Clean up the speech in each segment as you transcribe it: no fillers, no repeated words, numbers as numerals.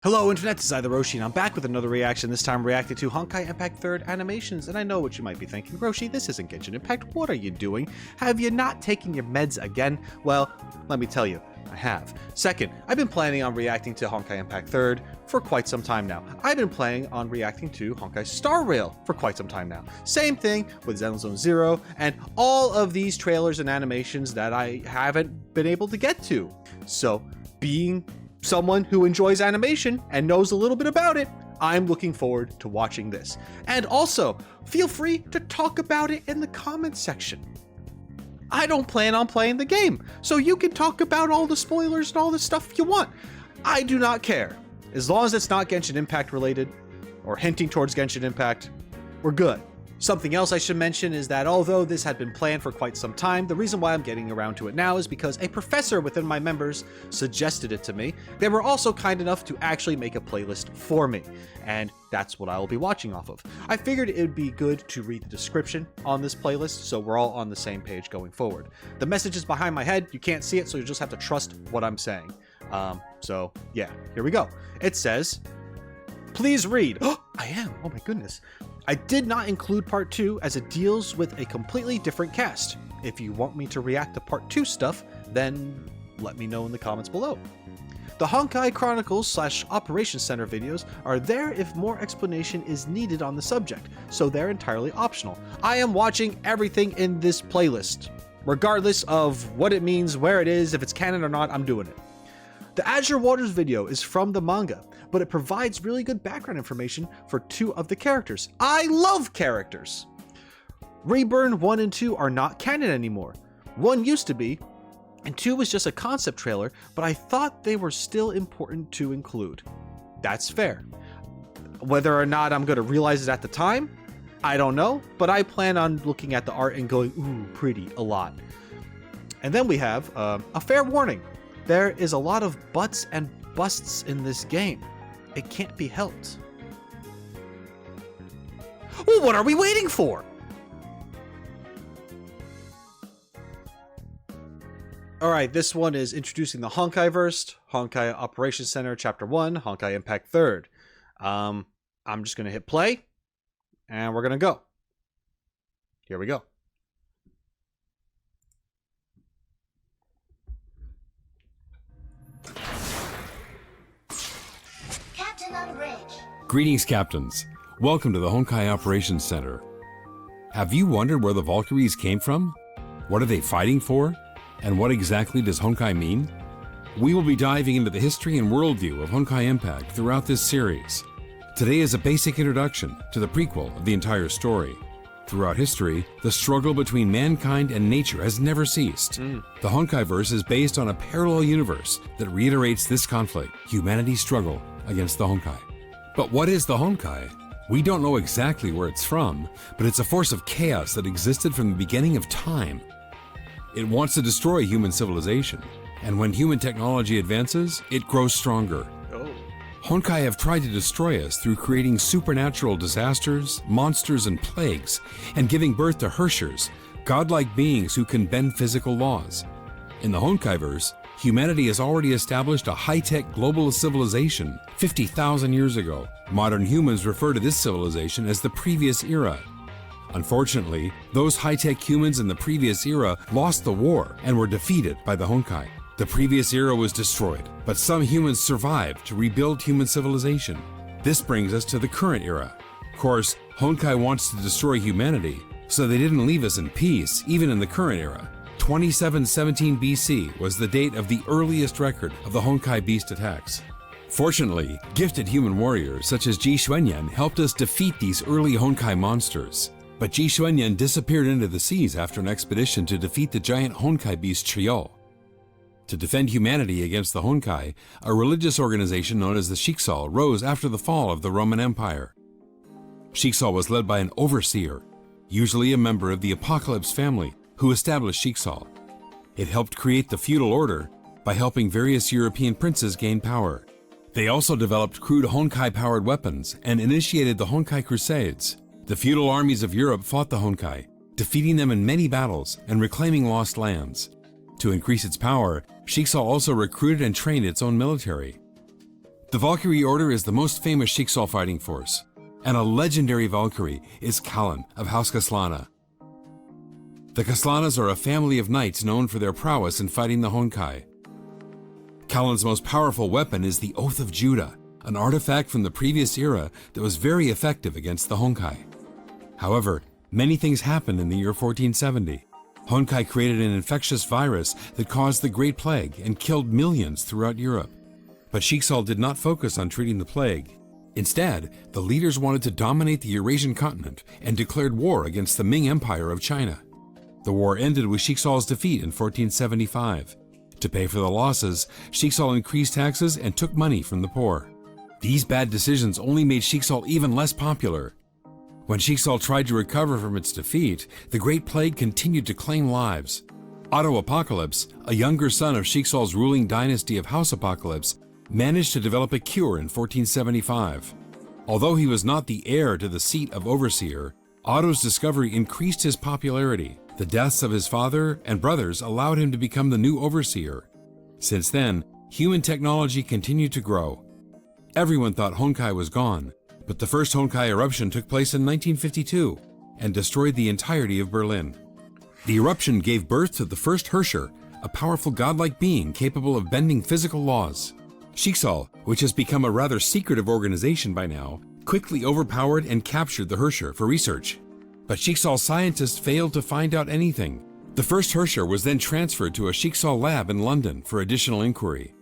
Hello Internet, this is Roshi, and I'm back with another reaction, this time reacting to Honkai Impact 3rd animations. And I know what you might be thinking, Roshi, this isn't Genshin Impact, what are you doing? Have you not taken your meds again? Well, let me tell you, I have. Second, I've been planning on reacting to Honkai Impact 3rd for quite some time now. I've been planning on reacting to Honkai Star Rail for quite some time now. Same thing with Xenoblade Zero and all of these trailers and animations that I haven't been able to get to. So, being someone who enjoys animation and knows a little bit about it, I'm looking forward to watching this. And also, feel free to talk about it in the comments section. I don't plan on playing the game, so you can talk about all the spoilers and all the stuff you want. I do not care. As long as it's not Genshin Impact related, or hinting towards Genshin Impact, we're good. Something else I should mention is that although this had been planned for quite some time, the reason why I'm getting around to it now is because a professor within my members suggested it to me. They were also kind enough to actually make a playlist for me, and that's what I will be watching off of. I figured it would be good to read the description on this playlist so we're all on the same page going forward. The message is behind my head, you can't see it, so you just have to trust what I'm saying. So yeah, here we go. It says, please read. Oh, I am, oh my goodness. I did not include part 2 as it deals with a completely different cast. If you want me to react to part 2 stuff, then let me know in the comments below. The Honkai Chronicles / Operations Center videos are there if more explanation is needed on the subject, so they're entirely optional. I am watching everything in this playlist. Regardless of what it means, where it is, if it's canon or not, I'm doing it. The Azure Waters video is from the manga, but it provides really good background information for 2 of the characters. I love characters! Reburn 1 and 2 are not canon anymore. 1 used to be, and 2 was just a concept trailer, but I thought they were still important to include. That's fair. Whether or not I'm going to realize it at the time, I don't know, but I plan on looking at the art and going, ooh, pretty, a lot. And then we have a fair warning. There is a lot of butts and busts in this game. It can't be helped. Well, what are we waiting for? Alright, this one is introducing the Honkai-Verse, Honkai Operations Center Chapter 1, Honkai Impact 3rd. I'm just going to hit play, and we're going to go. Here we go. Greetings, Captains. Welcome to the Honkai Operations Center. Have you wondered where the Valkyries came from? What are they fighting for? And what exactly does Honkai mean? We will be diving into the history and worldview of Honkai Impact throughout this series. Today is a basic introduction to the prequel of the entire story. Throughout history, the struggle between mankind and nature has never ceased. The Honkai-Verse is based on a parallel universe that reiterates this conflict, humanity's struggle against the Honkai. But what is the Honkai? We don't know exactly where it's from, but it's a force of chaos that existed from the beginning of time. It wants to destroy human civilization, and when human technology advances, it grows stronger. Honkai have tried to destroy us through creating supernatural disasters, monsters, and plagues, and giving birth to Hershers, godlike beings who can bend physical laws. In the Honkai-Verse, humanity has already established a high-tech global civilization 50,000 years ago. Modern humans refer to this civilization as the previous era. Unfortunately, those high-tech humans in the previous era lost the war and were defeated by the Honkai. The previous era was destroyed, but some humans survived to rebuild human civilization. This brings us to the current era. Of course, Honkai wants to destroy humanity, so they didn't leave us in peace, even in the current era. 2717 BC was the date of the earliest record of the Honkai beast attacks. Fortunately, gifted human warriors such as Ji Xuanyan helped us defeat these early Honkai monsters. But Ji Xuanyan disappeared into the seas after an expedition to defeat the giant Honkai beast Triol. To defend humanity against the Honkai, a religious organization known as the Shiksal rose after the fall of the Roman Empire. Shiksal was led by an overseer, usually a member of the Apocalypse family, who established Shiksal. It helped create the feudal order by helping various European princes gain power. They also developed crude Honkai-powered weapons and initiated the Honkai Crusades. The feudal armies of Europe fought the Honkai, defeating them in many battles and reclaiming lost lands. To increase its power, Shiksal also recruited and trained its own military. The Valkyrie Order is the most famous Schicksal fighting force, and a legendary Valkyrie is Kallan of House Kaslana. The Kaslanas are a family of knights known for their prowess in fighting the Honkai. Kallan's most powerful weapon is the Oath of Judah, an artifact from the previous era that was very effective against the Honkai. However, many things happened in the year 1470. Honkai created an infectious virus that caused the Great Plague and killed millions throughout Europe. But Schicksal did not focus on treating the plague. Instead, the leaders wanted to dominate the Eurasian continent and declared war against the Ming Empire of China. The war ended with Schicksal's defeat in 1475. To pay for the losses, Schicksal increased taxes and took money from the poor. These bad decisions only made Schicksal even less popular. When Schicksal tried to recover from its defeat, the Great Plague continued to claim lives. Otto Apocalypse, a younger son of Schicksal's ruling dynasty of House Apocalypse, managed to develop a cure in 1475. Although he was not the heir to the seat of Overseer, Otto's discovery increased his popularity. The deaths of his father and brothers allowed him to become the new Overseer. Since then, human technology continued to grow. Everyone thought Honkai was gone, but the first Honkai eruption took place in 1952 and destroyed the entirety of Berlin. The eruption gave birth to the first Herrscher, a powerful godlike being capable of bending physical laws. Schicksal, which has become a rather secretive organization by now, quickly overpowered and captured the Herrscher for research. But Schicksal scientists failed to find out anything. The first Herrscher was then transferred to a Schicksal lab in London for additional inquiry.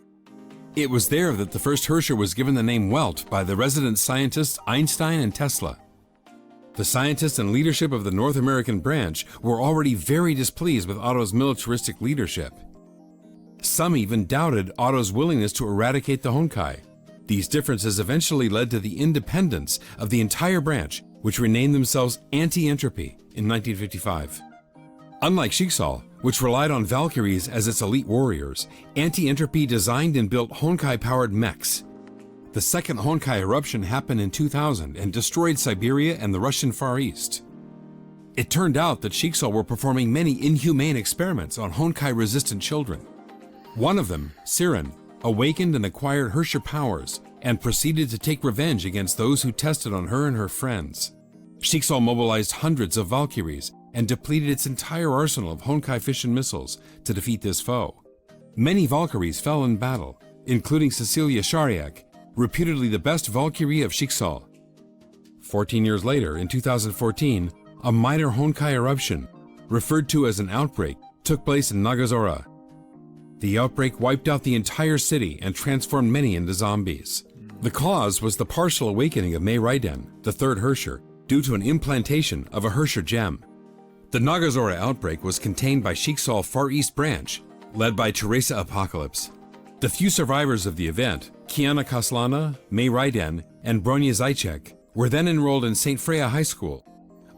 It was there that the first Herrscher was given the name Welt by the resident scientists Einstein and Tesla. The scientists and leadership of the North American branch were already very displeased with Otto's militaristic leadership. Some even doubted Otto's willingness to eradicate the Honkai. These differences eventually led to the independence of the entire branch, which renamed themselves Anti-Entropy in 1955. Unlike Schicksal, which relied on Valkyries as its elite warriors, Anti-Entropy designed and built Honkai-powered mechs. The second Honkai eruption happened in 2000 and destroyed Siberia and the Russian Far East. It turned out that Schicksal were performing many inhumane experiments on Honkai-resistant children. One of them, Siren, awakened and acquired Herrscher powers and proceeded to take revenge against those who tested on her and her friends. Schicksal mobilized hundreds of Valkyries and depleted its entire arsenal of Honkai fission missiles to defeat this foe. Many Valkyries fell in battle, including Cecilia Shariak, reputedly the best Valkyrie of Schicksal. 14 years later, in 2014, a minor Honkai eruption, referred to as an outbreak, took place in Nagazora. The outbreak wiped out the entire city and transformed many into zombies. The cause was the partial awakening of May Raiden, the third Herrscher, due to an implantation of a Herrscher gem. The Nagazora outbreak was contained by Schicksal Far East Branch, led by Teresa Apocalypse. The few survivors of the event, Kiana Kaslana, May Raiden, and Bronya Zajcek, were then enrolled in St. Freya High School,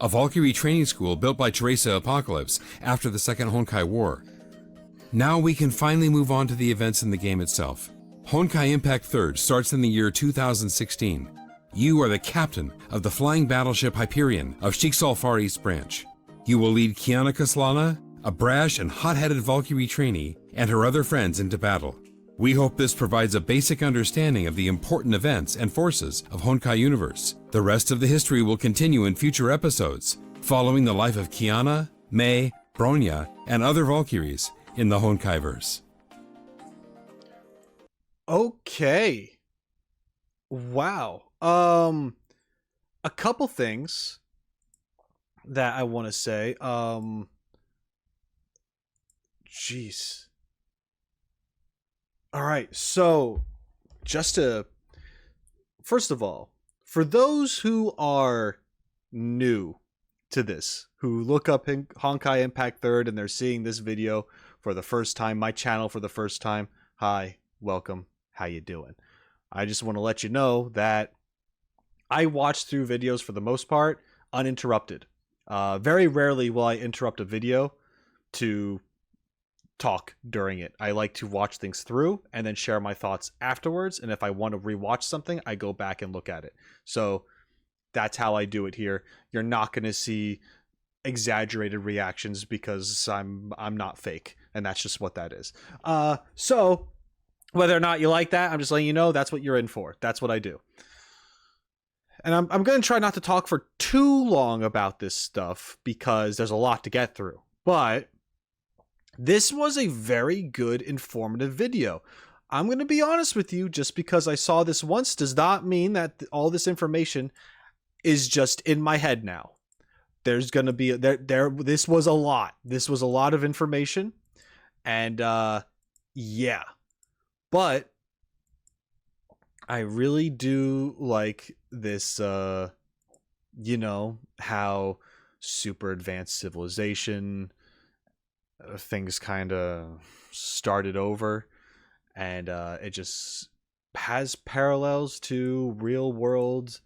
a Valkyrie training school built by Teresa Apocalypse after the Second Honkai War. Now we can finally move on to the events in the game itself. Honkai Impact III starts in the year 2016. You are the captain of the flying battleship Hyperion of Schicksal Far East Branch. You will lead Kiana Kaslana, a brash and hot-headed Valkyrie trainee, and her other friends into battle. We hope this provides a basic understanding of the important events and forces of Honkai Universe. The rest of the history will continue in future episodes, following the life of Kiana, May, Bronya, and other Valkyries in the Honkai-Verse. Okay. Wow. A couple things that I want to say. Jeez. All right. So, first of all, for those who are new to this, who look up Honkai Impact 3rd and they're seeing this video for the first time, my channel for the first time, hi, welcome, how you doing? I just want to let you know that I watch through videos for the most part uninterrupted. Very rarely will I interrupt a video to talk during it. I like to watch things through and then share my thoughts afterwards, and if I want to rewatch something, I go back and look at it. So that's how I do it here. You're not going to see exaggerated reactions because I'm not fake, and that's just what that is. So Whether or not you like that, I'm just letting you know that's what you're in for. That's what I do. And I'm going to try not to talk for too long about this stuff because there's a lot to get through. But this was a very good, informative video. I'm going to be honest with you, just because I saw this once does not mean that all this information is just in my head now. There's going to be this was a lot. This was a lot of information, and yeah. But I really do like this, you know, how super advanced civilization things kind of started over, and it just has parallels to real world,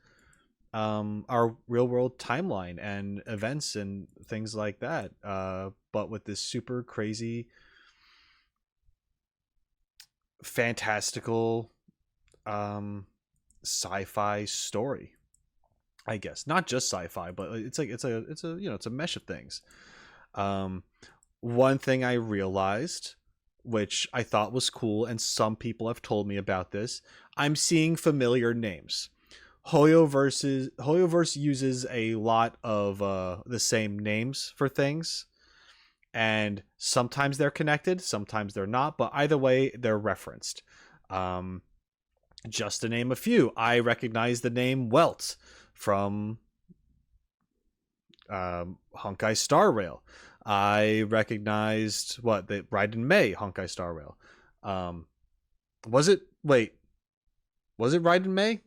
our real world timeline and events and things like that, but with this super crazy fantastical sci-fi story, I guess. Not just sci-fi, but it's like it's a you know, it's a mesh of things. One thing I realized, which I thought was cool, and some people have told me about this, I'm seeing familiar names. Hoyoverse uses a lot of the same names for things, and sometimes they're connected, sometimes they're not, but either way, they're referenced. Just to name a few, I recognize the name Welt from Honkai Star Rail. I recognized the Raiden Mei Honkai Star Rail. Was it Raiden Mei?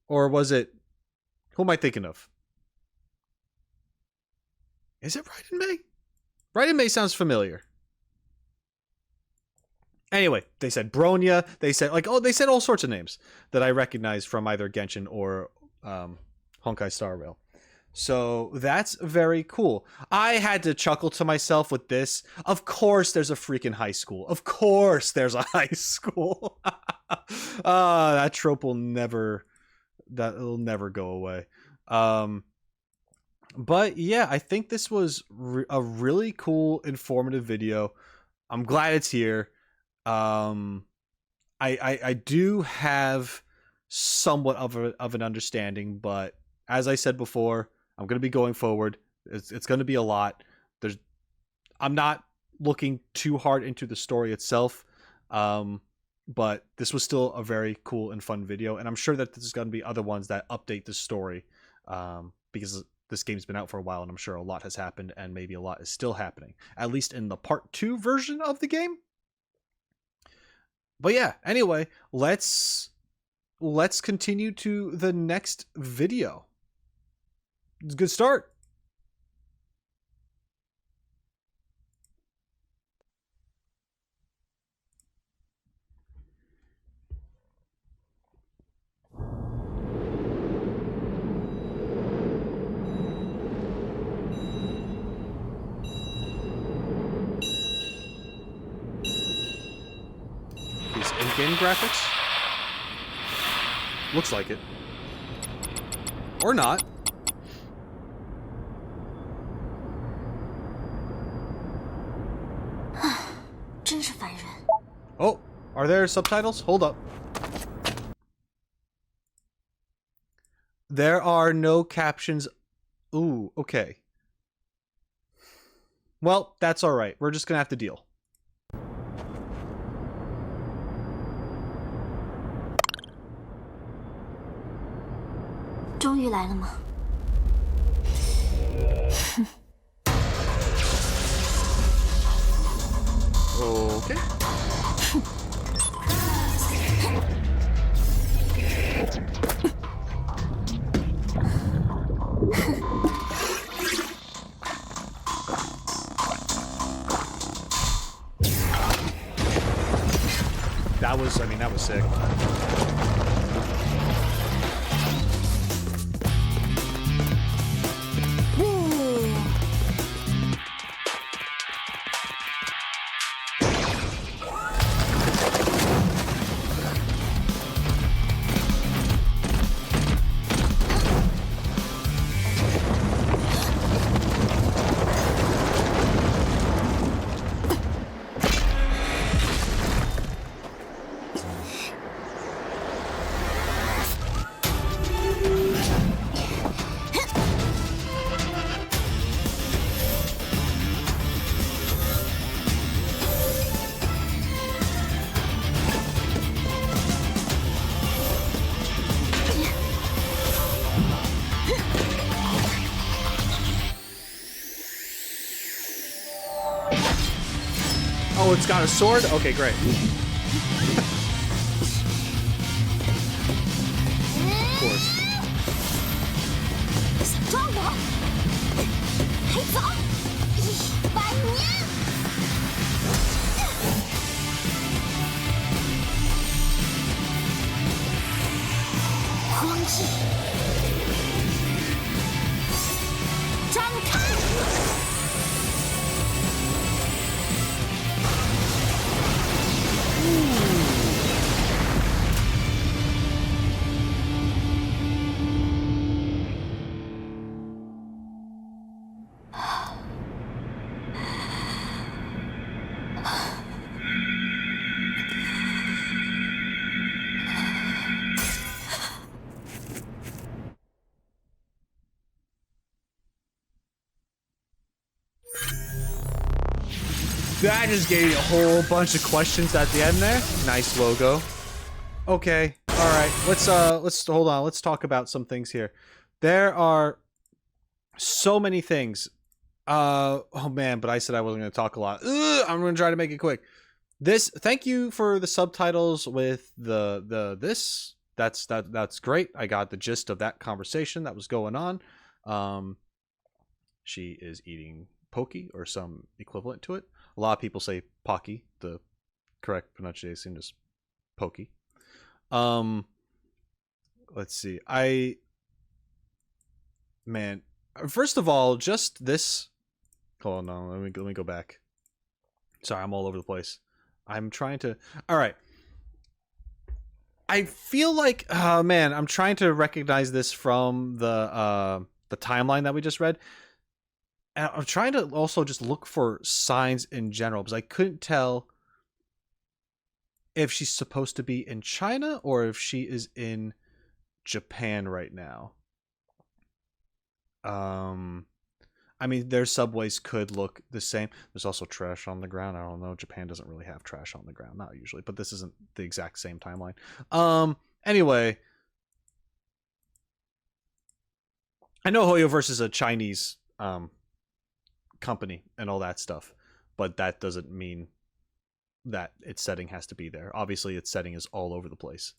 Or was it, who am I thinking of? Is it Raiden Mei? Raiden Mei sounds familiar. Anyway, they said Bronya. They said they said all sorts of names that I recognize from either Genshin or Honkai Star Rail. So that's very cool. I had to chuckle to myself with this. Of course there's a freaking high school. Of course there's a high school. That trope will never go away. But yeah, I think this was a really cool, informative video. I'm glad it's here. I do have somewhat of an understanding, but as I said before, I'm going to be going forward. It's going to be a lot. I'm not looking too hard into the story itself, but this was still a very cool and fun video, and I'm sure that there's going to be other ones that update the story, because this game's been out for a while, and I'm sure a lot has happened, and maybe a lot is still happening, at least in the part 2 version of the game. But yeah, anyway, let's continue to the next video. It's a good start. These in-game graphics? Looks like it. Or not. Oh, are there subtitles? Hold up. There are no captions. Ooh, okay. Well, that's alright. We're just gonna have to deal. Okay. That was sick. Oh, it's got a sword? Okay, great. Of course. That just gave you a whole bunch of questions at the end there. Nice logo. Okay, all right. Let's hold on. Let's talk about some things here. There are so many things. Oh man, but I said I wasn't going to talk a lot. I'm going to try to make it quick. Thank you for the subtitles with this. That's great. I got the gist of that conversation that was going on. She is eating Poke or some equivalent to it. A lot of people say Pocky. The correct pronunciation is Poke. Let's see. Man, first of all, just this. Oh no, let me go back. Sorry, I'm all over the place. I'm trying to. All right. I feel like, oh man, I'm trying to recognize this from the timeline that we just read. And I'm trying to also just look for signs in general because I couldn't tell if she's supposed to be in China or if she is in Japan right now. I mean, their subways could look the same. There's also trash on the ground. I don't know. Japan doesn't really have trash on the ground, not usually, but this isn't the exact same timeline. Anyway, I know Hoyoverse is a Chinese company and all that stuff, but that doesn't mean that its setting has to be there. Obviously, its setting is all over the place.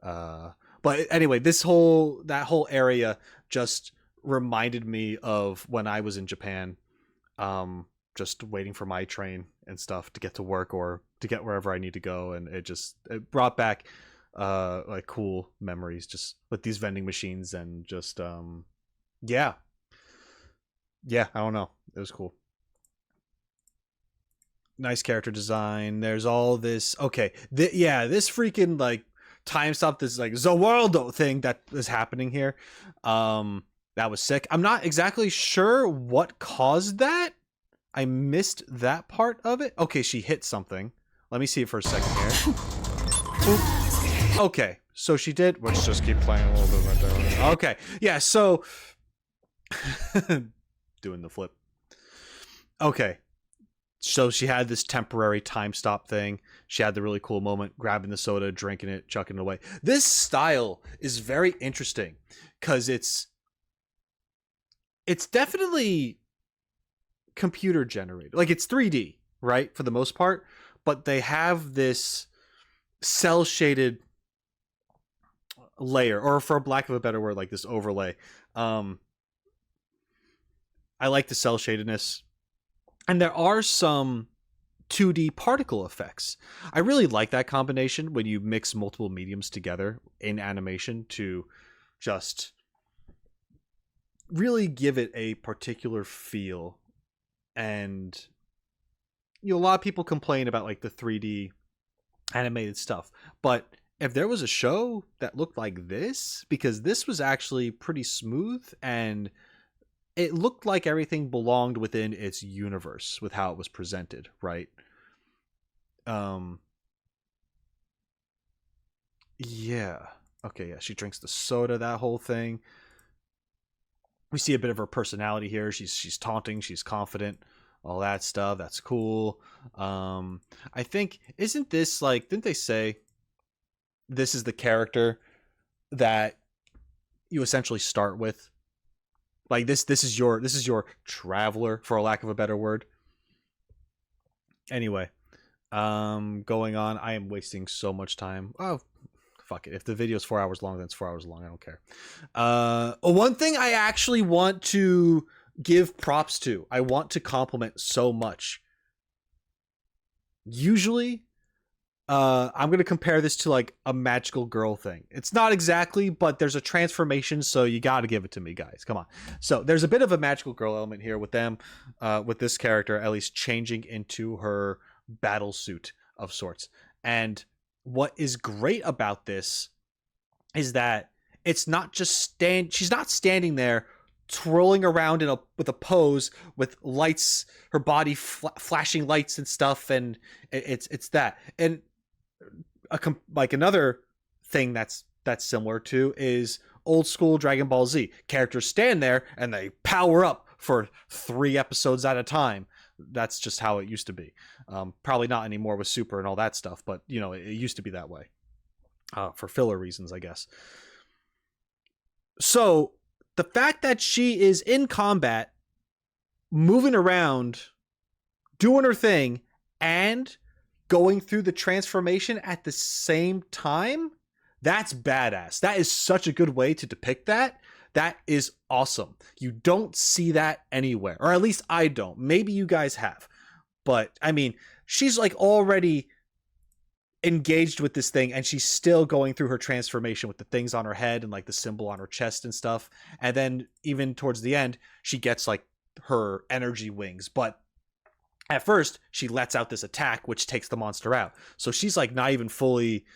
But anyway, that whole area just reminded me of when I was in Japan, just waiting for my train and stuff to get to work or to get wherever I need to go, and it brought back like cool memories just with these vending machines and just yeah, I don't know, it was cool. Nice character design. There's all this. Okay, this freaking like time stop, this like Zawaldo thing that is happening here. That was sick. I'm not exactly sure what caused that. I missed that part of it. Okay, she hit something. Let me see it for a second here. Oop. Okay, so she did. Let's just keep playing a little bit right there. Okay, yeah, so doing the flip. Okay. So she had this temporary time stop thing. She had the really cool moment, grabbing the soda, drinking it, chucking it away. This style is very interesting because it's definitely computer generated. Like, it's 3D, right? For the most part. But they have this cell shaded layer, or for lack of a better word, like this overlay. I like the cell shadedness. And there are some 2D particle effects. I really like that combination when you mix multiple mediums together in animation to just really give it a particular feel. And a lot of people complain about like the 3D animated stuff, but if there was a show that looked like this, because this was actually pretty smooth and it looked like everything belonged within its universe with how it was presented, right? Yeah. Okay, yeah, she drinks the soda, that whole thing. We see a bit of her personality here. She's taunting, she's confident, all that stuff. That's cool. I think, isn't this like, didn't they say this is the character that you essentially start with? Like this is your traveler, for a lack of a better word. Anyway, going on. I am wasting so much time. Oh, fuck it. If the video is 4 hours long, then it's 4 hours long. I don't care. One thing I actually want to give props to, I want to compliment so much. Usually, I'm going to compare this to like a magical girl thing. It's not exactly, but there's a transformation, so you got to give it to me, guys. Come on. So there's a bit of a magical girl element here with them, with this character at least changing into her battle suit of sorts. And what is great about this is that it's not just she's not standing there twirling around with a pose with lights, her body flashing lights and stuff, and it's that. And like another thing that's similar to is old school Dragon Ball Z. Characters stand there and they power up for 3 episodes at a time. That's just how it used to be. Probably not anymore with Super and all that stuff, but you know, it used to be that way. For filler reasons, I guess. So the fact that she is in combat, moving around, doing her thing, and going through the transformation at the same time, that's badass. That is such a good way to depict that. That is awesome. You don't see that anywhere, or at least I don't. Maybe you guys have. But, I mean, she's like already engaged with this thing, and she's still going through her transformation with the things on her head and like the symbol on her chest and stuff. And then even towards the end, she gets like her energy wings. But at first, she lets out this attack, which takes the monster out. So she's like not even fully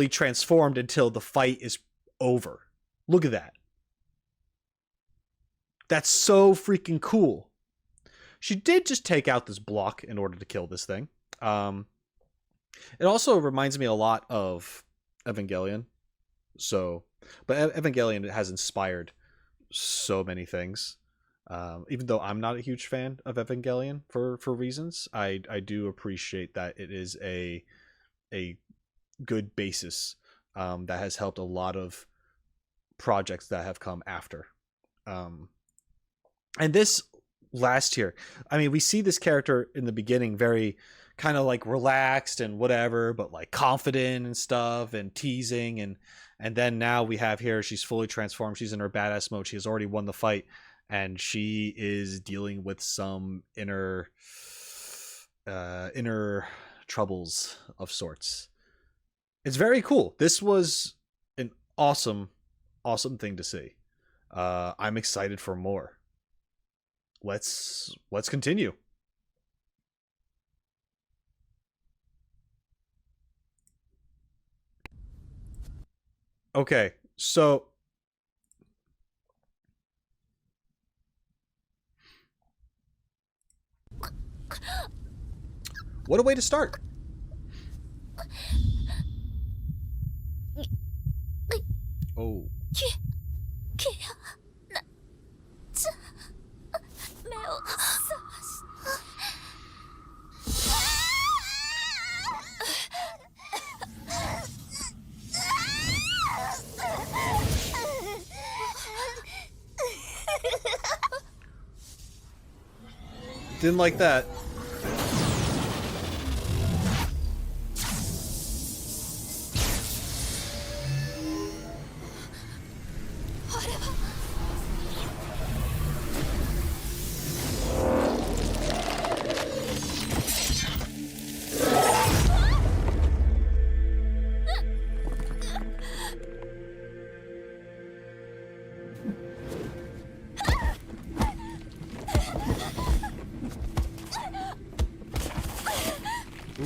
transformed until the fight is over. Look at that. That's so freaking cool. She did just take out this block in order to kill this thing. It also reminds me a lot of Evangelion. But Evangelion has inspired so many things. Even though I'm not a huge fan of Evangelion for reasons, I do appreciate that it is a good basis that has helped a lot of projects that have come after. And this last here, I mean, we see this character in the beginning very kind of like relaxed and whatever, but like confident and stuff and teasing, and then now we have here she's fully transformed. She's in her badass mode. She has already won the fight, and she is dealing with some inner troubles of sorts. It's very cool. This was an awesome thing to see. I'm excited for more. Let's continue. Okay, so what a way to start. Oh. Didn't like that.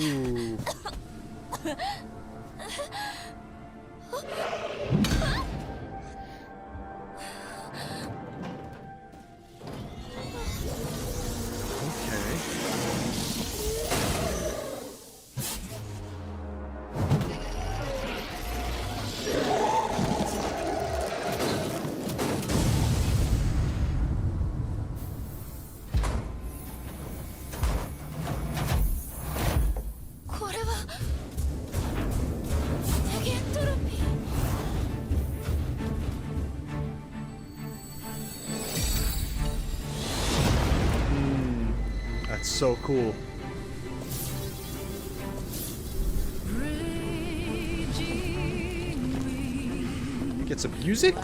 Ooh. So cool. Get some music.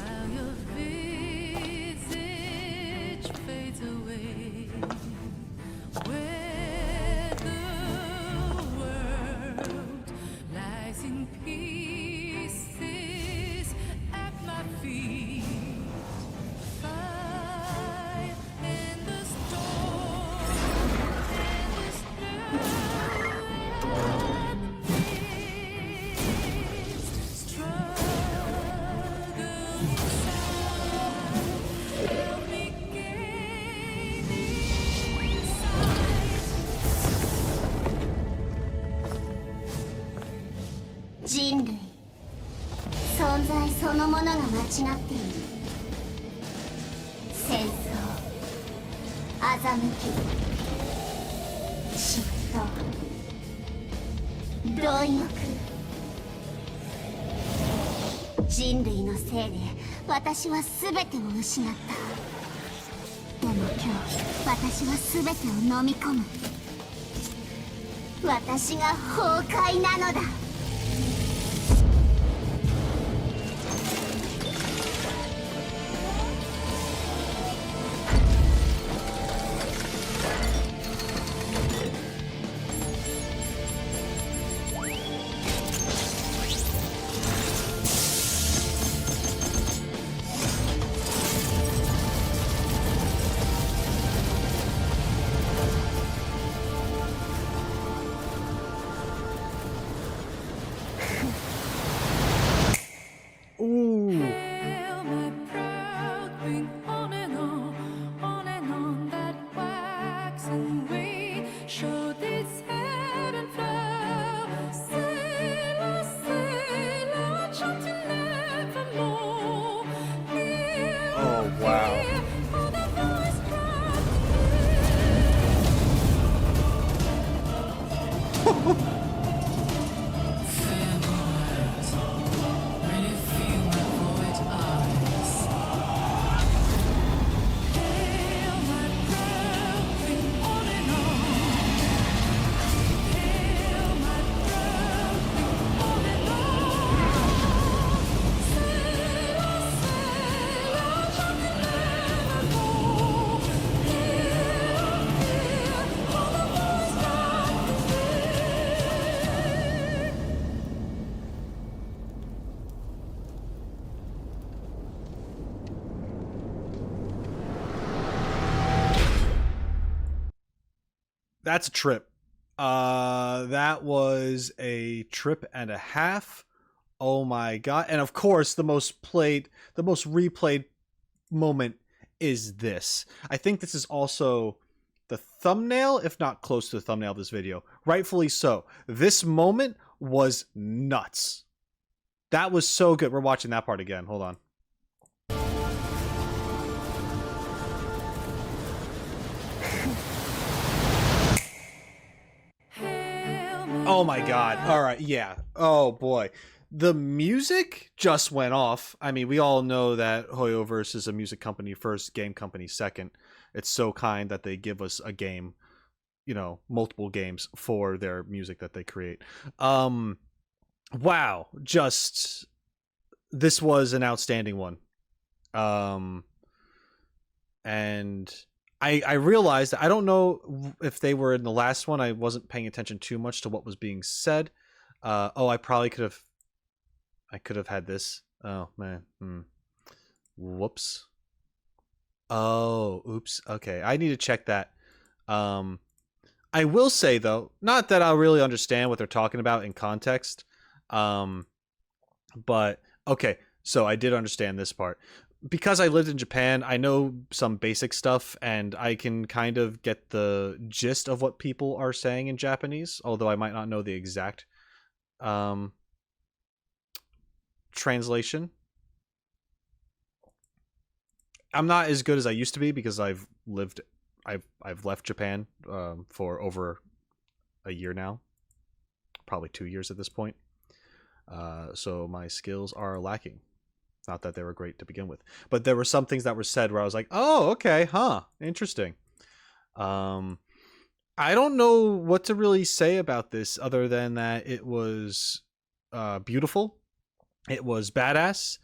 人類のせいで私は全てを失った。でも今日私は全てを飲み込む。私が崩壊なのだ。That's a trip. That was a trip and a half. Oh my god. And of course, the most replayed moment is this. I think this is also the thumbnail, if not close to the thumbnail of this video. Rightfully so. This moment was nuts. That was so good. We're watching that part again. Hold on. Oh my god. Alright, yeah. Oh boy. The music just went off. I mean, we all know that Honkai-Verse is a music company first, game company second. It's so kind that they give us a game, you know, multiple games for their music that they create. Wow. Just, this was an outstanding one. And I realized, I don't know if they were in the last one. I wasn't paying attention too much to what was being said. I probably could have had this. Oh man. Whoops. Oh, oops. Okay. I need to check that. I will say though, not that I'll really understand what they're talking about in context. But okay. So I did understand this part. Because I lived in Japan, I know some basic stuff, and I can kind of get the gist of what people are saying in Japanese, although I might not know the exact translation. I'm not as good as I used to be because I've left Japan for over a year now, probably 2 years at this point. So my skills are lacking. Not that they were great to begin with, but there were some things that were said where I was like, oh, okay, huh, interesting. I don't know what to really say about this other than that it was beautiful. It was badass.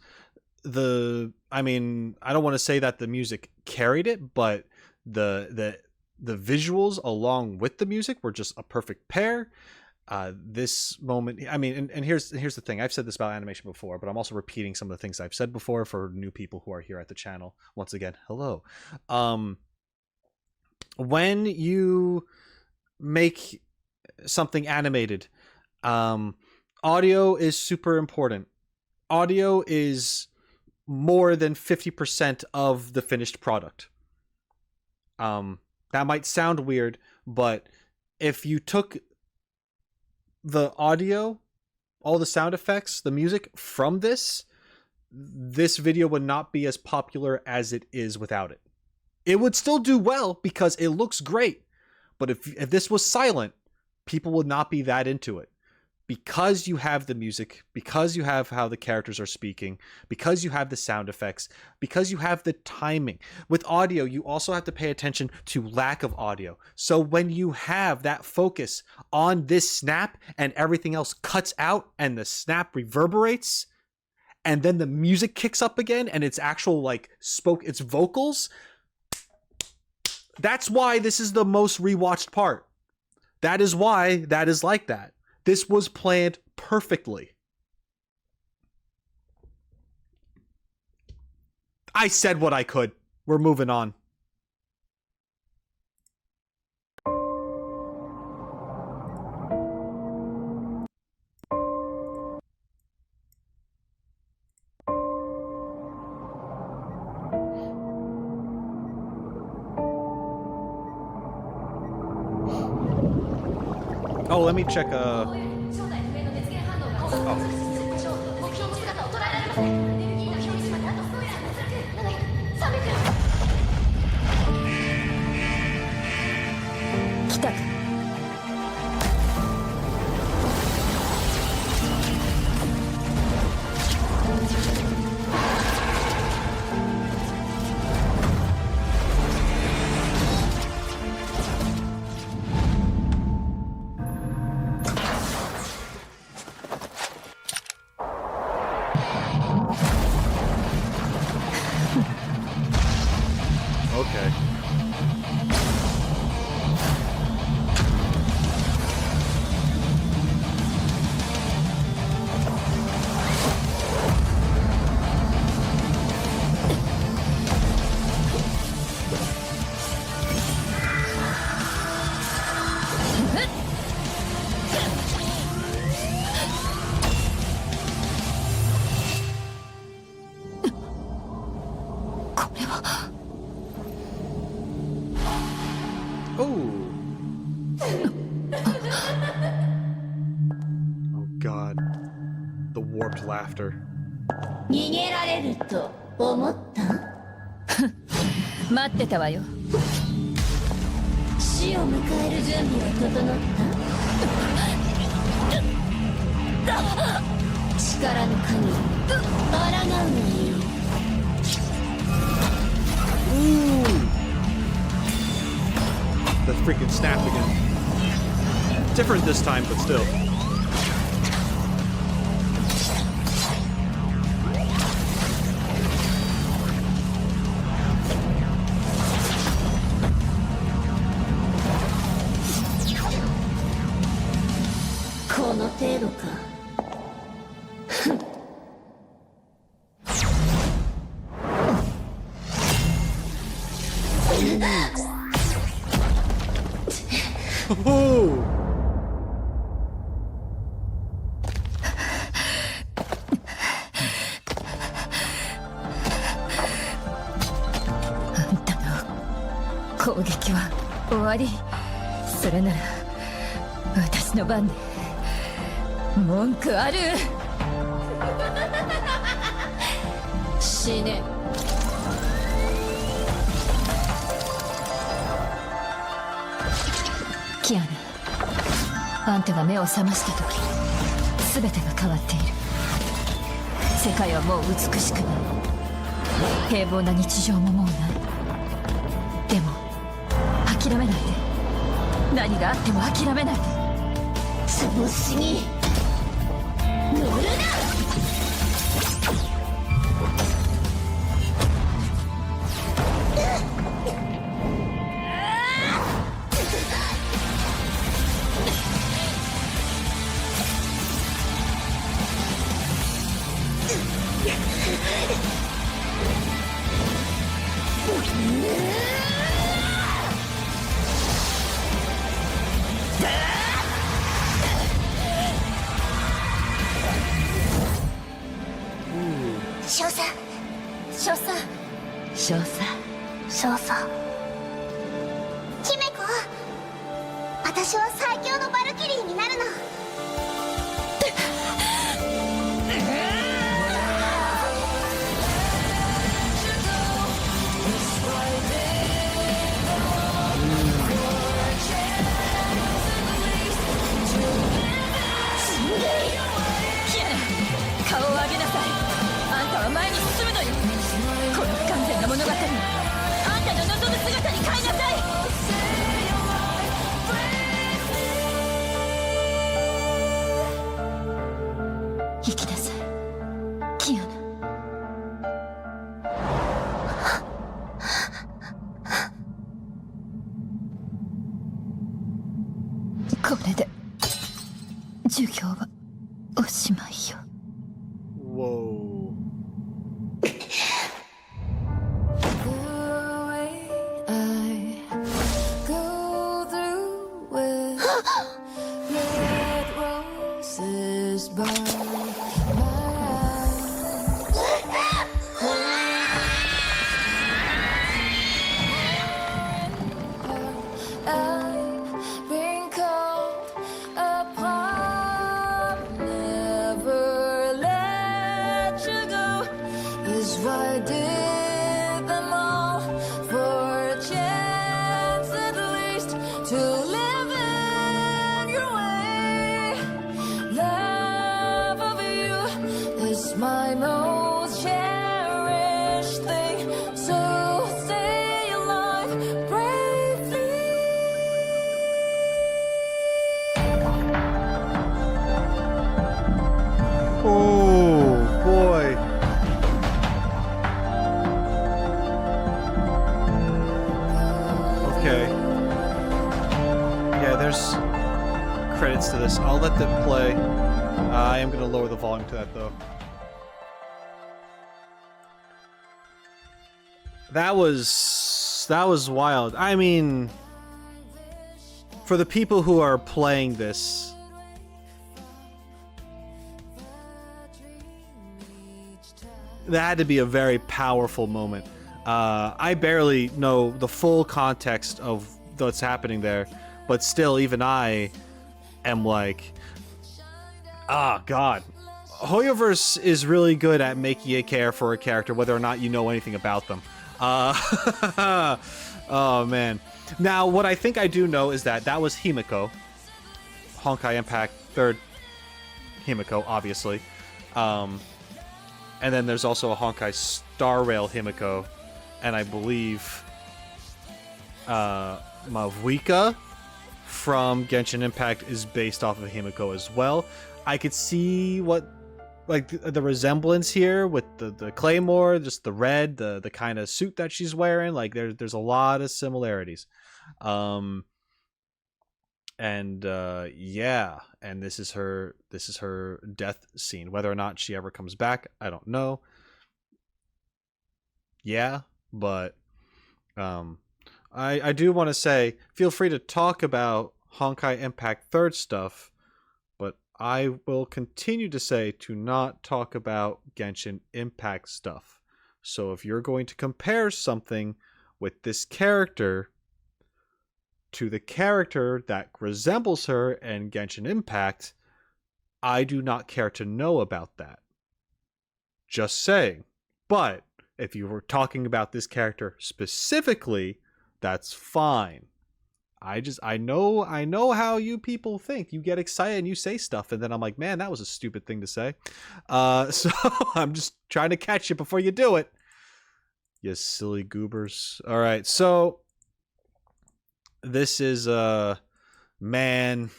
I mean, I don't want to say that the music carried it, but the visuals along with the music were just a perfect pair. This moment, I mean, and here's the thing. I've said this about animation before, but I'm also repeating some of the things I've said before for new people who are here at the channel. Once again, hello. When you make something animated, audio is super important. Audio is more than 50% of the finished product. That might sound weird, but if you took the audio, all the sound effects, the music from this video would not be as popular as it is without it. It would still do well because it looks great, but if this was silent, people would not be that into it. Because you have the music, because you have how the characters are speaking, because you have the sound effects, because you have the timing. With audio, you also have to pay attention to lack of audio. So when you have that focus on this snap and everything else cuts out and the snap reverberates, and then the music kicks up again and it's actual it's vocals, that's why this is the most rewatched part. That is why that is like that. This was planned perfectly. I said what I could. We're moving on. Oh, let me check. Okay. Laughter. 逃げられると思った？待ってたわよ。死を迎える準備は整った？力の神、抗うがいい。The freaking snap again. Different this time, but still.キアナ、あんたが目を覚ました時、全てが変わっている。世界はもう美しくない。平凡な日常ももうない。でも諦めないで。何があっても諦めないで。調子に乗るな。少佐少佐少佐少佐姫子、私は最強のバルキリーになるの。顔を上げなさい。あんたは前に進むのよ。この不完全な物語をあんたの望む姿に変えなさい。生きなさい、キアナ。これで授業はおしまいよ。Whoa. My most cherished thing, so stay alive bravely. Oh boy. Okay. Yeah, there's credits to this. I'll let them play. I am going to lower the volume to that though. That was wild. I mean, for the people who are playing this, that had to be a very powerful moment. I barely know the full context of what's happening there, but still, even I am like, ah, God. Honkai-Verse is really good at making you care for a character, whether or not you know anything about them. Oh man. Now, what I think I do know is that was Himiko. Honkai Impact 3rd Himiko, obviously. And then there's also a Honkai Star Rail Himiko. And I believe Mavuika from Genshin Impact is based off of Himiko as well. I could see what, like, the resemblance here with the claymore, just the red, the kind of suit that she's wearing. Like, there's a lot of similarities. Yeah, and this is her death scene. Whether or not she ever comes back, I don't know. Yeah, but I do want to say, feel free to talk about Honkai Impact 3rd stuff, but I will continue to say to not talk about Genshin Impact stuff. So if you're going to compare something with this character to the character that resembles her in Genshin Impact, I do not care to know about that. Just saying. But if you were talking about this character specifically, that's fine. I know how you people think. You get excited and you say stuff, and then I'm like, man, that was a stupid thing to say. So I'm just trying to catch you before you do it. You silly goobers. All right, so this is man,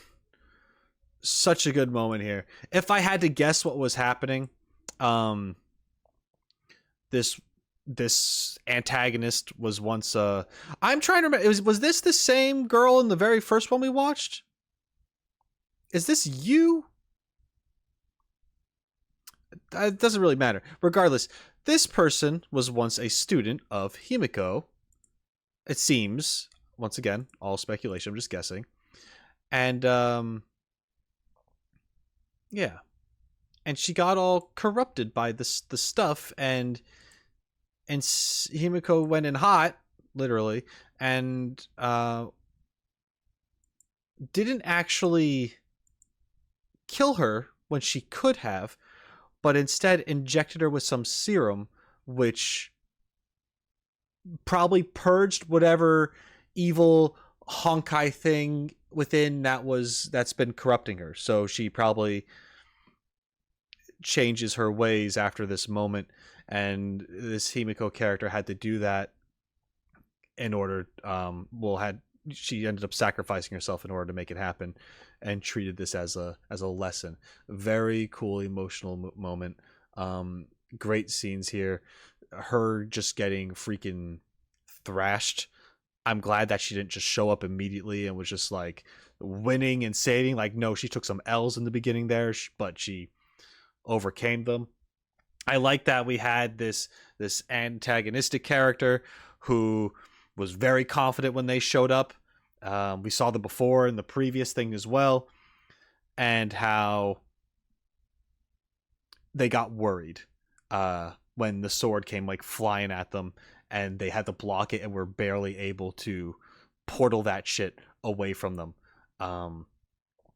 such a good moment here. If I had to guess what was happening, this antagonist was once I'm trying to remember, was this the same girl in the very first one we watched? Is this you? it doesn't really matter. Regardless, this person was once a student of Himiko. It seems, once again, all speculation, I'm just guessing. And, yeah. And she got all corrupted by the stuff, and Himiko went in hot, literally, and didn't actually kill her when she could have, but instead injected her with some serum, which probably purged whatever evil Honkai thing within that's been corrupting her. So she probably changes her ways after this moment, and this Himiko character had to do that in order she ended up sacrificing herself in order to make it happen, and treated this as a lesson. Very cool emotional moment. Great scenes here. Her just getting freaking thrashed. I'm glad that she didn't just show up immediately and was just like winning and saving. Like, no, she took some L's in the beginning there, but she overcame them. I like that we had this antagonistic character who was very confident when they showed up. We saw them before in the previous thing as well, and how they got worried when the sword came like flying at them, and they had to block it and were barely able to portal that shit away from them,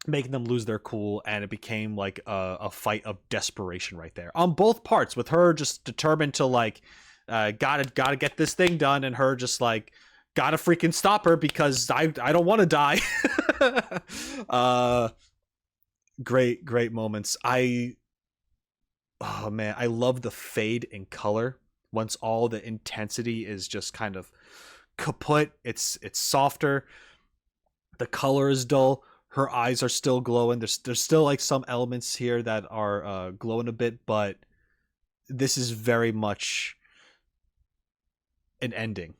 making them lose their cool, and it became like a fight of desperation right there on both parts, with her just determined to like gotta get this thing done, and her just like gotta freaking stop her because I don't want to die. Great moments. Oh man, I love the fade in color once all the intensity is just kind of kaput. It's softer. The color is dull. Her eyes are still glowing. There's still like some elements here that are glowing a bit, but this is very much an ending,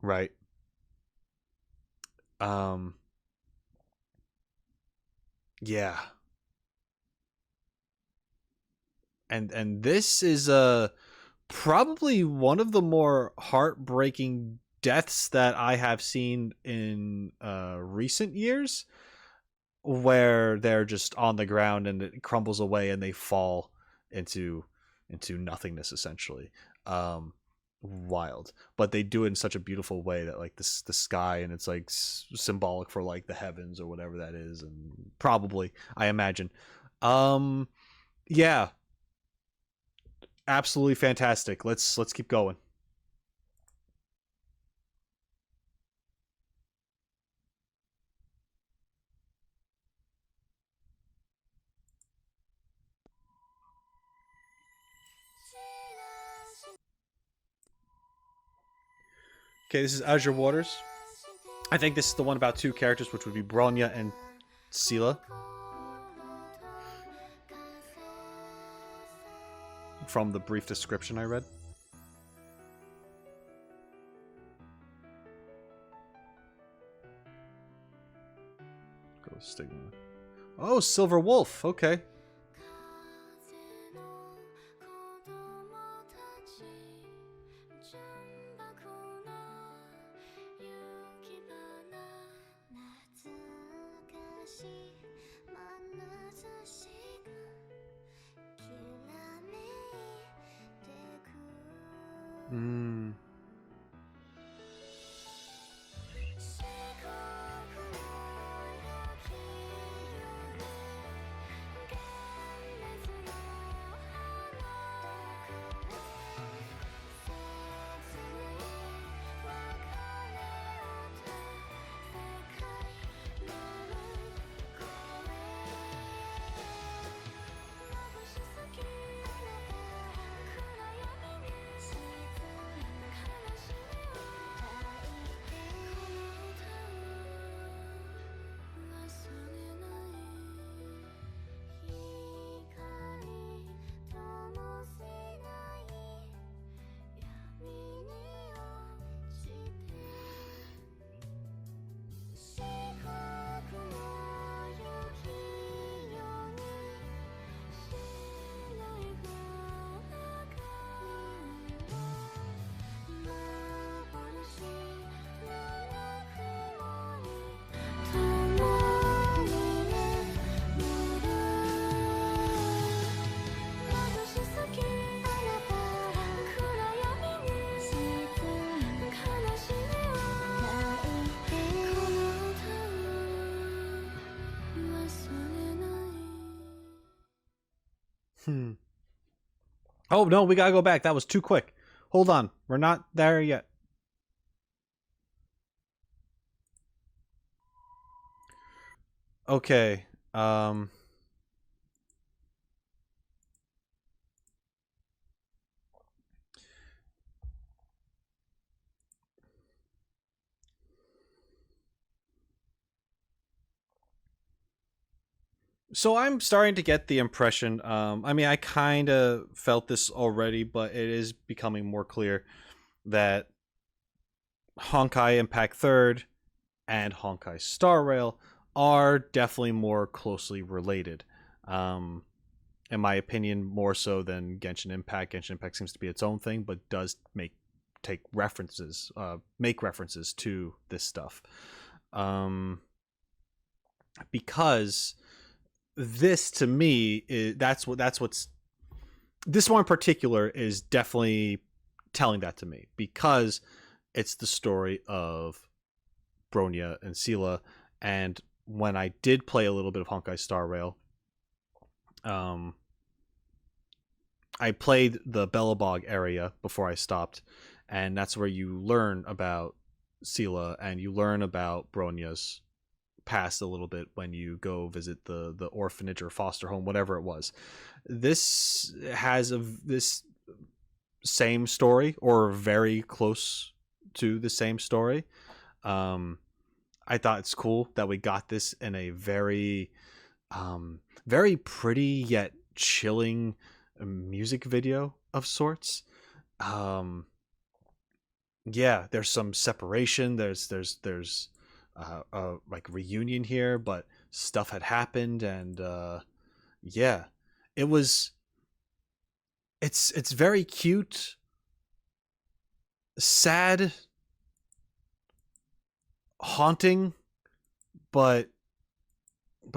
right? Yeah. And this is probably one of the more heartbreaking deaths that I have seen in recent years, where they're just on the ground and it crumbles away and they fall into nothingness, essentially. Wild, but they do it in such a beautiful way that like the sky, and it's like symbolic for like the heavens or whatever that is, and probably, I imagine. Yeah, absolutely fantastic. Let's keep going. Okay, this is Azure Waters. I think this is the one about two characters, which would be Bronya and Seele. From the brief description I read. Go with Stigma. Oh, Silver Wolf. Okay. Hmm. Oh no, we gotta go back. That was too quick. Hold on, we're not there yet. Okay. So I'm starting to get the impression. I mean, I kind of felt this already, but it is becoming more clear that Honkai Impact Third and Honkai Star Rail are definitely more closely related. Um, in my opinion, more so than Genshin Impact. Genshin Impact seems to be its own thing, but does make references to this stuff, because this to me is that's what's this one in particular is definitely telling that to me, because it's the story of Bronya and Seele. And when I did play a little bit of Honkai Star Rail, I played the Bellabog area before I stopped, and that's where you learn about Seele and you learn about Bronya's past a little bit when you go visit the orphanage or foster home, whatever it was. This has this same story, or very close to the same story. I thought it's cool that we got this in a very very pretty yet chilling music video of sorts. Yeah, there's some separation. There's like reunion here, but stuff had happened, and yeah, it was. It's very cute, sad, haunting, but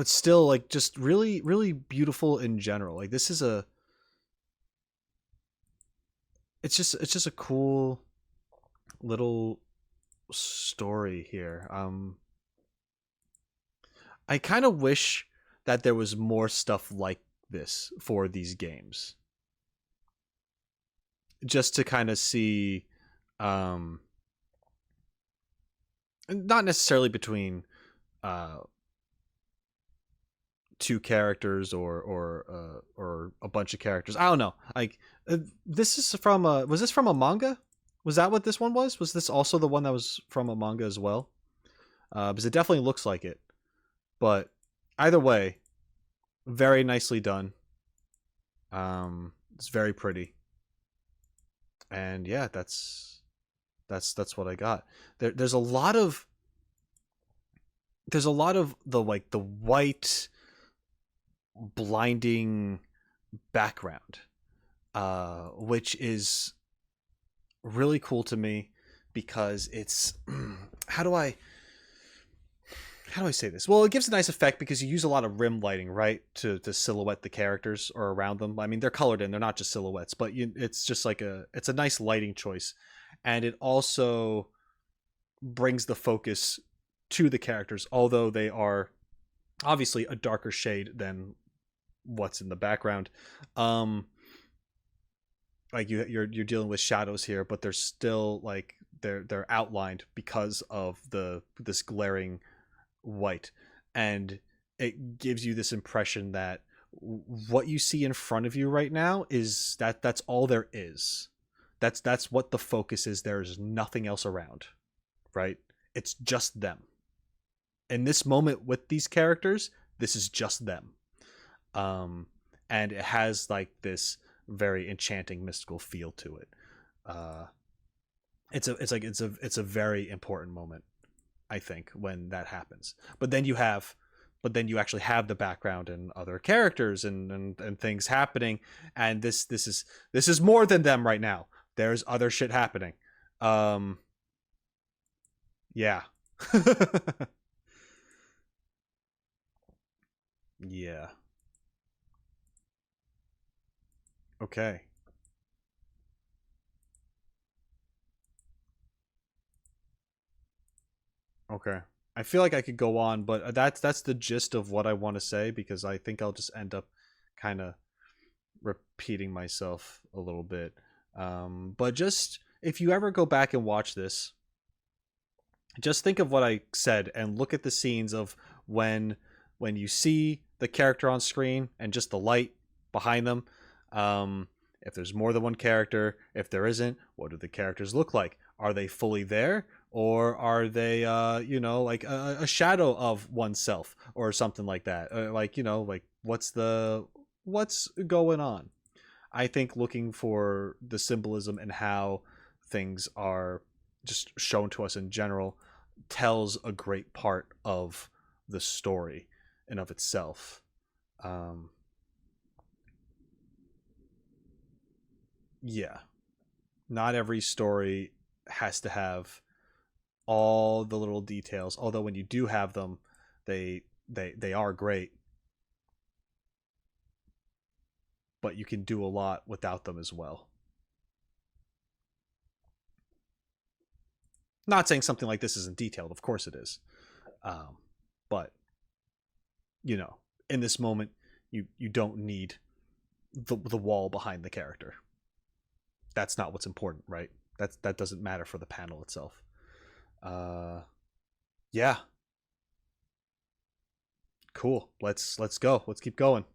still like just really really beautiful in general. Like this is a it's just a cool little story here. I kind of wish that there was more stuff like this for these games, just to kind of see, not necessarily between two characters or a bunch of characters. I don't know. Like this is from a was this from a manga? Was that what this one was? Was this also the one that was from a manga as well? Because it definitely looks like it. But either way, very nicely done. It's very pretty. And yeah, that's what I got. There's a lot of the like the white blinding background, which is really cool to me, because it's how do I say this? Well, it gives a nice effect because you use a lot of rim lighting, right, to silhouette the characters or around them. I mean, they're colored in; they're not just silhouettes, but it's just like it's a nice lighting choice, and it also brings the focus to the characters, although they are obviously a darker shade than what's in the background. Like you're dealing with shadows here, but they're still like they're outlined because of this glaring white, and it gives you this impression that what you see in front of you right now is that's all there is. That's what the focus is. There's nothing else around, right? It's just them. In this moment with these characters, this is just them. And it has like this very enchanting mystical feel to it. It's a very important moment, I think, when that happens. But then you actually have the background and other characters and things happening, and this is more than them right now. There's other shit happening. Yeah. Yeah. Okay. Okay. I feel like I could go on, but that's the gist of what I want to say, because I think I'll just end up kind of repeating myself a little bit. But just if you ever go back and watch this, just think of what I said and look at the scenes of when you see the character on screen and just the light behind them. If there's more than one character, if there isn't, what do the characters look like? Are they fully there, or are they like a shadow of oneself or something like that? Like what's going on? I think looking for the symbolism and how things are just shown to us in general tells a great part of the story in of itself. Yeah, not every story has to have all the little details, although when you do have them, they are great. But you can do a lot without them as well. Not saying something like this isn't detailed, of course it is. But, in this moment, you don't need the wall behind the character. That's not what's important, right? That doesn't matter for the panel itself. Yeah. Cool. Let's go. Let's keep going.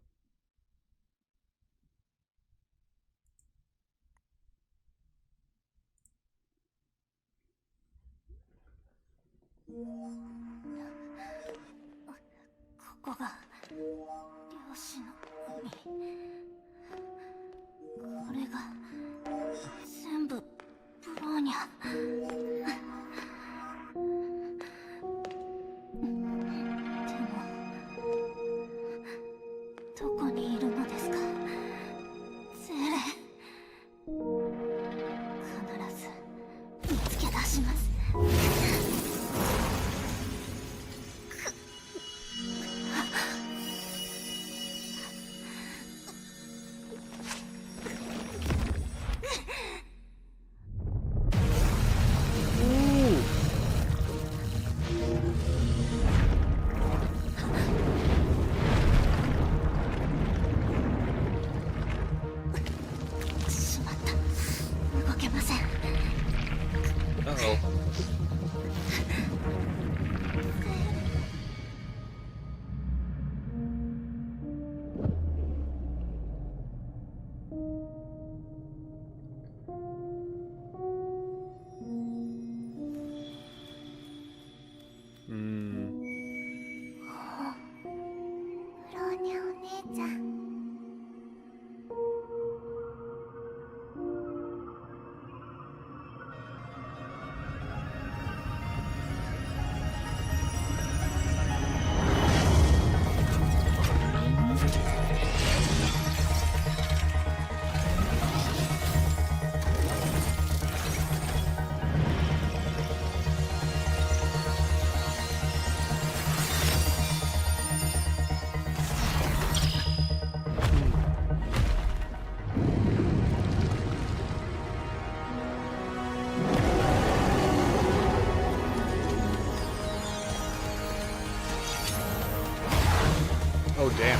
Oh, damn.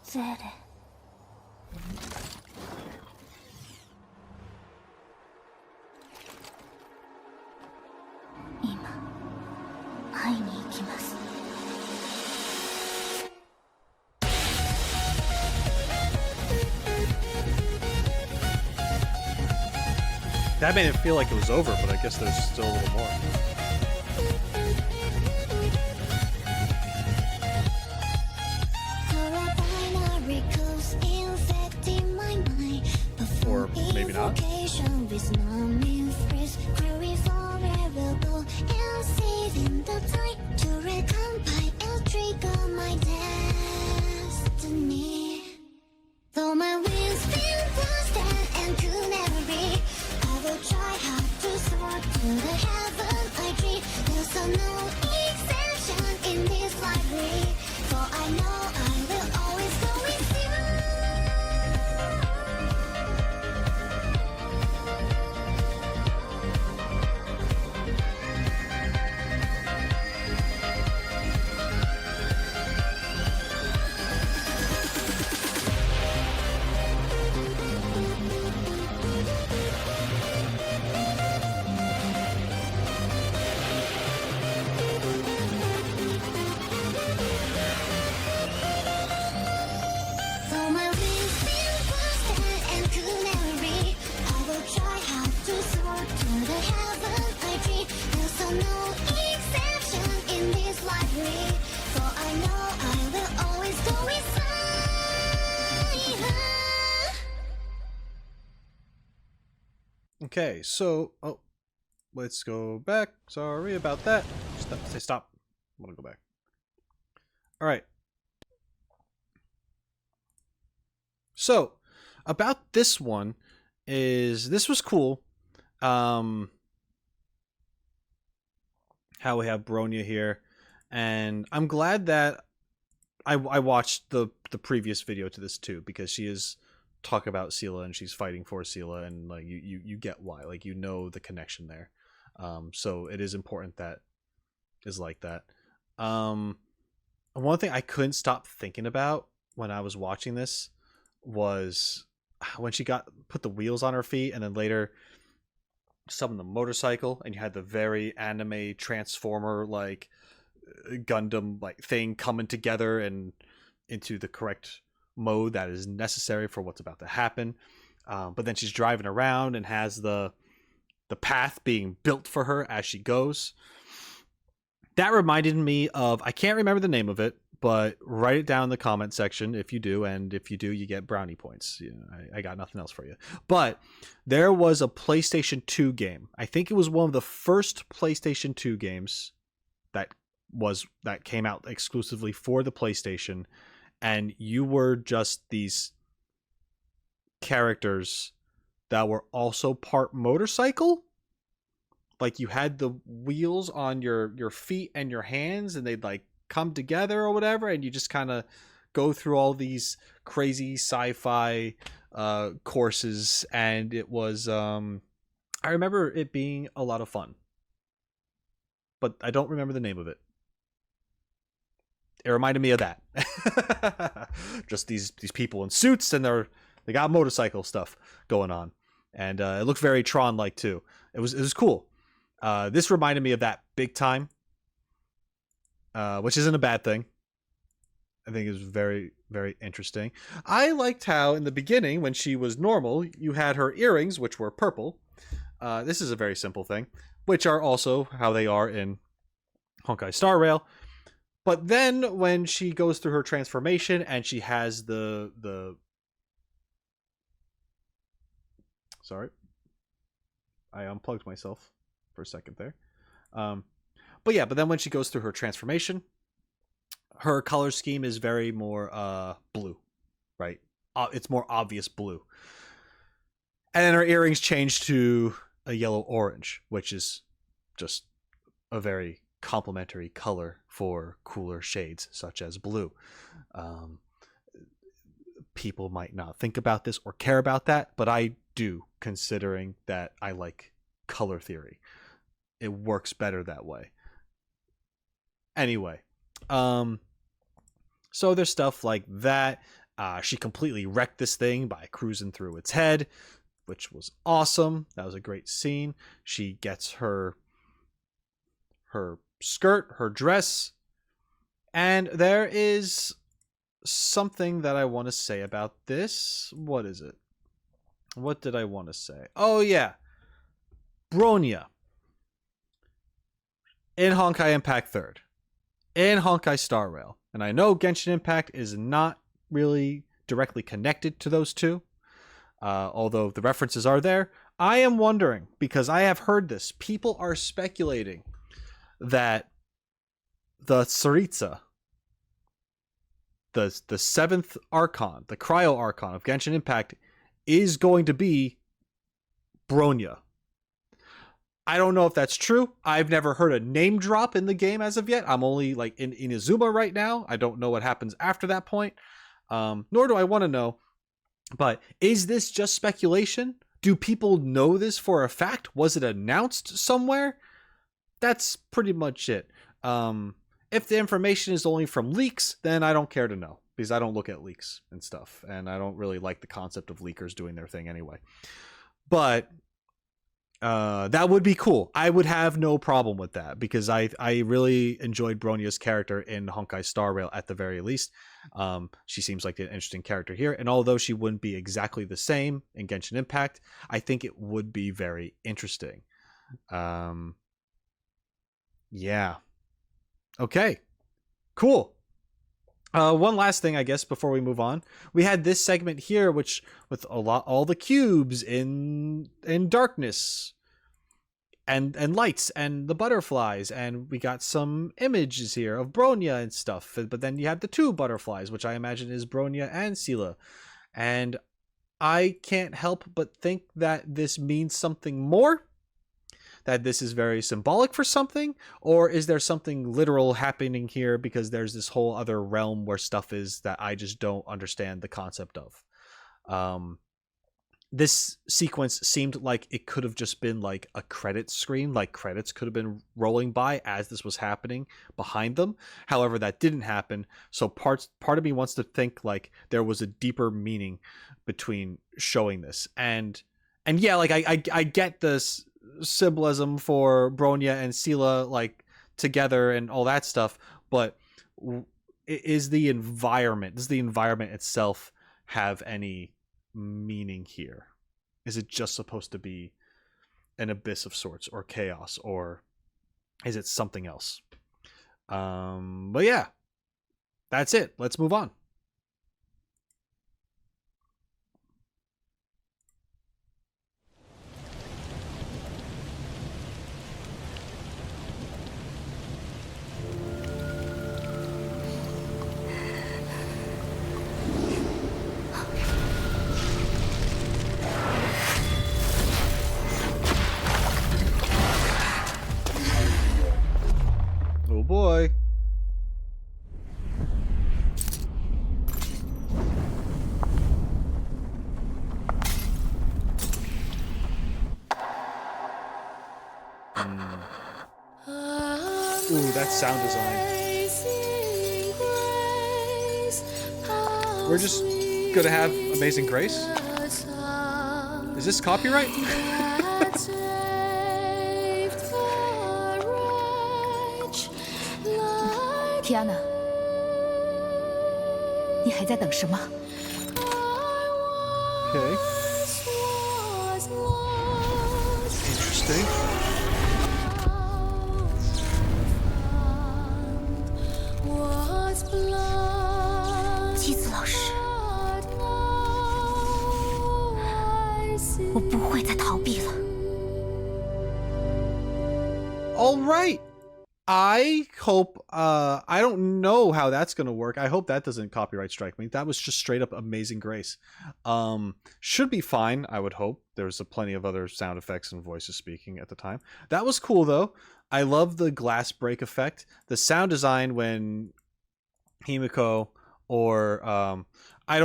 ゼーレ。今会いに行きます。That made it feel like it was over, but I guess there's still a little more. Or maybe not. Though my wings feel blasted and could never be, I will try hard to soar to the heaven I dream. There's no exception in this library, for I know I will always go with you. Though my wings feel blasted and could never be, I will try hard to soar to the heaven I dream. There's no exception in this library, for I know I will always go with you. Okay, so let's go back. Sorry about that. Say stop. I'm gonna go back. All right. So about this one is this was cool. How we have Bronya here, and I'm glad that I watched the previous video to this too, because she is talk about Seele and she's fighting for Seele, and like you get why, like you know the connection there. So it is important that is like that. One thing I couldn't stop thinking about when I was watching this was when she put the wheels on her feet and then later summoned the motorcycle, and you had the very anime transformer like Gundam like thing coming together and into the correct mode that is necessary for what's about to happen. But then she's driving around and has the path being built for her as she goes. That reminded me of, I can't remember the name of it, but write it down in the comment section if you do, and if you do, you get brownie points. You know, I got nothing else for you. But there was a PlayStation 2 game. I think it was one of the first PlayStation 2 games that came out exclusively for the PlayStation, and you were just these characters that were also part motorcycle. Like you had the wheels on your feet and your hands, and they'd like come together or whatever, and you just kind of go through all these crazy sci-fi courses, and it was I remember it being a lot of fun, but I don't remember the name of it. It reminded me of that. Just these people in suits, and they got motorcycle stuff going on, and it looked very Tron like too. It was cool. This reminded me of that big time, which isn't a bad thing. I think it was very, very interesting. I liked how in the beginning, when she was normal, you had her earrings, which were purple. This is a very simple thing, which are also how they are in Honkai Star Rail. But then when she goes through her transformation and she has the sorry, I unplugged myself for a second there. But then when she goes through her transformation, her color scheme is very more blue, right? It's more obvious blue. And then her earrings change to a yellow orange, which is just a very complementary color for cooler shades such as blue. People might not think about this or care about that, but I do, considering that I like color theory. It works better that way. Anyway, so there's stuff like that. She completely wrecked this thing by cruising through its head, which was awesome. That was a great scene. She gets her skirt, her dress, and there is something that I want to say about this. What is it? What did I want to say? Oh yeah, Bronya in Honkai Impact 3rd, in Honkai Star Rail. And I know Genshin Impact is not really directly connected to those two, although the references are there. I am wondering, because I have heard this, people are speculating that the Tsaritsa, the 7th Archon, the Cryo Archon of Genshin Impact, is going to be Bronya. I don't know if that's true. I've never heard a name drop in the game as of yet. I'm only like in Inazuma right now. I don't know what happens after that point. Nor do I want to know. But is this just speculation? Do people know this for a fact? Was it announced somewhere? That's pretty much it. If the information is only from leaks, then I don't care to know, because I don't look at leaks and stuff, and I don't really like the concept of leakers doing their thing anyway. But that would be cool. I would have no problem with that, because I really enjoyed Bronya's character in Honkai Star Rail at the very least. She seems like an interesting character here, and although she wouldn't be exactly the same in Genshin Impact, I think it would be very interesting. Yeah. Okay. Cool. One last thing, I guess, before we move on. We had this segment here, which with all the cubes in darkness and lights and the butterflies, and we got some images here of Bronya and stuff. But then you have the 2 butterflies, which I imagine is Bronya and Seele. And I can't help but think that this means something more. That this is very symbolic for something, or is there something literal happening here because there's this whole other realm where stuff is that I just don't understand the concept of. This sequence seemed like it could have just been like a credit screen, like credits could have been rolling by as this was happening behind them. However, that didn't happen. So part of me wants to think like there was a deeper meaning between showing this. And yeah, like I get this symbolism for Bronya and Seele like together and all that stuff, but does the environment itself have any meaning here? Is it just supposed to be an abyss of sorts, or chaos, or is it something else? But yeah, that's it. Let's move on. Oh boy. Ooh, that sound design. We're just gonna have Amazing Grace? Is this copyright? Kiana，你还在等什么？ Okay. Interesting. 姬子老师，我不会再逃避了。 All right. I hope, I don't know how that's going to work. I hope that doesn't copyright strike me. That was just straight up Amazing Grace. Should be fine, I would hope. There's plenty of other sound effects and voices speaking at the time. That was cool, though. I love the glass break effect. The sound design when Himiko or, I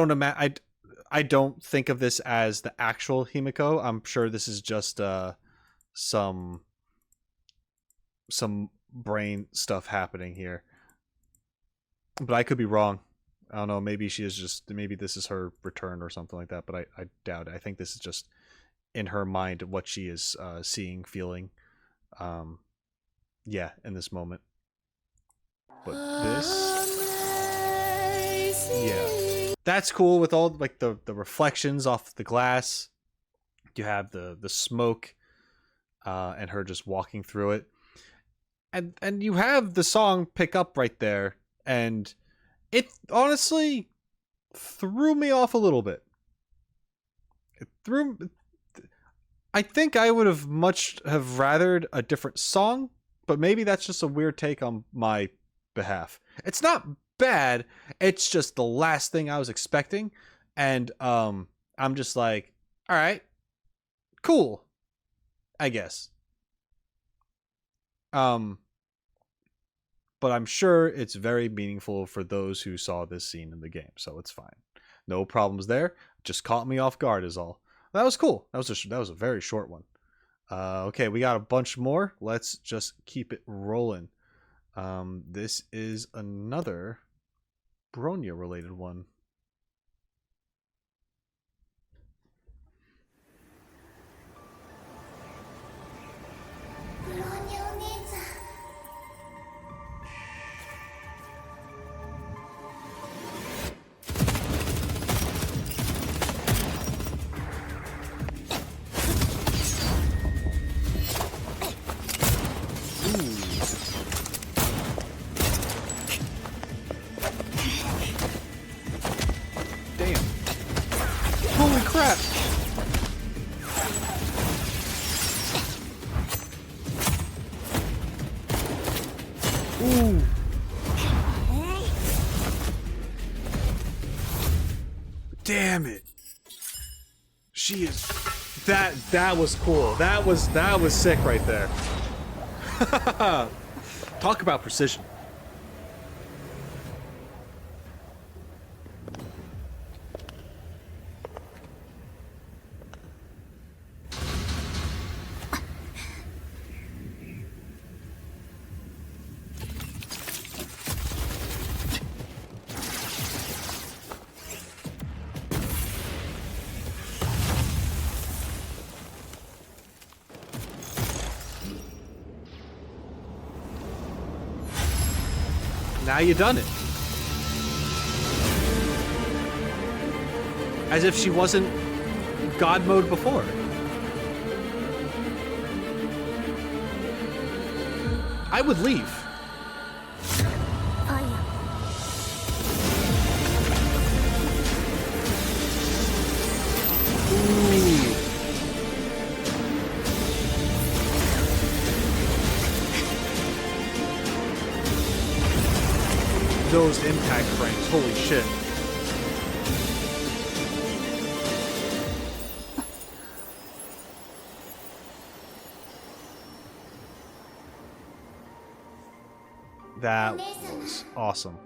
don't think of this as the actual Himiko. I'm sure this is just, some brain stuff happening here, but I could be wrong. I don't know. Maybe she is just. Maybe this is her return or something like that. But I doubt it. I think this is just in her mind what she is seeing, feeling. Yeah, in this moment. But this, yeah, that's cool with all like the reflections off the glass. You have the smoke, and her just walking through it, and you have the song pick up right there, and it honestly threw me off a little bit. It threw. I think I would have much have rathered a different song, but maybe that's just a weird take on my behalf. It's not bad. It's just the last thing I was expecting, and I'm just like, all right, cool, I guess. But I'm sure it's very meaningful for those who saw this scene in the game, so it's fine. No problems there. Just caught me off guard is all. That was cool. That was a very short one. Okay, we got a bunch more. Let's just keep it rolling. This is another Bronya related one. Crap! Ooh! Damn it! She is. That was cool. That was sick right there. Talk about precision. Now you done it. As if she wasn't God mode before. I would leave. Ooh. Those impact frames, holy shit. That was awesome.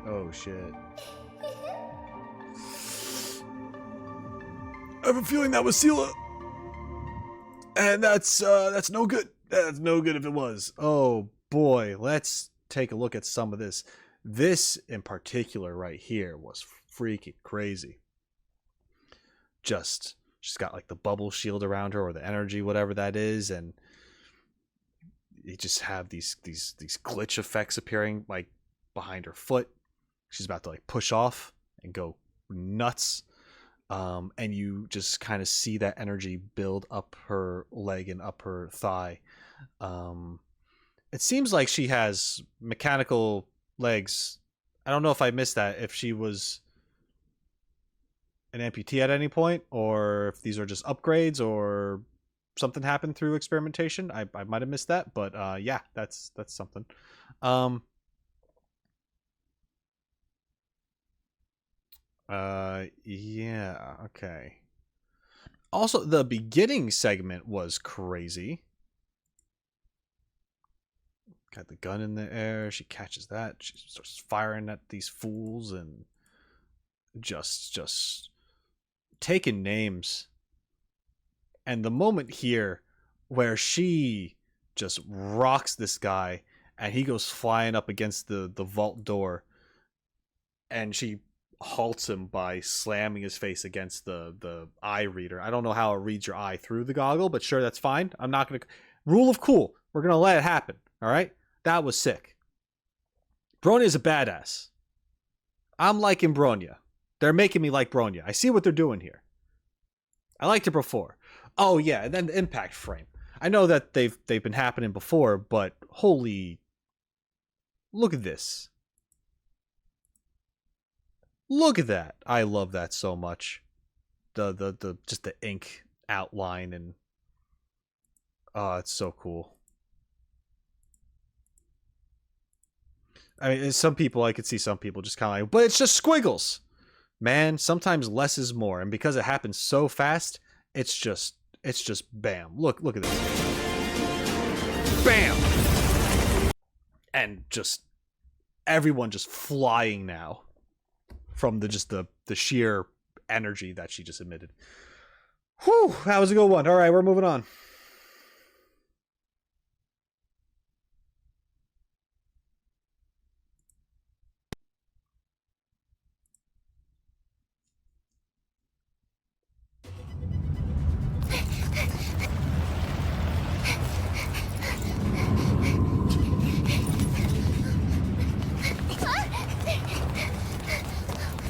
Oh shit. I have a feeling that was Seele. And that's no good. That's no good if it was. Oh boy, let's take a look at some of this. This in particular right here was freaking crazy. Just she's got like the bubble shield around her or the energy, whatever that is, and you just have these glitch effects appearing like behind her foot. She's about to like push off and go nuts. And you just kind of see that energy build up her leg and up her thigh. It seems like she has mechanical legs. I don't know if I missed that, if she was an amputee at any point, or if these are just upgrades, or something happened through experimentation. I might have missed that, but yeah, that's something. Yeah, okay. Also, the beginning segment was crazy. Got the gun in the air, she catches that, she starts firing at these fools and just taking names. And the moment here where she just rocks this guy, and he goes flying up against the vault door, and she halts him by slamming his face against the eye reader. I don't know how it reads your eye through the goggle, but sure, that's fine. I'm not gonna rule of cool. We're gonna let it happen. All right, that was sick. Bronya's a badass. I'm liking Bronya. They're making me like Bronya. I see what they're doing here. I liked her before. Oh yeah, and then the impact frame. I know that they've been happening before, but holy, look at this. Look at that. I love that so much. The just the ink outline, and oh, it's so cool. I mean, some people, I could see some people just kind of like, but it's just squiggles. Man, sometimes less is more, and because it happens so fast, it's just bam. Look at this. Bam. And just everyone just flying now from the sheer energy that she just emitted. Whew, that was a good one. All right, we're moving on.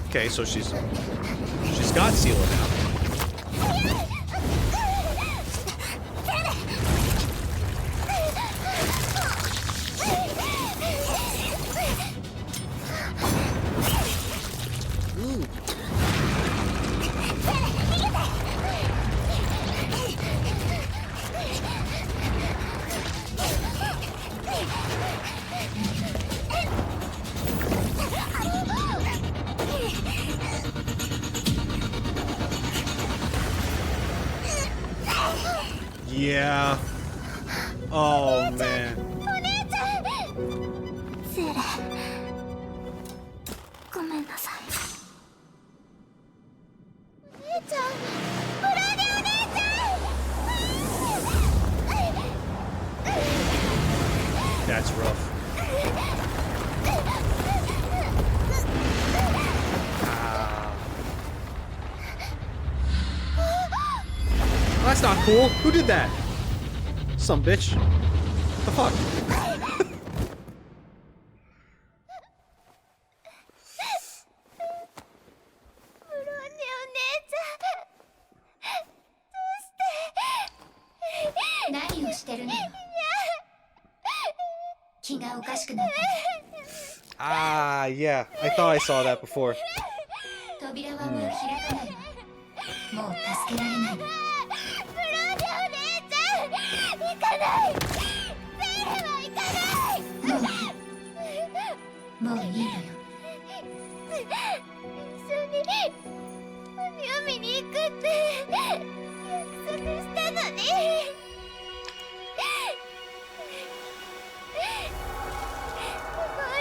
Okay, so she's got Seele now. Yeah. Oh man. セーレごめんなさい。お姉ちゃん、ブローニャお姉ちゃん。 That's rough. That's not cool. Who did that? Some bitch. The fuck? ブローニャお姉ちゃん、どうして？何をしてるのよ。気がおかしくなった。 Ah, yeah. I thought I saw that before. 扉はもう開かないの。もう助けられないの。 行かない。セーレは行かない。もういいのよ。一緒に海に行くって約束したのに。動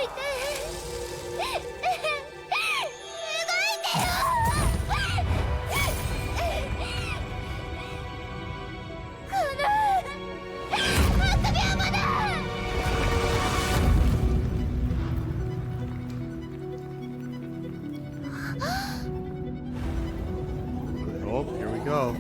いて。動いてよ。 Oh, here we go.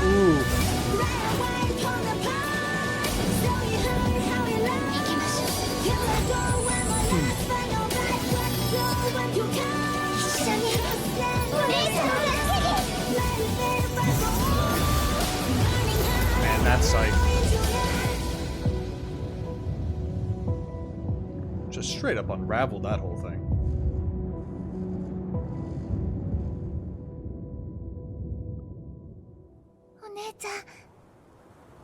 Ooh. Man, that sight. just straight up unraveled that whole thing. お姉ちゃん、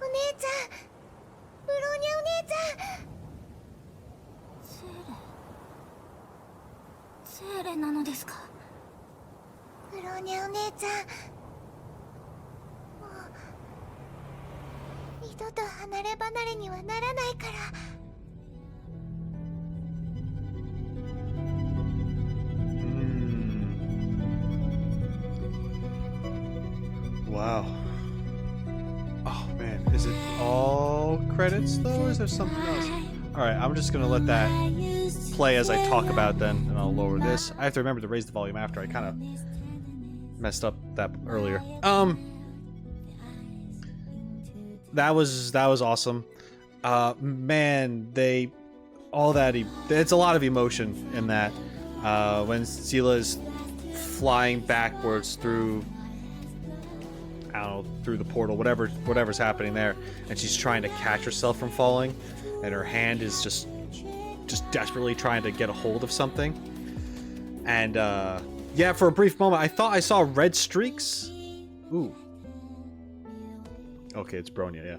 お姉ちゃん、ブローニャお姉ちゃん。セーレなのですか？ブローニャお姉ちゃん、もう二度と離れ離れにはならないから。Wow. Oh man, is it all credits though, or is there something else? Alright, I'm just gonna let that play as I talk about it then, and I'll lower this. I have to remember to raise the volume after. I kind of messed up that earlier. That was awesome. Man, it's a lot of emotion in that. When Seele is flying backwards through, I don't know, through the portal, whatever's happening there, and she's trying to catch herself from falling, and her hand is just desperately trying to get a hold of something. And yeah, for a brief moment I thought I saw red streaks. Ooh. Okay, it's Bronya, yeah.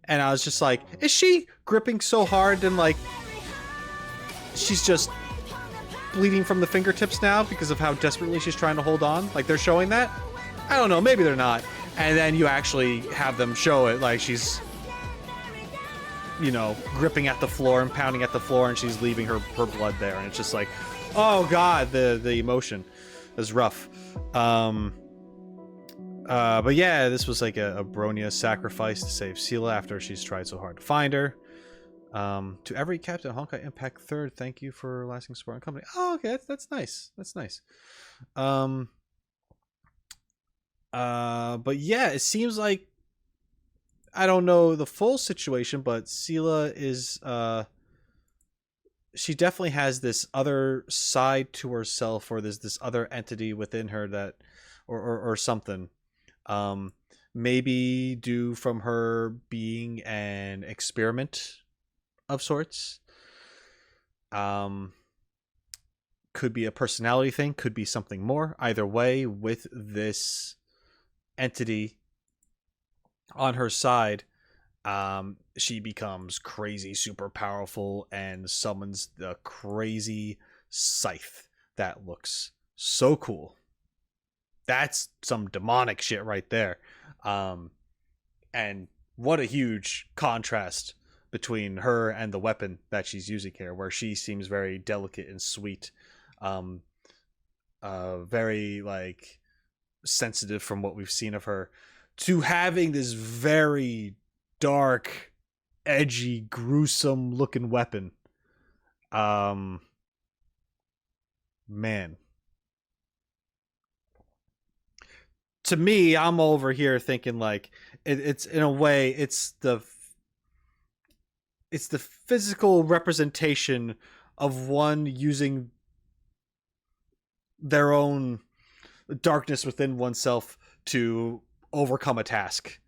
And I was just like, is she gripping so hard and like she's just bleeding from the fingertips now because of how desperately she's trying to hold on? Like, they're showing that? I don't know, maybe they're not. And then you actually have them show it, like she's, you know, gripping at the floor and pounding at the floor, and she's leaving her blood there, and it's just like, oh god, the emotion is rough. But yeah, this was like a Bronya sacrifice to save Seele after she's tried so hard to find her. To every captain Honkai Impact 3rd, thank you for lasting support and company. Oh, okay, that's nice. That's nice. But yeah, it seems like, I don't know the full situation, but Seele is she definitely has this other side to herself, or there's this other entity within her that, or something. Maybe due from her being an experiment of sorts. Could be a personality thing, could be something more. Either way, with this entity on her side, she becomes crazy, super powerful, and summons the crazy scythe that looks so cool. That's some demonic shit right there. And what a huge contrast between her and the weapon that she's using here, where she seems very delicate and sweet, very like sensitive from what we've seen of her, to having this very dark, edgy, gruesome looking weapon. Man, to me, I'm over here thinking like it's in a way it's the physical representation of one using their own darkness within oneself to overcome a task.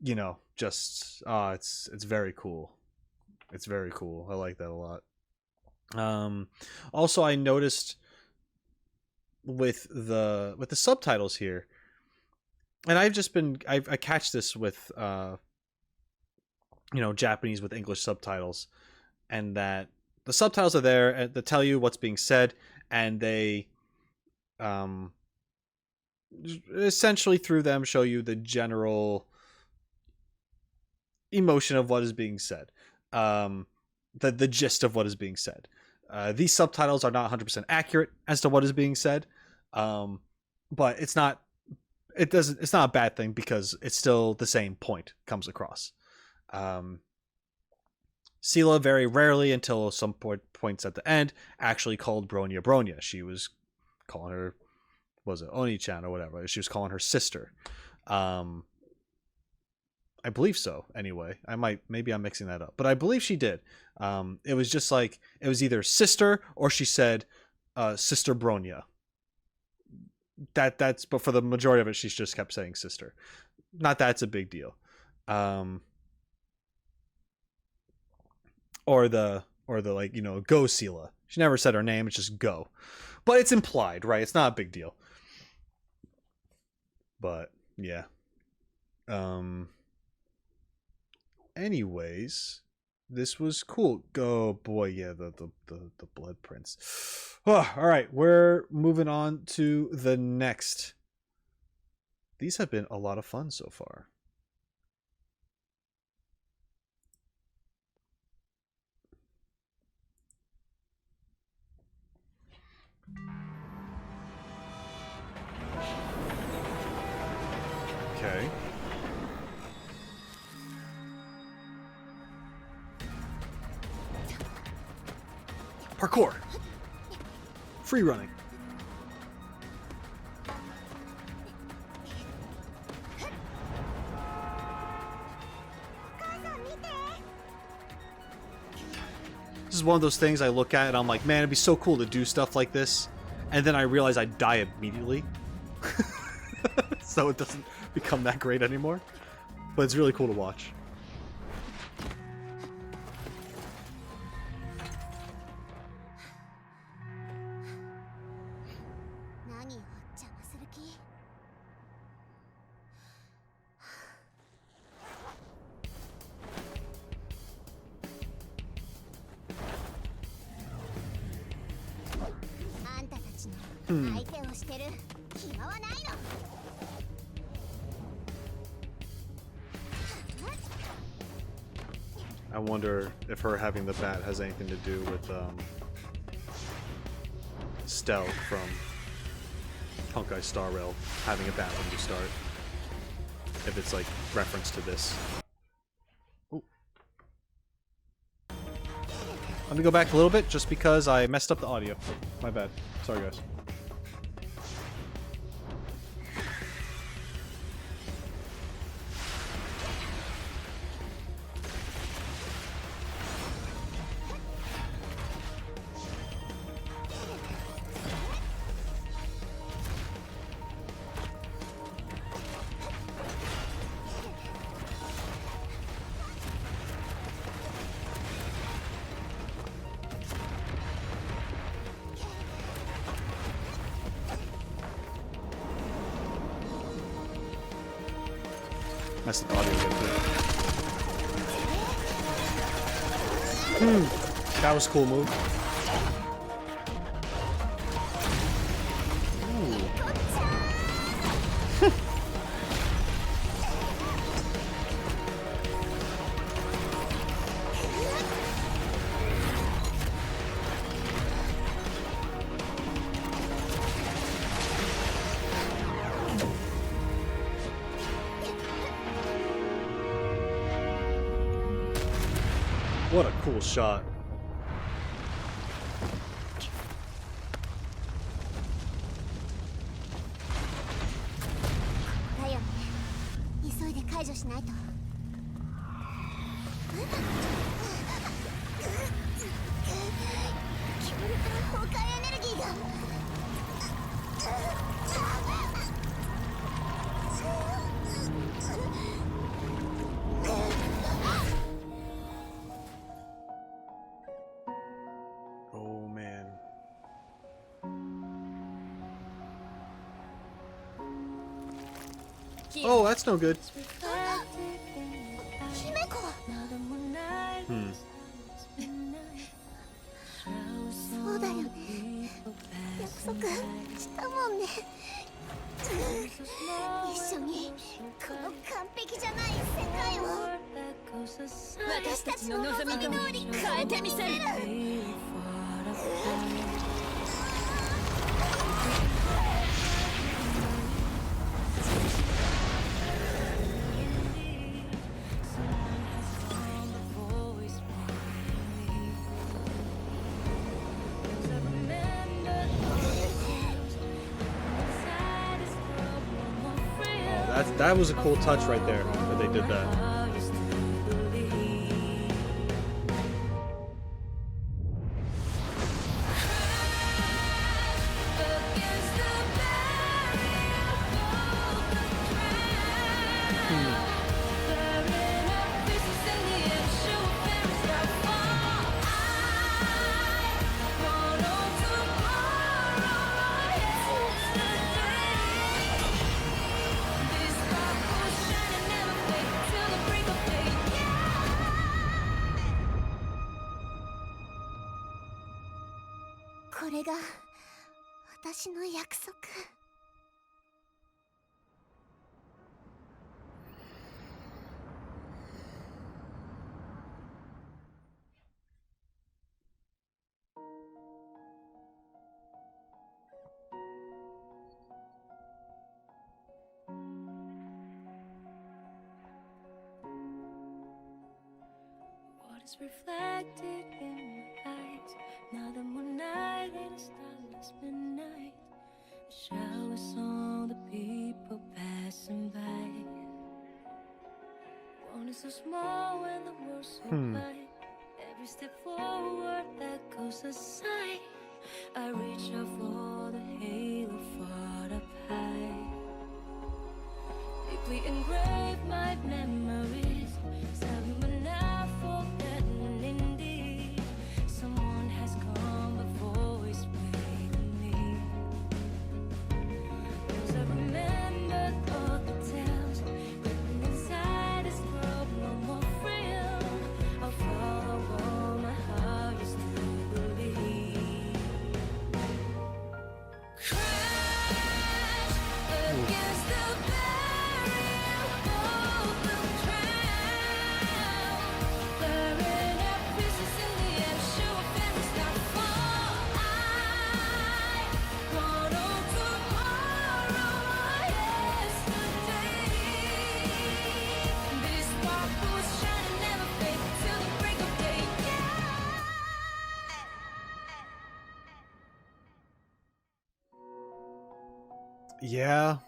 You know, just it's very cool. It's very cool. I like that a lot. Also, I noticed with the subtitles here, and I catch this with you know, Japanese with English subtitles, and that the subtitles are there to tell you what's being said, and they essentially through them show you the general emotion of what is being said, the gist of what is being said. These subtitles are not 100% accurate as to what is being said, but it's not a bad thing, because it's still the same point comes across. Seele very rarely, until some points at the end, actually called Bronya Bronya. She was calling her, was it Oni-chan or whatever? She was calling her sister. I believe so. Anyway, maybe I'm mixing that up, but I believe she did. It was just like, it was either sister, or she said Sister Bronya. But for the majority of it, she's just kept saying sister. Not that it's a big deal. or the like, you know, go Seele. She never said her name. It's just go, but it's implied, right? It's not a big deal. But yeah. Anyways, this was cool. Oh boy, yeah, the blood prints. Oh, all right, we're moving on to the next. These have been a lot of fun so far. Okay. Parkour. Free running. This is one of those things I look at and I'm like, man, it'd be so cool to do stuff like this. And then I realize I die immediately. So it doesn't become that great anymore. But it's really cool to watch. I wonder if her having the bat has anything to do with Stealth from Honkai Star Rail having a bat when you start. If it's like reference to this. Ooh. Let me go back a little bit just because I messed up the audio. My bad. Sorry guys. Messed up the audio again too. That was a cool move. What a cool shot. Oh, that's no good. That was a cool touch right there that they did that. これが私の約束。Is reflected in my eyes. Now the moonlight in a starless midnight. The showers on the people passing by. One is so small when the world's so wide. Every step forward that goes aside. I reach out for the halo far up high. Deeply engrave my memories. Some will not forget. Someone has come before is waiting me. Cause I remember all the tales written inside this world, no more real. I'll follow all my heart used to believe. Crash against the barrier of the ground. Burning up pieces in the air, sure feelings not fall. I want on tomorrow, yesterday. This spark will shine and never fade till the break of day. Yeah.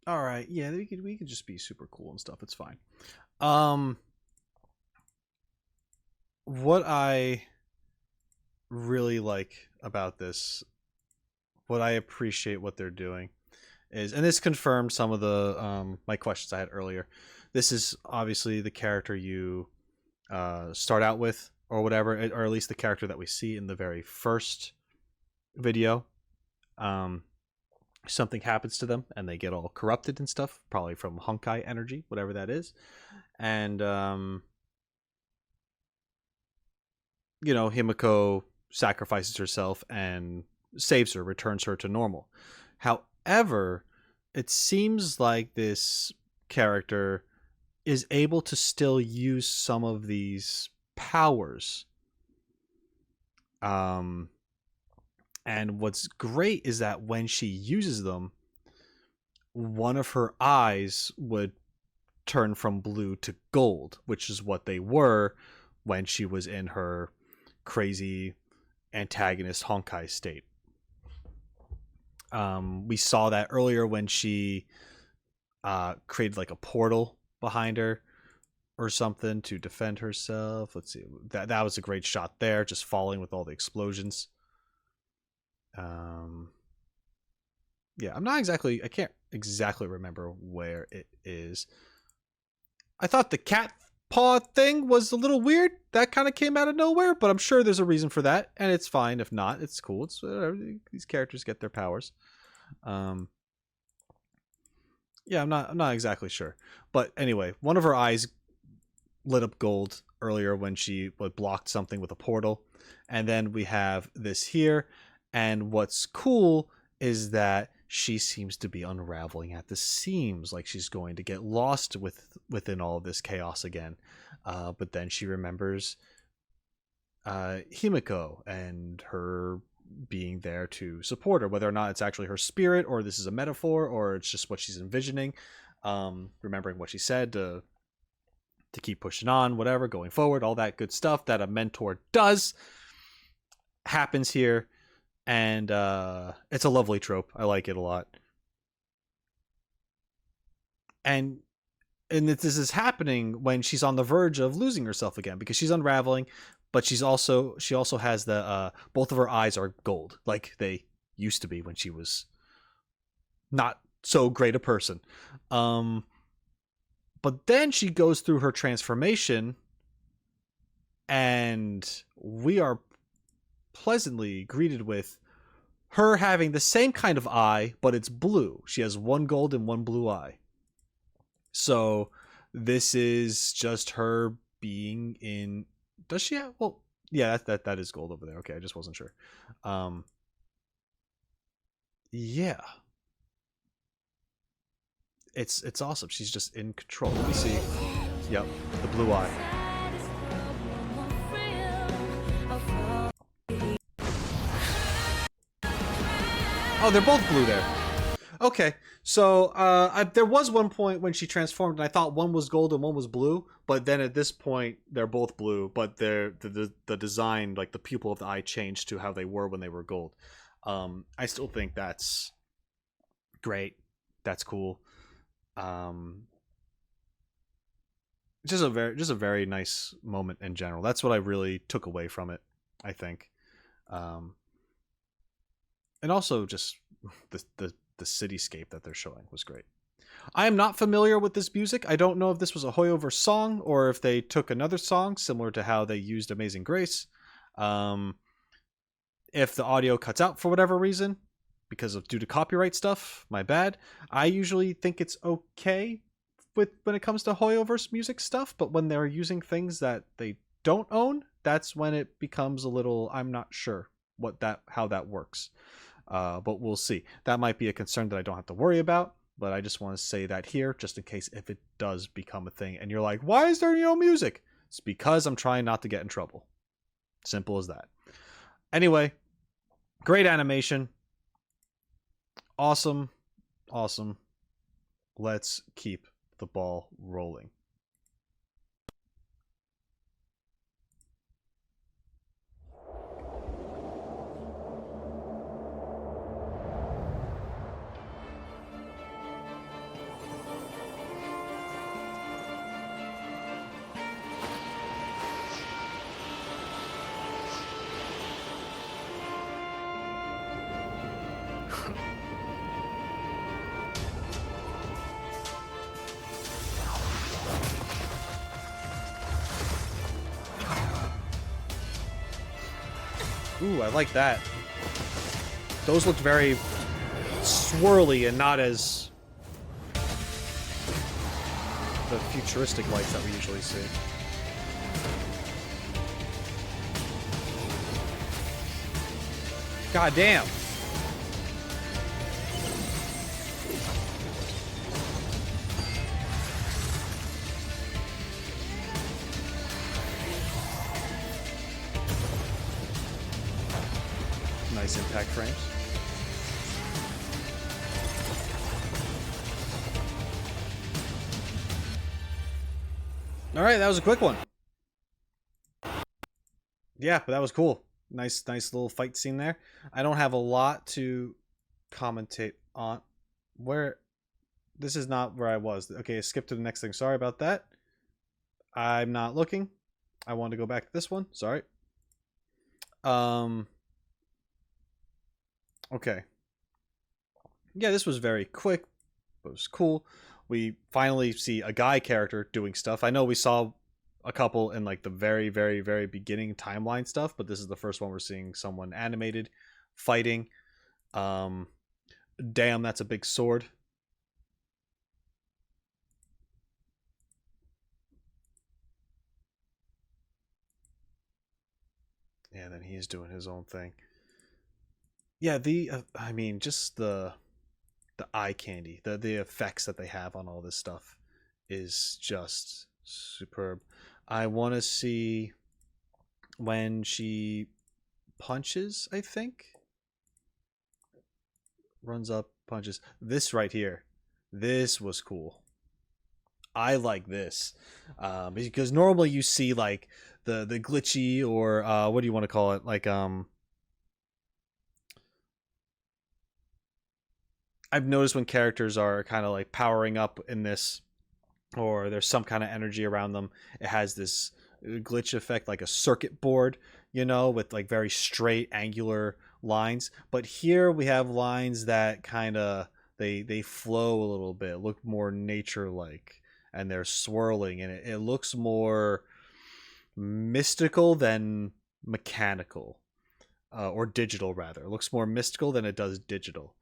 All right. Yeah, we could just be super cool and stuff. It's fine. What I really like about this, what I appreciate what they're doing is, and this confirmed some of the my questions I had earlier. This is obviously the character you start out with, or whatever, or at least the character that we see in the very first video. Something happens to them and they get all corrupted and stuff, probably from Honkai energy, whatever that is. And you know, Himiko sacrifices herself and saves her, returns her to normal. However, it seems like this character is able to still use some of these powers. And what's great is that when she uses them, one of her eyes would turn from blue to gold, which is what they were when she was in her crazy antagonist Honkai state. We saw that earlier when she created like a portal behind her or something to defend herself. Let's see. That was a great shot there, just falling with all the explosions. Yeah, I can't exactly remember where it is. I thought the cat paw thing was a little weird. That kind of came out of nowhere, but I'm sure there's a reason for that, and it's fine. If not, it's cool. It's whatever. These characters get their powers. Yeah, I'm not exactly sure. But anyway, one of her eyes lit up gold earlier when she blocked something with a portal. And then we have this here. And what's cool is that she seems to be unraveling at the seams, like she's going to get lost within all of this chaos again. But then she remembers Himiko and her being there to support her, whether or not it's actually her spirit or this is a metaphor or it's just what she's envisioning, remembering what she said to keep pushing on, whatever, going forward, all that good stuff that a mentor does happens here. And it's a lovely trope. I like it a lot. And this is happening when she's on the verge of losing herself again, because she's unraveling, but she also has the both of her eyes are gold, like they used to be when she was not so great a person. But then she goes through her transformation, and we are pleasantly greeted with her having the same kind of eye, but it's blue. She has one gold and one blue eye. So this is just her being in... Does she have... Well, Yeah, that is gold over there. Okay, I just wasn't sure. Yeah. It's awesome. She's just in control. Let me see. Yep, the blue eye. Oh, they're both blue there. Okay, so there was one point when she transformed, and I thought one was gold and one was blue, but then at this point they're both blue, but the design, like the pupil of the eye, changed to how they were when they were gold. I still think that's great. That's cool. Just a very nice moment in general. That's what I really took away from it, I think. And also just the cityscape that they're showing was great. I am not familiar with this music. I don't know if this was a Honkai-Verse song or if they took another song similar to how they used Amazing Grace. If the audio cuts out for whatever reason, due to copyright stuff, my bad. I usually think it's okay when it comes to Honkai-Verse music stuff, but when they're using things that they don't own, that's when it becomes a little, I'm not sure how that works. But we'll see. That might be a concern that I don't have to worry about, but I just want to say that here, just in case if it does become a thing, and you're like, why is there no music? It's because I'm trying not to get in trouble. Simple as that. Anyway, great animation. Awesome. Let's keep the ball rolling. Ooh, I like that. Those looked very swirly and not as the futuristic lights that we usually see. God damn. Nice impact frames. All right, that was a quick one. Yeah, but that was cool. Nice little fight scene there. I don't have a lot to commentate on. This is not where I was. Okay, skip to the next thing. Sorry about that. I'm not looking. I want to go back to this one. Sorry. Okay. Yeah, this was very quick, but it was cool. We finally see a guy character doing stuff. I know we saw a couple in like the very, very, very beginning timeline stuff, but this is the first one we're seeing someone animated fighting. Damn, that's a big sword. Yeah, then he's doing his own thing. Yeah, I mean, just the eye candy, the effects that they have on all this stuff is just superb. I want to see when she punches, I think. Runs up, punches. This right here. This was cool. I like this. Because normally you see like the glitchy or what do you want to call it? Like I've noticed when characters are kind of like powering up in this, or there's some kind of energy around them, it has this glitch effect, like a circuit board, with like very straight angular lines. But here we have lines that kind of they flow a little bit, look more nature-like, and they're swirling, and it looks more mystical than mechanical, or digital rather. It looks more mystical than it does digital.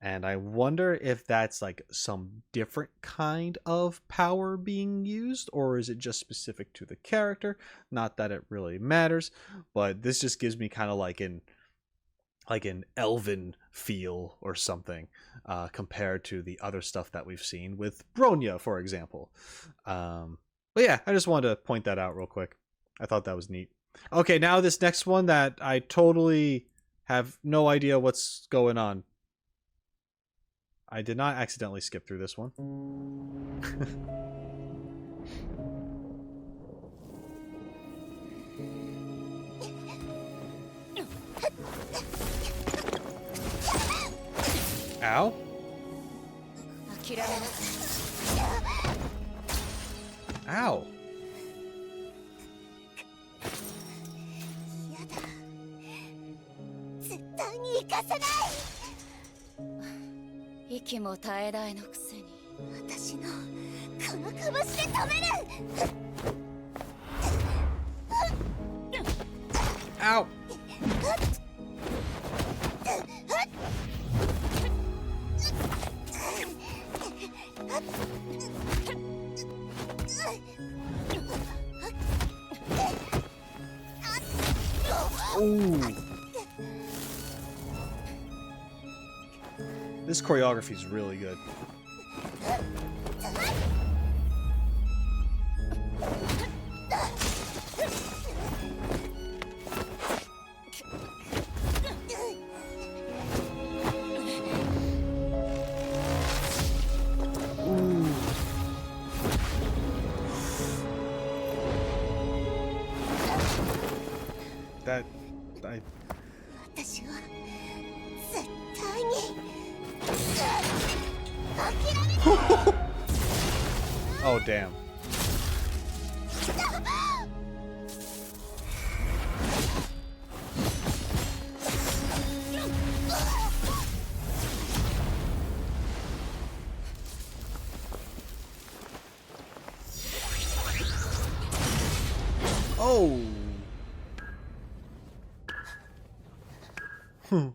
And I wonder if that's like some different kind of power being used, or is it just specific to the character? Not that it really matters, but this just gives me kind of like an elven feel or something, compared to the other stuff that we've seen with Bronya, for example. But yeah, I just wanted to point that out real quick. I thought that was neat. Okay, now this next one that I totally have no idea what's going on. I did not accidentally skip through this one. Ow. Ow. やだ絶対に行かせない息も絶え絶えのくせに私のこの拳で止める Ow. Ooh. This choreography is really good. That I 私は絶対に諦めない Oh damn. Oh. Hmm.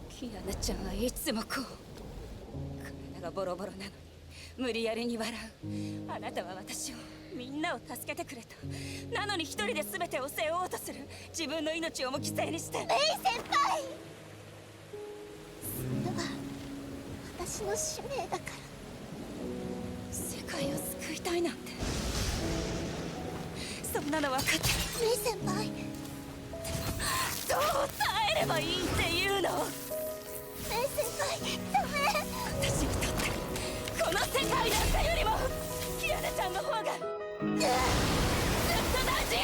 Kiana ちゃんはいつもこう体がボロボロなのに無理やりに笑うあなたは私をみんなを助けてくれたなのに一人で全てを背負おうとする自分の命をも犠牲にしてメイ先輩それは私の使命だから世界を救いたいなんてそんなの分かってるメイ先輩どう耐えればいいっていうのメイ先輩ダメ私にとってこの世界なんかよりもキアナちゃんの方がずっと大事よ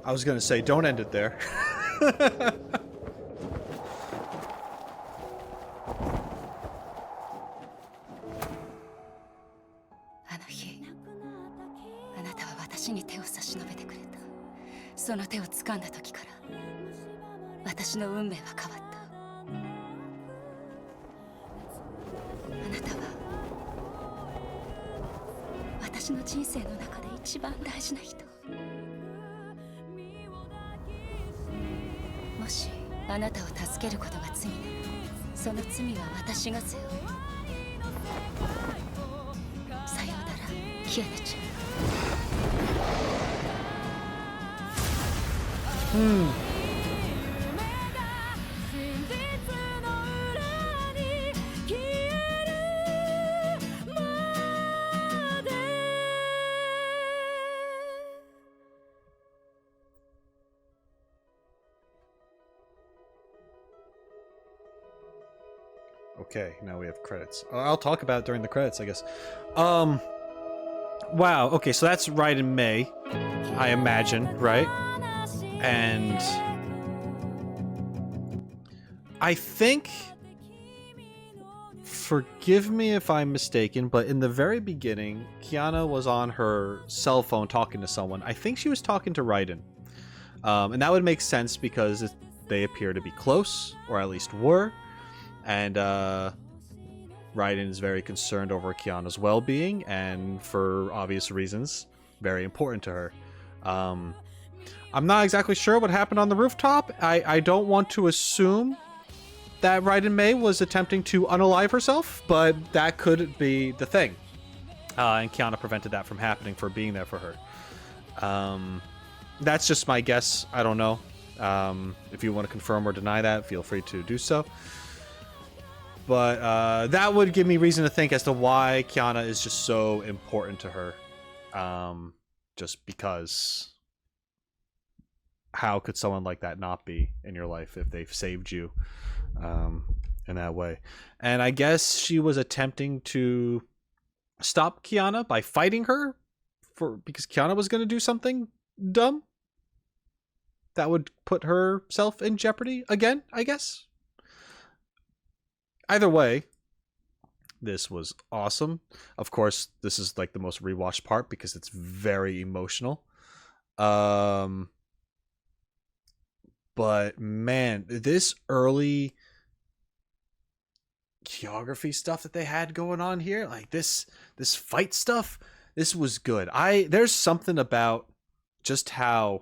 I was gonna say, don't end it there. あの日あなたは私に手を差し伸べてくれたその手を掴んだ時から私の運命は変わったあなたは私の人生の中で一番大事な人もしあなたを助けることが罪ならその罪は私が背負うさようならキアナちゃん Okay, now we have credits. I'll talk about it during the credits, I guess. Wow. Okay, so that's right in May, I imagine, right? And I think, forgive me if I'm mistaken, but in the very beginning, Kiana was on her cell phone talking to someone. I think she was talking to Raiden. And that would make sense because they appear to be close, or at least were. And Raiden is very concerned over Kiana's well-being, and for obvious reasons, very important to her. I'm not exactly sure what happened on the rooftop. I don't want to assume that Raiden Mei was attempting to unalive herself, but that could be the thing. And Kiana prevented that from happening for being there for her. That's just my guess. I don't know. If you want to confirm or deny that, feel free to do so. But that would give me reason to think as to why Kiana is just so important to her. Just because how could someone like that not be in your life if they've saved you in that way? And I guess she was attempting to stop Kiana by fighting her because Kiana was going to do something dumb that would put herself in jeopardy again, I guess. Either way, this was awesome. Of course, this is like the most rewatched part because it's very emotional. But man, this early choreography stuff that they had going on here, like this fight stuff, this was good. There's something about just how,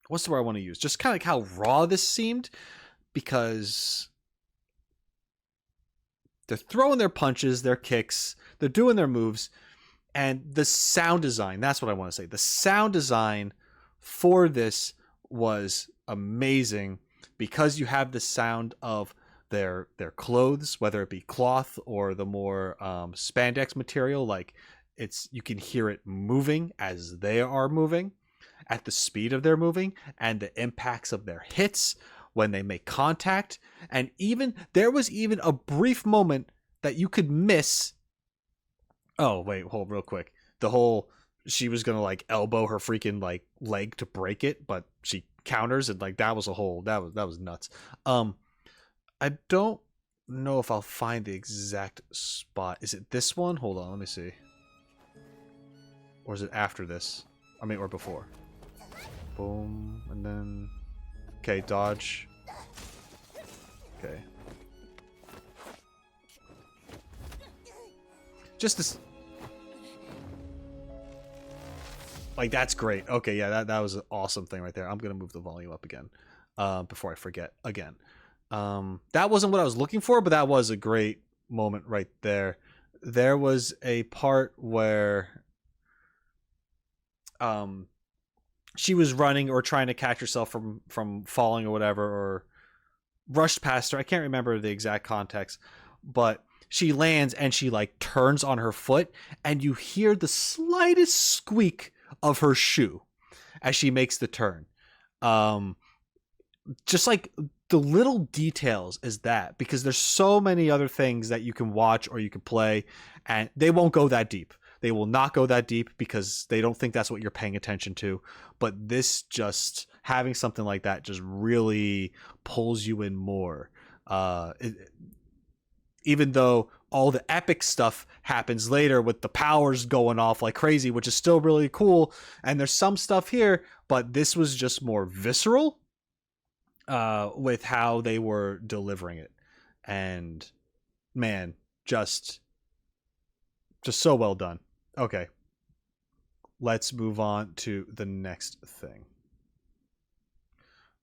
what's the word I want to use? Just kind of like how raw this seemed, because they're throwing their punches, their kicks, they're doing their moves, and the sound design, that's what I want to say. The sound design for this was amazing because you have the sound of their clothes, whether it be cloth or the more spandex material, like you can hear it moving as they are moving at the speed of their moving, and the impacts of their hits when they make contact. And even there was even a brief moment that you could miss. Oh wait, hold real quick. She was gonna like elbow her freaking like leg to break it, but she counters, and like that was nuts. I don't know if I'll find the exact spot. Is it this one? Hold on, let me see. Or is it after this? I mean, or before. Boom, and then okay, dodge. Okay. Just this. Like, that's great. Okay, yeah, that was an awesome thing right there. I'm going to move the volume up again before I forget again. That wasn't what I was looking for, but that was a great moment right there. There was a part where she was running or trying to catch herself from falling or whatever, or rushed past her. I can't remember the exact context, but she lands and she like turns on her foot, and you hear the slightest squeak of her shoe as she makes the turn. Just like the little details is that, because there's so many other things that you can watch or you can play, and they won't go that deep. They will not go that deep because they don't think that's what you're paying attention to. But this, just having something like that just really pulls you in more. Even though all the epic stuff happens later with the powers going off like crazy, which is still really cool. And there's some stuff here, but this was just more visceral with how they were delivering it. And man, just so well done. Okay, let's move on to the next thing.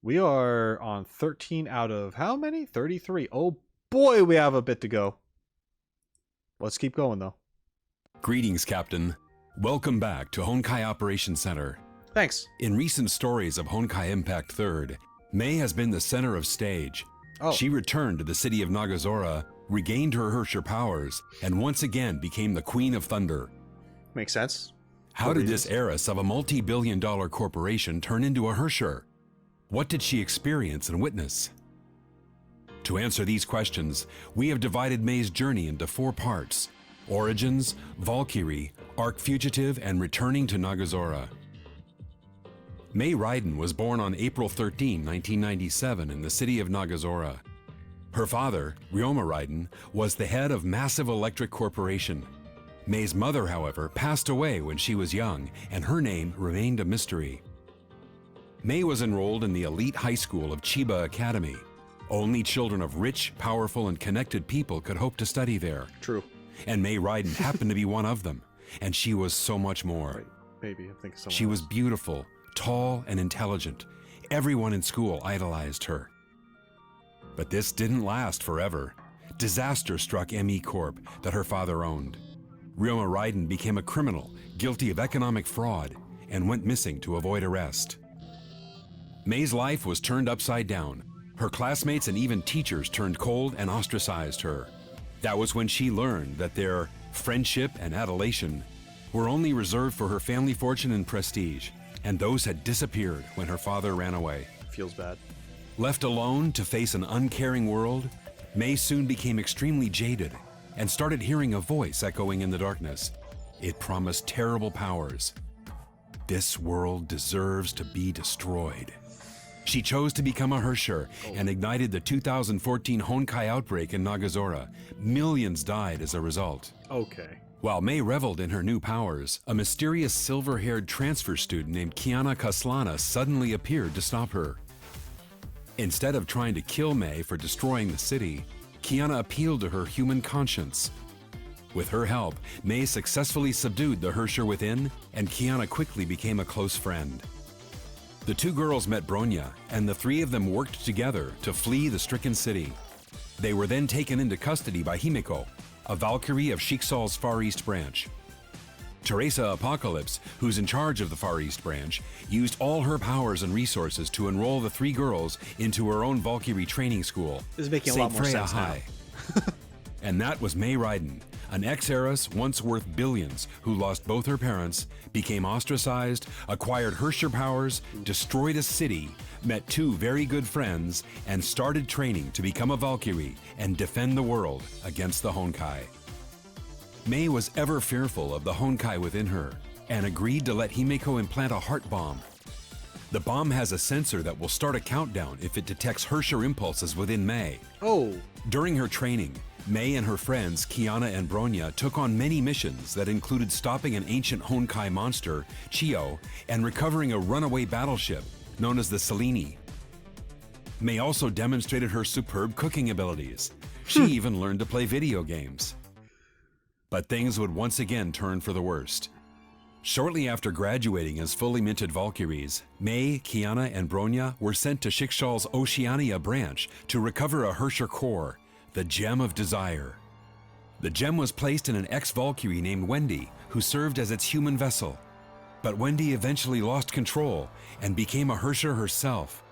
We are on 13 out of how many? 33. Oh boy, we have a bit to go. Let's keep going though. Greetings, Captain. Welcome back to Honkai Operations Center. Thanks. In recent stories of Honkai Impact 3rd, Mei has been the center of stage. Oh. She returned to the city of Nagazora, regained her Hersher powers, and once again became the Queen of Thunder. Makes sense. How did this heiress of a multi-billion-dollar corporation turn into a Hersher? What did she experience and witness? To answer these questions, we have divided Mei's journey into 4 parts: Origins, Valkyrie, Arc Fugitive, and Returning to Nagazora. Mei Raiden was born on April 13, 1997 in the city of Nagazora. Her father, Ryoma Raiden, was the head of Massive Electric Corporation. Mei's mother, however, passed away when she was young, and her name remained a mystery. Mei was enrolled in the elite high school of Chiba Academy. Only children of rich, powerful, and connected people could hope to study there. True. And Mei Raiden happened to be one of them, and she was so much more. Maybe I'm thinking someone She was else. beautiful, tall, and intelligent. Everyone in school idolized her. But this didn't last forever. Disaster struck ME Corp that her father owned. Ryoma Raiden became a criminal, guilty of economic fraud, and went missing to avoid arrest. Mei's life was turned upside down. Her classmates and even teachers turned cold and ostracized her. That was when she learned that their friendship and adulation were only reserved for her family fortune and prestige, and those had disappeared when her father ran away. Feels bad. Left alone to face an uncaring world, Mei soon became extremely jaded and started hearing a voice echoing in the darkness. It promised terrible powers. This world deserves to be destroyed. She chose to become a Hersher and ignited the 2014 Honkai outbreak in Nagazora. Millions died as a result. Okay. While Mei reveled in her new powers, a mysterious silver-haired transfer student named Kiana Kaslana suddenly appeared to stop her. Instead of trying to kill Mei for destroying the city, Kiana appealed to her human conscience. With her help, Mei successfully subdued the Hersher within, and Kiana quickly became a close friend. The 2 girls met Bronya, and the 3 of them worked together to flee the stricken city. They were then taken into custody by Himeko, a Valkyrie of Shiksal's Far East branch. Teresa Apocalypse, who's in charge of the Far East branch, used all her powers and resources to enroll the 3 girls into her own Valkyrie training school, This is making a Saint lot more Freya sense now. High. And that was Mei Raiden, an ex-heiress once worth billions who lost both her parents, became ostracized, acquired Hersher powers, destroyed a city, met 2 very good friends, and started training to become a Valkyrie and defend the world against the Honkai. Mei was ever fearful of the Honkai within her and agreed to let Himeko implant a heart bomb. The bomb has a sensor that will start a countdown if it detects Hersher impulses within Mei. Oh. During her training, Mei and her friends Kiana and Bronya took on many missions that included stopping an ancient Honkai monster, Chio, and recovering a runaway battleship known as the Selene. Mei also demonstrated her superb cooking abilities. She even learned to play video games. But things would once again turn for the worst. Shortly after graduating as fully minted Valkyries, Mei, Kiana, and Bronya were sent to Shiksal's Oceania branch to recover a Hersher core, the Gem of Desire. The gem was placed in an ex-Valkyrie named Wendy, who served as its human vessel. But Wendy eventually lost control and became a Hersher herself.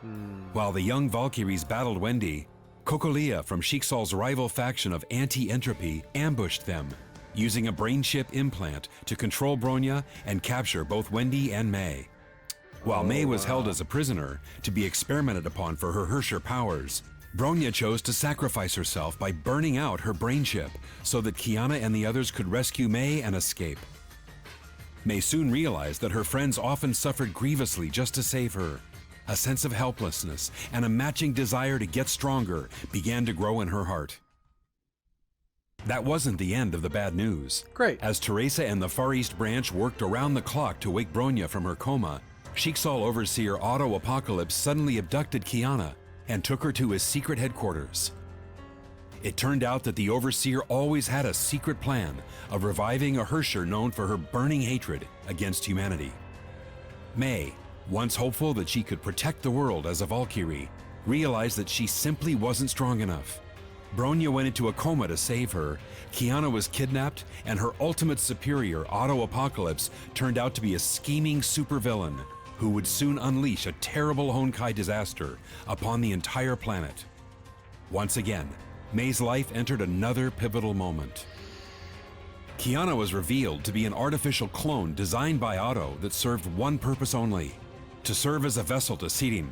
While the young Valkyries battled Wendy, Kokolia from Shiksal's rival faction of Anti-Entropy ambushed them, using a brain chip implant to control Bronya and capture both Wendy and Mei. While Mei was held as a prisoner to be experimented upon for her Hersher powers, Bronya chose to sacrifice herself by burning out her brain chip so that Kiana and the others could rescue Mei and escape. Mei soon realized that her friends often suffered grievously just to save her. A sense of helplessness and a matching desire to get stronger began to grow in her heart. That wasn't the end of the bad news. Great. As Teresa and the Far East branch worked around the clock to wake Bronya from her coma, Shiksal overseer Otto Apocalypse suddenly abducted Kiana and took her to his secret headquarters. It turned out that the overseer always had a secret plan of reviving a Hersher known for her burning hatred against humanity. Mei, once hopeful that she could protect the world as a Valkyrie, realized that she simply wasn't strong enough. Bronya went into a coma to save her, Kiana was kidnapped, and her ultimate superior, Otto Apocalypse, turned out to be a scheming supervillain. who would soon unleash a terrible Honkai disaster upon the entire planet. Once again, Mei's life entered another pivotal moment. Kiana was revealed to be an artificial clone designed by Otto that served one purpose only: to serve as a vessel to Seele,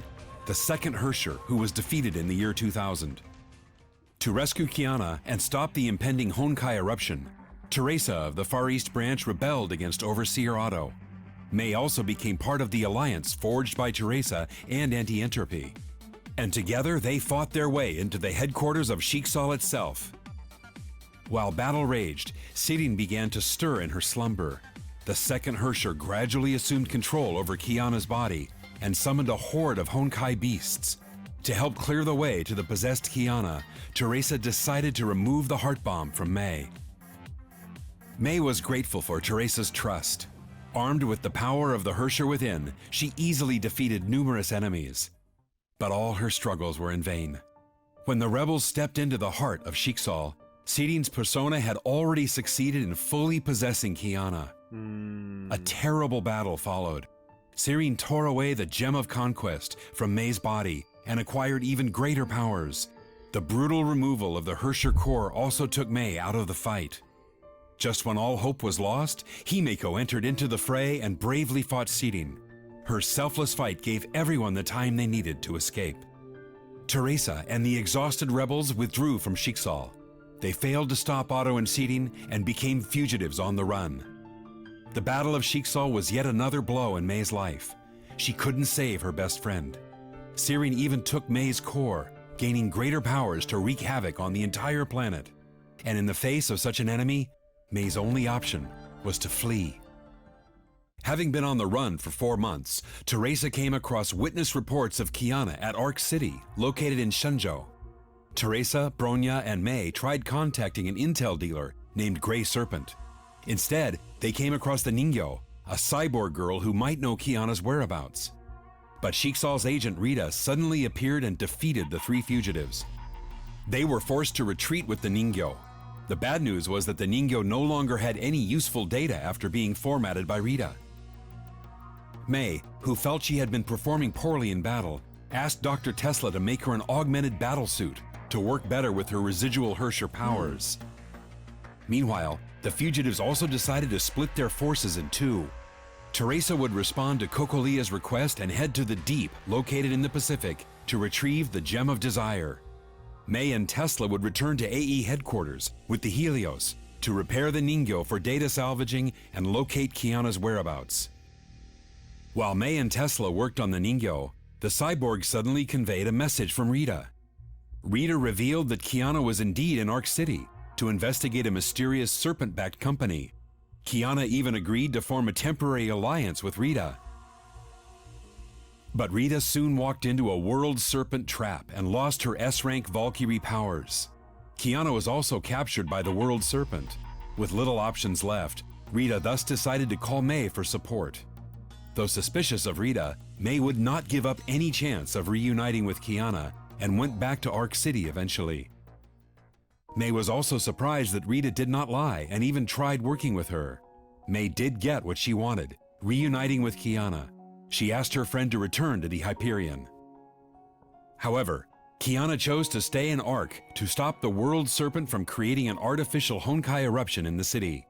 the second Herrscher who was defeated in the year 2000. To rescue Kiana and stop the impending Honkai eruption, Teresa of the Far East branch rebelled against Overseer Otto. Mei also became part of the alliance forged by Teresa and Anti-Entropy. And together they fought their way into the headquarters of Sheiksal itself. While battle raged, Seele began to stir in her slumber. The second Herrscher gradually assumed control over Kiana's body and summoned a horde of Honkai beasts. To help clear the way to the possessed Kiana, Teresa decided to remove the heart bomb from Mei. Mei was grateful for Teresa's trust. Armed with the power of the Herrscher within, she easily defeated numerous enemies. But all her struggles were in vain. When the rebels stepped into the heart of Sheiksal, Seele's persona had already succeeded in fully possessing Kiana. A terrible battle followed. Seele tore away the Gem of Conquest from Mei's body and acquired even greater powers. The brutal removal of the Herrscher core also took Mei out of the fight. Just when all hope was lost, Himeko entered into the fray and bravely fought Seele. Her selfless fight gave everyone the time they needed to escape. Teresa and the exhausted rebels withdrew from Sheiksal. They failed to stop Otto and Seele and became fugitives on the run. The Battle of Sheiksal was yet another blow in Mei's life. She couldn't save her best friend. Seele even took Mei's core, gaining greater powers to wreak havoc on the entire planet. And in the face of such an enemy, Mei's only option was to flee. Having been on the run for 4 months, Teresa came across witness reports of Kiana at Arc City, located in Shenzhou. Teresa, Bronya, and Mei tried contacting an intel dealer named Grey Serpent. Instead, they came across the Ningyo, a cyborg girl who might know Kiana's whereabouts. But Sheiksal's agent Rita suddenly appeared and defeated the 3 fugitives. They were forced to retreat with the Ningyo. The bad news was that the Ningyo no longer had any useful data after being formatted by Rita. Mei, who felt she had been performing poorly in battle, asked Dr. Tesla to make her an augmented battlesuit to work better with her residual Herrscher powers. Meanwhile, the fugitives also decided to split their forces in 2. Teresa would respond to Kokolia's request and head to the Deep, located in the Pacific, to retrieve the Gem of Desire. Mei and Tesla would return to AE headquarters with the Helios to repair the Ningyo for data salvaging and locate Kiana's whereabouts. While Mei and Tesla worked on the Ningyo, the cyborg suddenly conveyed a message from Rita. Rita revealed that Kiana was indeed in Arc City to investigate a mysterious serpent-backed company. Kiana even agreed to form a temporary alliance with Rita. But Rita soon walked into a world serpent trap and lost her S-rank Valkyrie powers. Kiana was also captured by the world serpent. With little options left, Rita thus decided to call Mei for support. Though suspicious of Rita, Mei would not give up any chance of reuniting with Kiana and went back to Arc City eventually. Mei was also surprised that Rita did not lie and even tried working with her. Mei did get what she wanted, reuniting with Kiana. She asked her friend to return to the Hyperion. However, Kiana chose to stay in Arc to stop the World Serpent from creating an artificial Honkai eruption in the city.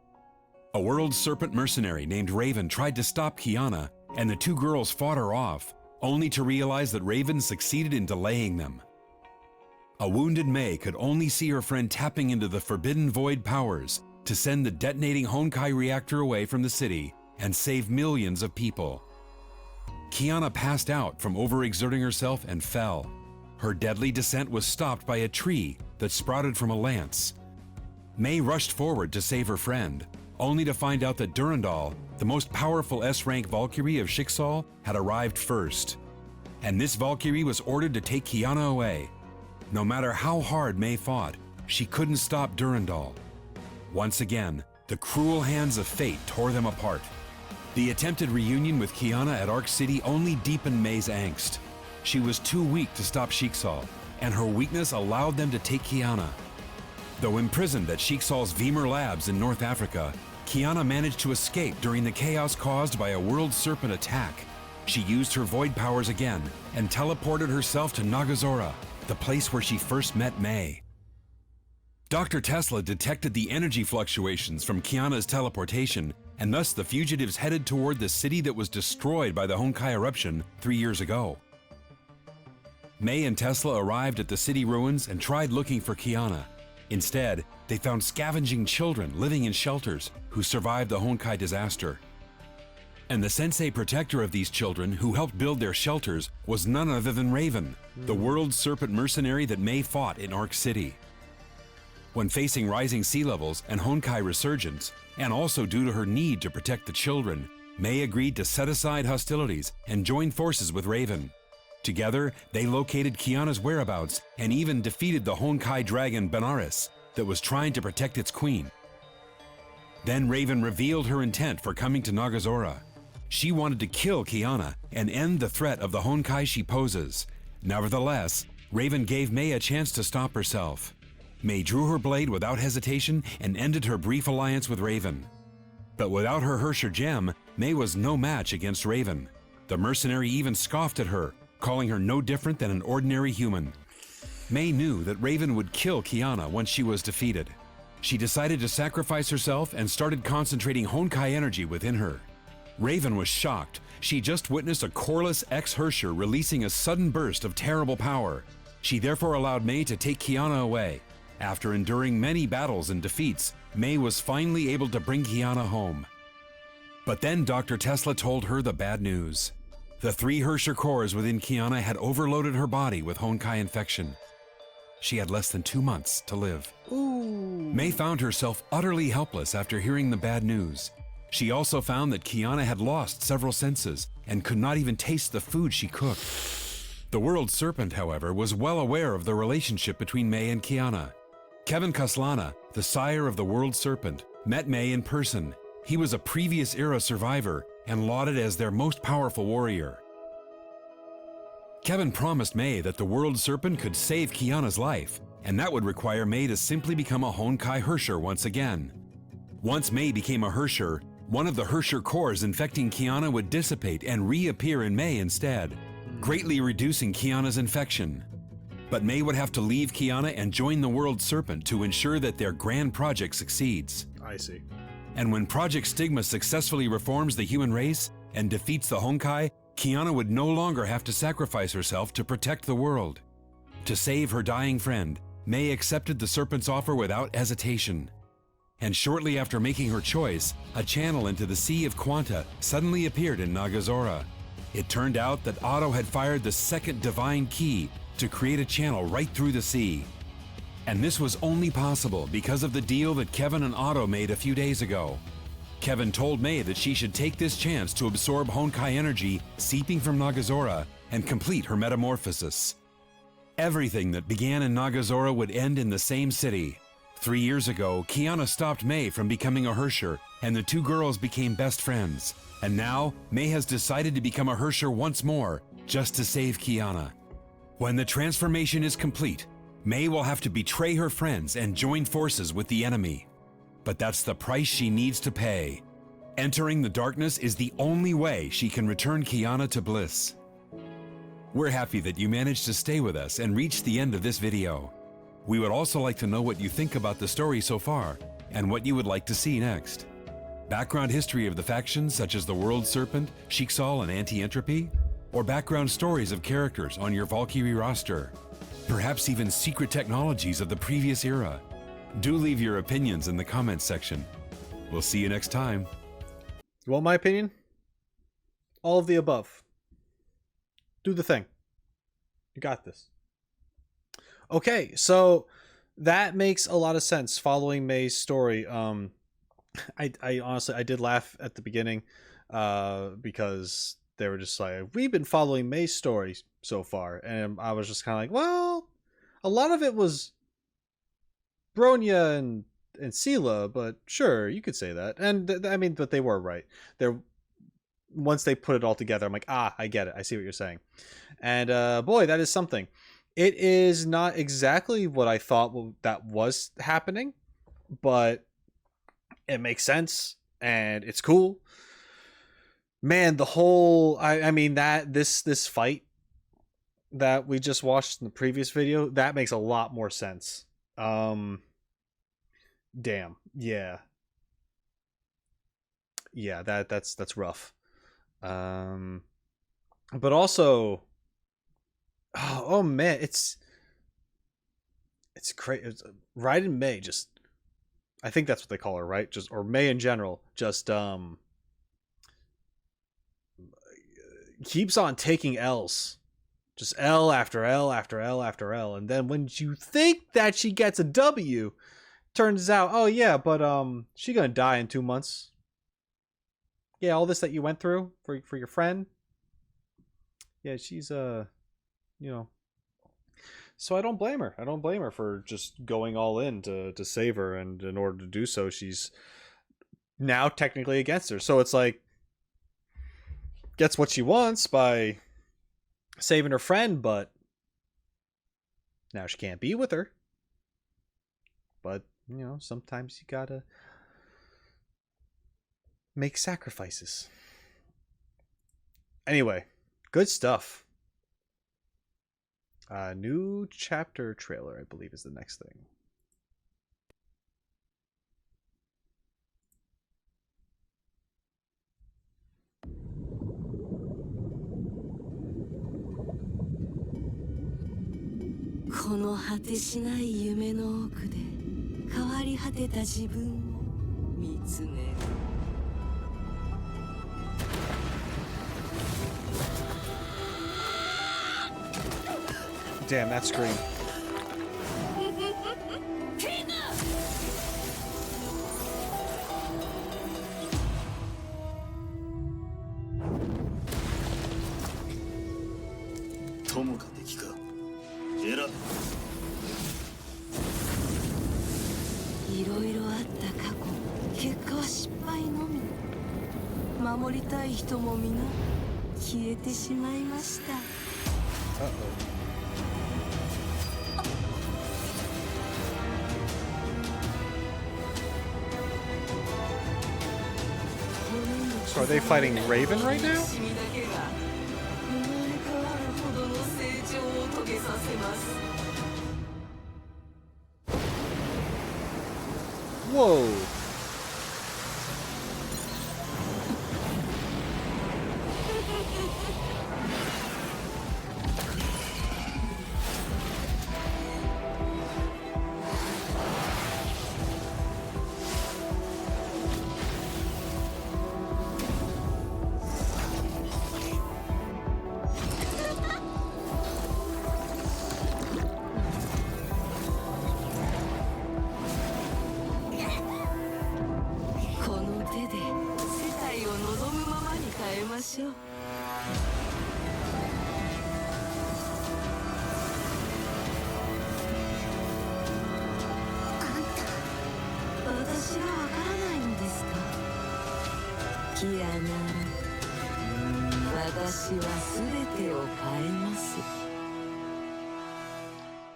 A World Serpent mercenary named Raven tried to stop Kiana, and the 2 girls fought her off, only to realize that Raven succeeded in delaying them. A wounded Mei could only see her friend tapping into the Forbidden Void powers to send the detonating Honkai reactor away from the city and save millions of people. Kiana passed out from overexerting herself and fell. Her deadly descent was stopped by a tree that sprouted from a lance. Mei rushed forward to save her friend, only to find out that Durandal, the most powerful S-rank Valkyrie of Sheiksal, had arrived first. And this Valkyrie was ordered to take Kiana away. No matter how hard Mei fought, she couldn't stop Durandal. Once again, the cruel hands of fate tore them apart. The attempted reunion with Kiana at Arc City only deepened Mei's angst. She was too weak to stop Sheiksal, and her weakness allowed them to take Kiana. Though imprisoned at Sheiksal's Vemur Labs in North Africa, Kiana managed to escape during the chaos caused by a World Serpent attack. She used her void powers again and teleported herself to Nagazora, the place where she first met May. Dr. Tesla detected the energy fluctuations from Kiana's teleportation, and thus the fugitives headed toward the city that was destroyed by the Honkai eruption 3 years ago. May and Tesla arrived at the city ruins and tried looking for Kiana. Instead, they found scavenging children living in shelters who survived the Honkai disaster. And the sensei protector of these children who helped build their shelters was none other than Raven, the world serpent mercenary that May fought in Arc City. When facing rising sea levels and Honkai resurgence, and also due to her need to protect the children, May agreed to set aside hostilities and join forces with Raven. Together, they located Kiana's whereabouts and even defeated the Honkai dragon Benares that was trying to protect its queen. Then Raven revealed her intent for coming to Nagazora. She wanted to kill Kiana and end the threat of the Honkai she poses. Nevertheless, Raven gave May a chance to stop herself. May drew her blade without hesitation and ended her brief alliance with Raven. But without her Herrscher gem, May was no match against Raven. The mercenary even scoffed at her, calling her no different than an ordinary human. May knew that Raven would kill Kiana once she was defeated. She decided to sacrifice herself and started concentrating Honkai energy within her. Raven was shocked. She just witnessed a coreless ex-Herrscher releasing a sudden burst of terrible power. She therefore allowed May to take Kiana away. After enduring many battles and defeats, May was finally able to bring Kiana home. But then Dr. Tesla told her the bad news. The 3 Herrscher cores within Kiana had overloaded her body with Honkai infection. She had less than 2 months to live. Ooh. May found herself utterly helpless after hearing the bad news. She also found that Kiana had lost several senses and could not even taste the food she cooked. The World Serpent, however, was well aware of the relationship between May and Kiana. KeBin Kaslana, the sire of the World Serpent, met May in person. He was a previous era survivor and lauded as their most powerful warrior. KeBin promised May that the World Serpent could save Kiana's life, and that would require May to simply become a Honkai Herrscher once again. Once May became a Herrscher, one of the Herrscher cores infecting Kiana would dissipate and reappear in May instead, greatly reducing Kiana's infection. But May would have to leave Kiana and join the World Serpent to ensure that their grand project succeeds. I see. And when Project Stigma successfully reforms the human race and defeats the Honkai, Kiana would no longer have to sacrifice herself to protect the world. To save her dying friend, May accepted the Serpent's offer without hesitation. And shortly after making her choice, a channel into the Sea of Quanta suddenly appeared in Nagazora. It turned out that Otto had fired the second divine key to create a channel right through the sea. And this was only possible because of the deal that KeBin and Otto made a few days ago. KeBin told May that she should take this chance to absorb Honkai energy seeping from Nagazora and complete her metamorphosis. Everything that began in Nagazora would end in the same city. 3 years ago, Kiana stopped May from becoming a Herrscher, and the 2 girls became best friends. And now, May has decided to become a Herrscher once more, just to save Kiana. When the transformation is complete, May will have to betray her friends and join forces with the enemy. But that's the price she needs to pay. Entering the darkness is the only way she can return Kiana to bliss. We're happy that you managed to stay with us and reach the end of this video. We would also like to know what you think about the story so far and what you would like to see next. Background history of the factions such as the World Serpent, Sheiksal, and Anti-Entropy? Or background stories of characters on your Valkyrie roster? Perhaps even secret technologies of the previous era? Do leave your opinions in the comments section. We'll see you next time. You want my opinion? All of the above. Do the thing. You got this. Okay, so that makes a lot of sense following May's story. I honestly, I did laugh at the beginning because they were just like, we've been following May's story so far. And I was just kind of like, well, a lot of it was Bronya and Seele, but sure, you could say that. And I mean, but they were right. Once they put it all together, I'm like, I get it. I see what you're saying. And boy, that is something. It is not exactly what I thought that was happening, but it makes sense and it's cool. Man, the whole I mean that this fight that we just watched in the previous video, that makes a lot more sense. Damn. Yeah. Yeah, that's rough. But also oh man, it's great. It's, right in May, just I think that's what they call her, right? Just or May in general, just keeps on taking L's. Just L after L after L after L. And then when you think that she gets a W, turns out, oh yeah, but she gonna die in 2 months. Yeah, all this that you went through for your friend. Yeah, she's you know. So I don't blame her. I don't blame her for just going all in to save her, and in order to do so, she's now technically against her. So it's like gets what she wants by saving her friend, but now she can't be with her. But, you know, sometimes you gotta make sacrifices. Anyway, good stuff. New chapter trailer, I believe, is the next thing. Damn, that scream. So are they fighting Raven right now? Whoa.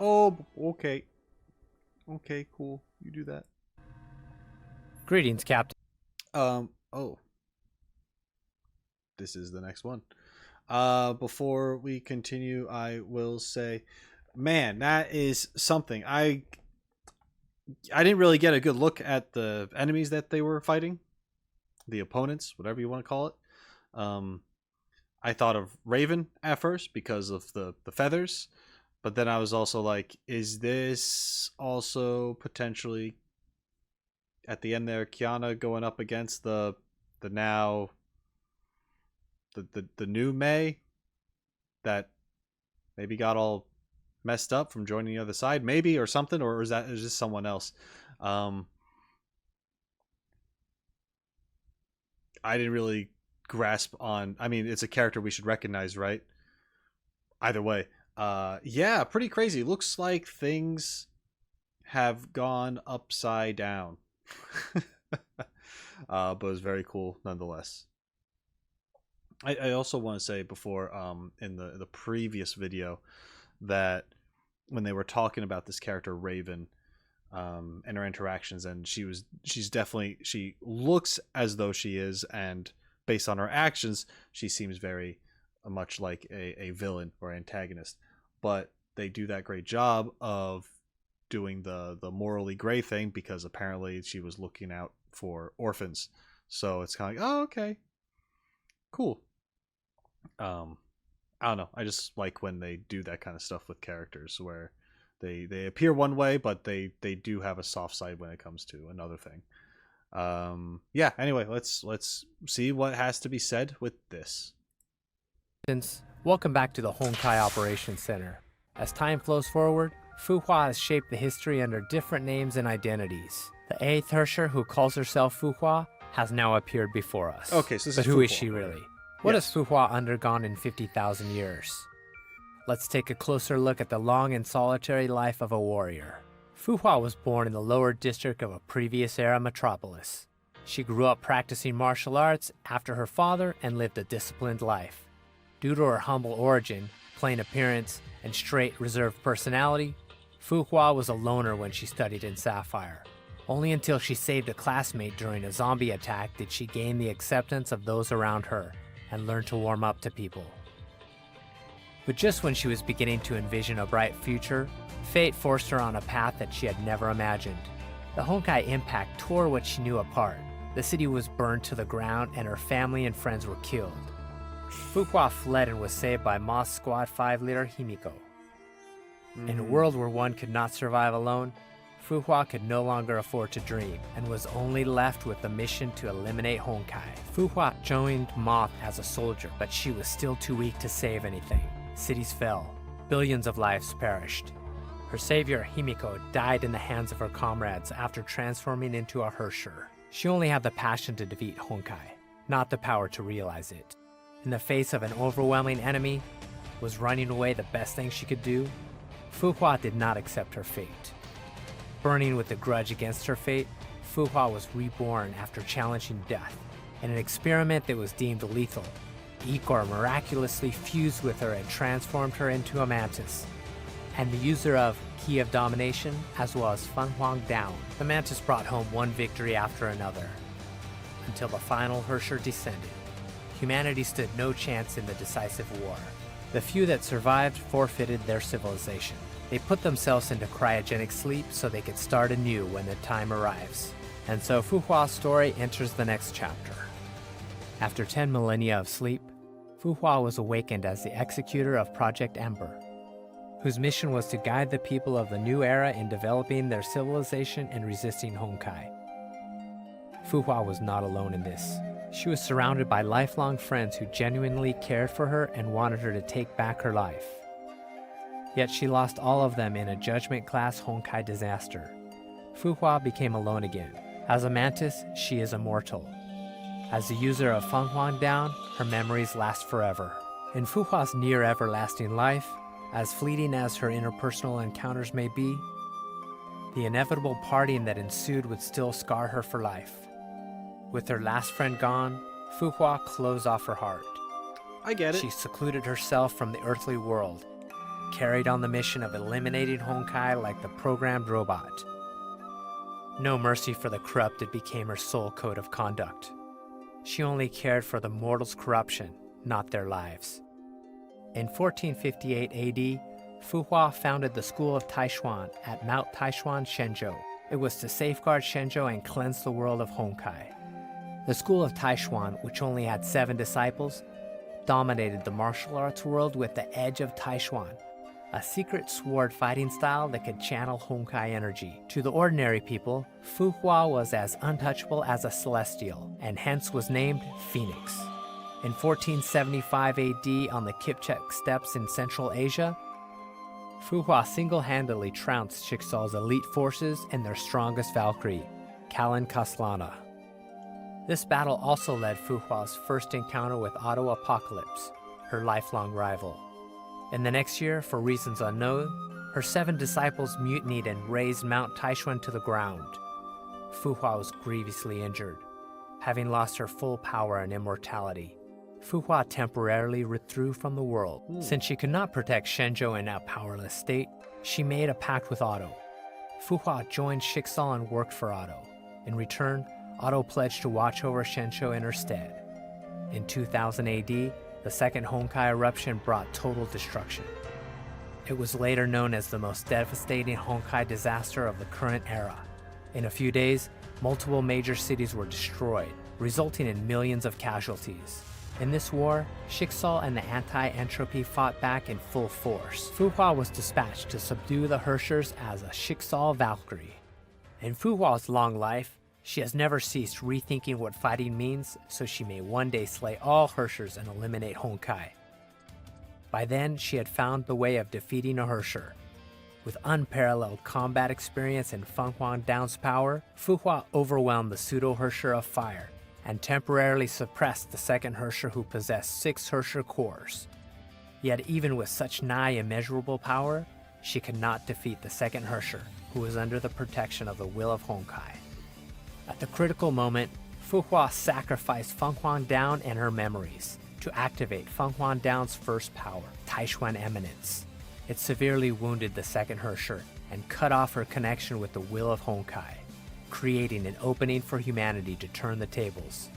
Oh, okay. Okay, cool. You do that. Greetings, Captain. Oh. This is the next one. Before we continue, I will say, man, that is something. I didn't really get a good look at the enemies that they were fighting. The opponents, whatever you want to call it. I thought of Raven at first because of the feathers. But then I was also like, is this also potentially at the end there, Kiana going up against the now the new May that maybe got all messed up from joining the other side, maybe, or something, or is this someone else? I didn't really grasp on. I mean, it's a character we should recognize, right? Either way. Yeah, pretty crazy. Looks like things have gone upside down. But it's very cool nonetheless. I also want to say before, in the previous video, that when they were talking about this character Raven, and her interactions, and she looks as though she is, and based on her actions, she seems very much like a villain or antagonist. But they do that great job of doing the morally gray thing, because apparently she was looking out for orphans. So it's kind of like, oh, okay, cool. I don't know. I just like when they do that kind of stuff with characters where they appear one way, but they do have a soft side when it comes to another thing. Yeah. Anyway, let's see what has to be said with this. Welcome back to the Honkai Operations Center. As time flows forward, Fuhua has shaped the history under different names and identities. The 8th Herrscher, who calls herself Fuhua, has now appeared before us. Okay, so this but is who is Fuhua. she really? What has Fuhua undergone in 50,000 years? Let's take a closer look at the long and solitary life of a warrior. Fuhua was born in the lower district of a previous era metropolis. She grew up practicing martial arts after her father and lived a disciplined life. Due to her humble origin, plain appearance, and straight, reserved personality, Fuhua was a loner when she studied in Sapphire. Only until she saved a classmate during a zombie attack did she gain the acceptance of those around her and learn to warm up to people. But just when she was beginning to envision a bright future, fate forced her on a path that she had never imagined. The Honkai Impact tore what she knew apart. The city was burned to the ground and her family and friends were killed. Fuhua fled and was saved by Moss Squad 5 leader Himiko. In a world where one could not survive alone, Fuhua could no longer afford to dream and was only left with the mission to eliminate Honkai. Fuhua joined Moth as a soldier, but she was still too weak to save anything. Cities fell. Billions of lives perished. Her savior, Himiko, died in the hands of her comrades after transforming into a Herrscher. She only had the passion to defeat Honkai, not the power to realize it. In the face of an overwhelming enemy, was running away the best thing she could do? Fuhua did not accept her fate. Burning with a grudge against her fate, Fuhua was reborn after challenging death. In an experiment that was deemed lethal, Igor miraculously fused with her and transformed her into a mantis. And the user of Key of Domination, as well as Fan Huang Down, the mantis brought home one victory after another, until the final Herrscher descended. Humanity stood no chance in the decisive war. The few that survived forfeited their civilization. They put themselves into cryogenic sleep so they could start anew when the time arrives. And so Fuhua's story enters the next chapter. After 10 millennia of sleep, Fuhua was awakened as the executor of Project Ember, whose mission was to guide the people of the new era in developing their civilization and resisting Honkai. Fuhua was not alone in this. She was surrounded by lifelong friends who genuinely cared for her and wanted her to take back her life. Yet she lost all of them in a judgment-class Honkai disaster. Fuhua became alone again. As a mantis, she is immortal. As the user of Fan Huang Down, her memories last forever. In Fuhua's near-everlasting life, as fleeting as her interpersonal encounters may be, the inevitable parting that ensued would still scar her for life. With her last friend gone, Fuhua closed off her heart. I get it. She secluded herself from the earthly world, carried on the mission of eliminating Honkai like the programmed robot. No mercy for the corrupted became her sole code of conduct. She only cared for the mortals' corruption, not their lives. In 1458 AD, Fuhua founded the School of Taishuan at Mount Taishuan, Shenzhou. It was to safeguard Shenzhou and cleanse the world of Honkai. The School of Taishuan, which only had 7 disciples, dominated the martial arts world with the Edge of Taishuan, a secret sword fighting style that could channel Honkai energy. To the ordinary people, Fuhua was as untouchable as a celestial, and hence was named Phoenix. In 1475 AD, on the Kipchak steppes in Central Asia, Fuhua single-handedly trounced Chicxul's elite forces and their strongest Valkyrie, Kaslana. This battle also led Fuhua's first encounter with Otto Apocalypse, her lifelong rival. In the next year, for reasons unknown, her 7 disciples mutinied and razed Mount Taishuan to the ground. Fuhua was grievously injured, having lost her full power and immortality. Fuhua temporarily withdrew from the world. Since she could not protect Shenzhou in a powerless state, she made a pact with Otto. Fuhua joined Chicxul and worked for Otto. In return, Otto pledged to watch over Shenzhou in her stead. In 2000 AD, the second Honkai eruption brought total destruction. It was later known as the most devastating Honkai disaster of the current era. In a few days, multiple major cities were destroyed, resulting in millions of casualties. In this war, Schicksal and the anti-entropy fought back in full force. Fuhua was dispatched to subdue the Herschers as a Schicksal Valkyrie. In Fuhua's long life, she has never ceased rethinking what fighting means, so she may one day slay all Herschers and eliminate Honkai. By then, she had found the way of defeating a Herrscher. With unparalleled combat experience and Feng Huang Down's power, Fuhua overwhelmed the pseudo-Herrscher of Fire and temporarily suppressed the second Herrscher, who possessed 6 Herrscher cores. Yet even with such nigh immeasurable power, she could not defeat the second Herrscher, who was under the protection of the will of Honkai. At the critical moment, Fuhua sacrificed Feng Huang Down and her memories to activate Feng Huang Down's first power, Taishuan Eminence. It severely wounded the second Herrscher and cut off her connection with the will of Honkai, creating an opening for humanity to turn the tables.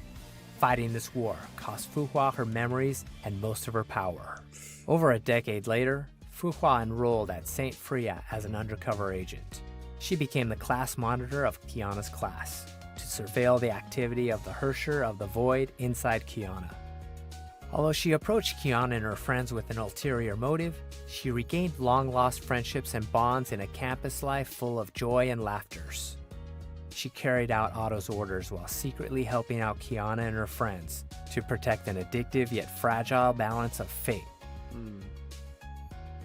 Fighting this war cost Fuhua her memories and most of her power. Over a decade later, Fuhua enrolled at St. Freya as an undercover agent. She became the class monitor of Kiana's class, to surveil the activity of the Herrscher of the Void inside Kiana. Although she approached Kiana and her friends with an ulterior motive, she regained long-lost friendships and bonds in a campus life full of joy and laughters. She carried out Otto's orders while secretly helping out Kiana and her friends to protect an addictive yet fragile balance of fate.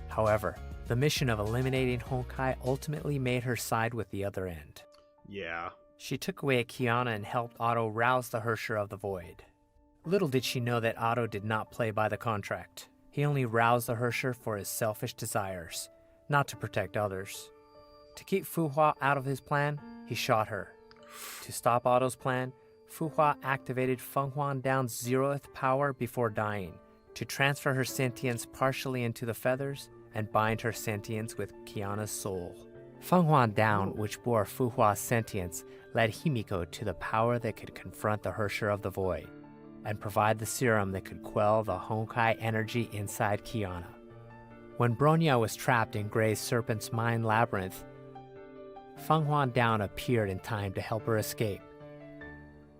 However, the mission of eliminating Honkai ultimately made her side with the other end. Yeah. She took away Kiana and helped Otto rouse the Herrscher of the Void. Little did she know that Otto did not play by the contract. He only roused the Herrscher for his selfish desires, not to protect others. To keep Fuhua out of his plan, he shot her. To stop Otto's plan, Fuhua activated Feng Huang Down's 0th power before dying, to transfer her sentience partially into the feathers and bind her sentience with Kiana's soul. Feng Huang Down, which bore Fuhua's sentience, led Himiko to the power that could confront the Herrscher of the Void and provide the serum that could quell the Honkai energy inside Kiana. When Bronya was trapped in Grey's Serpent's Mind Labyrinth, Feng Huang Down appeared in time to help her escape.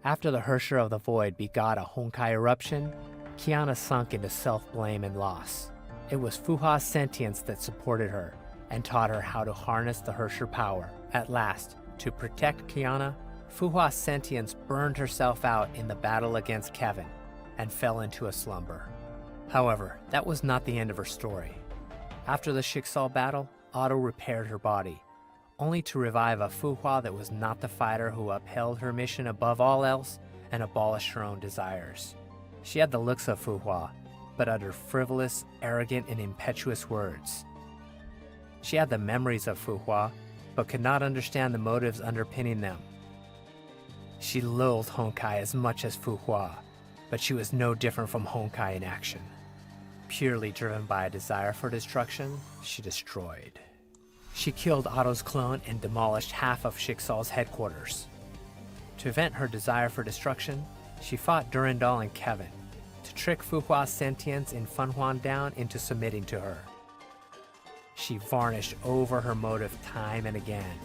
After the Herrscher of the Void begot a Honkai eruption, Kiana sunk into self-blame and loss. It was Fuhua's sentience that supported her and taught her how to harness the Herrscher power. At last, to protect Kiana, Fuhua's sentience burned herself out in the battle against KeBin and fell into a slumber. However, that was not the end of her story. After the Schicksal battle, Otto repaired her body, only to revive a Fuhua that was not the fighter who upheld her mission above all else and abolished her own desires. She had the looks of Fuhua, but uttered frivolous, arrogant, and impetuous words. She had the memories of Fuhua, but could not understand the motives underpinning them. She loathed Honkai as much as Fuhua, but she was no different from Honkai in action. Purely driven by a desire for destruction, she destroyed. She killed Otto's clone and demolished half of Schicksal's headquarters. To vent her desire for destruction, she fought Durandal and KeBin to trick Fuhua's sentience in Feng Huang Down into submitting to her. She varnished over her motive time and again.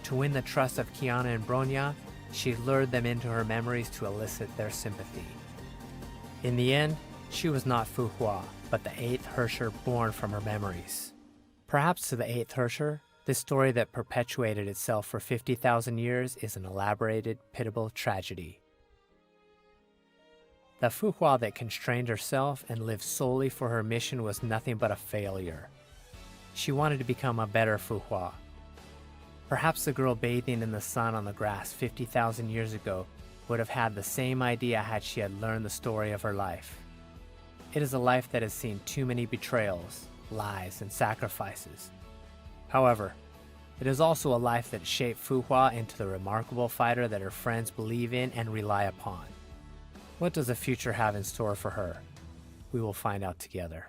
To win the trust of Kiana and Bronya, she lured them into her memories to elicit their sympathy. In the end, she was not Fuhua, but the 8th Herrscher born from her memories. Perhaps to the 8th Herrscher, this story that perpetuated itself for 50,000 years is an elaborated, pitiable tragedy. The Fuhua that constrained herself and lived solely for her mission was nothing but a failure. She wanted to become a better Fuhua. Perhaps the girl bathing in the sun on the grass 50,000 years ago would have had the same idea had she had learned the story of her life. It is a life that has seen too many betrayals, lies, and sacrifices. However, it is also a life that shaped Fuhua into the remarkable fighter that her friends believe in and rely upon. What does the future have in store for her? We will find out together.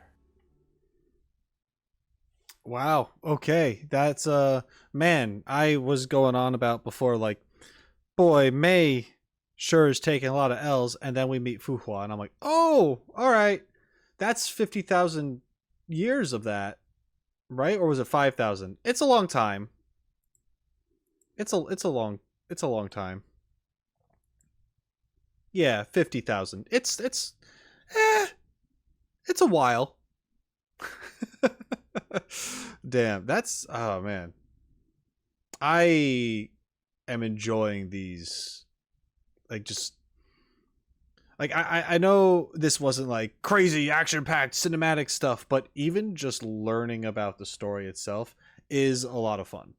Wow. Okay. That's man, I was going on about before, like, boy, May sure is taking a lot of L's, and then we meet Fuhua, and I'm like, oh, all right, that's 50,000 years of that, right? Or was it 5,000? It's a long time. It's a long time. Yeah, 50,000. It's a while. Damn, that's, oh man. I am enjoying these, like, just like I know this wasn't like crazy action-packed cinematic stuff, but even just learning about the story itself is a lot of fun.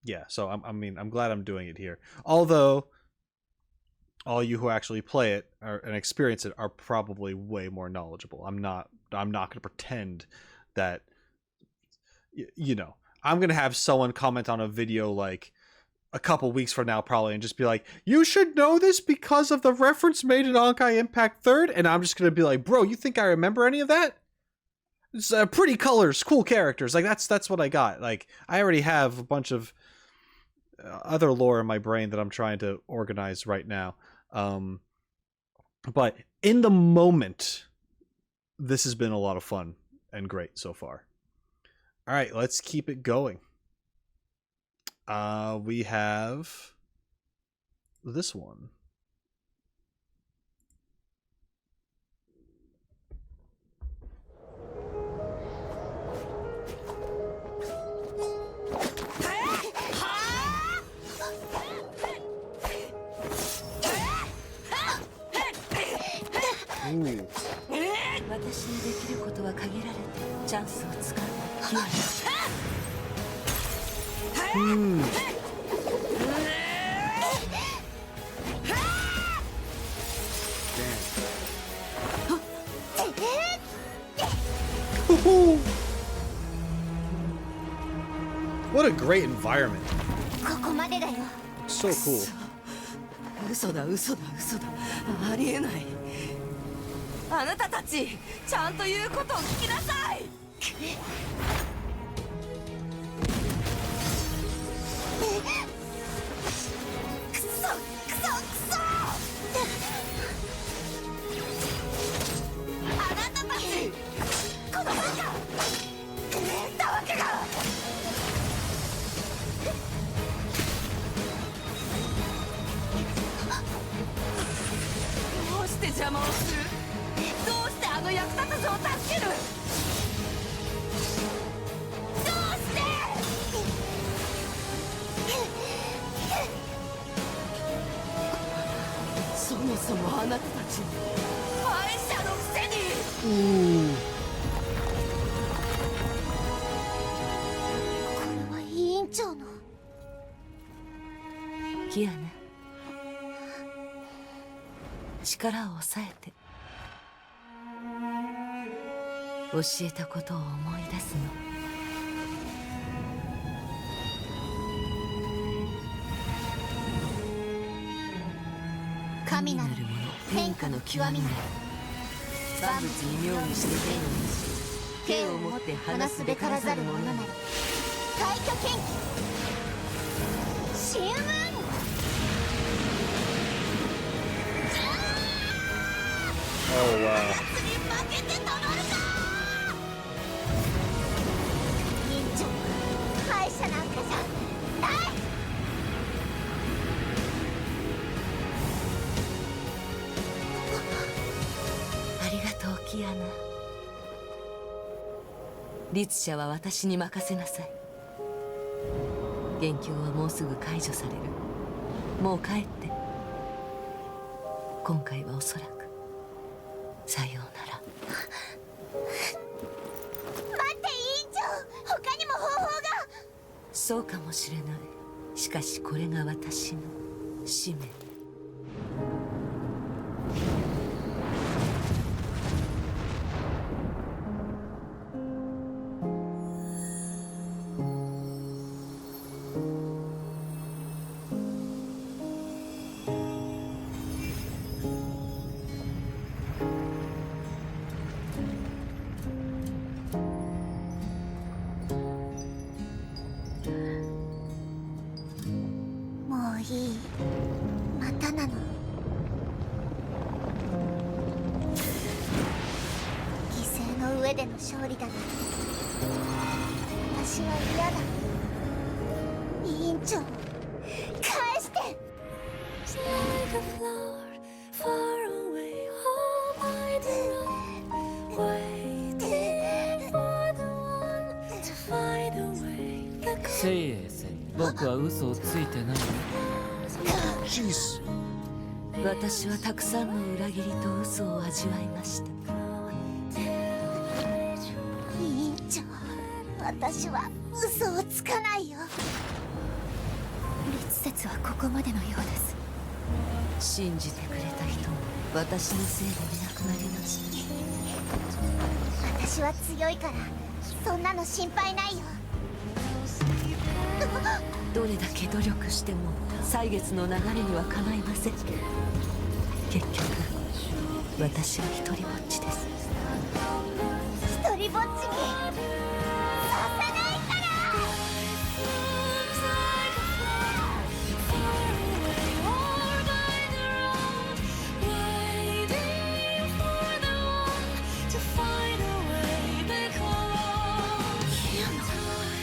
Yeah, so I'm glad I'm doing it here. Although all you who actually play it and experience it are probably way more knowledgeable. I'm not going to pretend that, you know, I'm going to have someone comment on a video like a couple weeks from now probably and just be like, you should know this because of the reference made in Honkai Impact 3rd, and I'm just going to be like, bro, you think I remember any of that? It's pretty colors, cool characters. Like that's what I got. Like I already have a bunch of other lore in my brain that I'm trying to organize right now. But in the moment, this has been a lot of fun and great so far. All right, let's keep it going. We have this one. Ooh. 私にできることは限られてチャンスをつかんだキアナ。What a great environment. ここまでだよ。 So cool. 嘘だ嘘だ嘘だ。ありえない。あなたたちちゃんと言うことを聞きなさい。クソクソクソ。あなたたちこのバカたわけが。どうして邪魔をする？どうしてあの役立たずを助ける？どうしてそもそもあなたたち敗者のくせに。これは委員長の。キアナ、力を抑えて。教えたことを思い出すの。神なるもの、天下の極みなり。万物に妙にして天を持って話すべからざる者なり。退去剣気神雲。Oh wow. 負けてたまるか。委員長敗者なんかじゃない。ありがとうキアナ。律者は私に任せなさい。元凶はもうすぐ解除される。もう帰って。今回はおそらくさようなら。待って委員長、他にも方法が。そうかもしれない。しかしこれが私の使命。もういい。上での勝利だな。私は嫌だ。委員長、返して。 Like a flower far away, all by the road, waiting for the one to find a way. 聖英戦僕は嘘をついてない。 Jeez. 私はたくさんの裏切りと嘘を味わいました。委員長、私は嘘をつかないよ。律説はここまでのようです。信じてくれた人も私のせいでいなくなりました。私は強いからそんなの心配ないよ。どれだけ努力しても歳月の流れにはかないません。結局私は一人ぼっちです。一人ぼっちにさせないから。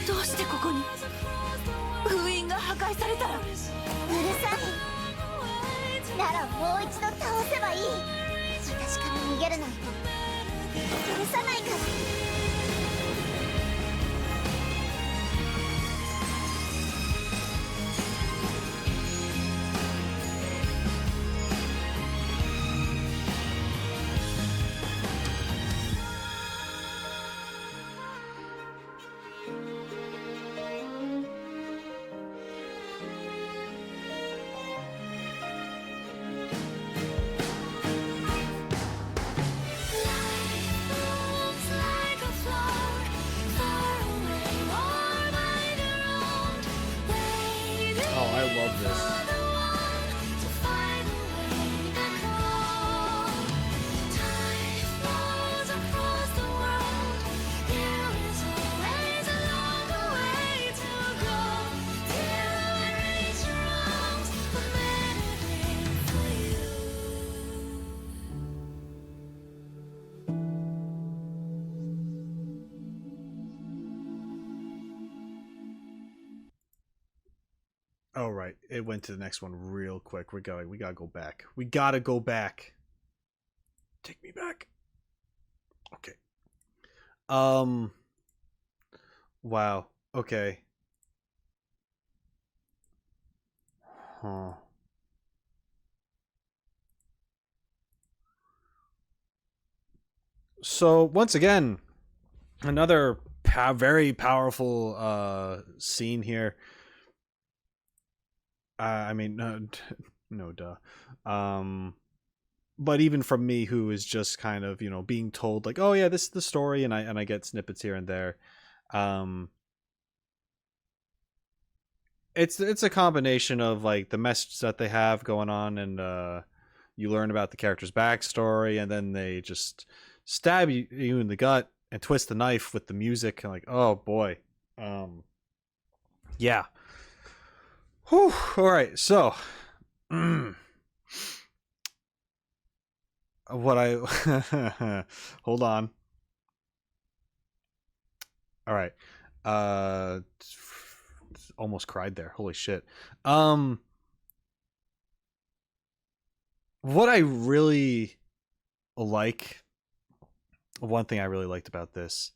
どうしてここに？封印が破壊されたら。うるさい。ならもう一度倒せばいい。私から逃げるなんて許さないから。 Oh, I love this. All right, it went to the next one real quick. We gotta go back. We gotta go back. Take me back. Okay. Wow. Okay. Huh. So once again, another very powerful scene here. I mean, no, duh. But even from me, who is just kind of, being told like, oh yeah, this is the story, and I get snippets here and there. It's a combination of like the message that they have going on, and you learn about the character's backstory, and then they just stab you in the gut and twist the knife with the music, and like, oh boy, yeah. Whew. All right, so what I hold on. All right, almost cried there. Holy shit. What I really like, one thing I really liked about this,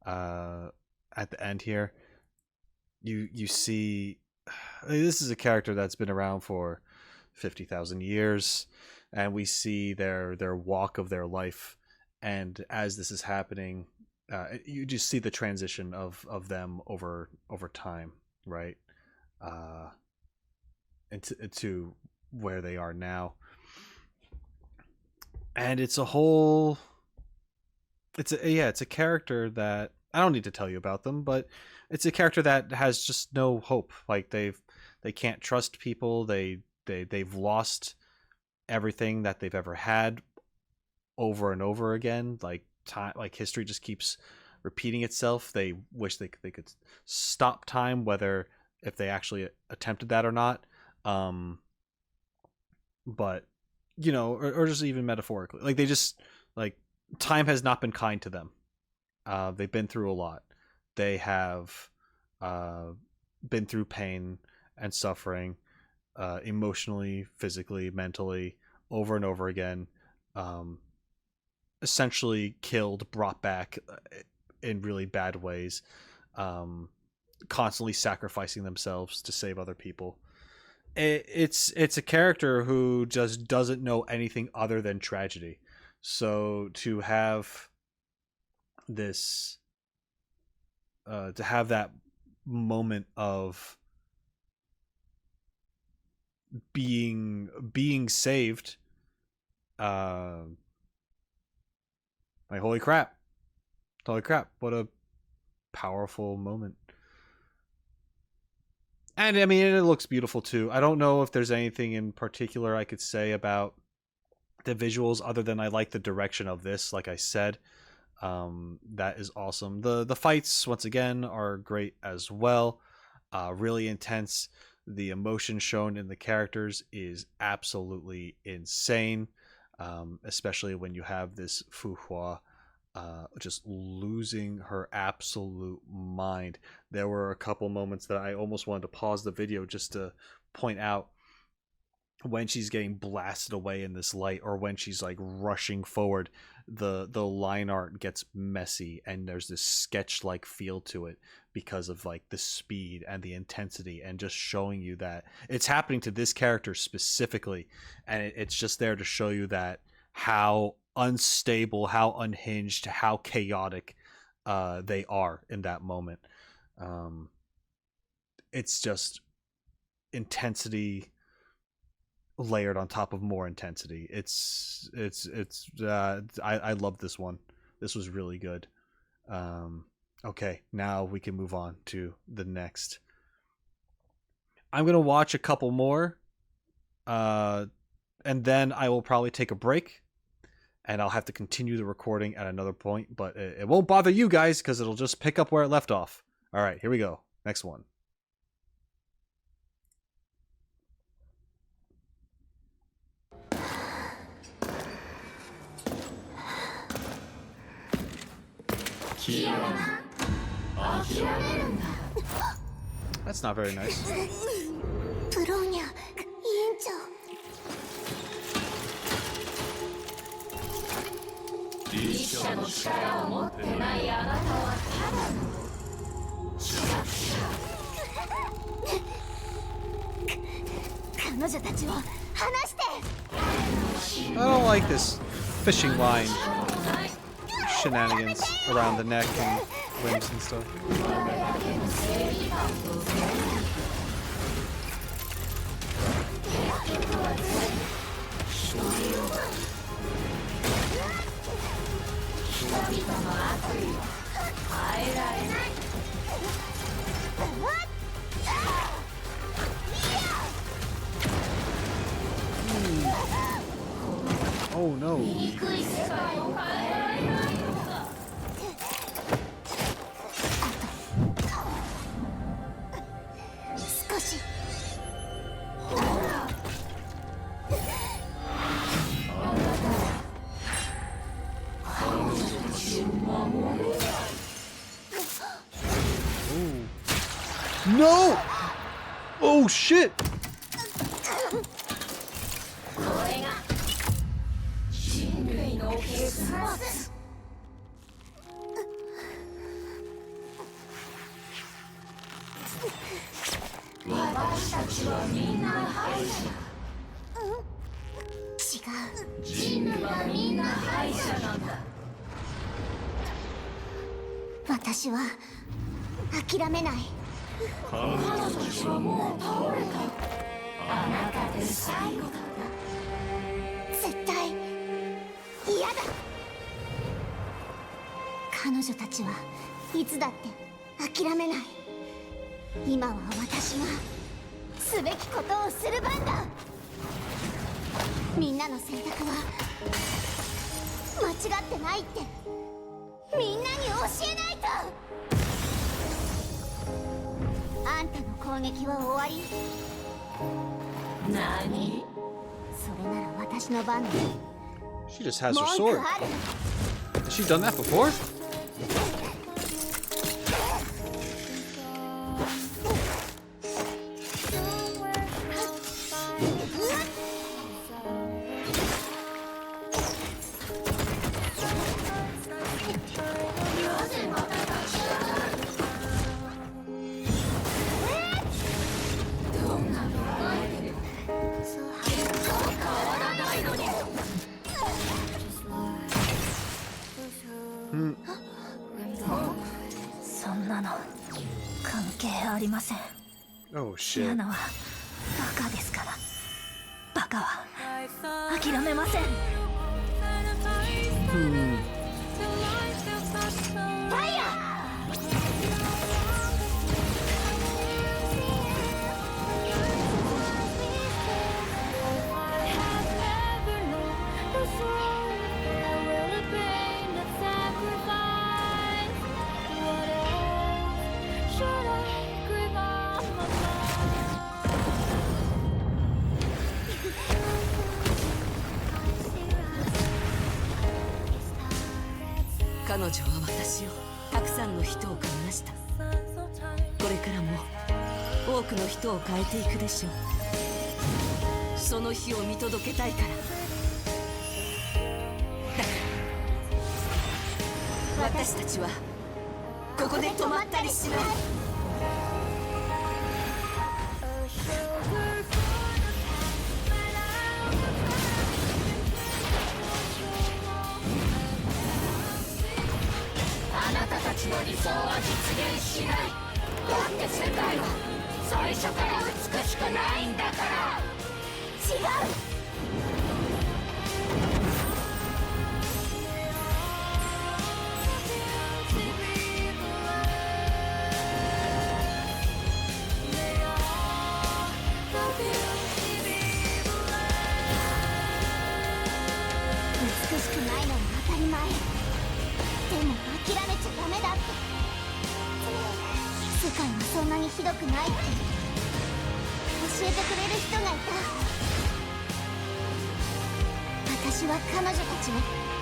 at the end here, you see. This is a character that's been around for 50,000 years, and we see their walk of their life, and as this is happening, you just see the transition of them over time, right? Into where they are now, and it's a character that I don't need to tell you about them, but it's a character that has just no hope. Like they can't trust people. They've lost everything that they've ever had over and over again. Like time, like history just keeps repeating itself. They wish they could stop time, whether if they actually attempted that or not. But or just even metaphorically, like they just like time has not been kind to them. They've been through a lot. They have been through pain and suffering, emotionally, physically, mentally, over and over again. Essentially killed, brought back in really bad ways, constantly sacrificing themselves to save other people. It's a character who just doesn't know anything other than tragedy. So to have this, to have that moment of being saved, like holy crap, what a powerful moment. And I mean, it looks beautiful too. I don't know if there's anything in particular I could say about the visuals other than I like the direction of this. Like I said, that is awesome. The fights once again are great as well. Really intense. The emotion shown in the characters is absolutely insane, especially when you have this Fu Hua just losing her absolute mind. There were a couple moments that I almost wanted to pause the video just to point out when she's getting blasted away in this light, or when she's like rushing forward. The line art gets messy and there's this sketch like feel to it because of like the speed and the intensity, and just showing you that it's happening to this character specifically, and it's just there to show you that how unstable, how unhinged, how chaotic they are in that moment. It's just intensity layered on top of more intensity. I love this one. This was really good. Okay, now we can move on to the next. I'm gonna watch a couple more, and then I will probably take a break, and I'll have to continue the recording at another point, but it won't bother you guys because it'll just pick up where it left off. All right, here we go. Next one. That's not very nice. Bronya, 委員長。一社の力を持ってないあなたはただの彼女たちを離して。 I don't like this fishing line shenanigans around the neck and limbs and stuff. Oh no. No! Oh shit! She just has her sword. Has she done that before? ありません。 Oh キ shit. アナはバカですから。バカは諦めません。ファイヤー。彼女は私をたくさんの人を変えました。これからも多くの人を変えていくでしょう。その日を見届けたいから。だから私たちはここで止まったりしない。あなたたちの理想は実現しない。だって世界は最初から美しくないんだから。違う。美しくないのは当たり前。でも諦めちゃダメだって。世界はそんなにひどくないって教えてくれる人がいた。私は彼女たちを、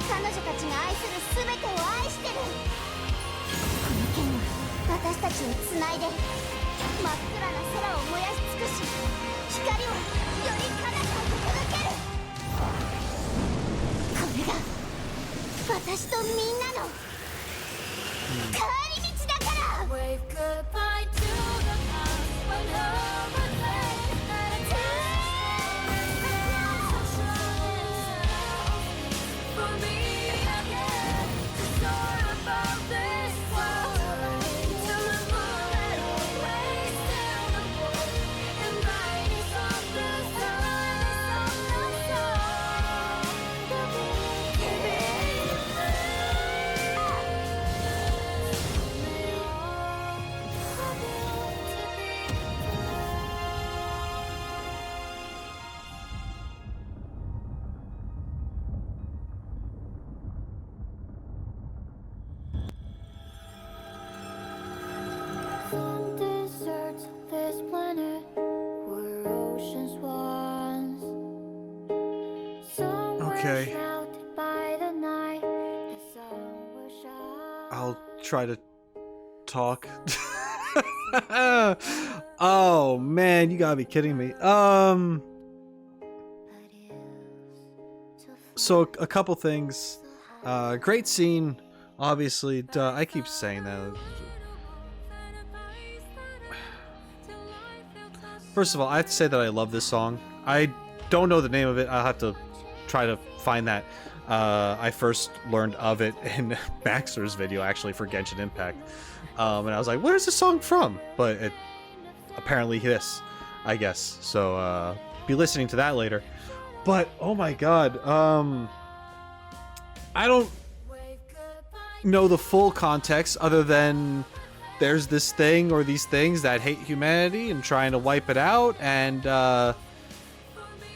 彼女たちが愛する全てを愛してる。この剣は私たちをつないで真っ暗な空を燃やし尽くし、光をより彼方へ届ける。これが私とみんなの帰り道だから。Wave goodbye to the past, but never let it for me again. To soar above this world, to remove it away, still the world, and brightness of the sun, Some deserts of this planet were oceans once. Some Okay. were shrouded by the night, and some were shot. I'll try to talk. Oh man, you gotta be kidding me. So a couple things. Great scene, obviously. Duh, I keep saying that. First of all, I have to say that I love this song. I don't know the name of it. I'll have to try to find that. I first learned of it in Baxter's video, actually, for Genshin Impact. And I was like, where's this song from? But it apparently this, I guess. So be listening to that later. But oh my god, I don't know the full context other than there's this thing or these things that hate humanity and trying to wipe it out, and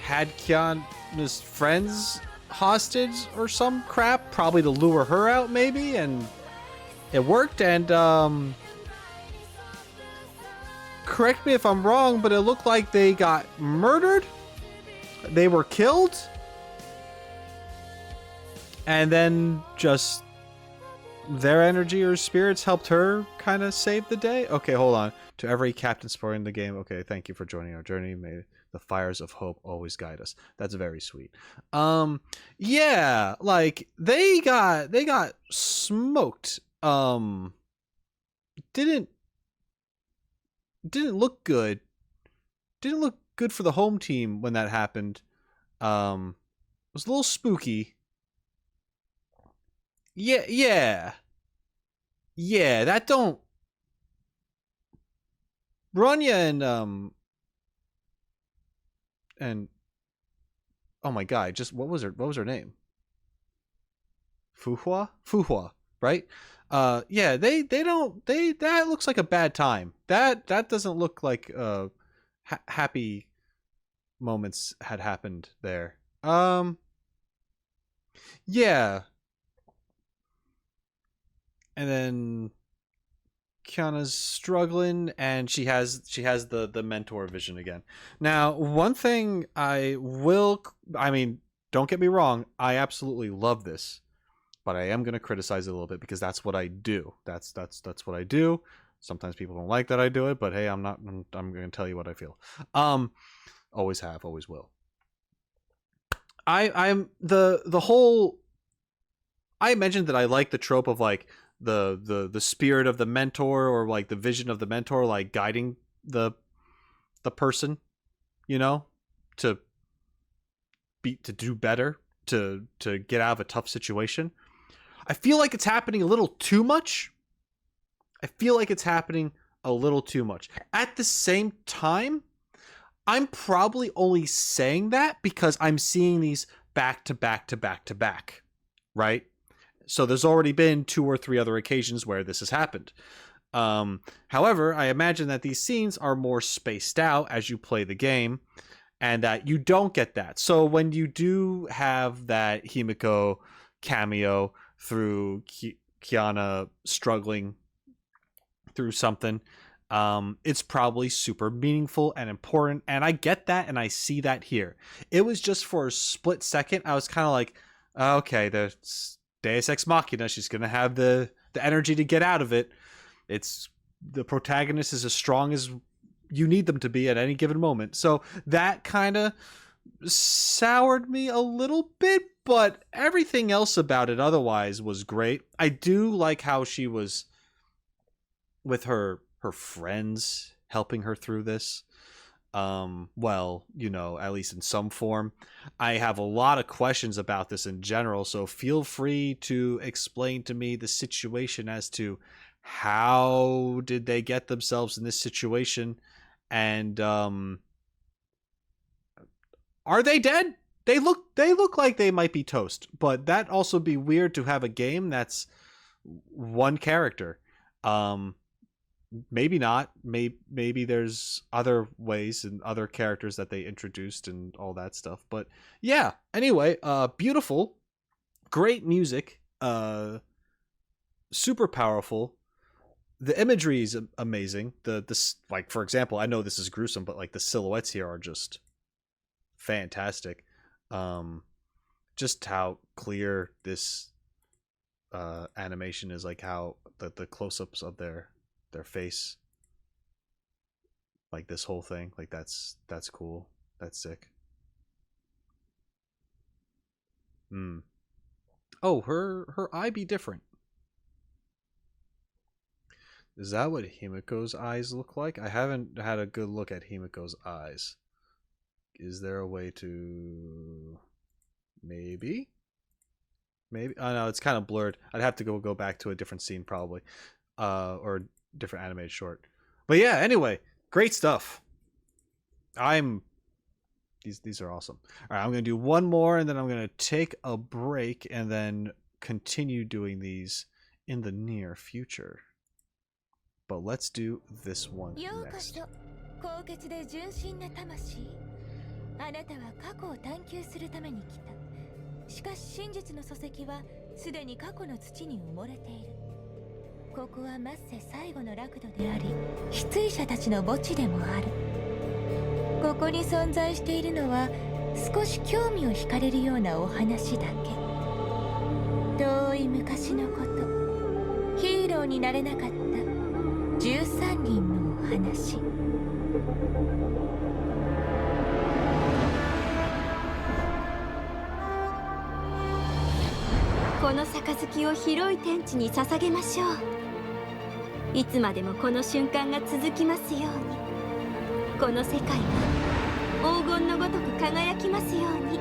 had Kiana's friends hostage or some crap, probably to lure her out maybe, and it worked. And correct me if I'm wrong, but it looked like they got murdered. They were killed, and then just their energy or spirits helped her kind of save the day. Okay, hold on. To every captain supporting the game, okay, thank you for joining our journey. May the fires of hope always guide us. That's very sweet. Yeah, like they got smoked. Didn't look good. Didn't look good for the home team when that happened. It was a little spooky. Yeah, that don't... Bronya and oh my god, just what was her name? Fuhua, right? Yeah, they don't that looks like a bad time. That doesn't look like happy moments had happened there. Yeah. And then Kiana's struggling, and she has the mentor vision again. Now, one thing I mean, don't get me wrong, I absolutely love this, but I am going to criticize it a little bit because that's what I do. That's what I do. Sometimes people don't like that I do it, but hey, I'm going to tell you what I feel. Always have, always will. I'm the whole. I mentioned that I like the trope of like the spirit of the mentor, or like the vision of the mentor, like guiding the person, you know, to do better, to get out of a tough situation. I feel like it's happening a little too much. At the same time, I'm probably only saying that because I'm seeing these back to back, right? So there's already been 2 or 3 other occasions where this has happened. However, I imagine that these scenes are more spaced out as you play the game, and that you don't get that. So when you do have that Himiko cameo through Kiana struggling through something, it's probably super meaningful and important, and I get that, and I see that here. It was just for a split second, I was kind of like, okay, the Deus Ex Machina, she's gonna have the energy to get out of it. It's the protagonist is as strong as you need them to be at any given moment. So that kind of soured me a little bit, but everything else about it otherwise was great. I do like how she was with her friends helping her through this. Well, you know, at least in some form. I have a lot of questions about this in general, so feel free to explain to me the situation as to how did they get themselves in this situation, and are they dead? They look like they might be toast, but that also be weird to have a game that's one character. Maybe not. Maybe there's other ways and other characters that they introduced and all that stuff. But yeah. Anyway, beautiful, great music, super powerful. The imagery is amazing. This, like, for example, I know this is gruesome, but like the silhouettes here are just fantastic. Just how clear this animation is, like how the close-ups of their face, like this whole thing, like that's cool, that's sick. Oh, her eye be different. Is that what Himiko's eyes look like? I haven't had a good look at Himiko's eyes. Is there a way to maybe oh no, it's kind of blurred. I'd have to go back to a different scene probably, or different animated short. But yeah, anyway, great stuff. These are awesome. All right, I'm gonna do one more, and then I'm gonna take a break, and then continue doing these in the near future. But let's do this one next. 高潔で純真な魂。あなたは過去を探求するために来た。しかし真実の礎石はすでに過去の土に埋もれている。ここはマッセ最後の楽土であり、失意者たちの墓地でもある。ここに存在しているのは少し興味を惹かれるようなお話だけ。遠い昔のこと、ヒーローになれなかった13人のお話。この杯を広い天地に捧げましょう。いつまでもこの瞬間が続きますように。この世界が黄金のごとく輝きますように。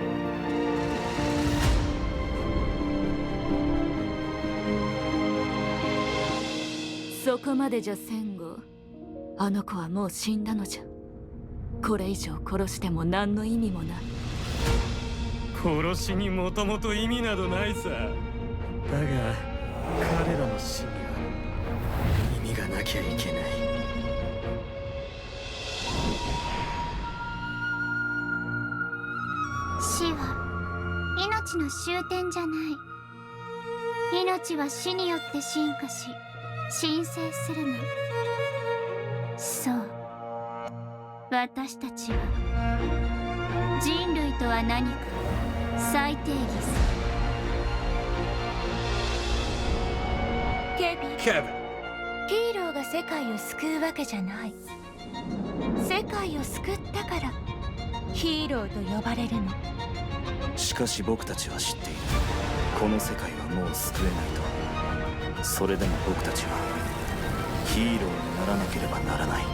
そこまでじゃ戦後。あの子はもう死んだのじゃ。これ以上殺しても何の意味もない。殺しにもともと意味などないさ。だが彼らの死には意味がなきゃいけない。死は命の終点じゃない。命は死によって進化し神聖するの。そう、私たちは人類とは何か再定義する。ヒーローが世界を救うわけじゃない。世界を救ったからヒーローと呼ばれるの。しかし僕たちは知っている。この世界はもう救えないと。それでも僕たちはヒーローにならなければならない。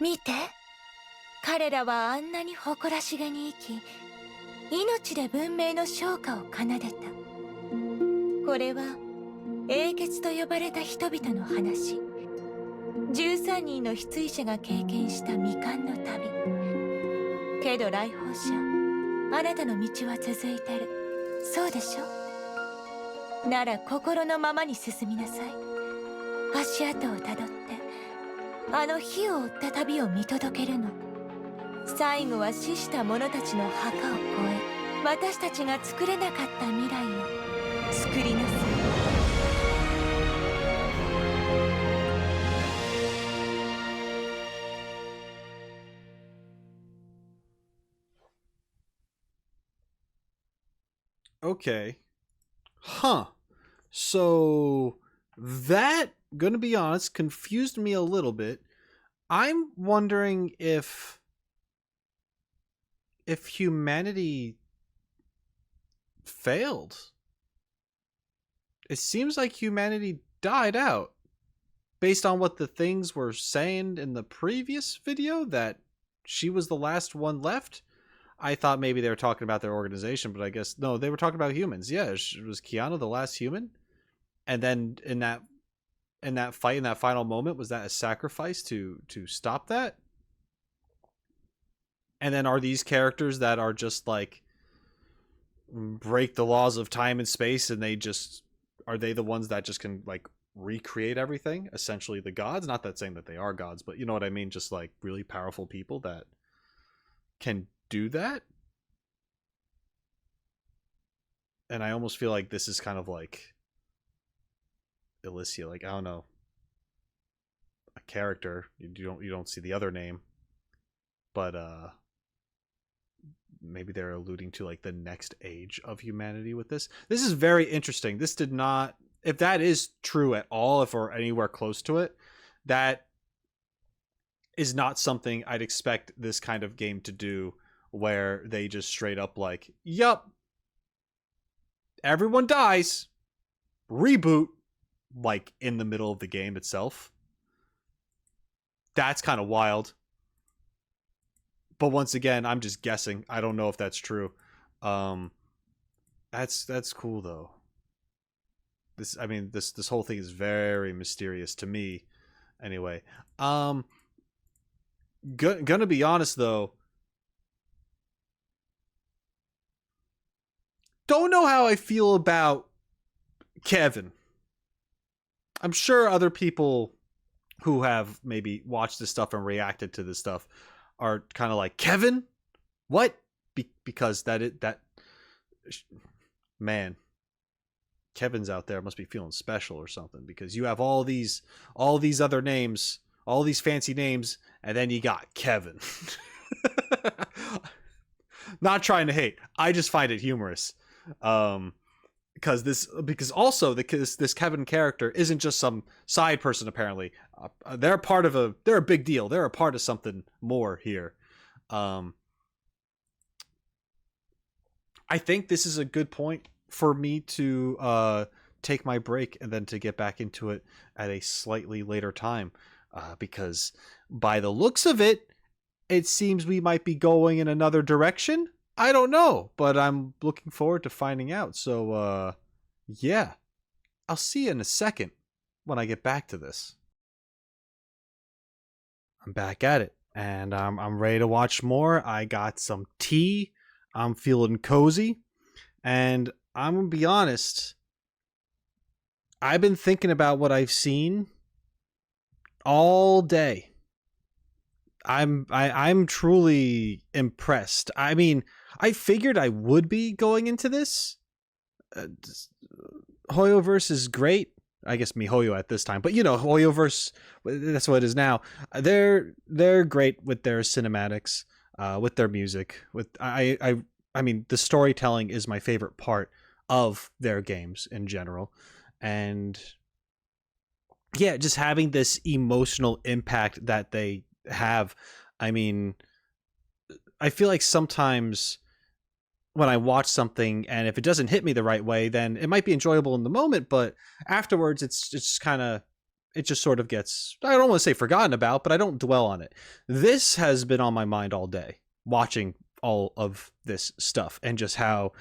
見て、彼らはあんなに誇らしげに生き、命で文明の昇華を奏でた。これは英傑と呼ばれた人々の話。13人の失意者が経験した未完の旅。けど来訪者、あなたの道は続いてる。そうでしょ？なら心のままに進みなさい。足跡をたどってあの火を追った旅を見届けるの。最後は死した者たちの墓を越え、私たちが作れなかった未来を作りなさい。Okay. Huh. So that, gonna be honest, confused me a little bit. I'm wondering if humanity failed. It seems like humanity died out. Based on what the things were saying in the previous video, that she was the last one left. I thought maybe they were talking about their organization, but I guess no, they were talking about humans. Yeah, was Kiana the last human? And then in that fight, in that final moment, was that a sacrifice to stop that? And then are these characters that are just like break the laws of time and space, and are they the ones that just can like recreate everything? Essentially the gods? Not that saying that they are gods, but you know what I mean? Just like really powerful people that can do that. And I almost feel like this is kind of like Elysian, like I don't know, a character. You don't see the other name, but maybe they're alluding to like the next age of humanity with this. This is very interesting. This did not, if that is true at all, if we're anywhere close to it, that is not something I'd expect this kind of game to do, where they just straight up like, yup, everyone dies, reboot, like in the middle of the game itself. That's kind of wild. But once again, I'm just guessing. I don't know if that's true. That's cool though. This whole thing is very mysterious to me. Anyway, gonna be honest though. Don't know how I feel about KeBin. I'm sure other people who have maybe watched this stuff and reacted to this stuff are kind of like, KeBin? What? Because man, KeBin's out there must be feeling special or something, because you have all these other names, all these fancy names, and then you got KeBin. Not trying to hate. I just find it humorous. Because this KeBin character isn't just some side person. Apparently, they're a big deal. They're a part of something more here. I think this is a good point for me to take my break and then to get back into it at a slightly later time, because by the looks of it, it seems we might be going in another direction. I don't know, but I'm looking forward to finding out. So, yeah. I'll see you in a second when I get back to this. I'm back at it, and I'm ready to watch more. I got some tea. I'm feeling cozy, and I'm gonna be honest. I've been thinking about what I've seen all day. I'm truly impressed. I mean, I figured I would be going into this. Hoyo-Verse is great. I guess MiHoYo at this time, but you know, Hoyo-Verse, that's what it is now. They're great with their cinematics, with their music. I mean, the storytelling is my favorite part of their games in general, and yeah, just having this emotional impact that they have. I mean, I feel like sometimes when I watch something and if it doesn't hit me the right way, then it might be enjoyable in the moment, but afterwards it just sort of gets, I don't want to say forgotten about, but I don't dwell on it. This has been on my mind all day, watching all of this stuff and just how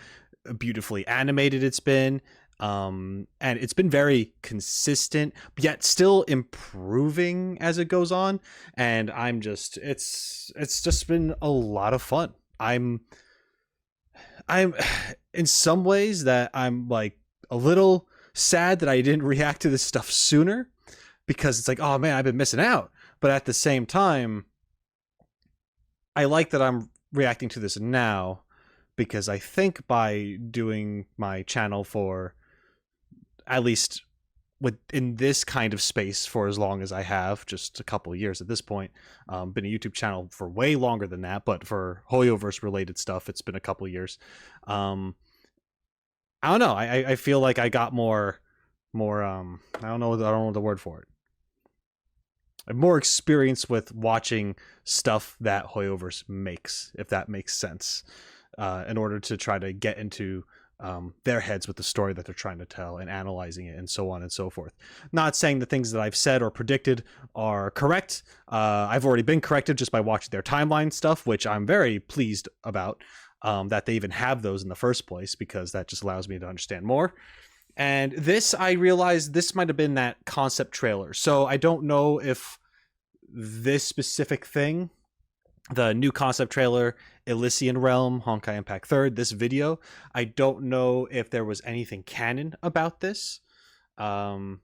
beautifully animated it's been. And it's been very consistent, yet still improving as it goes on. And it's just been a lot of fun. I'm in some ways that I'm like a little sad that I didn't react to this stuff sooner, because it's like, oh man, I've been missing out. But at the same time, I like that I'm reacting to this now, because I think by doing my channel for at least within this kind of space for as long as I have, just a couple of years at this point, been a YouTube channel for way longer than that, but for Hoyo-Verse related stuff, it's been a couple of years. I don't know. I feel like I got more, I don't know the word for it. I have more experience with watching stuff that Hoyo-Verse makes, if that makes sense, in order to try to get into their heads with the story that they're trying to tell and analyzing it and so on and so forth. Not saying the things that I've said or predicted are correct. I've already been corrected just by watching their timeline stuff, which I'm very pleased about, that they even have those in the first place, because that just allows me to understand more. And this, I realized this might have been that concept trailer. So I don't know if this specific thing, the new concept trailer, Elysian Realm, Honkai Impact 3rd, this video, I don't know if there was anything canon about this. And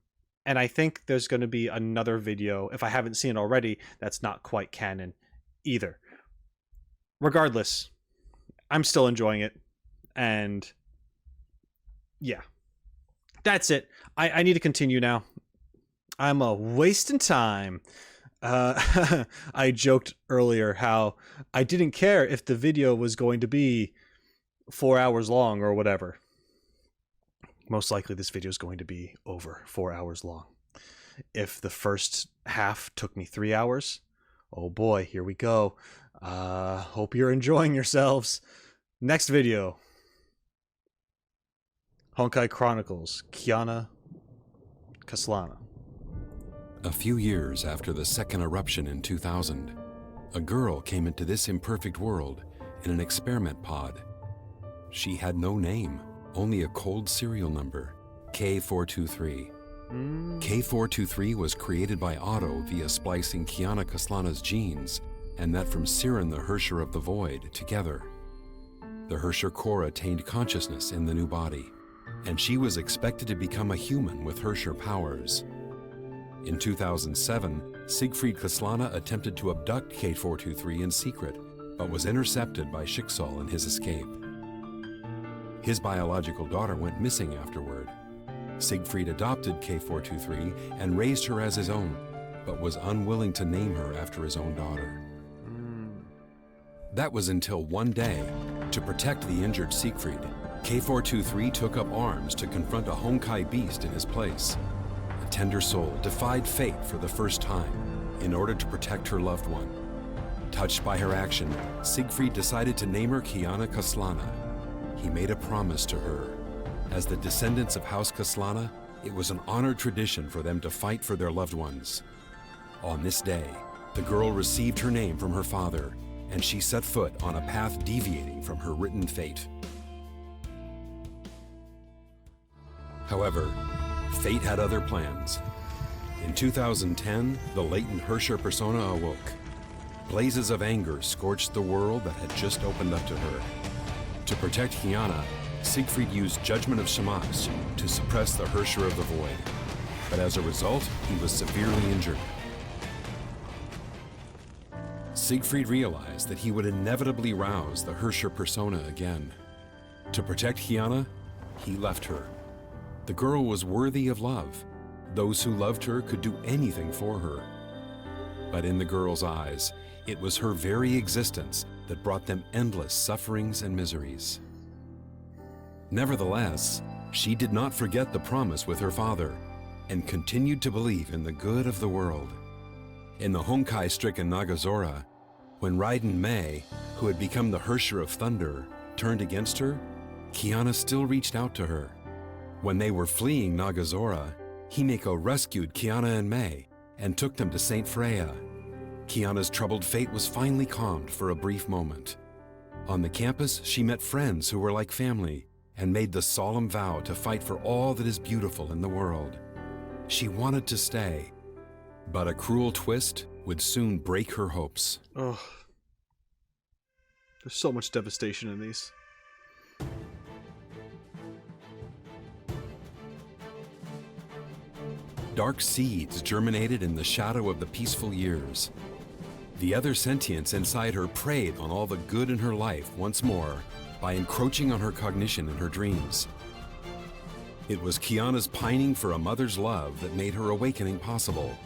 I think there's going to be another video, if I haven't seen it already, that's not quite canon either. Regardless, I'm still enjoying it. And yeah, that's it. I need to continue now. I'm wasting time. I joked earlier how I didn't care if the video was going to be 4 hours long or whatever. Most likely this video is going to be over 4 hours long. If the first half took me 3 hours, oh boy, here we go. Hope you're enjoying yourselves. Next video. Honkai Chronicles, Kiana, Kaslana. A few years after the second eruption in 2000, a girl came into this imperfect world in an experiment pod. She had no name, only a cold serial number, K423. K423 was created by Otto via splicing Kiana Kaslana's genes, and that from Siren the Hersher of the Void together. The Hersher core attained consciousness in the new body, and she was expected to become a human with Hersher powers. In 2007, Siegfried Kaslana attempted to abduct K423 in secret, but was intercepted by Schicksal in his escape. His biological daughter went missing afterward. Siegfried adopted K423 and raised her as his own, but was unwilling to name her after his own daughter. That was until one day, to protect the injured Siegfried, K423 took up arms to confront a Honkai beast in his place. A tender soul defied fate for the first time in order to protect her loved one. Touched by her action, Siegfried decided to name her Kiana Kaslana. He made a promise to her. As the descendants of House Kaslana, it was an honored tradition for them to fight for their loved ones. On this day, the girl received her name from her father, and she set foot on a path deviating from her written fate. However, fate had other plans. In 2010, the latent Herrscher persona awoke. Blazes of anger scorched the world that had just opened up to her. To protect Kiana, Siegfried used Judgment of Shamash to suppress the Herrscher of the Void. But as a result, he was severely injured. Siegfried realized that he would inevitably rouse the Herrscher persona again. To protect Kiana, he left her. The girl was worthy of love. Those who loved her could do anything for her. But in the girl's eyes, it was her very existence that brought them endless sufferings and miseries. Nevertheless, she did not forget the promise with her father and continued to believe in the good of the world. In the Honkai-stricken Nagazora, when Raiden Mei, who had become the Herrscher of Thunder, turned against her, Kiana still reached out to her. When they were fleeing Nagazora, Himeko rescued Kiana and Mei and took them to Saint Freya. Kiana's troubled fate was finally calmed for a brief moment. On the campus, she met friends who were like family and made the solemn vow to fight for all that is beautiful in the world. She wanted to stay, but a cruel twist would soon break her hopes. Oh, there's so much devastation in these. Dark seeds germinated in the shadow of the peaceful years. The other sentience inside her preyed on all the good in her life once more by encroaching on her cognition in her dreams. It was Kiana's pining for a mother's love that made her awakening possible.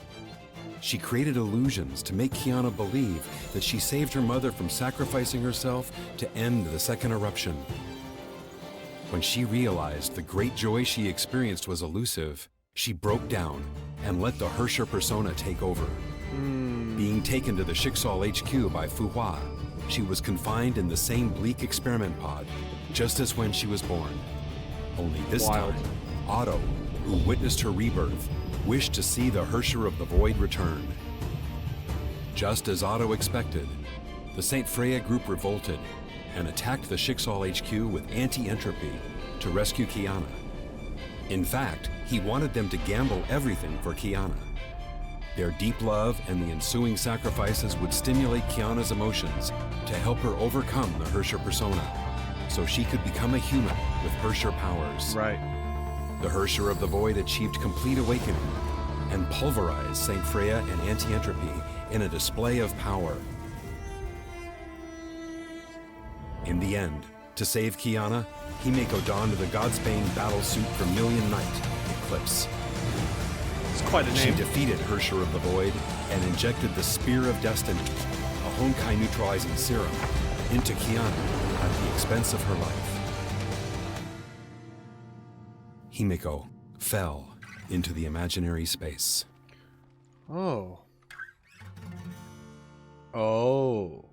She created illusions to make Kiana believe that she saved her mother from sacrificing herself to end the second eruption. When she realized the great joy she experienced was elusive, she broke down and let the Herrscher persona take over. Being taken to the Schicksal HQ by Fu Hua, she was confined in the same bleak experiment pod, just as when she was born. Only this time, Otto, who witnessed her rebirth, wished to see the Herrscher of the Void return. Just as Otto expected, the Saint Freya group revolted and attacked the Schicksal HQ with anti-entropy to rescue Kiana. In fact, he wanted them to gamble everything for Kiana. Their deep love and the ensuing sacrifices would stimulate Kiana's emotions to help her overcome the Herrscher persona, so she could become a human with Herrscher powers. Right. The Herrscher of the Void achieved complete awakening and pulverized Saint Freya and anti-entropy in a display of power. In the end, to save Kiana, Himeko donned the Godsbane battle suit for Million Night, Eclipse. It's quite a She name. defeated Herrscher of the Void and injected the Spear of Destiny, a Honkai neutralizing serum, into Kiana at the expense of her life. Himeko fell into the imaginary space. Oh. Oh.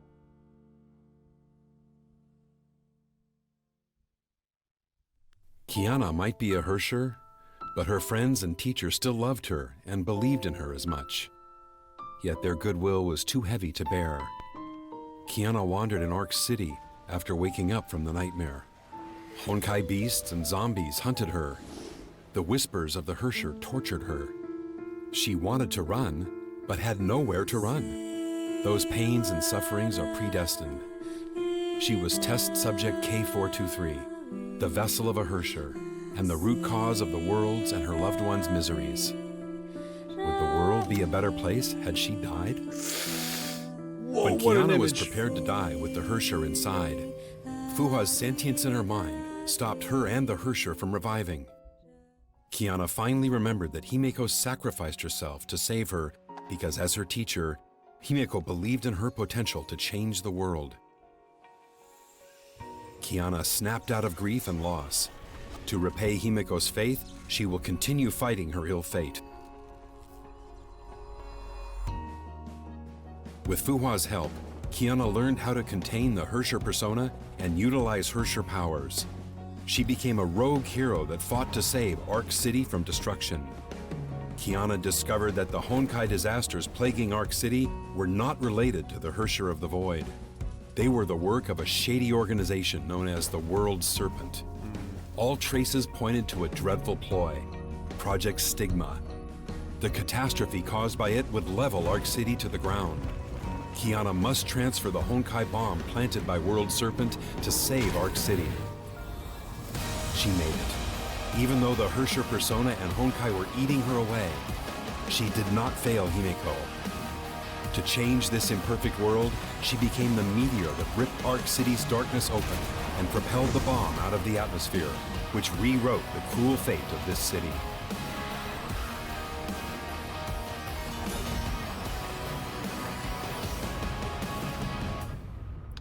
Kiana might be a Herrscher, but her friends and teachers still loved her and believed in her as much. Yet their goodwill was too heavy to bear. Kiana wandered in Ark City after waking up from the nightmare. Honkai beasts and zombies hunted her. The whispers of the Herrscher tortured her. She wanted to run, but had nowhere to run. Those pains and sufferings are predestined. She was test subject K423, the vessel of a Herrscher, and the root cause of the world's and her loved ones' miseries. Would the world be a better place had she died? Whoa, When what an Kiana was image. prepared to die with the Herrscher inside, Fuha's sentience in her mind stopped her and the Herrscher from reviving. Kiana finally remembered that Himeko sacrificed herself to save her because, as her teacher, Himeko believed in her potential to change the world. Kiana snapped out of grief and loss. To repay Himeko's faith, she will continue fighting her ill fate. With Fuhua's help, Kiana learned how to contain the Herrscher persona and utilize Herrscher powers. She became a rogue hero that fought to save Ark City from destruction. Kiana discovered that the Honkai disasters plaguing Ark City were not related to the Herrscher of the Void. They were the work of a shady organization known as the World Serpent. All traces pointed to a dreadful ploy. Project Stigma. The catastrophe caused by it would level Arc City to the ground. Kiana must transfer the Honkai bomb planted by World Serpent to save Arc City. She made it. Even though the Herrscher persona and Honkai were eating her away, she did not fail Himeko. To change this imperfect world, she became the meteor that ripped Arc City's darkness open and propelled the bomb out of the atmosphere, which rewrote the cruel fate of this city.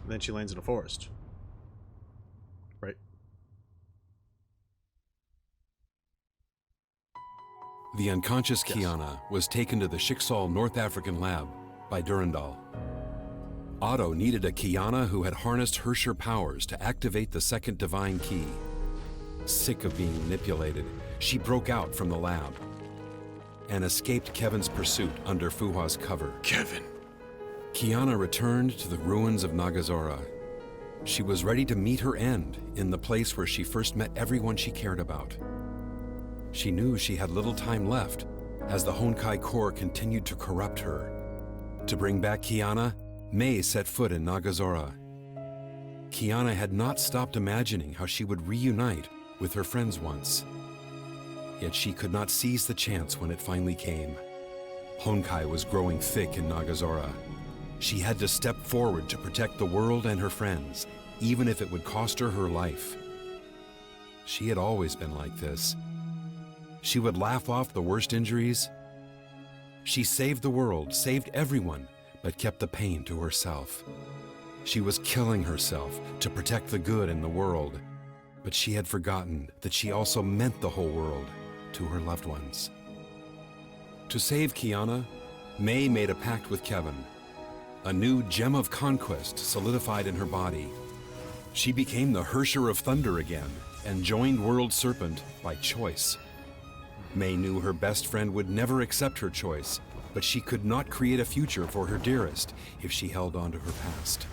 And then she lands in a forest. Right? The unconscious Kiana was taken to the Schicksal North African lab by Durandal. Otto needed a Kiana who had harnessed Herrscher powers to activate the second divine key. Sick of being manipulated, she broke out from the lab and escaped KeBin's pursuit under Fuhua's cover. KeBin. Kiana returned to the ruins of Nagazora. She was ready to meet her end in the place where she first met everyone she cared about. She knew she had little time left as the Honkai core continued to corrupt her. To bring back Kiana, Mei set foot in Nagazora. Kiana had not stopped imagining how she would reunite with her friends once. Yet she could not seize the chance when it finally came. Honkai was growing thick in Nagazora. She had to step forward to protect the world and her friends, even if it would cost her her life. She had always been like this. She would laugh off the worst injuries. She saved the world, saved everyone, but kept the pain to herself. She was killing herself to protect the good in the world, but she had forgotten that she also meant the whole world to her loved ones. To save Kiana, Mei made a pact with KeBin. A new gem of conquest solidified in her body. She became the Herrscher of Thunder again and joined World Serpent by choice. Mei knew her best friend would never accept her choice, but she could not create a future for her dearest if she held on to her past.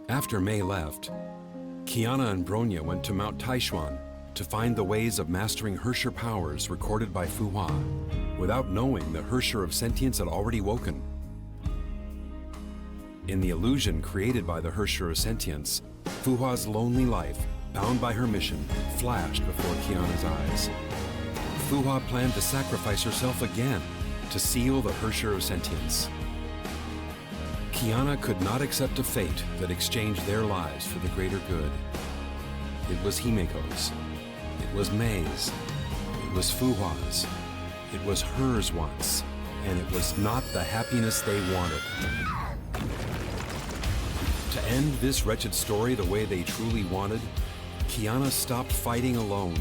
After Mei left, Kiana and Bronya went to Mount Taishuan to find the ways of mastering Herrscher powers recorded by Fuhua, without knowing the Herrscher of Sentience had already woken. In the illusion created by the Herrscher of Sentience, Fuhua's lonely life, bound by her mission, flashed before Kiana's eyes. Fuhua planned to sacrifice herself again to seal the Herrscher of Sentience. Kiana could not accept a fate that exchanged their lives for the greater good. It was Himeko's. It was Mei's. It was Fuhua's. It was hers once, and it was not the happiness they wanted. To end this wretched story the way they truly wanted, Kiana stopped fighting alone.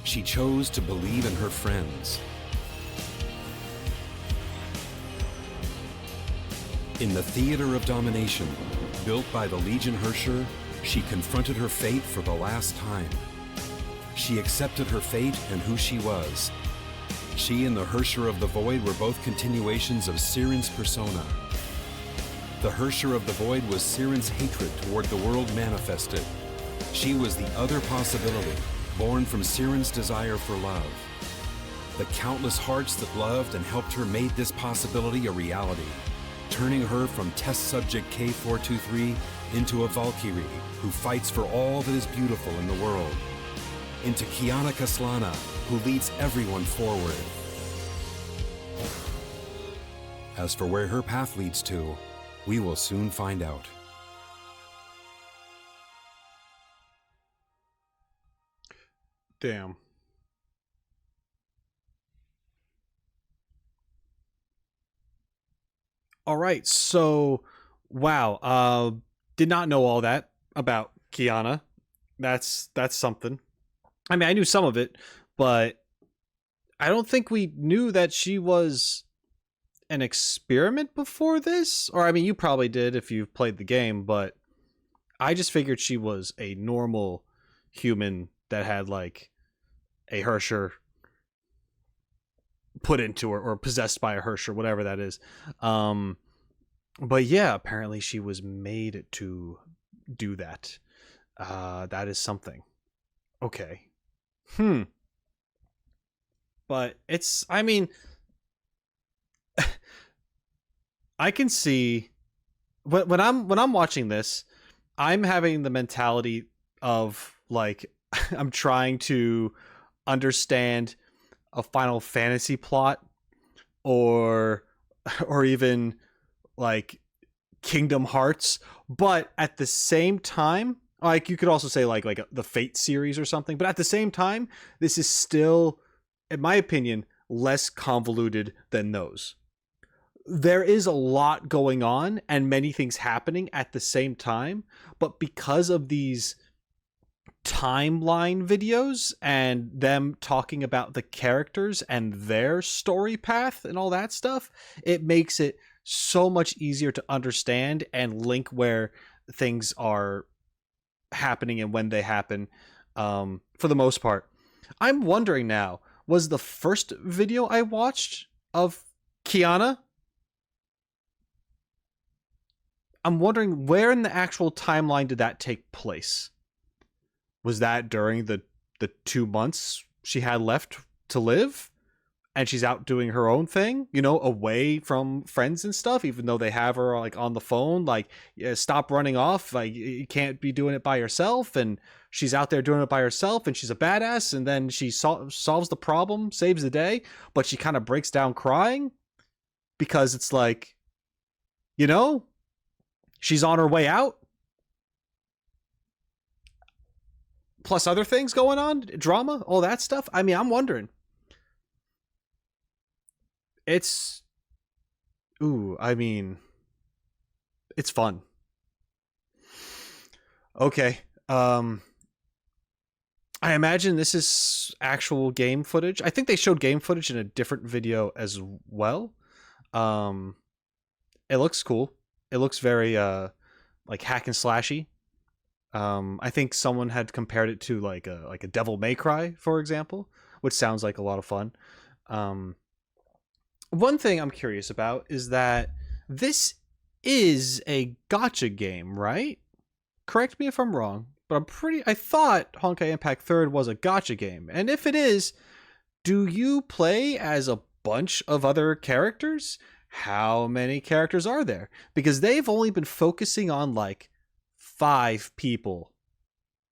She chose to believe in her friends. In the theater of domination, built by the Legion Herrscher, she confronted her fate for the last time. She accepted her fate and who she was. She and the Herrscher of the Void were both continuations of Siren's persona. The Herrscher of the Void was Siren's hatred toward the world manifested. She was the other possibility, born from Siren's desire for love. The countless hearts that loved and helped her made this possibility a reality, turning her from test subject K423 into a Valkyrie who fights for all that is beautiful in the world, into Kiana Kaslana, who leads everyone forward. As for where her path leads to, we will soon find out. Damn. All right, so wow, did not know all that about Kiana. That's something. I mean, I knew some of it, but I don't think we knew that she was an experiment before this. Or I mean, you probably did if you've played the game, but I just figured she was a normal human that had like a Herrscher put into her or possessed by a Hirsch or whatever that is. But yeah, apparently she was made to do that. That is something. Okay. But it's, I mean, I can see when I'm watching this, I'm having the mentality of like I'm trying to understand a Final Fantasy plot or even like Kingdom Hearts, but at the same time, like you could also say like the Fate series or something, but at the same time, this is still, in my opinion, less convoluted than those. There is a lot going on and many things happening at the same time, but because of these timeline videos and them talking about the characters and their story path and all that stuff, it makes it so much easier to understand and link where things are happening and when they happen, for the most part. I'm wondering now, was the first video I watched of Kiana, I'm wondering where in the actual timeline did that take place? Was that during the 2 months she had left to live? And she's out doing her own thing, you know, away from friends and stuff, even though they have her like on the phone, like, yeah, stop running off. Like, you can't be doing it by yourself. And she's out there doing it by herself and she's a badass. And then she solves the problem, saves the day, but she kind of breaks down crying because it's like, you know, she's on her way out. Plus other things going on, drama, all that stuff. I mean, I'm wondering. It's fun. Okay. I imagine this is actual game footage. I think they showed game footage in a different video as well. It looks cool. It looks very like hack and slashy. I think someone had compared it to like a Devil May Cry, for example, which sounds like a lot of fun. One thing I'm curious about is that this is a gacha game, right? Correct me if I'm wrong, but I thought Honkai Impact 3rd was a gacha game. And if it is, do you play as a bunch of other characters? How many characters are there? Because they've only been focusing on like 5 people.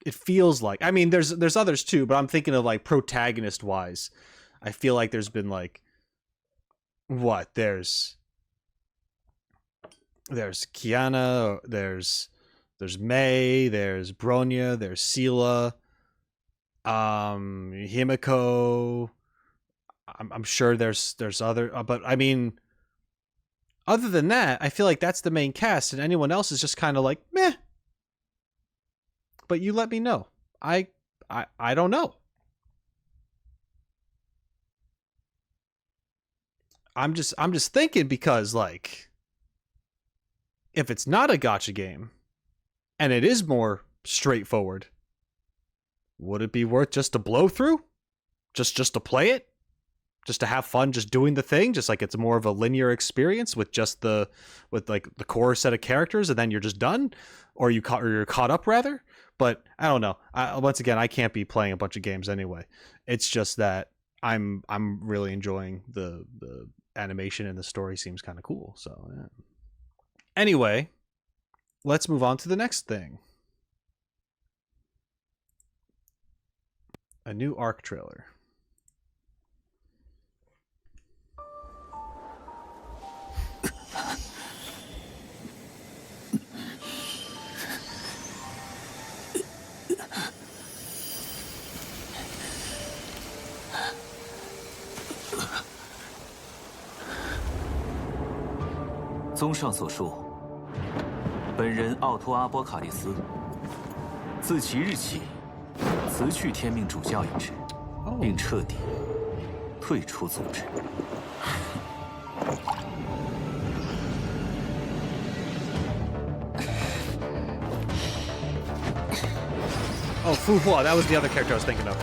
It feels like. I mean, there's others too, but I'm thinking of like protagonist wise. I feel like there's been like what? There's Kiana, there's Mei, there's Bronya, there's Seele, Himiko. I'm sure there's other, but I mean, other than that, I feel like that's the main cast, and anyone else is just kind of like meh. But you let me know. I don't know. I'm just thinking because like if it's not a gacha game and it is more straightforward, would it be worth just to blow through? Just to play it? Just to have fun just doing the thing, just like it's more of a linear experience with like the core set of characters and then you're just done, or you're caught up rather. But I don't know. Once again, I can't be playing a bunch of games anyway. It's just that I'm really enjoying the animation and the story seems kind of cool. So yeah. Anyway, let's move on to the next thing. A new ARC trailer. "综上所述，本人奥托阿波卡利斯，自即日起辞去天命主教一职，并彻底退出组织。" Oh, Fu Hua, that was the other character I was thinking of.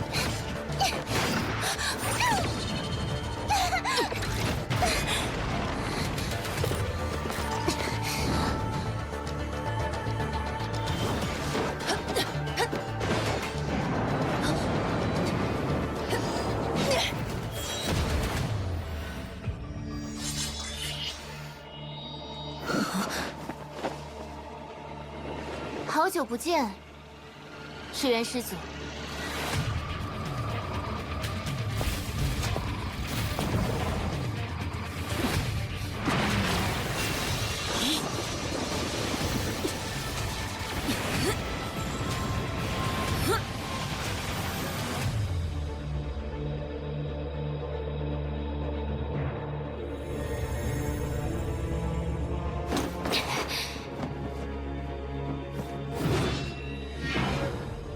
好久不见，石原师祖。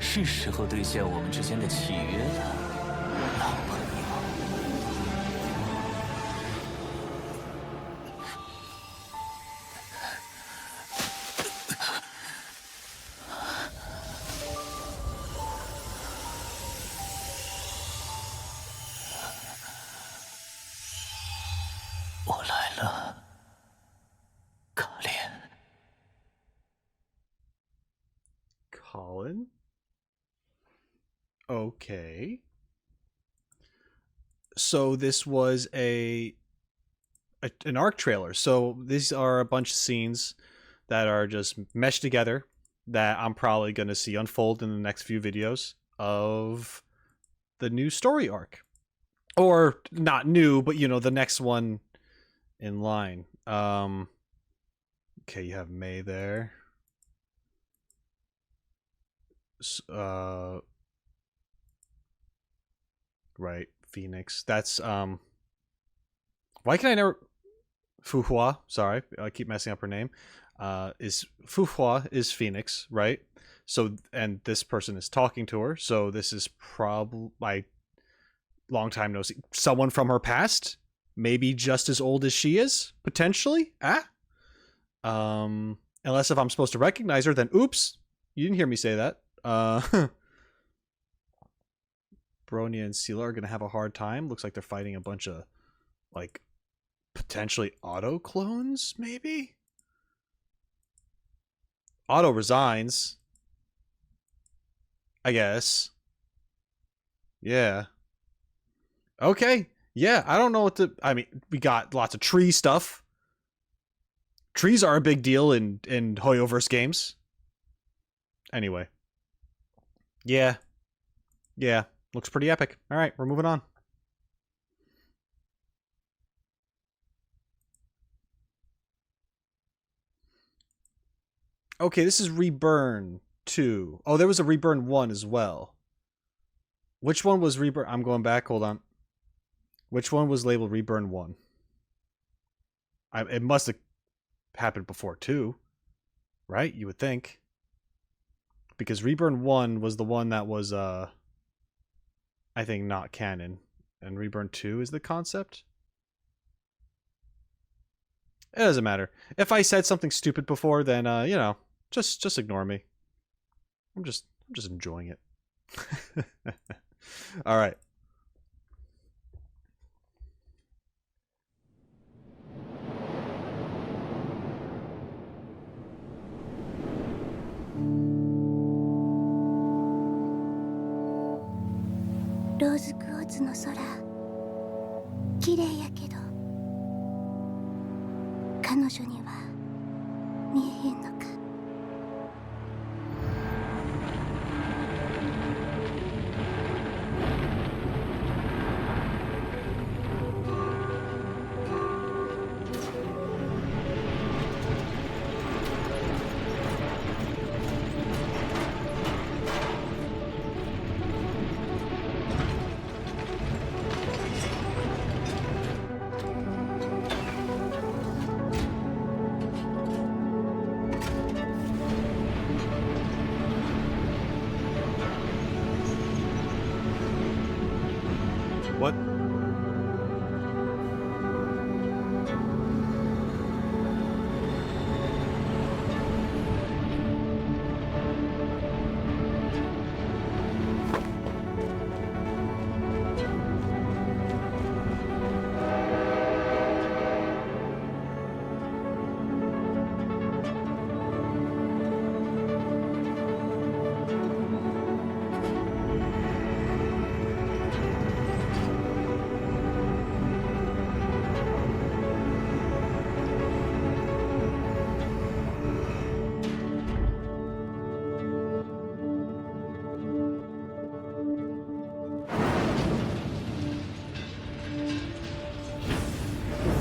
是时候兑现我们之间的契约了，老朋友。我来了，卡莲。Colin? Okay. So this was an arc trailer. So these are a bunch of scenes that are just meshed together that I'm probably going to see unfold in the next few videos of the new story arc. Or not new, but you know, the next one in line. Okay, you have May there. Right, Phoenix. That's why can I never Fuhua, sorry, I keep messing up her name. Is Fuhua is Phoenix, right? So and this person is talking to her, so this is probably my long time no see. Someone from her past, maybe just as old as she is, potentially. Unless if I'm supposed to recognize her, then oops, you didn't hear me say that. Bronya and Seele are going to have a hard time. Looks like they're fighting a bunch of, like, potentially Otto clones, maybe? Otto resigns. I guess. Yeah. Okay. Yeah, I don't know what to... I mean, we got lots of tree stuff. Trees are a big deal in Hoyo-verse games. Anyway. Yeah. Yeah. Looks pretty epic. All right, we're moving on. Okay, this is Reburn II. Oh, there was a Reburn 1 as well. Which one was Reburn? I'm going back. Hold on. Which one was labeled Reburn 1? It must have happened before 2, right? You would think. Because Reburn 1 was the one that was... I think not canon, and Reburn 2 is the concept. It doesn't matter. If I said something stupid before, then you know, just ignore me. I'm just enjoying it. All right. Rose Quartz の空、綺麗やけど、彼女には見えへんのか。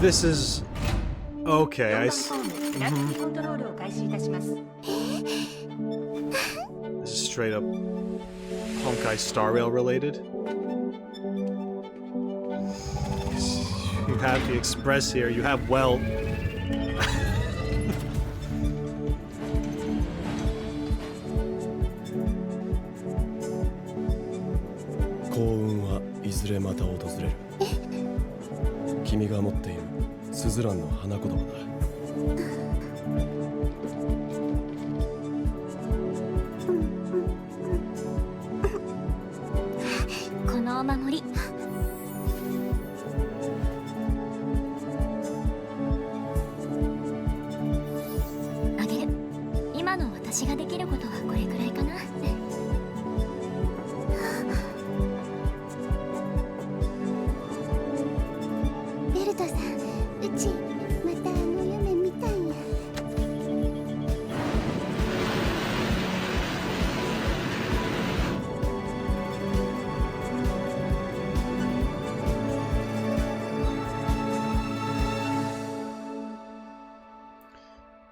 This is okay. This is straight up Honkai Star Rail related. You have the Express here. You have Well.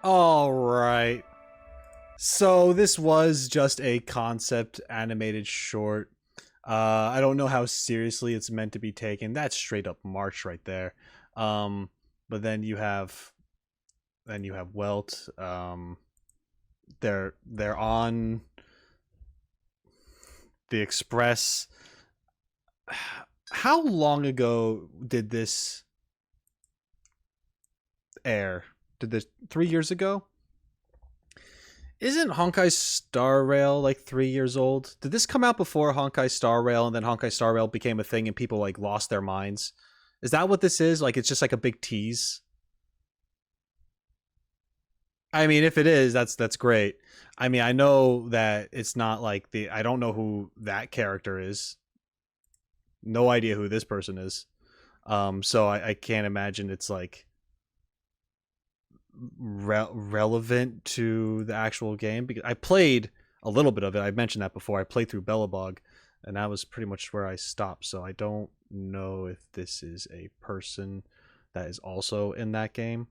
All right. So this was just a concept animated short. I don't know how seriously it's meant to be taken. That's straight up March right there. But then you have Welt. They're on the Express. How long ago did this air? Did this 3 years ago? Isn't Honkai Star Rail like 3 years old? Did this come out before Honkai Star Rail and then Honkai Star Rail became a thing and people like lost their minds? Is that what this is? Like it's just like a big tease? I mean, if it is, that's great. I mean, I know that it's not like I don't know who that character is. No idea who this person is. So I can't imagine it's like relevant to the actual game, because I played a little bit of it. I mentioned that before. I played through Belobog, and that was pretty much where I stopped. So I don't know if this is a person that is also in that game.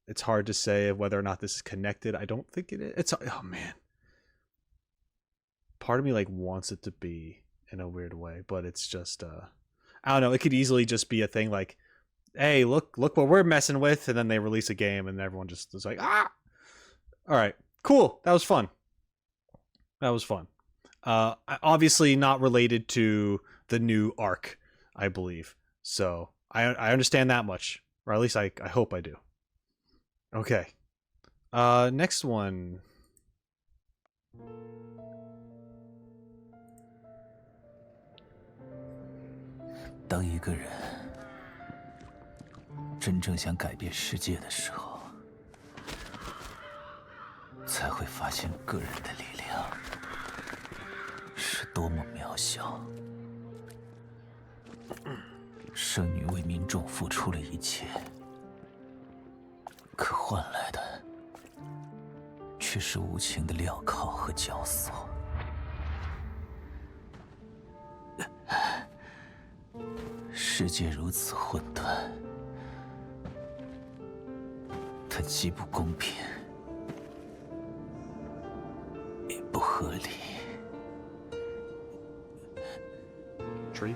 It's hard to say whether or not this is connected. I don't think it is. It's oh man, part of me like wants it to be in a weird way, but it's just I don't know. It could easily just be a thing like, hey, look what we're messing with, and then they release a game and everyone just is like, ah. All right, cool. That was fun. Obviously not related to the new arc, I believe. So I understand that much, or at least I hope I do. Okay. Next one. 当一个人真正想改变世界的时候，才会发现个人的力量是多么渺小。圣女为民众付出了一切，可换来的却是无情的镣铐和绞索。世界如此混沌，它既不公平，也不合理。Tree.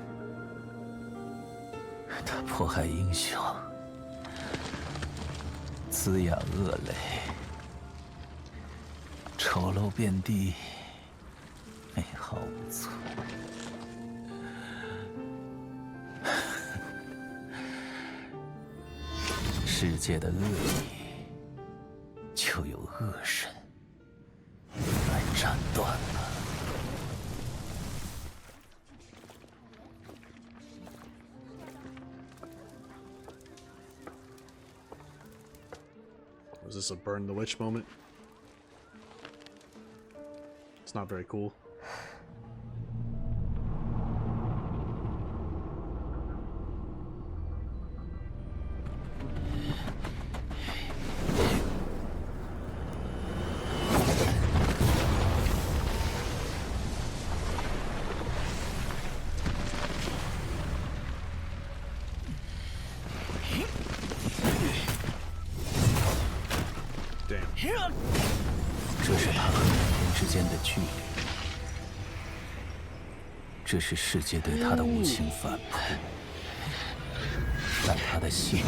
它迫害英雄，滋养恶类，丑陋遍地，美好无存。世界的恶意，就由恶神来斩断了。Was this a burn the witch moment? It's not very cool. Damn. 这是他和女人之间的距离，这是世界对他的无情反扑，但他的信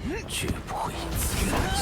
念绝不会因此放弃。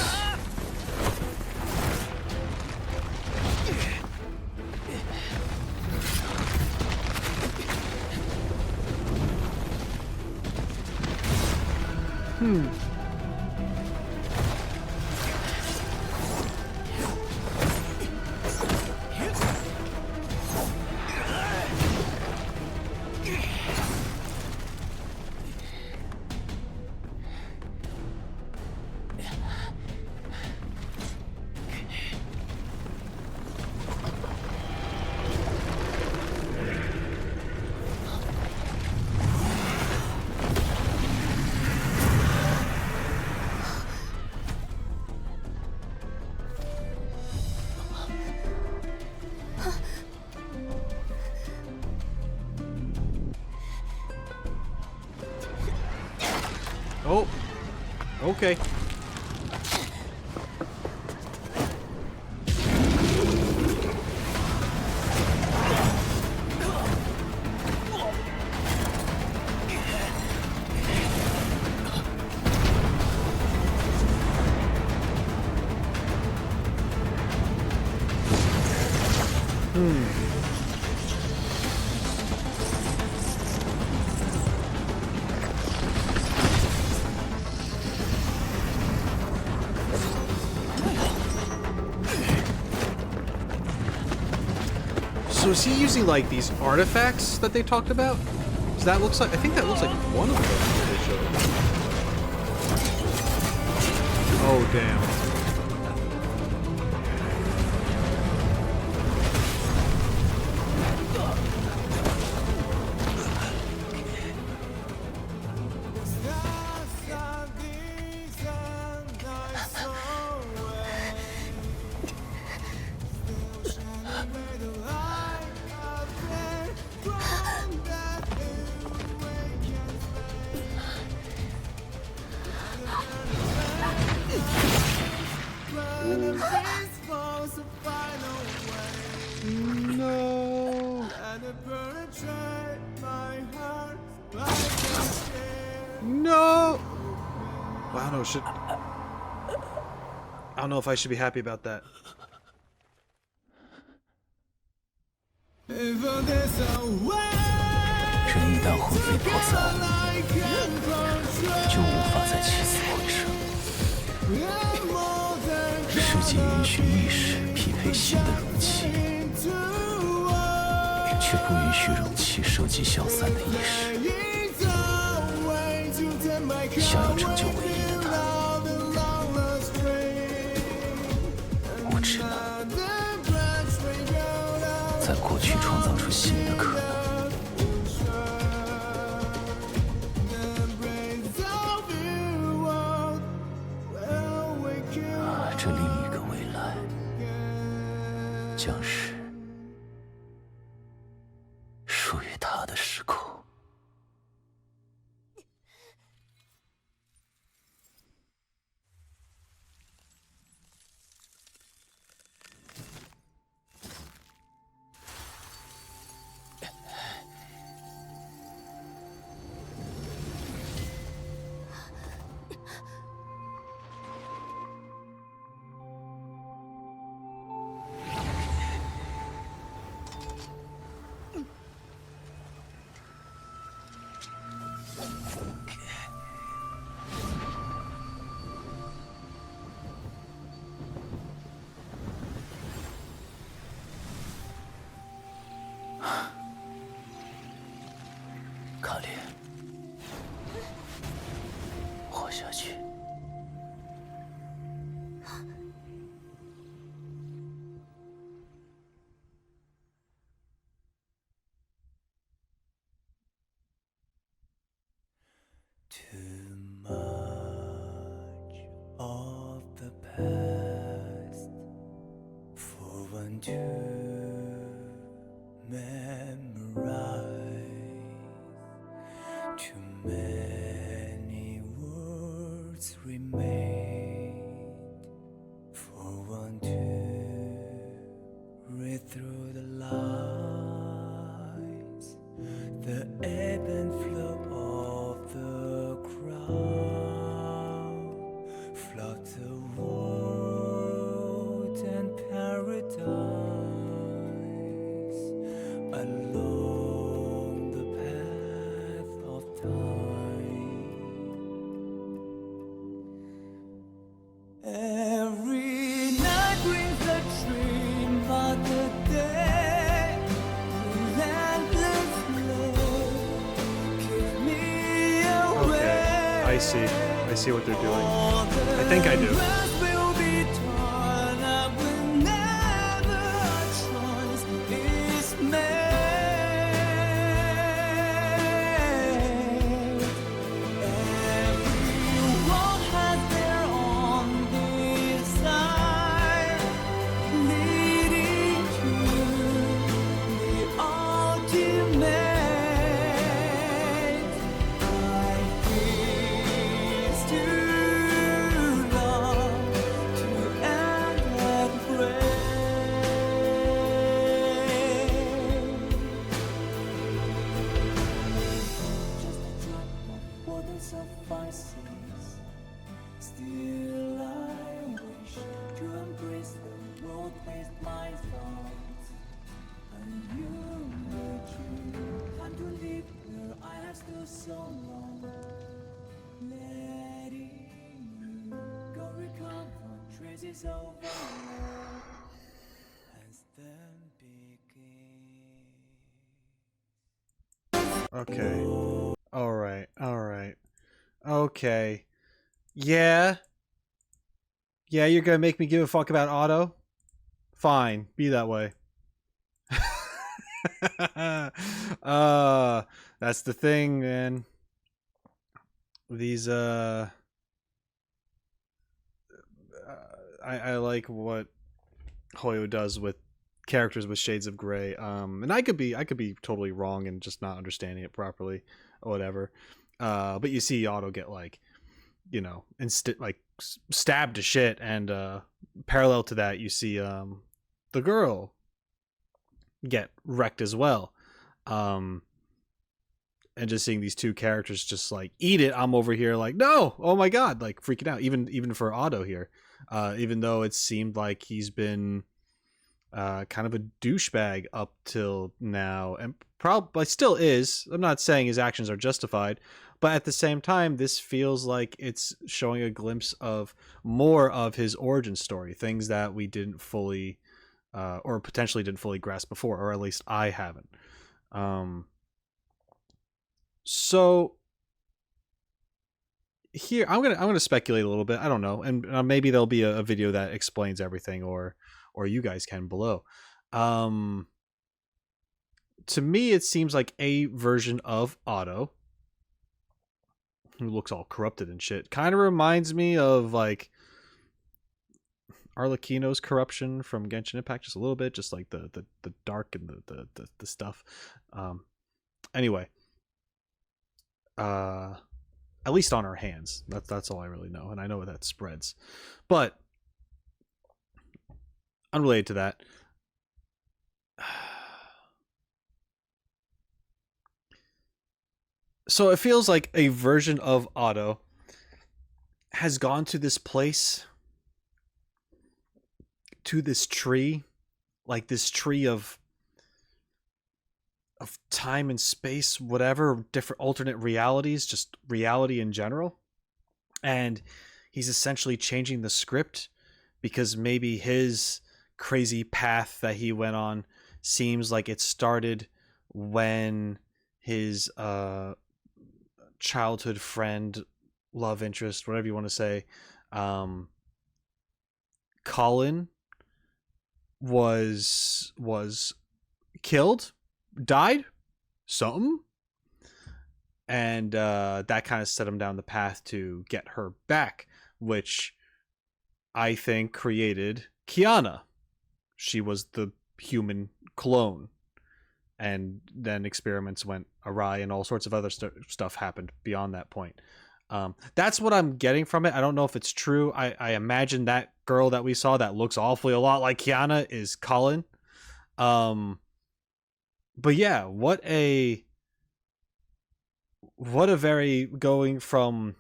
Oh, okay. So is he using like these artifacts that they talked about? So that looks like, I think that looks like one of them that they showed. Oh damn. No. No. Well, I don't know. I don't know if I should be happy about that. 人一旦魂飞魄散，就无法再起死回生。世界允许意识匹配新的容器，却不允许容器收集消散的意识。想要拯救唯一的他，我只能在过去创造出新的可能。 这另一个未来，将是属于他的时空。卡列，活下去。Too much of the past for one to memorize. Too many words remain see what they're doing. I think I do. Okay. Alright. Okay. Yeah, you're gonna make me give a fuck about Otto? Fine, be that way. That's the thing, man. These, I like what Hoyo does with characters with shades of gray. And I could be totally wrong and just not understanding it properly or whatever. But you see Otto get like, you know, stabbed to shit, and parallel to that, you see the girl get wrecked as well. And just seeing these two characters just like eat it, I'm over here like, no, oh my god, like freaking out. Even for Otto here, even though it seemed like he's been kind of a douchebag up till now, and probably still is. I'm not saying his actions are justified, but at the same time, this feels like it's showing a glimpse of more of his origin story, things that we didn't fully, or potentially didn't fully grasp before, or at least I haven't. So here, I'm gonna speculate a little bit. I don't know, and maybe there'll be a video that explains everything, or you guys can below. To me, it seems like a version of Otto, who looks all corrupted and shit. Kind of reminds me of like Arlecchino's corruption from Genshin Impact, just a little bit, just like the dark and the stuff. Anyway, at least on her hands. That's all I really know, and I know that spreads. But unrelated to that, so it feels like a version of Otto has gone to this place, to this tree, like this tree of time and space, whatever, different alternate realities, just reality in general. And he's essentially changing the script because maybe his crazy path that he went on seems like it started when his childhood friend, love interest, whatever you want to say, Colin was killed, died, something, and that kind of set him down the path to get her back, which I think created Kiana. She was the human clone, and then experiments went awry and all sorts of other stuff happened beyond that point. That's what I'm getting from it. I don't know if it's true. I imagine that girl that we saw that looks awfully a lot like Kiana is Colin. But yeah, what a very going from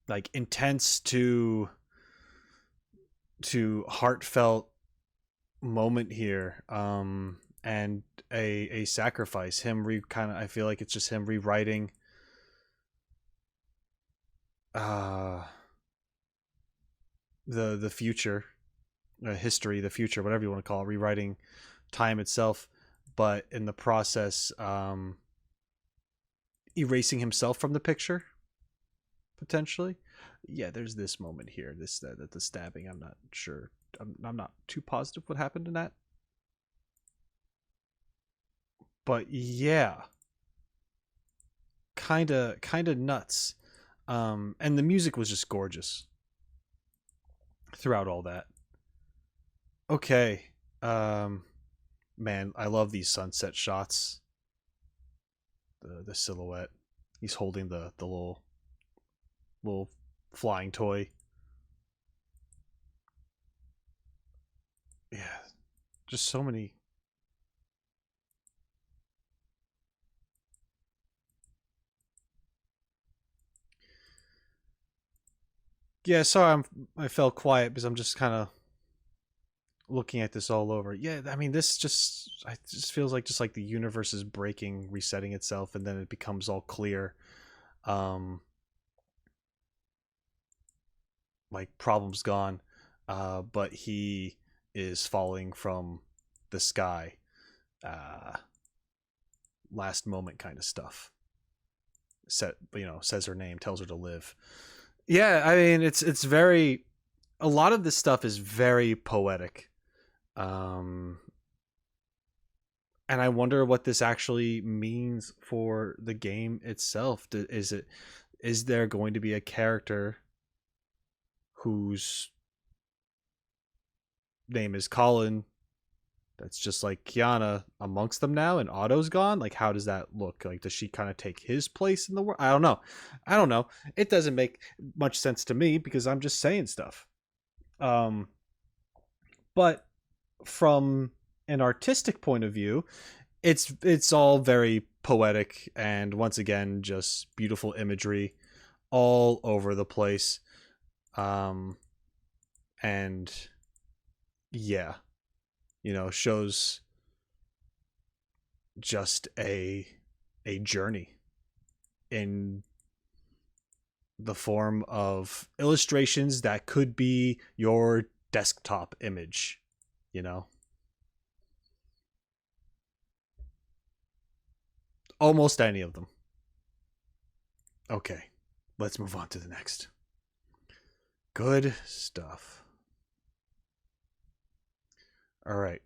like intense to heartfelt moment here. And a sacrifice. I feel like it's just him rewriting the future, history, the future, whatever you want to call it, rewriting time itself, but in the process erasing himself from the picture. potentially. Yeah, there's this moment here. This the stabbing. I'm not sure. I'm not too positive what happened in that. But yeah, kind of nuts. And the music was just gorgeous throughout all that. Okay. Man, I love these sunset shots. The silhouette. He's holding the little flying toy. Yeah. Just so many. Yeah, sorry I fell quiet because I'm just kind of looking at this all over. Yeah, I mean, it just feels like just like the universe is breaking, resetting itself, and then it becomes all clear. Like problems gone, but he is falling from the sky. Last moment kind of stuff. Says her name, tells her to live. Yeah, I mean, it's very. A lot of this stuff is very poetic. And I wonder what this actually means for the game itself. Is there going to be a character whose name is Colin that's just like Kiana amongst them now, and Otto's gone? Like, how does that look? Like, does she kind of take his place in the world? I don't know. It doesn't make much sense to me because I'm just saying stuff. But from an artistic point of view, it's all very poetic, and once again, just beautiful imagery all over the place. And yeah, shows just a journey in the form of illustrations that could be your desktop image, almost any of them. Okay, let's move on to the next. Good stuff. All right.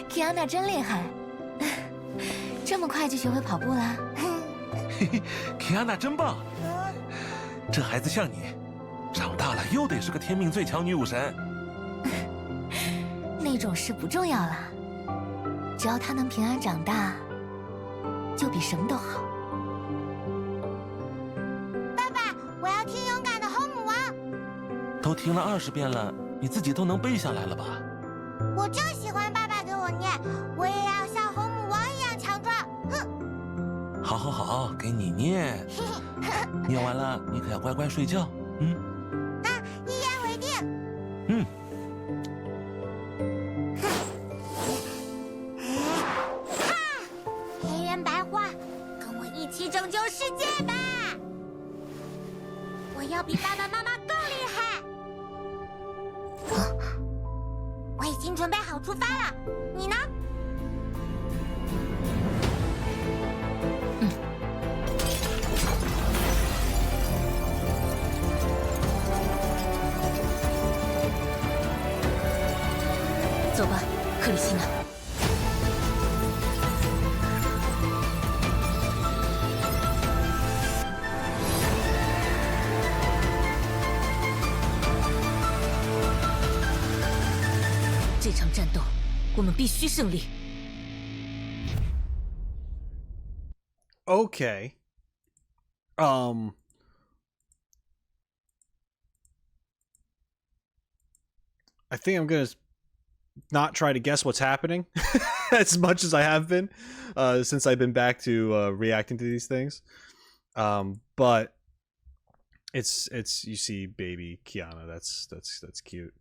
Kiana 真厉害，这么快就学会跑步啦？Kiana 真棒，这孩子像你，长大了又得是个天命最强女武神。那种事不重要了，只要她能平安长大，就比什么都好。爸爸，我要听勇敢的红母王。都听了20遍了，你自己都能背下来了吧？我就喜欢爸爸给我念，我也要像红母王一样强壮。哼！好，给你念。念完了，你可要乖乖睡觉。一言为定。黑人白花，跟我一起拯救世界吧！我要比爸爸妈妈更厉害。我已经准备好出发了，你呢？走吧，克里希娜。这场战斗，我们必须胜利。Okay. I think I'm gonna not try to guess what's happening as much as I have been since I've been back to reacting to these things. But it's you see baby Kiana. That's cute.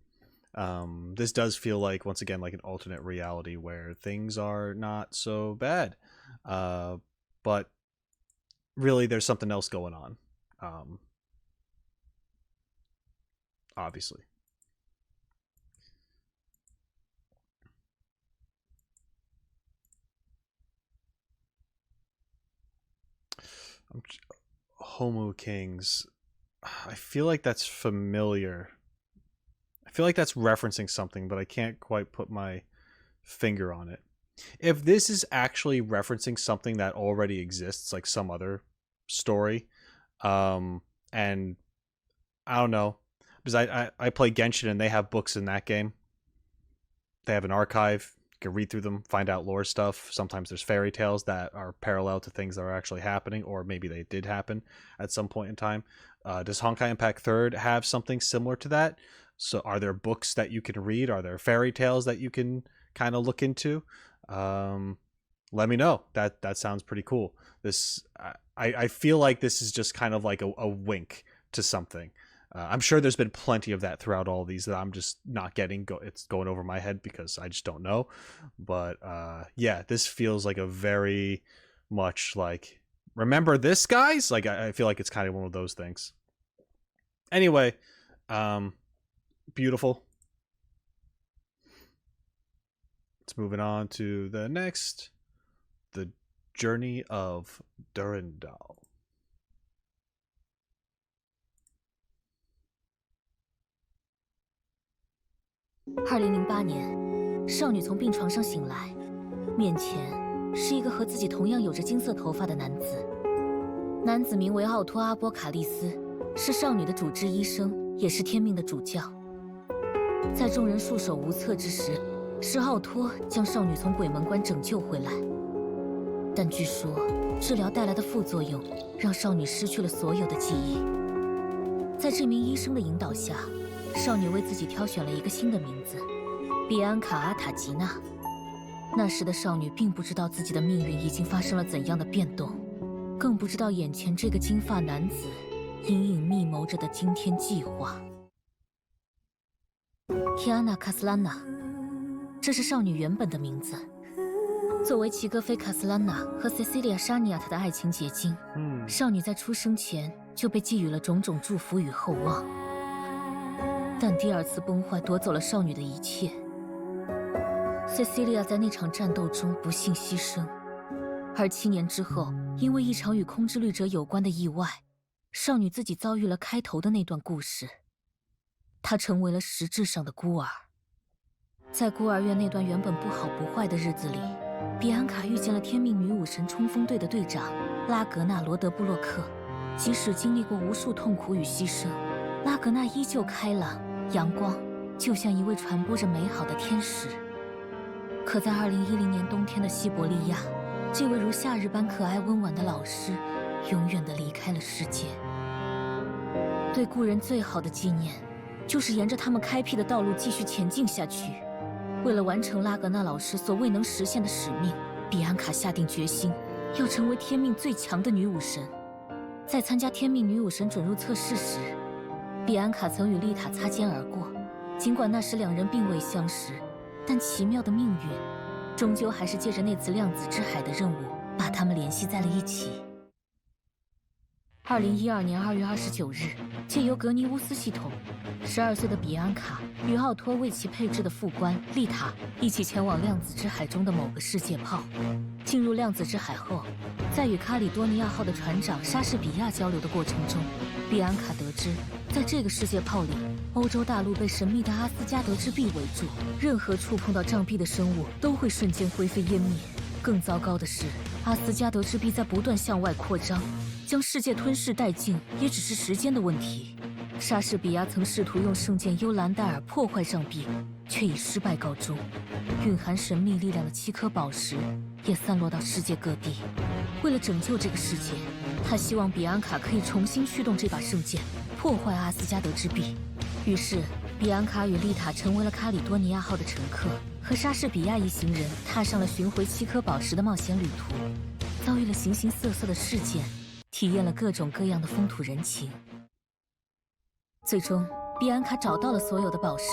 This does feel like, once again, like an alternate reality where things are not so bad. But really there's something else going on. Obviously. Homo Kings. I feel like that's familiar. I feel like that's referencing something, but I can't quite put my finger on it. If this is actually referencing something that already exists, like some other story, and I don't know, because I play Genshin and they have books in that game. They have an archive. You can read through them, find out lore stuff. Sometimes there's fairy tales that are parallel to things that are actually happening, or maybe they did happen at some point in time. Does Honkai Impact 3rd have something similar to that? So are there books that you can read? Are there fairy tales that you can kind of look into? Let me know. That sounds pretty cool. This I feel like this is just kind of like a wink to something. I'm sure there's been plenty of that throughout all these that I'm just not getting. It's going over my head because I just don't know. But yeah, this feels like a very much like, remember this, guys? Like I feel like it's kind of one of those things. Anyway, beautiful. Let's moving on to the next, the Journey of Durandal. 2008年，少女从病床上醒来，面前是一个和自己同样有着金色头发的男子。男子名为奥托阿波卡利斯，是少女的主治医生，也是天命的主教。在众人束手无策之时，是奥托将少女从鬼门关拯救回来。但据说，治疗带来的副作用让少女失去了所有的记忆。在这名医生的引导下， 少女为自己挑选了一个新的名字，比安卡阿塔吉娜。那时的少女并不知道自己的命运已经发生了怎样的变动，更不知道眼前这个金发男子隐隐密谋着的惊天计划。Kiana Kaslana， 这是少女原本的名字。作为齐格菲卡斯拉娜和 Cecilia 沙尼亚特的爱情结晶，少女在出生前就被寄予了种种祝福与厚望。 但第二次崩坏夺走了少女的一切。Cecilia 在那场战斗中不幸牺牲，而7年之后，因为一场与空之律者有关的意外，少女自己遭遇了开头的那段故事。她成为了实质上的孤儿。在孤儿院那段原本不好不坏的日子里，比安卡遇见了天命女武神冲锋队的队长拉格纳罗德布洛克。即使经历过无数痛苦与牺牲，拉格纳依旧开朗。 阳光就像一位传播着美好的天使。可在2010年冬天的西伯利亚，这位如夏日般可爱温婉的老师，永远地离开了世界。对故人最好的纪念，就是沿着他们开辟的道路继续前进下去。为了完成拉格纳老师所未能实现的使命，比安卡下定决心，要成为天命最强的女武神。在参加天命女武神准入测试时， 比安卡曾与丽塔擦肩而过，尽管那时两人并未相识，但奇妙的命运，终究还是借着那次量子之海的任务，把他们联系在了一起。2012年2月29日，借由格尼乌斯系统，12岁的比安卡与奥托为其配置的副官丽塔一起前往量子之海中的某个世界炮。进入量子之海后，在与卡里多尼亚号的船长莎士比亚交流的过程中，比安卡得知，在这个世界炮里，欧洲大陆被神秘的阿斯加德之壁围住，任何触碰到障壁的生物都会瞬间灰飞烟灭。更糟糕的是，阿斯加德之壁在不断向外扩张，将世界吞噬殆尽也只是时间的问题。莎士比亚曾试图用圣剑幽兰戴尔破坏障壁，却以失败告终。蕴含神秘力量的7颗宝石也散落到世界各地。为了拯救这个世界，他希望比安卡可以重新驱动这把圣剑，破坏阿斯加德之壁。于是，比安卡与丽塔成为了卡里多尼亚号的乘客，和莎士比亚一行人踏上了寻回7颗宝石的冒险旅途，遭遇了形形色色的事件，体验了各种各样的风土人情。最终，比安卡找到了所有的宝石，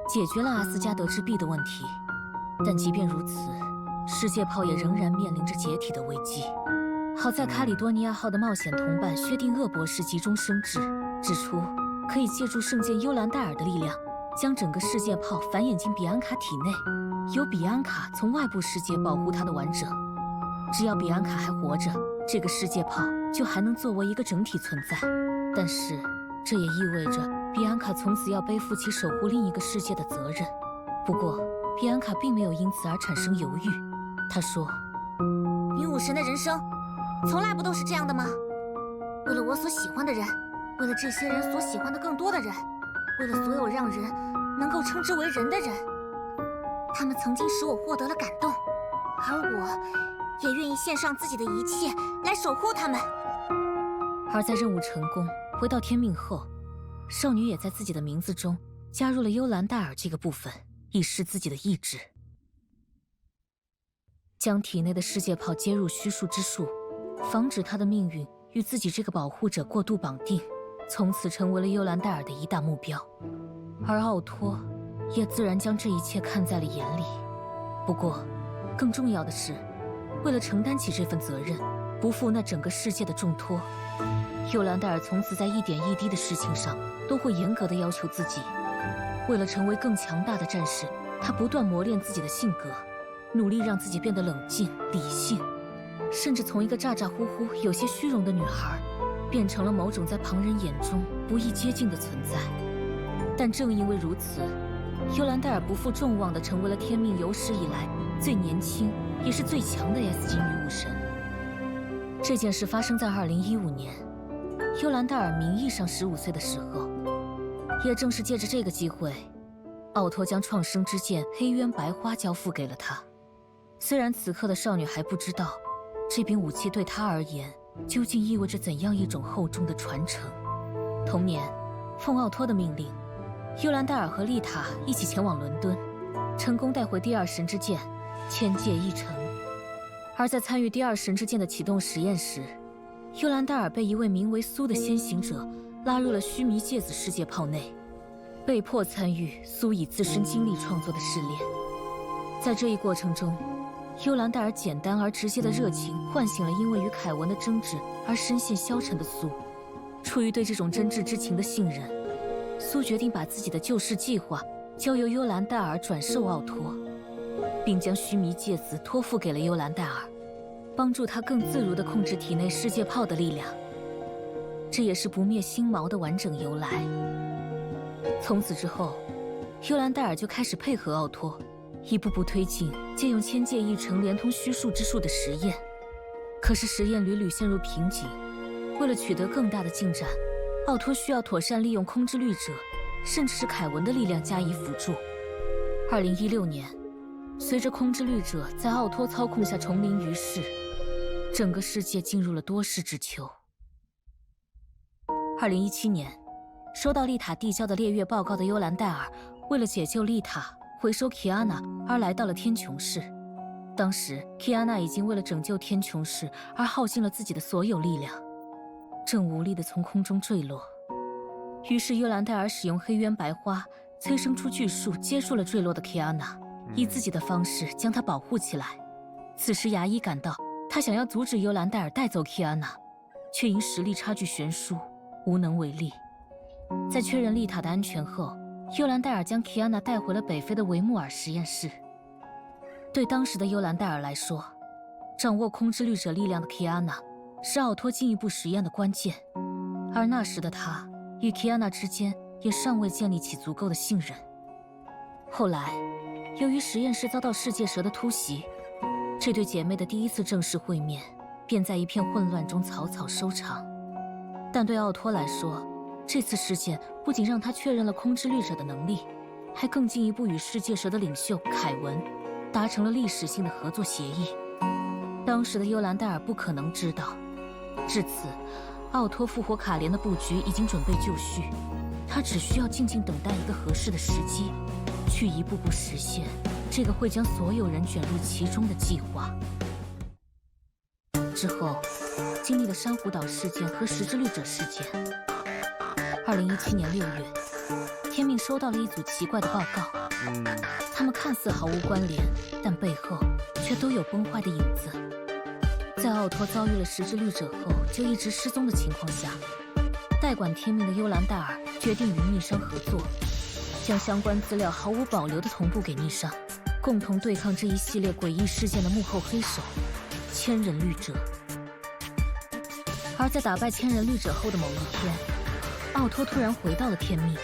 解决了阿斯加德之壁的问题。但即便如此，世界炮也仍然面临着解体的危机。好在卡里多尼亚号的冒险同伴薛定谔博士急中生智，指出可以借助圣剑幽兰戴尔的力量，将整个世界炮繁衍进比安卡体内，由比安卡从外部世界保护它的完整。只要比安卡还活着，这个世界炮就还能作为一个整体存在。但是这也意味着比安卡从此要背负起守护另一个世界的责任。不过比安卡并没有因此而产生犹豫，他说：“女武神的人生从来不都是这样的吗？为了我所喜欢的人，为了这些人所喜欢的更多的人，为了所有让人能够称之为人的人，他们曾经使我获得了感动，而我也愿意献上自己的一切来守护他们。”而在任务成功回到天命后，少女也在自己的名字中加入了幽兰戴尔这个部分，以示自己的意志。将体内的世界炮接入虚数之术，防止他的命运与自己这个保护者过度绑定，从此成为了幽兰戴尔的一大目标。而奥托也自然将这一切看在了眼里。不过，更重要的是，为了承担起这份责任，不负那整个世界的重托，幽兰戴尔从此在一点一滴的事情上都会严格的要求自己。为了成为更强大的战士，他不断磨练自己的性格，努力让自己变得冷静理性，甚至从一个咋咋呼呼有些虚荣的女孩，变成了某种在旁人眼中不易接近的存在。但正因为如此，幽兰戴尔不负众望地成为了天命有史以来最年轻也是最强的 S 级女武神。这件事发生在2015年，幽兰戴尔名义上15岁的时候。也正是借着这个机会，奥托将创生之剑黑渊白花交付给了她。虽然此刻的少女还不知道，这柄武器对她而言究竟意味着怎样一种厚重的传承。同年，奉奥托的命令，幽兰戴尔和丽塔一起前往伦敦，成功带回第二神之剑千界一城。而在参与第二神之剑的启动实验时，幽兰戴尔被一位名为苏的先行者拉入了须弥芥子世界炮内，被迫参与苏以自身经历创作的试炼。在这一过程中，幽兰戴尔简单而直接的热情唤醒了因为与凯文的争执而深陷消沉的苏。出于对这种真挚之情的信任，苏决定把自己的救世计划交由幽兰戴尔转授奥托，并将须弥芥子托付给了幽兰戴尔，帮助他更自如地控制体内世界炮的力量。这也是不灭星矛的完整由来。从此之后，幽兰戴尔就开始配合奥托，一步步推进借用千界一城连通虚数之术的实验。可是实验屡屡陷入瓶颈，为了取得更大的进展，奥托需要妥善利用空之律者，甚至是凯文的力量加以辅助。2016年，随着空之律者在奥托操控下重临于世，整个世界进入了多事之秋。2017年，收到丽塔递交的烈月报告的幽兰戴尔，为了解救丽塔、回收 Kiana 而来到了天穹市。当时 Kiana 已经为了拯救天穹市而耗尽了自己的所有力量，正无力地从空中坠落。于是幽兰戴尔使用黑渊白花催生出巨树，接住了坠落的 Kiana， 以自己的方式将她保护起来。此时牙医赶到，他想要阻止幽兰戴尔带走 Kiana， 却因实力差距悬殊，无能为力。在确认丽塔的安全后，幽兰戴尔将 Kiana 带回了北非的维穆尔实验室。对当时的幽兰戴尔来说，掌握空之律者力量的 Kiana 是奥托进一步实验的关键，而那时的他与 Kiana 之间也尚未建立起足够的信任。后来，由于实验室遭到世界蛇的突袭，这对姐妹的第一次正式会面便在一片混乱中草草收场。但对奥托来说，这次事件不仅让他确认了空之律者的能力，还更进一步与世界蛇的领袖凯文达成了历史性的合作协议。当时的幽兰戴尔不可能知道，至此奥托复活卡莲的布局已经准备就绪，他只需要静静等待一个合适的时机，去一步步实现这个会将所有人卷入其中的计划。之后，经历了珊瑚岛事件和石之律者事件。2017年6月，天命收到了一组奇怪的报告，他们看似毫无关联，但背后却都有崩坏的影子。在奥托遭遇了石之律者后就一直失踪的情况下，代管天命的幽兰戴尔决定与逆商合作，将相关资料毫无保留地同步给逆商，共同对抗这一系列诡异事件的幕后黑手——千人律者。而在打败千人律者后的某一天，奥托突然回到了天命，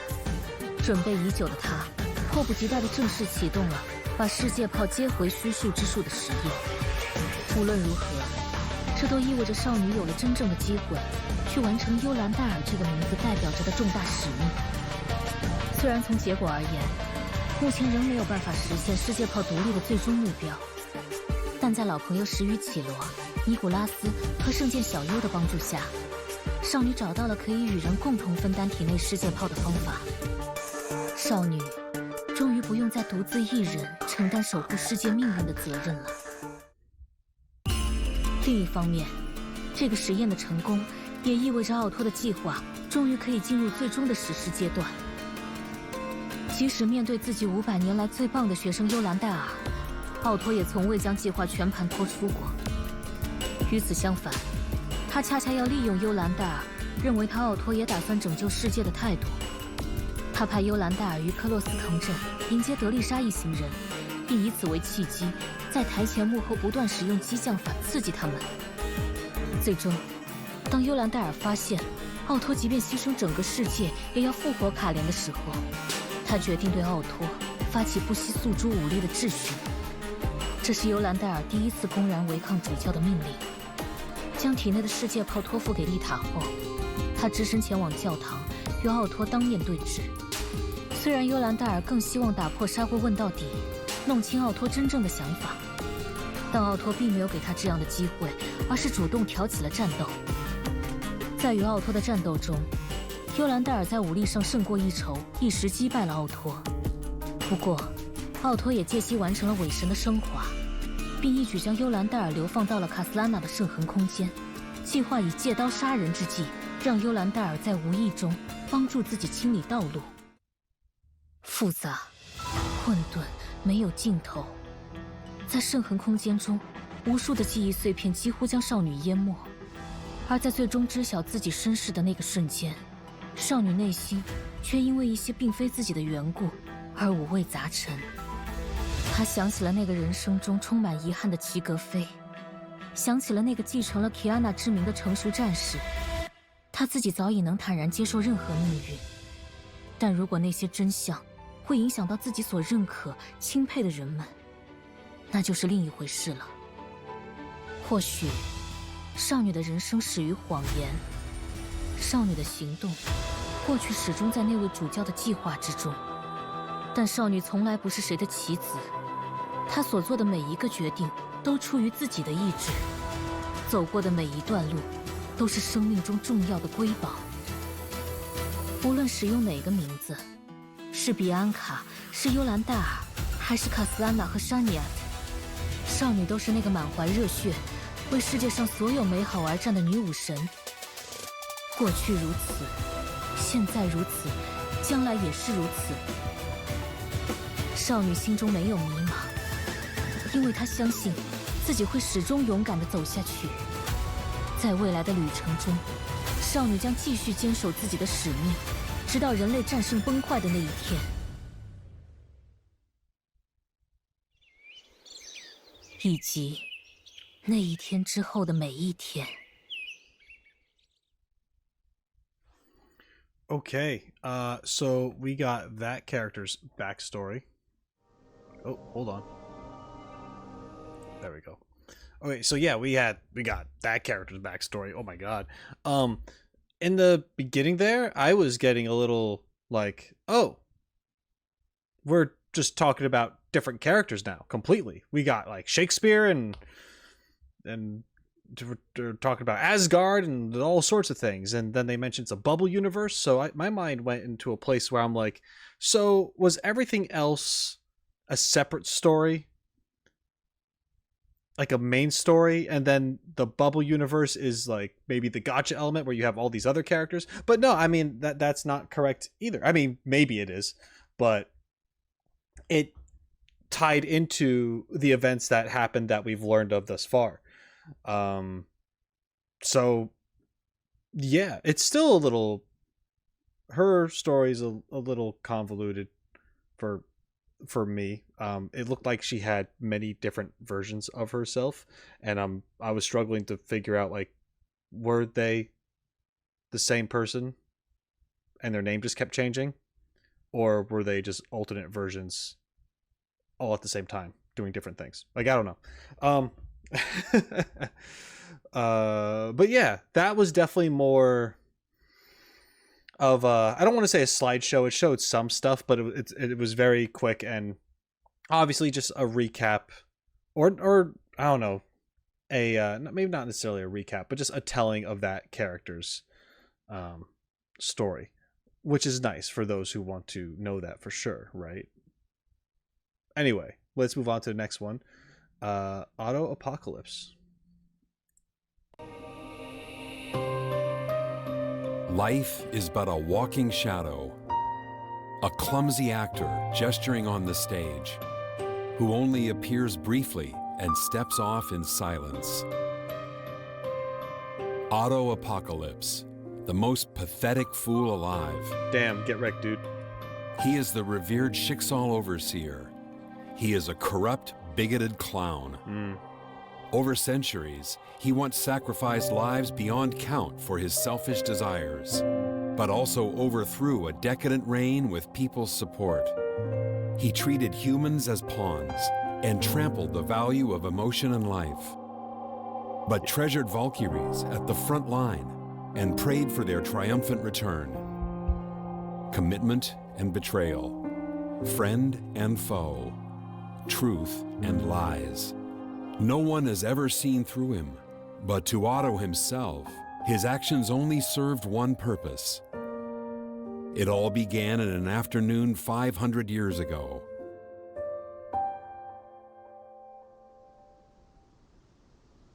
准备已久的他迫不及待地正式启动了把世界炮接回虚数之术的实验。无论如何，这都意味着少女有了真正的机会去完成幽兰戴尔这个名字代表着的重大使命。虽然从结果而言，目前仍没有办法实现世界炮独立的最终目标，但在老朋友石宇绮罗、尼古拉斯和圣剑小优的帮助下，少女找到了可以与人共同分担体内世界炮的方法。少女终于不用再独自一人承担守护世界命运的责任了。另一方面，这个实验的成功也意味着奥托的计划终于可以进入最终的实施阶段。即使面对自己500年来最棒的学生幽兰戴尔，奥托也从未将计划全盘托出过。与此相反，他恰恰要利用幽兰戴尔认为他奥托也打算拯救世界的态度。他派幽兰戴尔于克洛斯城镇迎接德丽莎一行人，并以此为契机，在台前幕后不断使用激将法刺激他们。最终，当幽兰戴尔发现奥托即便牺牲整个世界也要复活卡莲的时候，他决定对奥托发起不惜诉诸武力的质询。这是幽兰戴尔第一次公然违抗主教的命令。将体内的世界炮托付给丽塔后，他只身前往教堂与奥托当面对质。虽然幽兰戴尔更希望打破砂锅问到底，弄清奥托真正的想法，但奥托并没有给他这样的机会，而是主动挑起了战斗。在与奥托的战斗中，幽兰戴尔在武力上胜过一筹，一时击败了奥托。不过，奥托也借机完成了伪神的升华，并一举将幽兰戴尔流放到了卡斯拉纳的圣痕空间，计划以借刀杀人之计，让幽兰戴尔在无意中帮助自己清理道路。复杂、混沌，没有尽头。在圣痕空间中，无数的记忆碎片几乎将少女淹没。而在最终知晓自己身世的那个瞬间，少女内心却因为一些并非自己的缘故而五味杂陈。她想起了那个人生中充满遗憾的齐格飞，想起了那个继承了 Kiana 之名的成熟战士。她自己早已能坦然接受任何命运，但如果那些真相会影响到自己所认可、钦佩的人们，那就是另一回事了。或许，少女的人生始于谎言，少女的行动，或许始终在那位主教的计划之中。但少女从来不是谁的棋子，她所做的每一个决定都出于自己的意志，走过的每一段路都是生命中重要的瑰宝。无论使用哪个名字，是比安卡，是幽兰戴尔，还是卡斯拉娜和沙尼亚特，少女都是那个满怀热血，为世界上所有美好而战的女武神。过去如此，现在如此，将来也是如此。少女心中没有迷茫，因为她相信自己会始终勇敢地走下去。在未来的旅程中，少女将继续坚守自己的使命，直到人类战胜崩坏的那一天。以及那一天之后的每一天。Okay, so we got that character's backstory. Oh, hold on. There we go. Okay, so yeah, we got that character's backstory. Oh my god. In the beginning there, I was getting a little like, oh, we're just talking about different characters now completely. We got like Shakespeare and talking about Asgard and all sorts of things, and then they mentioned it's a bubble universe. So my mind went into a place where I'm like, so was everything else a separate story, like a main story, and then the bubble universe is like maybe the gacha element where you have all these other characters? But no, I mean that's not correct either. I mean, maybe it is, but it tied into the events that happened that we've learned of thus far. So yeah, it's still a little, her story's a little convoluted for me. It looked like she had many different versions of herself, and I was struggling to figure out, like, were they the same person and their name just kept changing, or were they just alternate versions all at the same time doing different things? Like, I don't know. But yeah, that was definitely more of I don't want to say a slideshow. It showed some stuff, but it was very quick and obviously just a recap, or I don't know, maybe not necessarily a recap, but just a telling of that character's story, which is nice for those who want to know that for sure, right? Anyway, let's move on to the next one. Otto Apocalypse. Life is but a walking shadow, a clumsy actor gesturing on the stage, who only appears briefly and steps off in silence. Otto Apocalypse, the most pathetic fool alive. Damn, get wrecked, dude. He is the revered Schicksal Overseer. He is a corrupt, bigoted clown. Over centuries, he once sacrificed lives beyond count for his selfish desires, but also overthrew a decadent reign with people's support. He treated humans as pawns and trampled the value of emotion and life, but treasured Valkyries at the front line and prayed for their triumphant return. Commitment and betrayal, friend and foe, truth and lies. No one has ever seen through him, but to Otto himself, his actions only served one purpose. It all began in an afternoon 500 years ago.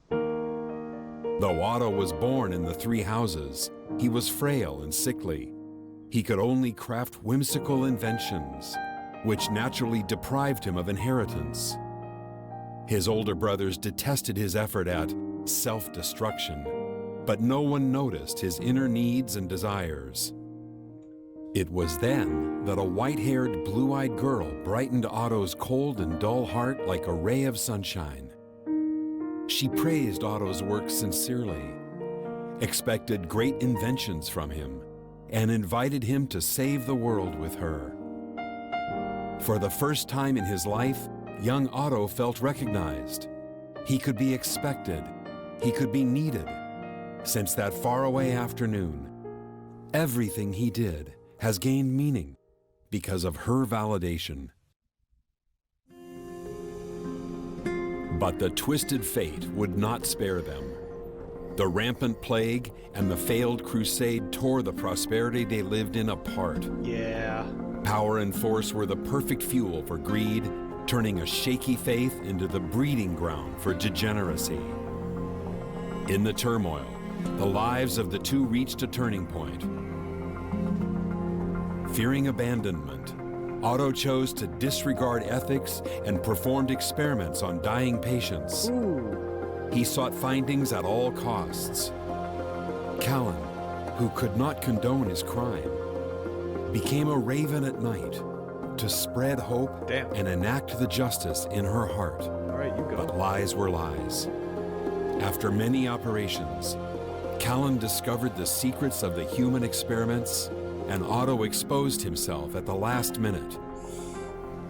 Though Otto was born in the Three Houses, he was frail and sickly. He could only craft whimsical inventions, which naturally deprived him of inheritance. His older brothers detested his effort at self-destruction, but no one noticed his inner needs and desires. It was then that a white-haired, blue-eyed girl brightened Otto's cold and dull heart like a ray of sunshine. She praised Otto's work sincerely, expected great inventions from him, and invited him to save the world with her. For the first time in his life, young Otto felt recognized. He could be expected. He could be needed. Since that faraway afternoon, everything he did has gained meaning because of her validation. But the twisted fate would not spare them. The rampant plague and the failed crusade tore the prosperity they lived in apart. Yeah. Power and force were the perfect fuel for greed, turning a shaky faith into the breeding ground for degeneracy. In the turmoil, the lives of the two reached a turning point. Fearing abandonment, Otto chose to disregard ethics and performed experiments on dying patients. He sought findings at all costs. Callan, who could not condone his crime, became a raven at night to spread hope and enact the justice in her heart. All right, you go. But lies were lies. After many operations, Callan discovered the secrets of the human experiments, and Otto exposed himself at the last minute.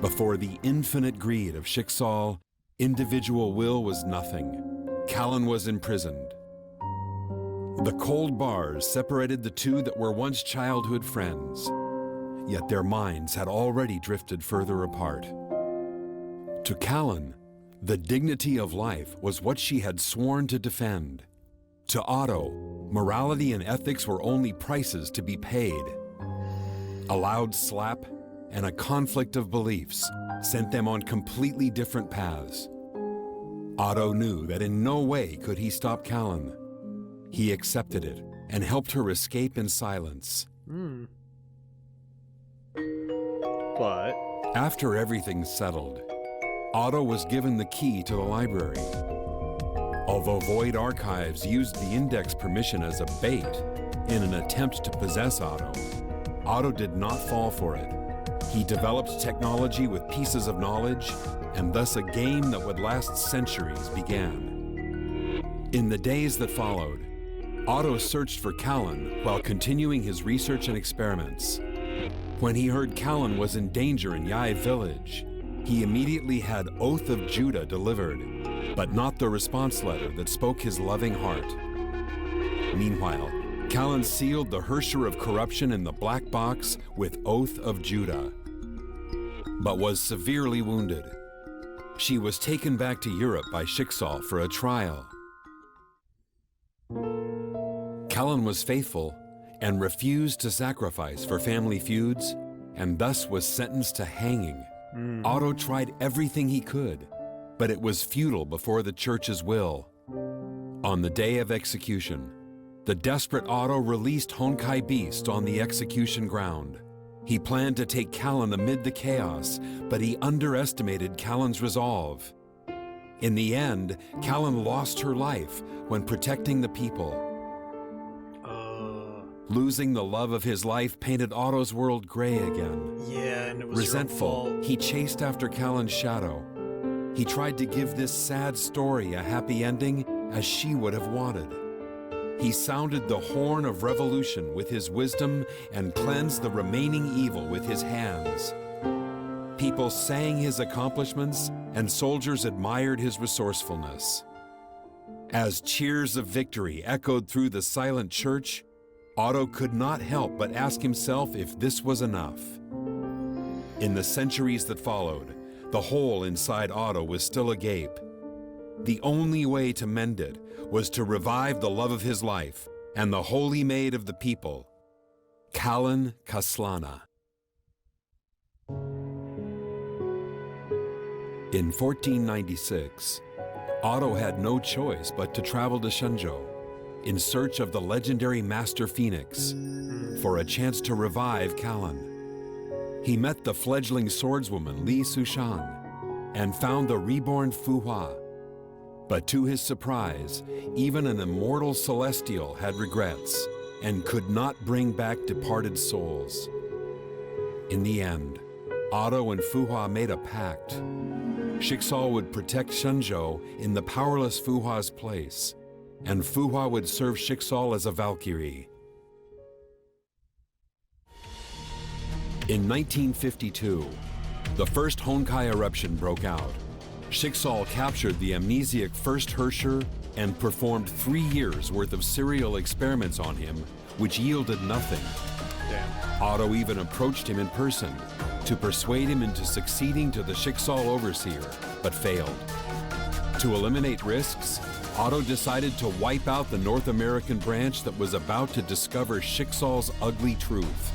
Before the infinite greed of Schicksal, individual will was nothing. Callan was imprisoned. The cold bars separated the two that were once childhood friends, yet their minds had already drifted further apart. To Callan, The dignity of life was what she had sworn to defend. To Otto, morality and ethics were only prices to be paid. A loud slap and a conflict of beliefs sent them on completely different paths. Otto knew that in no way could he stop Callan. He accepted it and helped her escape in silence. But after everything settled, Otto was given the key to the library. Although Void Archives used the index permission as a bait in an attempt to possess Otto, Otto did not fall for it. He developed technology with pieces of knowledge, and thus a game that would last centuries began. In the days that followed, Otto searched for Callan while continuing his research and experiments. When he heard Callan was in danger in Yai village, he immediately had Oath of Judah delivered, but not the response letter that spoke his loving heart. Meanwhile, Callan sealed the Hersher of Corruption in the black box with Oath of Judah, but was severely wounded. She was taken back to Europe by Schicksal for a trial. Callan was faithful and refused to sacrifice for family feuds, and thus was sentenced to hanging. Otto tried everything he could, but it was futile before the church's will. On the day of execution, the desperate Otto released Honkai Beast on the execution ground. He planned to take Callan amid the chaos, but he underestimated Callan's resolve. In the end, Callan lost her life when protecting the people. Losing the love of his life painted Otto's world gray again. yeah, and it was Resentful, your fault. he chased after Callan's shadow. He tried to give this sad story a happy ending as she would have wanted. He sounded the horn of revolution with his wisdom and cleansed the remaining evil with his hands. People sang his accomplishments and soldiers admired his resourcefulness. As cheers of victory echoed through the silent church, Otto could not help but ask himself if this was enough. In the centuries that followed, the hole inside Otto was still agape. The only way to mend it was to revive the love of his life and the holy maid of the people, Callan Kaslana. In 1496, Otto had no choice but to travel to Shenzhou in search of the legendary Master Phoenix for a chance to revive Callan. He met the fledgling swordswoman Li Sushan and found the reborn Fuhua. But to his surprise, even an immortal celestial had regrets and could not bring back departed souls. In the end, Otto and Fuhua made a pact. Schicksal would protect Shenzhou in the powerless Fuhua's place, and Fuhua would serve Schicksal as a Valkyrie. In 1952, the first Honkai eruption broke out. Schicksal captured the amnesiac first Hersher and performed 3 years worth of serial experiments on him, which yielded nothing. Damn. Otto even approached him in person to persuade him into succeeding to the Schicksal overseer, but failed. To eliminate risks, Otto decided to wipe out the North American branch that was about to discover Schicksal's ugly truth.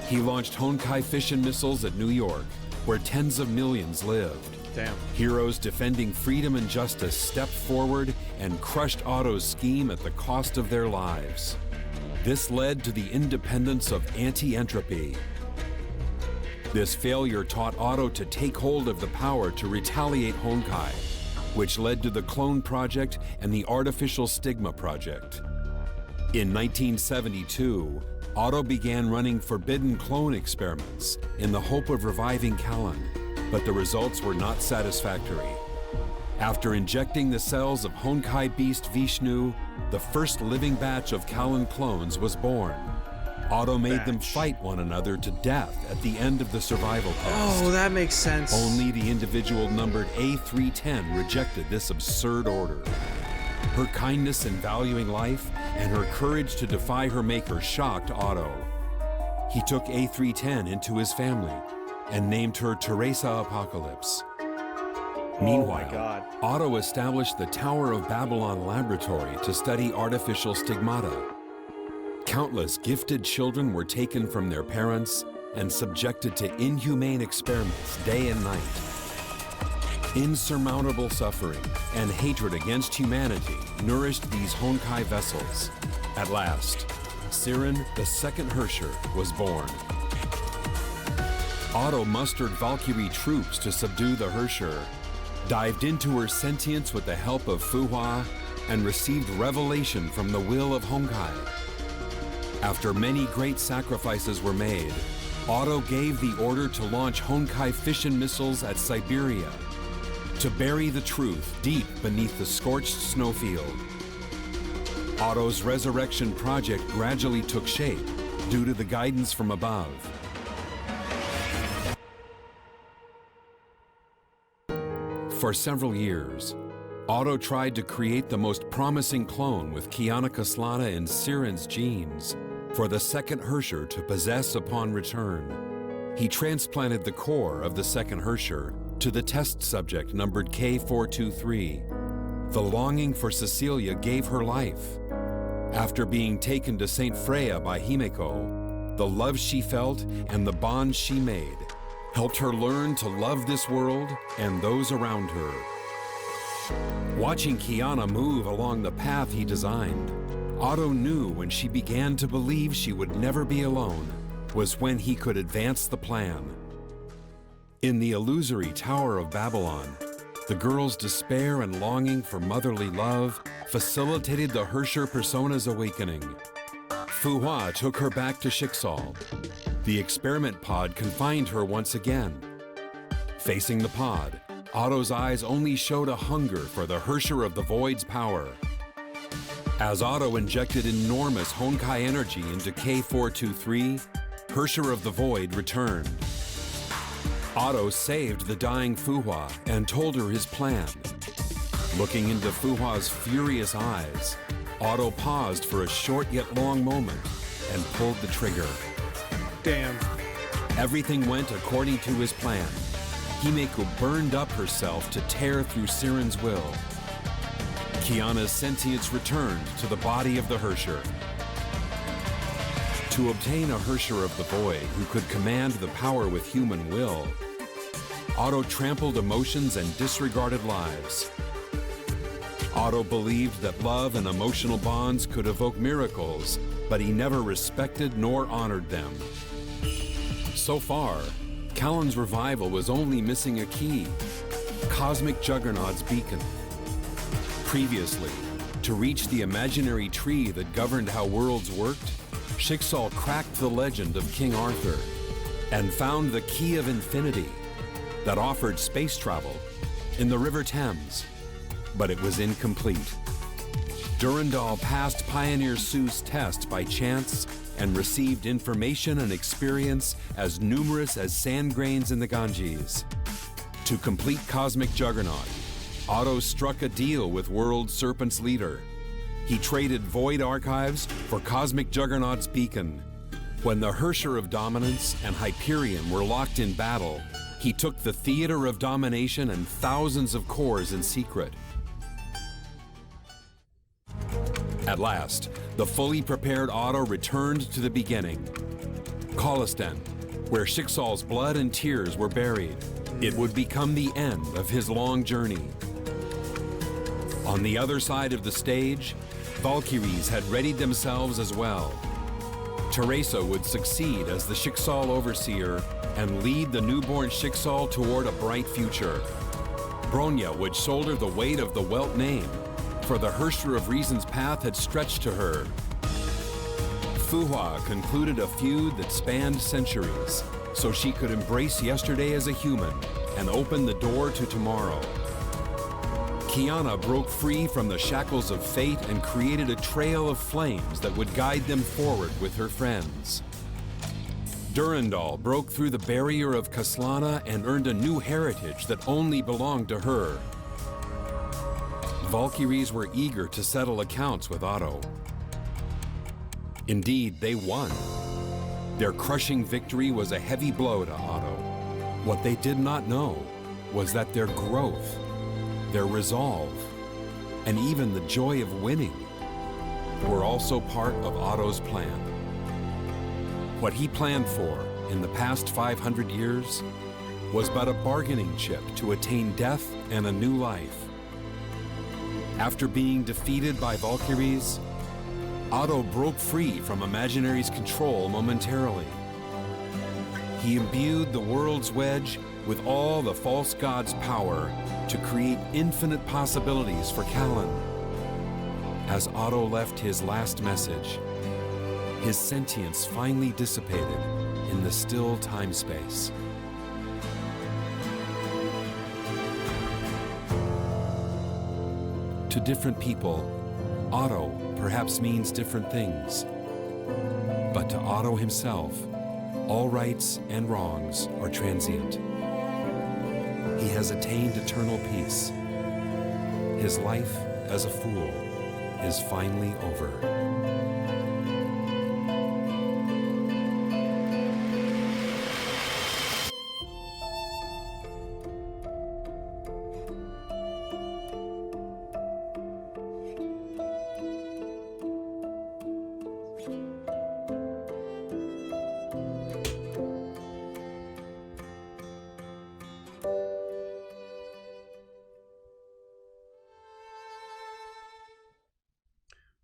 He launched Honkai fission missiles at New York, where tens of millions lived. Damn. Heroes defending freedom and justice stepped forward and crushed Otto's scheme at the cost of their lives. This led to the independence of anti-entropy. This failure taught Otto to take hold of the power to retaliate Honkai, which led to the Clone Project and the Artificial Stigma Project. In 1972, Otto began running forbidden clone experiments in the hope of reviving Callan, but the results were not satisfactory. After injecting the cells of Honkai Beast Vishnu, the first living batch of Callan clones was born. Otto made them fight one another to death at the end of the survival test. Oh, that makes sense. Only the individual numbered A310 rejected this absurd order. Her kindness in valuing life and her courage to defy her maker shocked Otto. He took A310 into his family and named her Teresa Apocalypse. Meanwhile, my God. Otto established the Tower of Babylon laboratory to study artificial stigmata. Countless gifted children were taken from their parents and subjected to inhumane experiments day and night. Insurmountable suffering and hatred against humanity nourished these Honkai vessels. At last, Siren, the second Herrscher, was born. Otto mustered Valkyrie troops to subdue the Herrscher, dived into her sentience with the help of Fuhua, and received revelation from the will of Honkai. After many great sacrifices were made, Otto gave the order to launch Honkai fission missiles at Siberia, to bury the truth deep beneath the scorched snowfield. Otto's resurrection project gradually took shape due to the guidance from above. For several years, Otto tried to create the most promising clone with Kiana Kaslana and Siren's genes for the second Herrscher to possess upon return. He transplanted the core of the second Herrscher to the test subject numbered K423. The longing for Cecilia gave her life. After being taken to Saint Freya by Himeko, the love she felt and the bond she made helped her learn to love this world and those around her. Watching Kiana move along the path he designed, Otto knew when she began to believe she would never be alone was when he could advance the plan. In the illusory Tower of Babylon, the girl's despair and longing for motherly love facilitated the Herrscher persona's awakening. Fuhua took her back to Schicksal. The experiment pod confined her once again. Facing the pod, Otto's eyes only showed a hunger for the Herrscher of the Void's power. As Otto injected enormous Honkai energy into K423, Herrscher of the Void returned. Otto saved the dying Fuhua and told her his plan. Looking into Fuhua's furious eyes, Otto paused for a short yet long moment and pulled the trigger. Damn. Everything went according to his plan. Himeko burned up herself to tear through Siren's will. Kiana's sentience returned to the body of the Herrscher. To obtain a Herrscher of the Void who could command the power with human will, Otto trampled emotions and disregarded lives. Otto believed that love and emotional bonds could evoke miracles, but he never respected nor honored them. So far, Callan's revival was only missing a key: Cosmic Juggernaut's beacon. Previously, to reach the imaginary tree that governed how worlds worked, Schicksal cracked the legend of King Arthur and found the Key of Infinity that offered space travel in the River Thames, but it was incomplete. Durandal passed Pioneer Sue's test by chance and received information and experience as numerous as sand grains in the Ganges. To complete Cosmic Juggernaut, Otto struck a deal with World Serpent's leader. He traded Void Archives for Cosmic Juggernaut's beacon. When the Herrscher of Dominance and Hyperion were locked in battle, he took the Theater of Domination and thousands of cores in secret. At last, the fully prepared Otto returned to the beginning. Kolisten, where Schicksal's blood and tears were buried. It would become the end of his long journey. On the other side of the stage, Valkyries had readied themselves as well. Teresa would succeed as the Schicksal Overseer and lead the newborn Schicksal toward a bright future. Bronya would shoulder the weight of the Welt name, for the Herrscher of Reason's path had stretched to her. Fuhua concluded a feud that spanned centuries, so she could embrace yesterday as a human and open the door to tomorrow. Kiana broke free from the shackles of fate and created a trail of flames that would guide them forward with her friends. Durandal broke through the barrier of Kaslana and earned a new heritage that only belonged to her. Valkyries were eager to settle accounts with Otto. Indeed, they won. Their crushing victory was a heavy blow to Otto. What they did not know was that their growth their resolve, and even the joy of winning were also part of Otto's plan. What he planned for in the past 500 years was but a bargaining chip to attain death and a new life. After being defeated by Valkyries, Otto broke free from Imaginary's control momentarily. He imbued the world's wedge with all the false god's power to create infinite possibilities for Callan. As Otto left his last message, his sentience finally dissipated in the still time-space. To different people, Otto perhaps means different things. But to Otto himself, all rights and wrongs are transient. He has attained eternal peace. His life as a fool is finally over.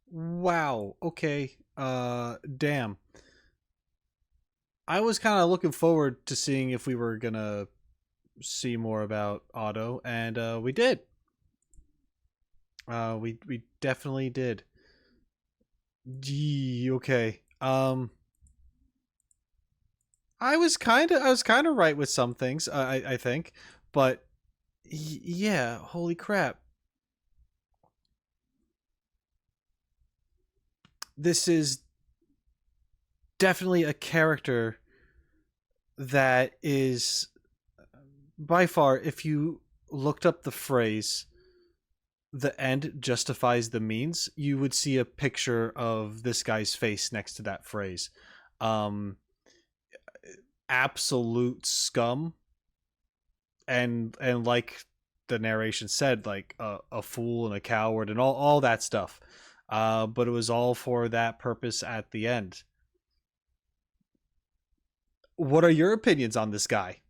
Wow. Okay. Damn. I was kind of looking forward to seeing if we were gonna see more about Otto, and we did. We definitely did. Gee, okay. I was kind of right with some things. I think, but yeah. Holy crap. This is definitely a character that is, by far, if you looked up the phrase, the end justifies the means, you would see a picture of this guy's face next to that phrase. Absolute scum. And like the narration said, like a fool and a coward and all that stuff. But it was all for that purpose at the end. What are your opinions on this guy?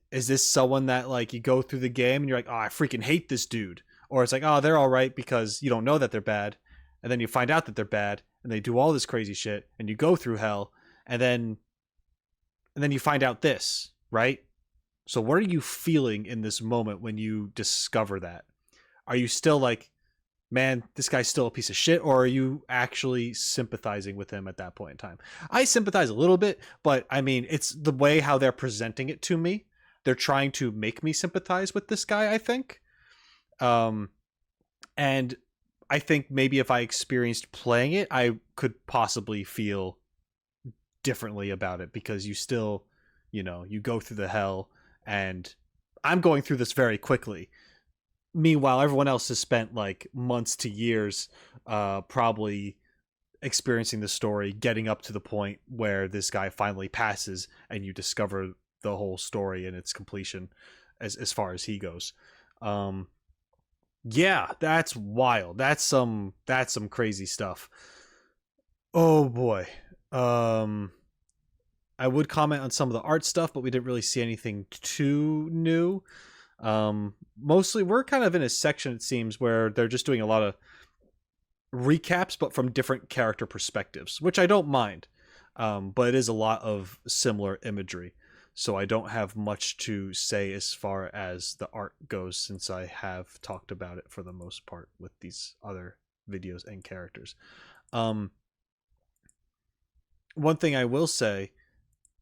Is this someone that, like, you go through the game and you're like, oh, I freaking hate this dude? Or it's like, oh, they're all right because you don't know that they're bad. And then you find out that they're bad and they do all this crazy shit and you go through hell and then you find out this, right? So what are you feeling in this moment when you discover that? Are you still like, man, this guy's still a piece of shit, or are you actually sympathizing with him at that point in time? I sympathize a little bit, but I mean, it's the way how they're presenting it to me. They're trying to make me sympathize with this guy, I think. And I think maybe if I experienced playing it, I could possibly feel differently about it, because you still, you go through the hell, and I'm going through this very quickly. Meanwhile, everyone else has spent like months to years probably experiencing the story, getting up to the point where this guy finally passes and you discover the whole story and its completion as far as he goes. Yeah, that's wild. That's some crazy stuff. Oh boy. I would comment on some of the art stuff, but we didn't really see anything too new. Mostly we're kind of in a section, it seems, where they're just doing a lot of recaps, but from different character perspectives, which I don't mind. But it is a lot of similar imagery, so I don't have much to say as far as the art goes, since I have talked about it for the most part with these other videos and characters. One thing I will say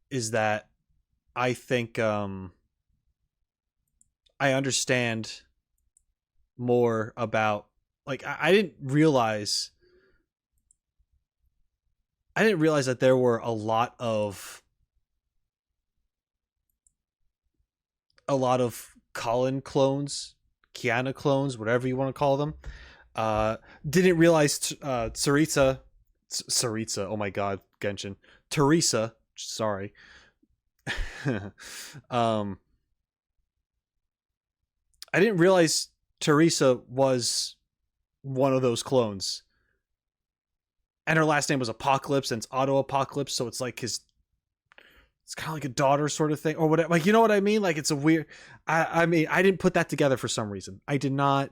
is that I think I understand more about, like, I didn't realize that there were a lot of Colin clones, Kiana clones, whatever you want to call them. Didn't realize Tsaritsa, oh my god, Genshin, Teresa, sorry. I didn't realize Teresa was one of those clones. And her last name was Apocalypse, and it's Otto Apocalypse, so it's like it's kind of like a daughter sort of thing, or whatever. Like, you know what I mean? Like, it's a weird. I mean, I didn't put that together for some reason. I did not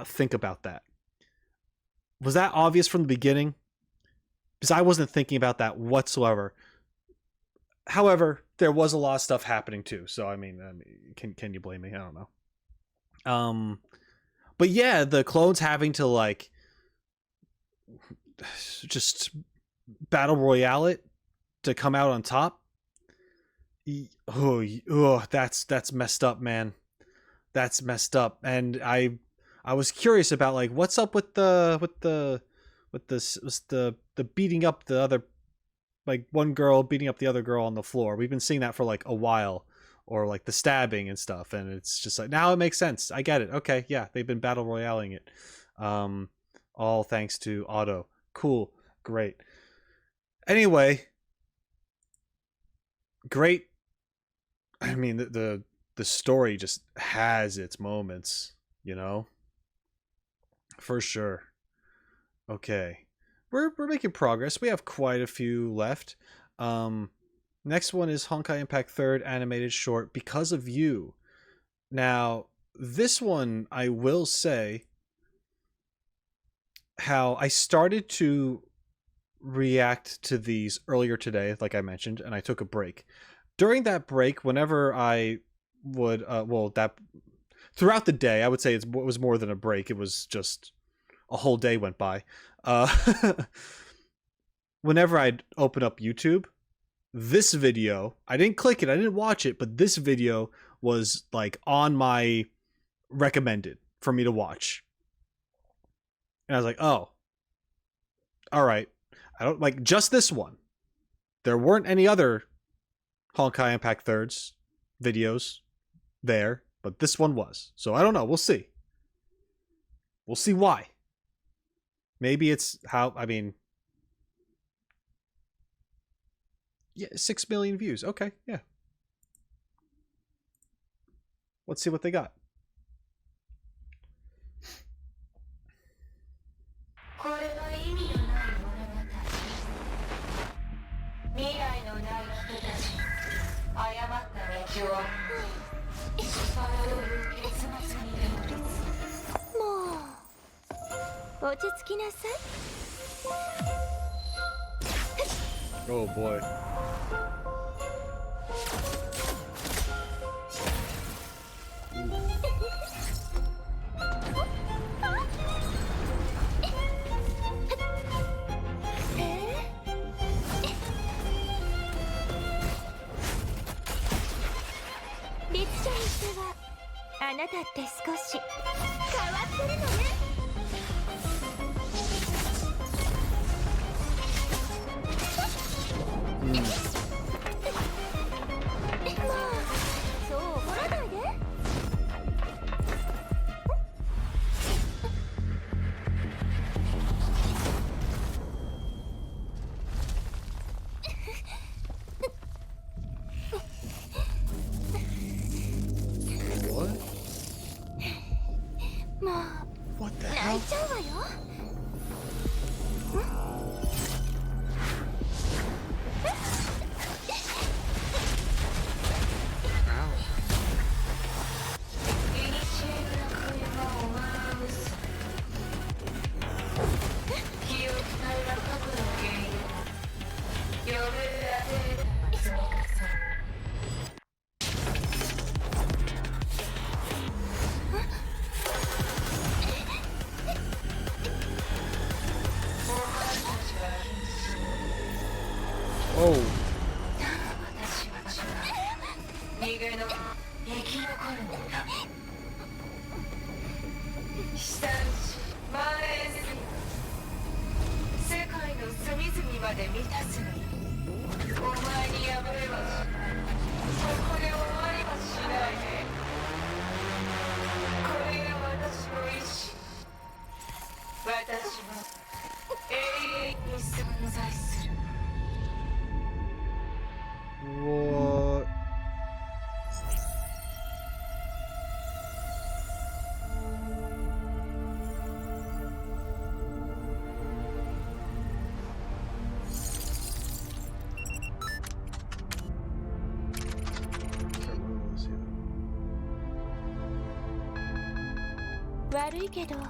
think about that. Was that obvious from the beginning? Because I wasn't thinking about that whatsoever. However, there was a lot of stuff happening too. So I mean, can you blame me? I don't know. But yeah, the clones having to like just battle royale it to come out on top. Oh, that's messed up, man. That's messed up. And I was curious about like what's up with the beating up the other, like one girl beating up the other girl on the floor. We've been seeing that for like a while, or like the stabbing and stuff, and it's just like now it makes sense. I get it. Okay, yeah, they've been battle royaling it. All thanks to Otto. Cool, great. Anyway, great. I mean, the story just has its moments, you know, for sure. Okay, we're making progress. We have quite a few left. Next one is Honkai Impact 3rd animated short, Because of You. Now, this one, I will say how I started to react to these earlier today, like I mentioned, and I took a break. During that break, whenever I would, throughout the day, I would say it was more than a break. It was just a whole day went by. Whenever I'd open up YouTube, this video, I didn't click it, I didn't watch it, but this video was like on my recommended for me to watch. And I was like, oh, all right. I don't like just this one. There weren't any other Honkai Impact 3rds videos there, but this one was. So I don't know. We'll see. We'll see why. Maybe it's how, I mean, yeah, 6 million views. Okay, yeah. Let's see what they got. Oh boy. What the hell? What? 悪いけどが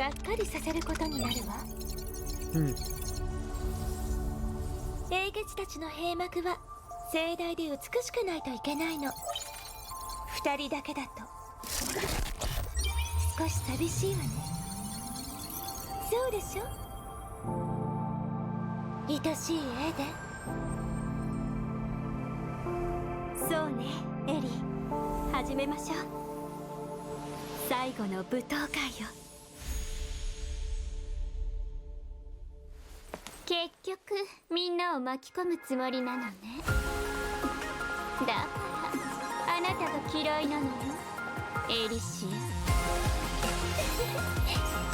っかりさせることになるわ。英傑たちの閉幕は盛大で美しくないといけないの。二人だけだと少し寂しいわね。そうでしょ、愛しいエーデン。そうね、エリー、始めましょう。最後の舞踏会よ。結局みんなを巻き込むつもりなのね。だからあなたが嫌いなのよ、エリシア。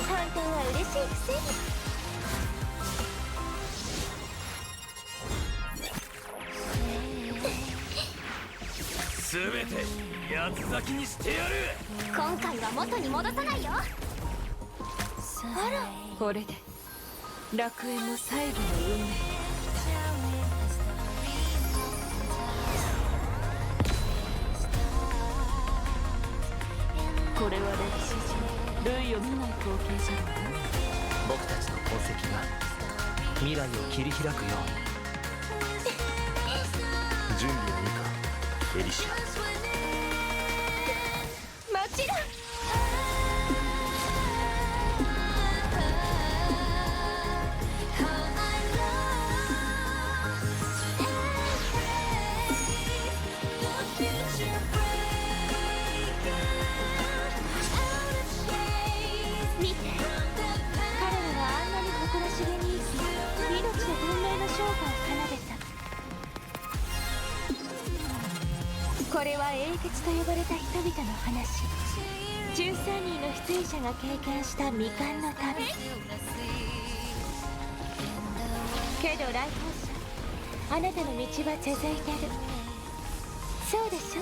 本当は嬉しいくせに。全て八つ咲きにしてやる。今回は元に戻さないよ。あら、これで楽園も最後の運命。これは歴史上類を見ない光景じゃない。僕たちの痕跡が未来を切り開くように。準備はいいか、エリシア。もちろん。見て、彼らはあんなに誇らしげに生き、命と文明の昇華を奏でた。これは英傑と呼ばれた人々の話。13人の出演者が経験した未完の旅。けど来訪者、あなたの道は続いてる。そうでしょ。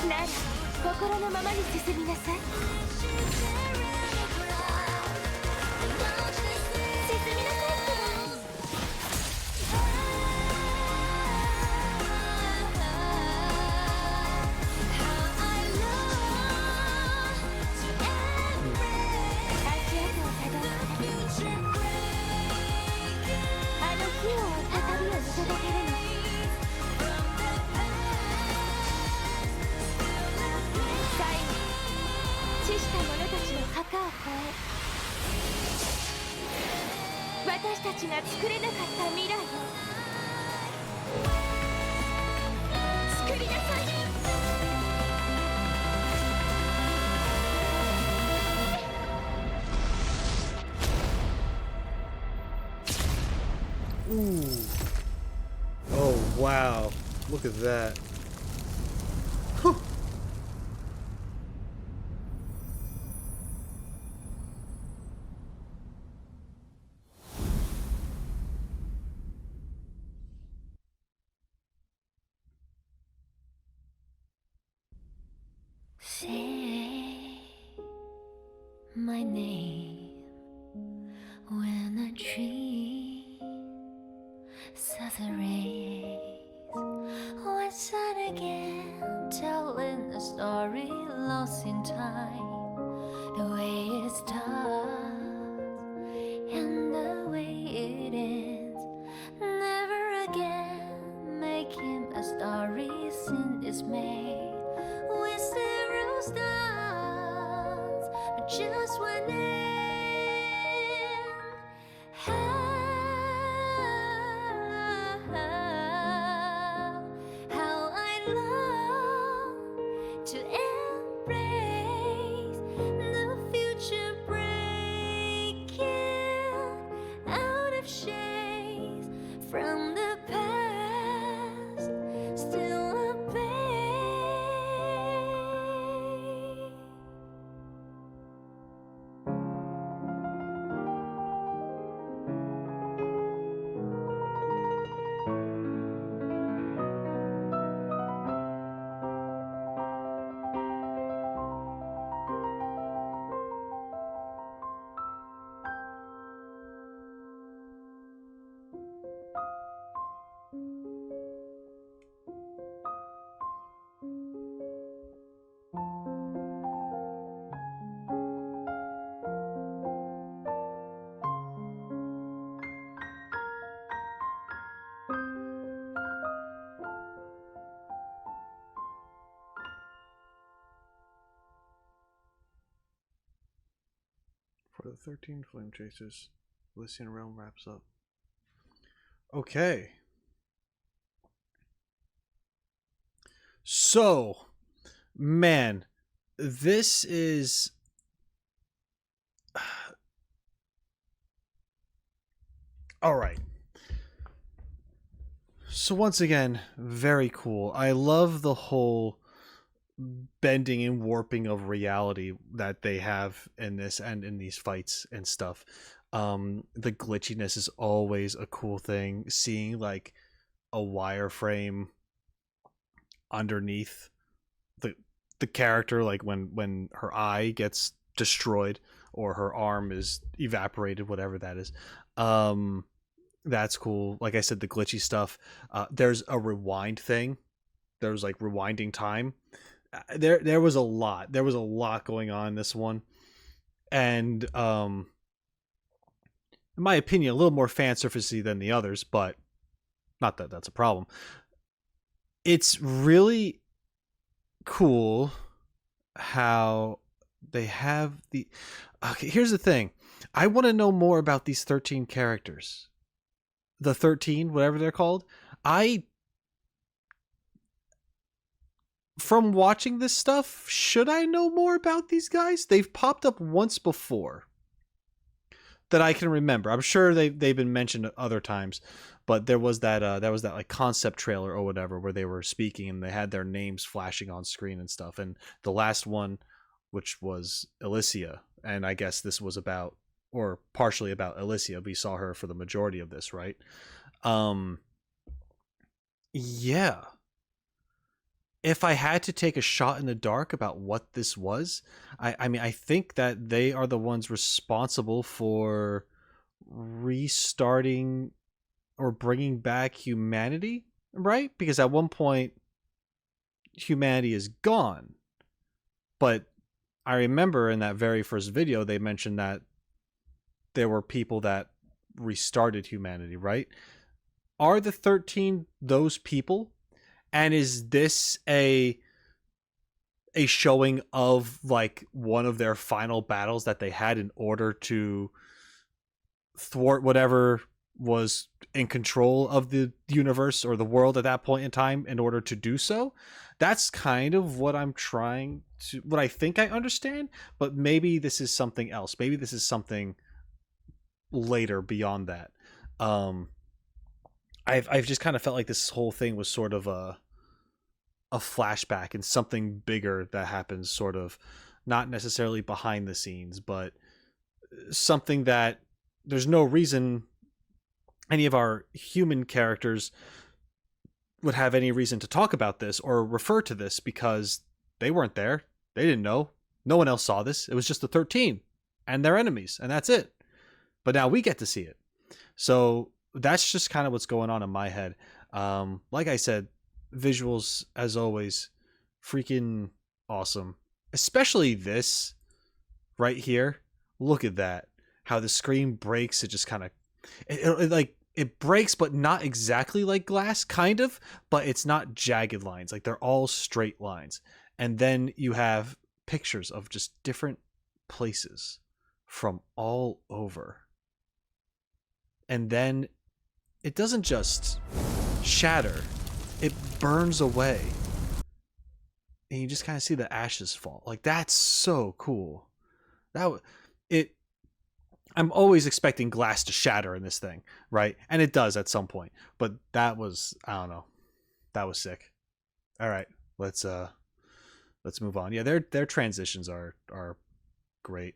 なら心のままに進みなさい。進みなさいってば。墓を越え、私たちが作れなかった未来を作りなさい。Ooh. Oh, wow. Look at that. Whew. Say my name when a tree such a race. Once and again, telling a story lost in time. The way it starts and the way it ends. Never again making a story since it's made. With zero stars, but just one end. How I long to embrace the future, breaking out of shades from the past, still a babe. For the 13 flame chasers, Elysian realm wraps up. Okay. So, man, this is all right. So once again, very cool. I love the whole bending and warping of reality that they have in this and in these fights and stuff. The glitchiness is always a cool thing. Seeing like a wireframe underneath the character, like when her eye gets destroyed or her arm is evaporated, whatever that is. That's cool. Like I said, the glitchy stuff. There's a rewind thing. There's like rewinding time. There was a lot. There was a lot going on in this one, and in my opinion, a little more fan surfacey than the others. But not that that's a problem. It's really cool how they have the. Okay, here's the thing. I want to know more about these 13 characters. The 13, whatever they're called. From watching this stuff, should I know more about these guys? They've popped up once before that I can remember. I'm sure they've been mentioned other times, but there was that like concept trailer or whatever where they were speaking and they had their names flashing on screen and stuff. And the last one, which was Elysia, and I guess this was about, or partially about Elysia. We saw her for the majority of this, right? Yeah. If I had to take a shot in the dark about what this was, I mean, I think that they are the ones responsible for restarting or bringing back humanity, right? Because at one point, humanity is gone. But I remember in that very first video, they mentioned that there were people that restarted humanity, right? Are the 13 those people? And is this a showing of like one of their final battles that they had in order to thwart whatever was in control of the universe or the world at that point in time in order to do so? That's kind of what what I think I understand, but maybe this is something else. Maybe this is something later beyond that. I've just kind of felt like this whole thing was sort of a flashback and something bigger that happens sort of not necessarily behind the scenes, but something that there's no reason any of our human characters would have any reason to talk about this or refer to this because they weren't there. They didn't know. No one else saw this. It was just the 13 and their enemies, and that's it. But now we get to see it. So that's just kind of what's going on in my head. Like I said, visuals, as always, freaking awesome. Especially this right here. Look at that. How the screen breaks. It just kind of... It breaks, but not exactly like glass, kind of. But it's not jagged lines. Like, they're all straight lines. And then you have pictures of just different places from all over. And then it doesn't just shatter, it burns away. And you just kind of see the ashes fall. Like, that's so cool. I'm always expecting glass to shatter in this thing, right? And it does at some point. But that was, I don't know. That was sick. All right, let's move on. Yeah, their transitions are great.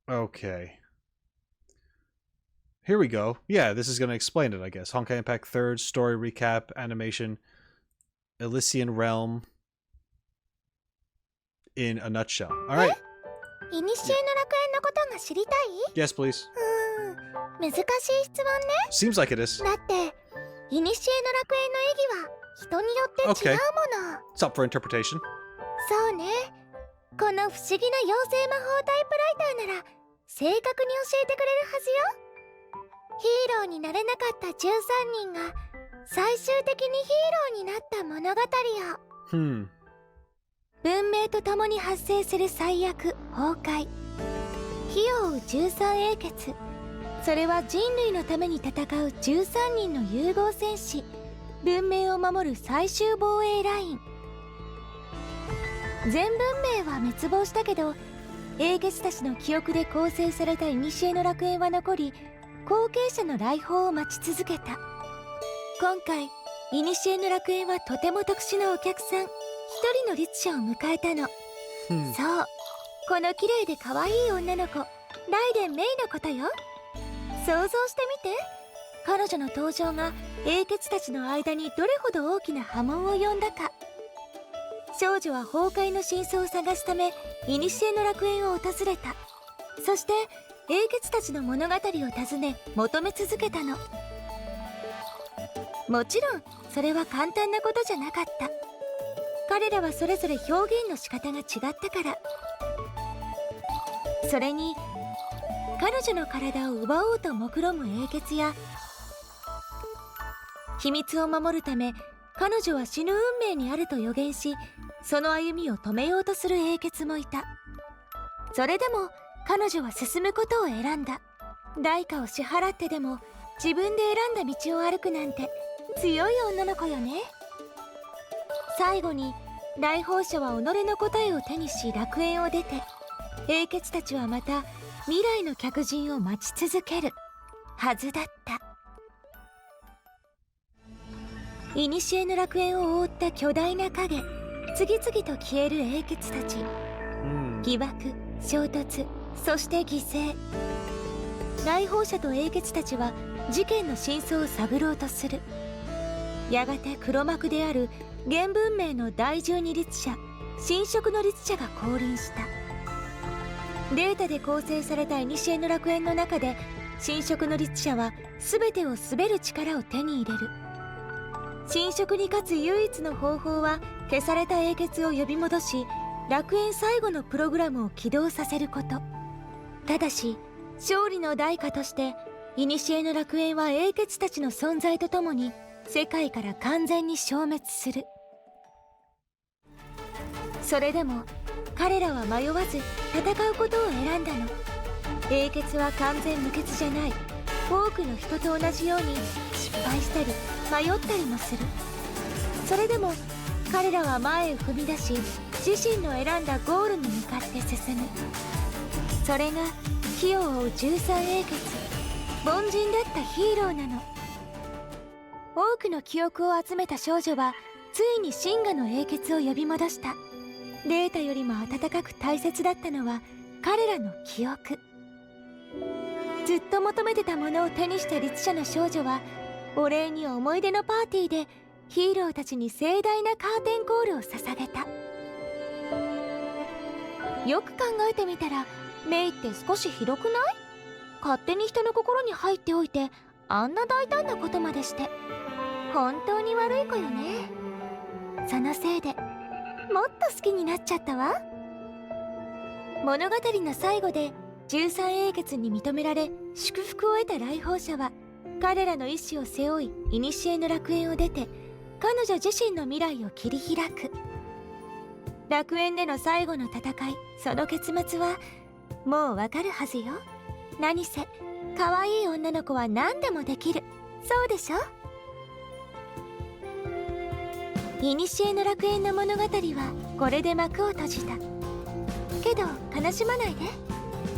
Okay. Here we go. Yeah, this is going to explain it, I guess. Honkai Impact 3rd, story recap, animation, Elysian Realm in a nutshell. All right. いにしえの楽園のことが知りたい？ Yes, please. 難しい質問ね。 Seems like it is. だって、いにしえの楽園の意義は人によって違うもの。 It's up for interpretation. そうね。この不思議な妖精魔法タイプライターなら正確に教えてくれるはずよ。ヒーローになれなかった13人が最終的にヒーローになった物語よ。文明とともに発生する災厄、崩壊。火を追う13英傑。それは人類のために戦う13人の融合戦士、文明を守る最終防衛ライン。全文明は滅亡したけど、英傑たちの記憶で構成された古の楽園は残り、後継者の来訪を待ち続けた。今回古の楽園はとても特殊なお客さん、一人の律者を迎えたの。そう、この綺麗で可愛い女の子、ライデン・メイのことよ。想像してみて、彼女の登場が英傑たちの間にどれほど大きな波紋を呼んだか。少女は崩壊の真相を探すため古の楽園を訪れた。そして英傑たちの物語を尋ね求め続けたの。もちろんそれは簡単なことじゃなかった。彼らはそれぞれ表現の仕方が違ったから。それに彼女の体を奪おうと目論む英傑や、秘密を守るため彼女は死ぬ運命にあると予言し、その歩みを止めようとする英傑もいた。それでも彼女は進むことを選んだ。代価を支払ってでも自分で選んだ道を歩くなんて強い女の子よね。最後に来訪者は己の答えを手にし楽園を出て、英傑たちはまた未来の客人を待ち続けるはずだった。古の楽園を覆った巨大な影、次々と消える英傑たち。疑惑、衝突、そして犠牲。来訪者と英傑たちは事件の真相を探ろうとする。やがて黒幕である原文明の第12律者、神職の律者が降臨した。データで構成された古の楽園の中で、神職の律者は全てを統べる力を手に入れる。神職に勝つ唯一の方法は消された英傑を呼び戻し、楽園最後のプログラムを起動させること。ただし勝利の代価として古の楽園は英傑たちの存在とともに世界から完全に消滅する。それでも彼らは迷わず戦うことを選んだの。英傑は完全無欠じゃない。多くの人と同じように失敗したり迷ったりもする。それでも彼らは前へ踏み出し、自身の選んだゴールに向かって進む。それが火を追う13英傑、凡人だったヒーローなの。多くの記憶を集めた少女はついに真我の英傑を呼び戻した。データよりも温かく大切だったのは彼らの記憶。ずっと求めてたものを手にした律者の少女は、お礼に思い出のパーティーでヒーローたちに盛大なカーテンコールを捧げた。よく考えてみたらメイって少しひどくない？勝手に人の心に入っておいてあんな大胆なことまでして。本当に悪い子よね。そのせいでもっと好きになっちゃったわ。物語の最後で13英傑に認められ祝福を得た来訪者は、彼らの意志を背負い古の楽園を出て彼女自身の未来を切り開く。楽園での最後の戦い、その結末はもうわかるはずよ。何せ可愛い女の子は何でもできる。そうでしょ。古の楽園の物語はこれで幕を閉じた。けど悲しまないで。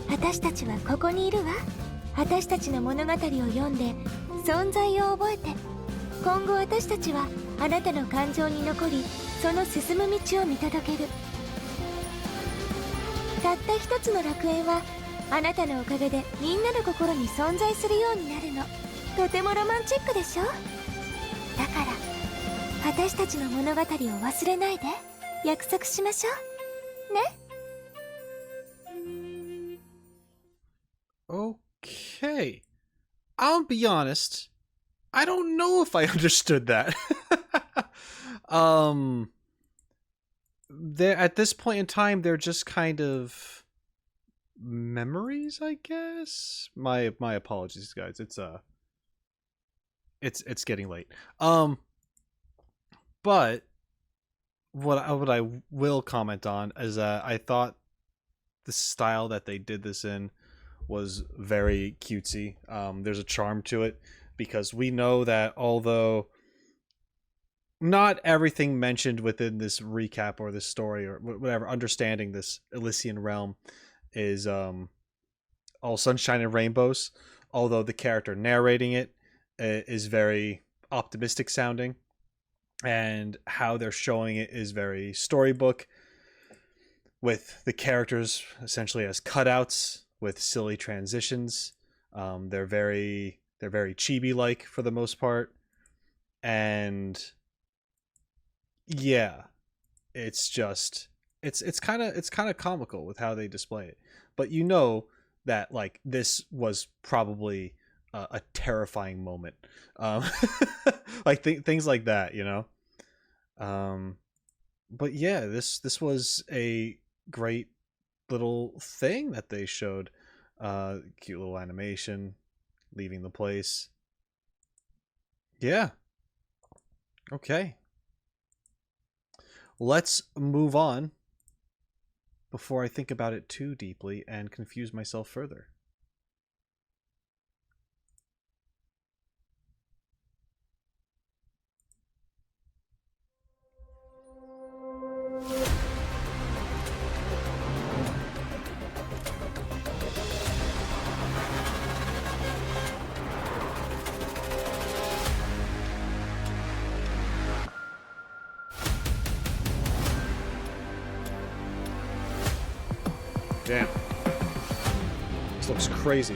私たちはここにいるわ。私たちの物語を読んで存在を覚えて、今後私たちはあなたの感情に残り、その進む道を見届ける。たった一つの楽園はあなたのおかげでみんなの心に存在するようになるの。とてもロマンチックでしょ。だから私たちの物語を忘れないで。約束しましょうね。Okay. I'll be honest. I don't know if I understood that. They're, at this point in time, they're just kind of memories, I guess. My apologies, guys. It's getting late. But what I will comment on is that I thought the style that they did this in was very cutesy. There's a charm to it because we know that although not everything mentioned within this recap or this story or whatever, understanding this Elysian realm is all sunshine and rainbows, although the character narrating it is very optimistic sounding, and how they're showing it is very storybook, with the characters essentially as cutouts with silly transitions. They're very chibi like for the most part, and yeah, it's just it's kind of comical with how they display it, but you know that like this was probably a terrifying moment, like things like that, you know. But yeah, this was a great little thing that they showed. Cute little animation, leaving the place. Yeah. Okay. Let's move on before I think about it too deeply and confuse myself further. Damn. This looks crazy.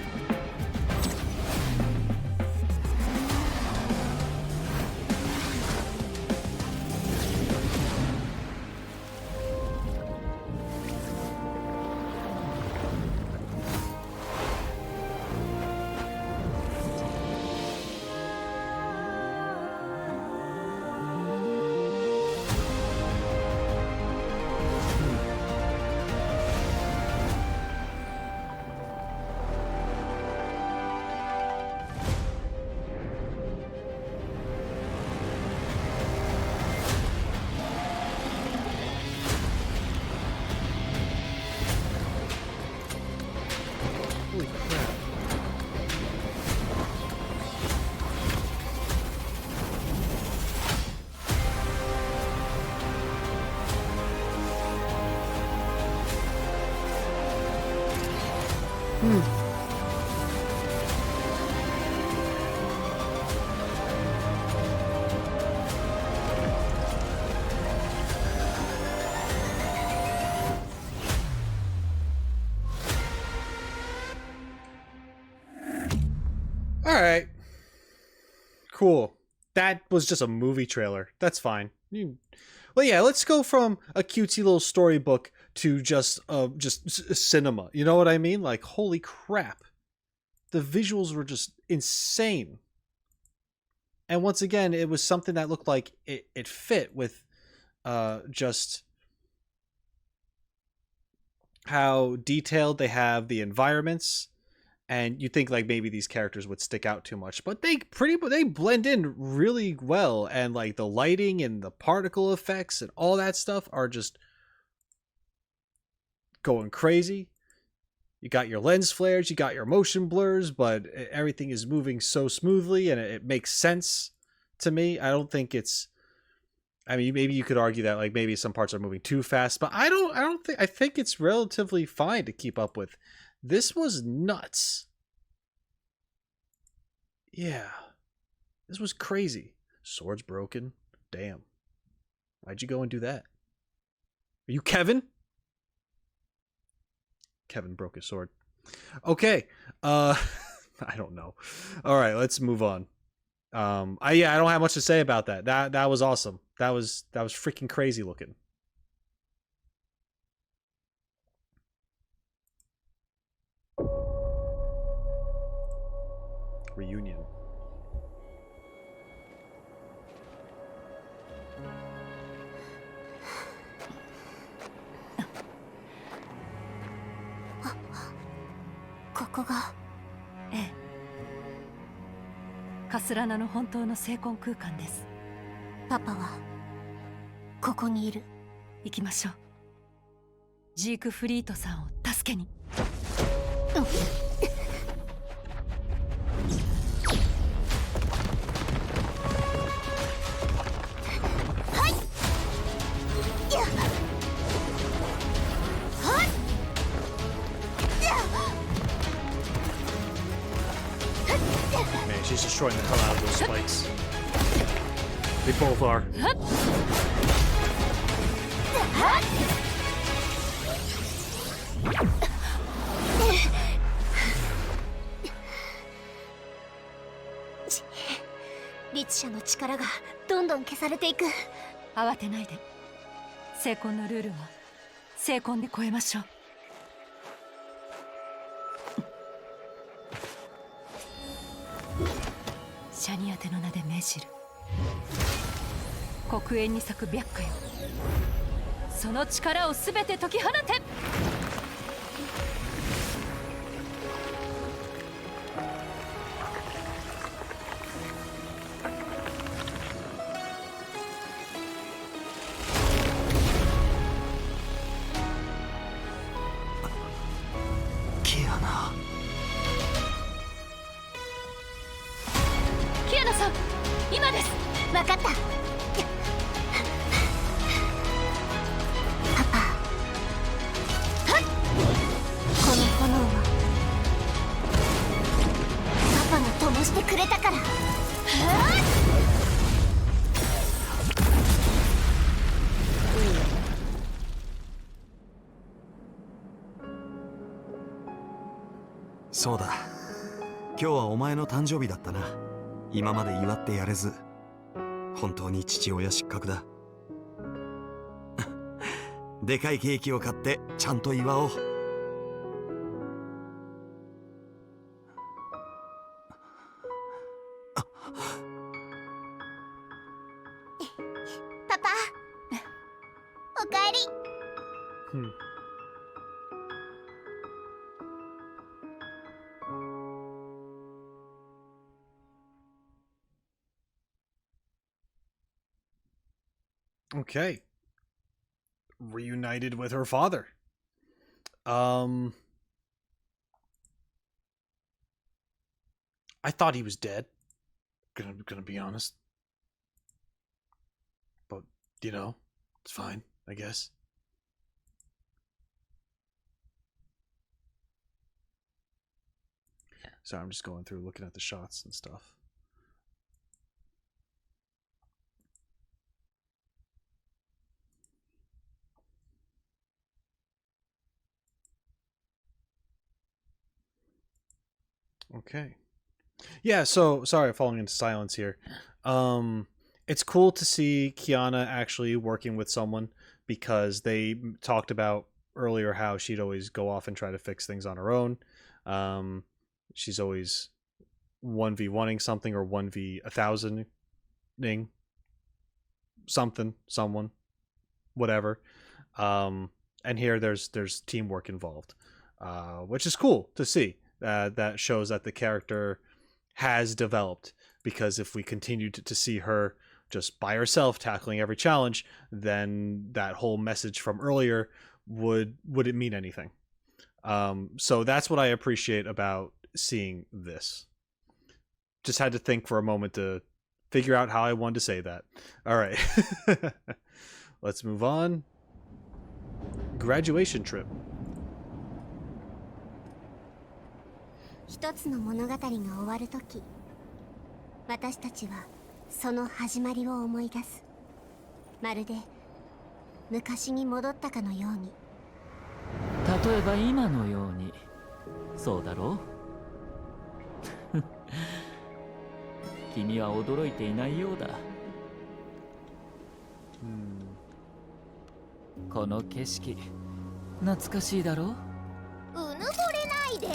All right. Cool. That was just a movie trailer. That's fine. Well, yeah, let's go from a cutesy little storybook to just cinema. You know what I mean? Like, holy crap. The visuals were just insane. And once again, it was something that looked like it fit with just how detailed they have the environments. And you think like maybe these characters would stick out too much, but they blend in really well, and like the lighting and the particle effects and all that stuff are just going crazy. You got your lens flares, you got your motion blurs, but everything is moving so smoothly and it makes sense to me. I don't think it's, I mean, maybe you could argue that like maybe some parts are moving too fast, but I think it's relatively fine to keep up with. This was nuts. Yeah. This was crazy. Sword's broken. Damn. Why'd you go and do that? Are you Kevin? Kevin broke his sword. Okay. I don't know. All right, let's move on. I don't have much to say about that. That was awesome. That was freaking crazy looking. Reunion.カスラナの本当の聖魂空間です。パパはここにいる。行きましょう。ジークフリートさんを助けに。she's destroying the hell out of those spikes. They both are.慌てないで。聖魂のルールは聖魂で超えましょう。シャニアテの名で命じる。黒煙に咲く白花よ、その力をすべて解き放て。キアナ。キアナさん、今です。分かった。パパ、この炎はパパが灯してくれたから。そうだ、今日はお前の誕生日だったな。今まで祝ってやれず本当に父親失格だ。でかいケーキを買ってちゃんと祝おう。パパ、おかえり。Okay. Reunited with her father. I thought he was dead. Gonna be honest. But, you know, it's fine, I guess. So I'm just going through looking at the shots and stuff. Okay. Yeah, so sorry, falling into silence here. It's cool to see Kiana actually working with someone, because they talked about earlier how she'd always go off and try to fix things on her own. She's always 1v1ing something, or 1v1000ing something, someone, whatever. And here there's teamwork involved, which is cool to see. That shows that the character has developed, because if we continued to see her just by herself tackling every challenge, then that whole message from earlier wouldn't mean anything. So that's what I appreciate about seeing this. Just had to think for a moment to figure out how I wanted to say that. All right. Let's move on. Graduation trip. 一つの物語が終わるとき、私たちはその始まりを思い出す。まるで昔に戻ったかのように。例えば今のように。そうだろう。君は驚いていないようだ。この景色懐かしいだろう。うぬぼれないで。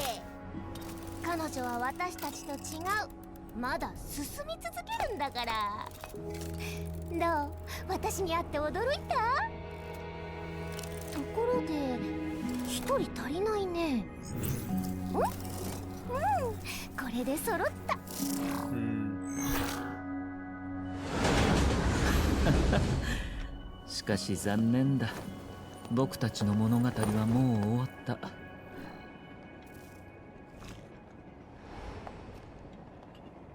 彼女は私たちと違う。まだ進み続けるんだから。どう？私に会って驚いた？ところで一人足りないね。これで揃った。しかし残念だ。僕たちの物語はもう終わった。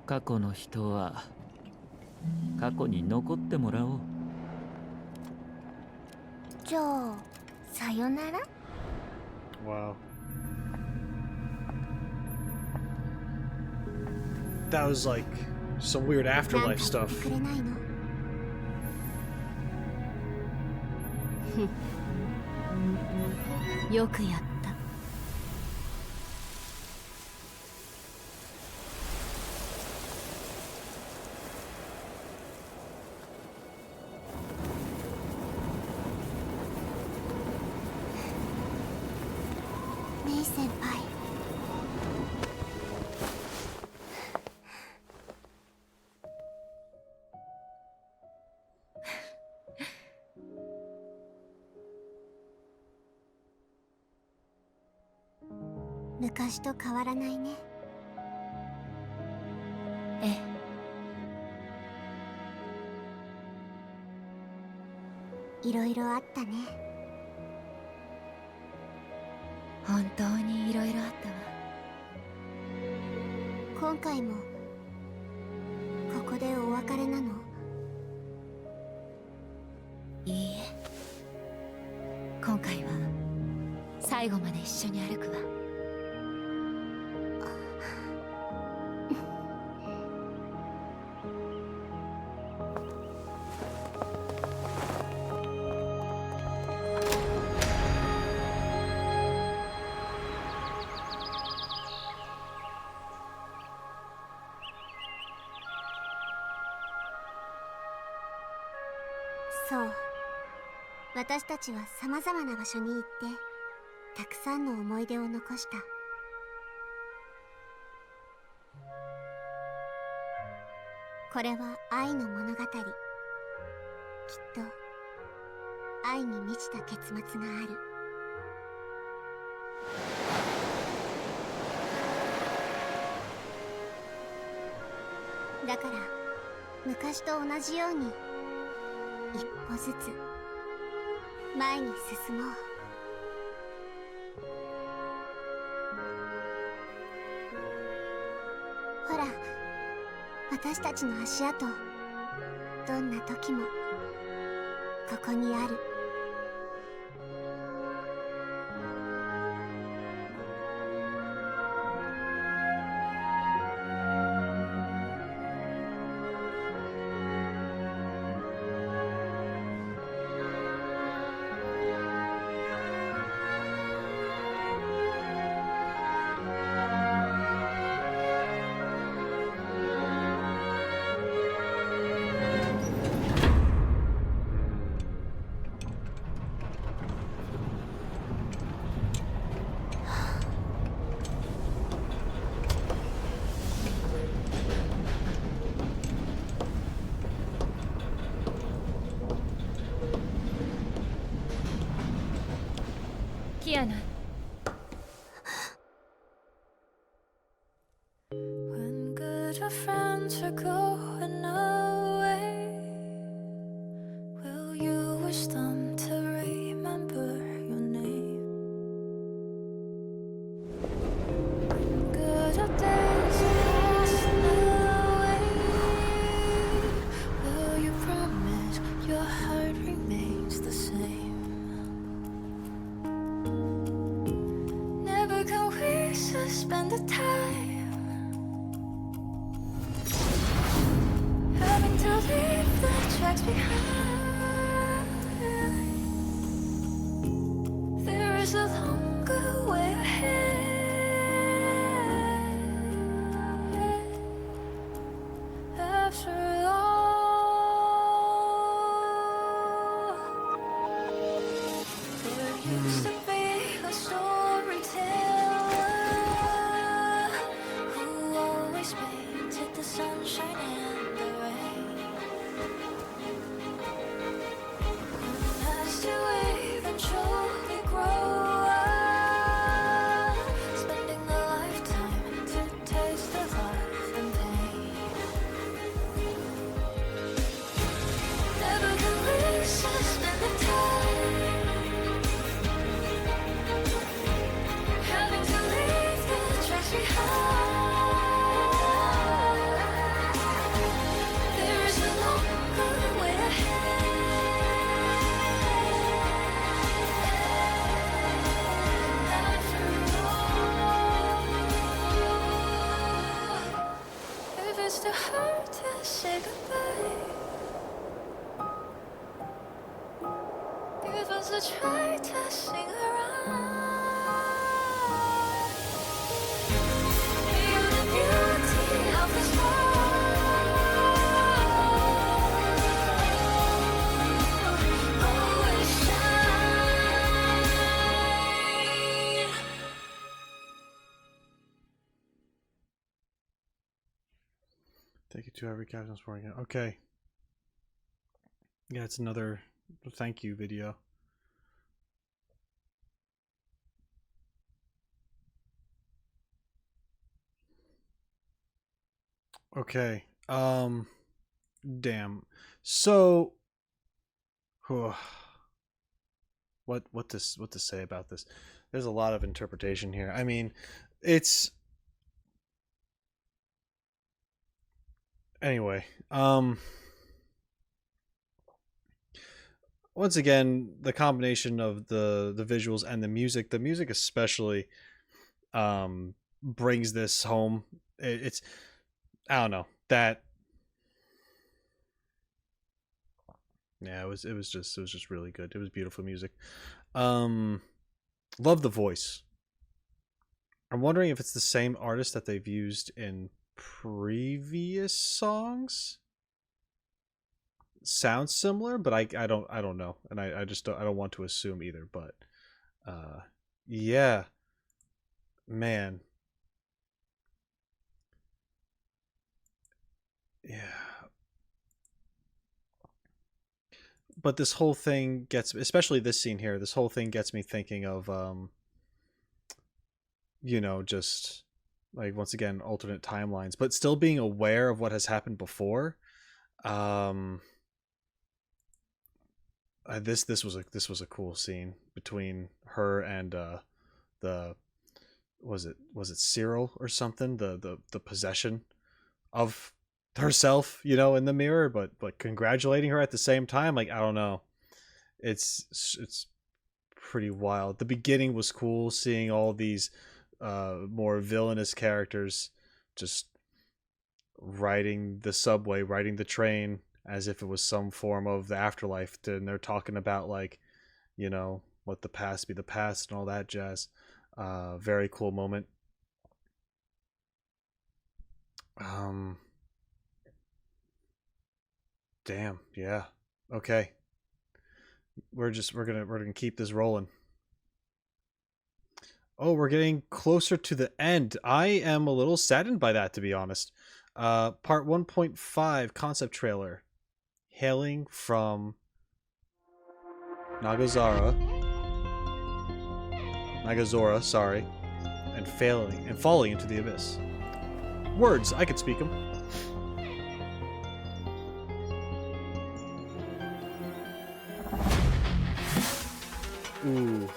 過去の人は過去に残ってもらおう。じゃあさよなら。Wow. that was like some weird afterlife stuff. くれないのよくやった。メイ先輩。昔と変わらないね。ええ。いろいろあったね。本当にいろいろあったわ。今回もここでお別れなの？いいえ。今回は最後まで一緒に歩くわ。そう、私たちはさまざまな場所に行ってたくさんの思い出を残した。これは愛の物語。きっと愛に満ちた結末がある。だから昔と同じように一歩ずつ前に進もう。ほら、私たちの足跡、どんな時もここにある。Kiana. When good friends are going away, will you wish them to remember your name? When good days are passing away, will you promise your heart remains the same? Can we suspend the time? Having to leave the tracks behind. There is a longer way ahead. After all, there used to be a storyteller who always painted the sunshine and the rain. As you eventually grow up, spending a lifetime to taste the life and pain. Never can we suspend the time. Thank you to every captain sporting. Okay. Yeah, it's another thank you video. Okay. Damn. So what to say about this? There's a lot of interpretation here. I mean, it's anyway, once again, the combination of the visuals and the music especially brings this home. It's I don't know, that yeah, it was just really good. It was beautiful music. Love the voice. I'm wondering if it's the same artist that they've used in previous songs. Sounds similar, but I don't know, and I just don't want to assume either. But yeah, man, yeah. But this whole thing gets, especially this scene here, this whole thing gets me thinking of you know, just like, once again, alternate timelines, but still being aware of what has happened before. This was a cool scene between her and the was it Cyril or something, the possession of herself, you know, in the mirror, but congratulating her at the same time. Like, I don't know, it's pretty wild. The beginning was cool, seeing all these more villainous characters just riding the subway, riding the train, as if it was some form of the afterlife. And they're talking about, like, you know, let the past be the past and all that jazz. Very cool moment. Damn, yeah. Okay. We're gonna keep this rolling. Oh, we're getting closer to the end. I am a little saddened by that, to be honest. Part 1.5 concept trailer. Hailing from Nagazora, sorry, and falling into the abyss. Words, I could speak them. Ooh.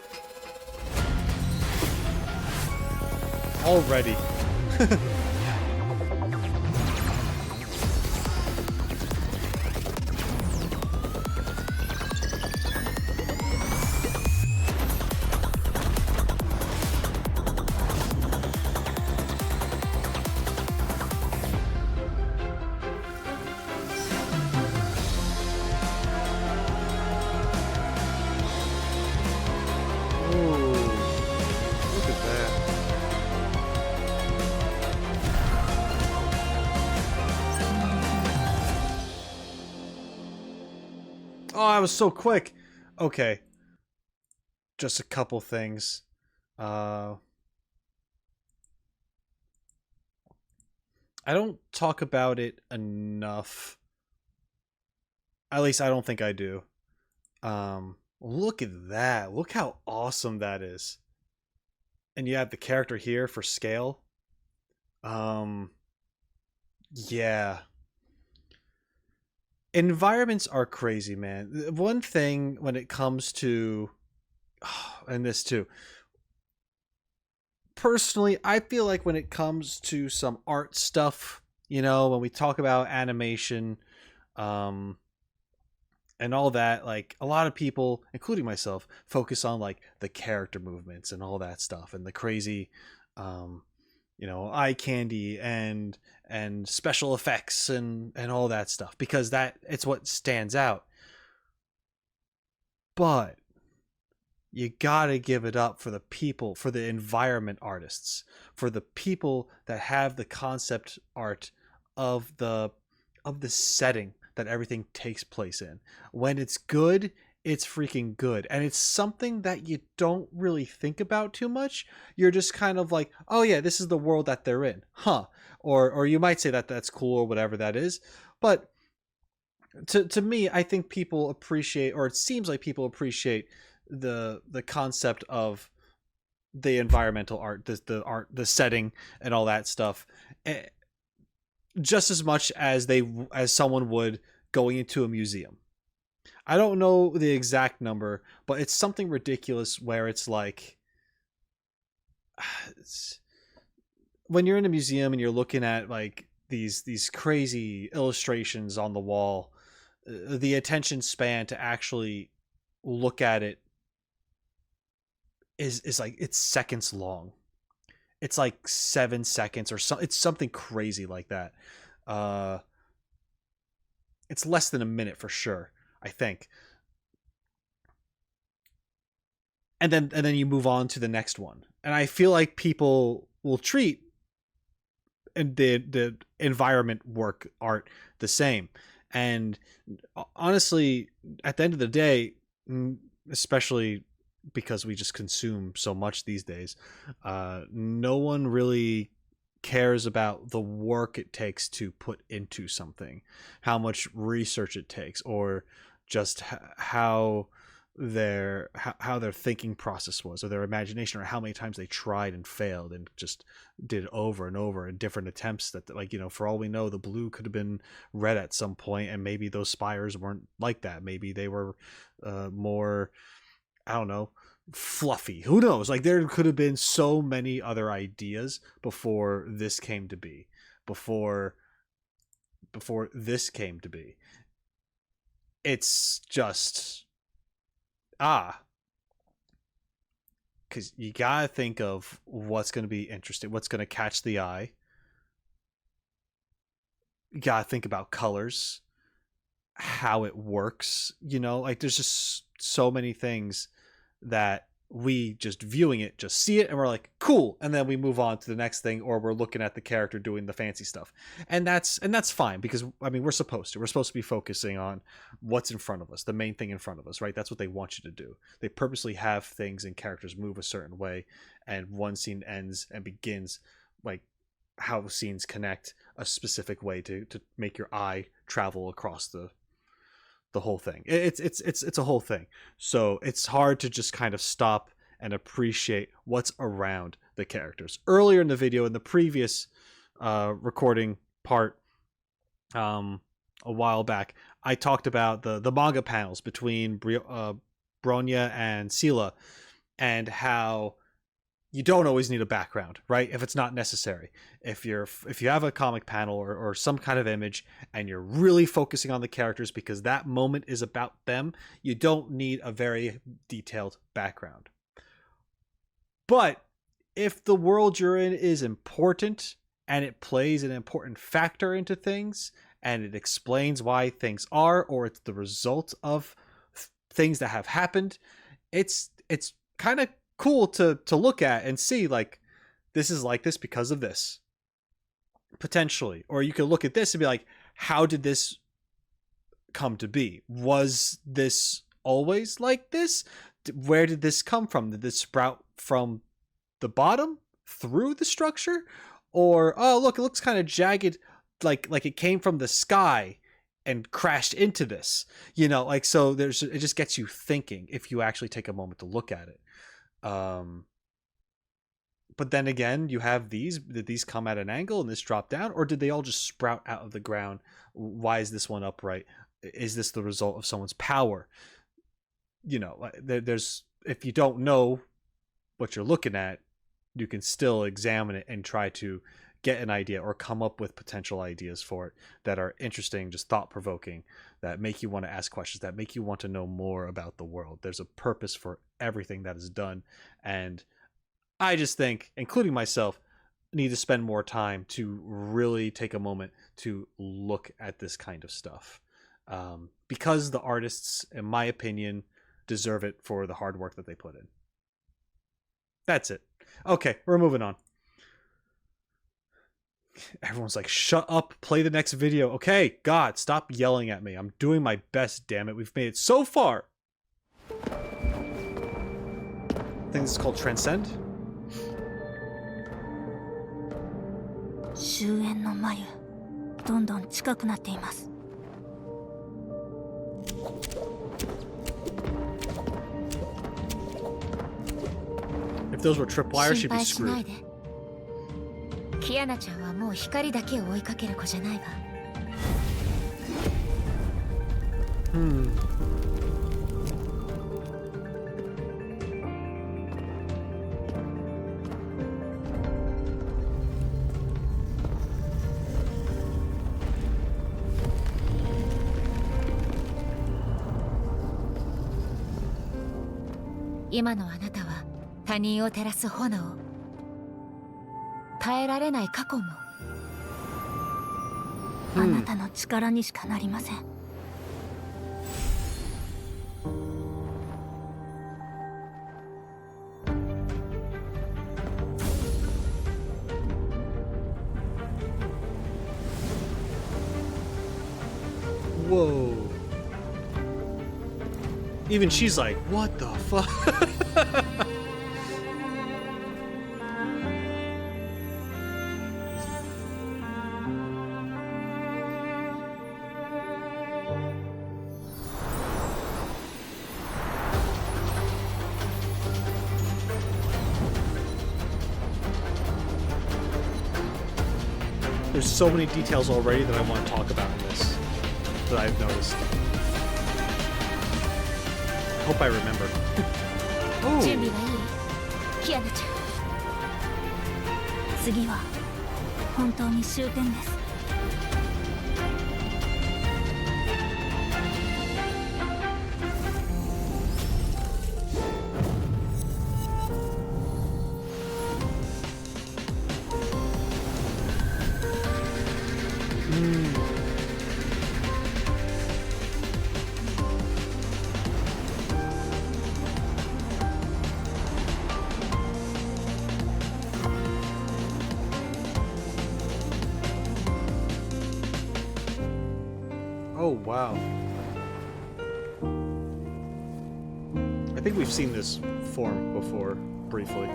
Already. Oh, I was so quick. Okay. Just a couple things. I don't talk about it enough. At least I don't think I do. Look at that. Look how awesome that is. And you have the character here for scale. Yeah. Environments are crazy, man. One thing when it comes to, and this too, personally, I feel like when it comes to some art stuff, you know, when we talk about animation, and all that, like, a lot of people, including myself, focus on, like, the character movements and all that stuff, and the crazy, you know, eye candy and special effects and all that stuff, because it's what stands out. But you gotta give it up for the people, for the environment artists, for the people that have the concept art of the setting that everything takes place in. When it's good, it's freaking good. And it's something that you don't really think about too much. You're just kind of like, oh yeah, this is the world that they're in. Huh. Or you might say that that's cool or whatever that is. But to me, I think people appreciate, or it seems like people appreciate the concept of the environmental art, the art, the setting, and all that stuff, just as much as someone would going into a museum. I don't know the exact number, but it's something ridiculous where it's like, when you're in a museum and you're looking at like these crazy illustrations on the wall, the attention span to actually look at it is like, it's seconds long. It's like 7 seconds or so. It's something crazy like that. It's less than a minute for sure, I think. And then you move on to the next one. And I feel like people will treat the environment work art the same. And honestly, at the end of the day, especially because we just consume so much these days, no one really cares about the work it takes to put into something, how much research it takes, or just how their thinking process was, or their imagination, or how many times they tried and failed and just did it over and over in different attempts that, like, you know, for all we know, the blue could have been red at some point, and maybe those spires weren't like that. Maybe they were more, I don't know, fluffy. Who knows? Like, there could have been so many other ideas before this came to be. Before this came to be. It's just because you gotta think of what's going to be interesting, what's going to catch the eye. You gotta think about colors, how it works, you know, like there's just so many things that we just viewing it, just see it and we're like, cool, and then we move on to the next thing, or we're looking at the character doing the fancy stuff, and that's fine, because I mean, we're supposed to be focusing on what's in front of us, the main thing in front of us, right? That's what they want you to do. They purposely have things and characters move a certain way, and one scene ends and begins, like how scenes connect a specific way to make your eye travel across the whole thing. It's a whole thing. So it's hard to just kind of stop and appreciate what's around the characters. Earlier in the video, in the previous recording part, a while back, I talked about the manga panels between Bronya and Seele, and how you don't always need a background, right? If it's not necessary. If you have a comic panel or some kind of image and you're really focusing on the characters because that moment is about them, you don't need a very detailed background. But if the world you're in is important and it plays an important factor into things and it explains why things are, or it's the result of things that have happened, it's kind of cool to look at and see, like, this is like this because of this, potentially. Or you could look at this and be like, how did this come to be? Was this always like this? Where did this come from? Did this sprout from the bottom through the structure? Or, oh look, it looks kind of jagged, like it came from the sky and crashed into this, you know, like, so it just gets you thinking if you actually take a moment to look at it. But then again, you have did these come at an angle and this drop down, or did they all just sprout out of the ground? Why is this one upright? Is this the result of someone's power? You know, there's, if you don't know what you're looking at, you can still examine it and try to get an idea or come up with potential ideas for it that are interesting, just thought-provoking, that make you want to ask questions, that make you want to know more about the world. There's a purpose for everything that is done, and I just think, including myself, need to spend more time to really take a moment to look at this kind of stuff, because the artists, in my opinion, deserve it for the hard work that they put in. That's it. Okay, we're moving on. Everyone's like, shut up, play the next video. Okay, God, stop yelling at me. I'm doing my best, damn it. We've made it so far. I think this is called Transcend. 終焉の眉、どんどん近くなっています。If those were tripwires, she'd be 心配しない screwed. で。キアナちゃんはもう光だけを追いかける子じゃないわ。今のあなたは他人を照らす炎、耐えられない過去も。あなたの力にしかなりません。Whoa. Even she's like, what the fuck? There's so many details already that I want to talk about in this that I've noticed. I hope I remember. 準備はいい？キアナちゃん。次は本当に終点です。Oh, wow. I think we've seen this form before, briefly.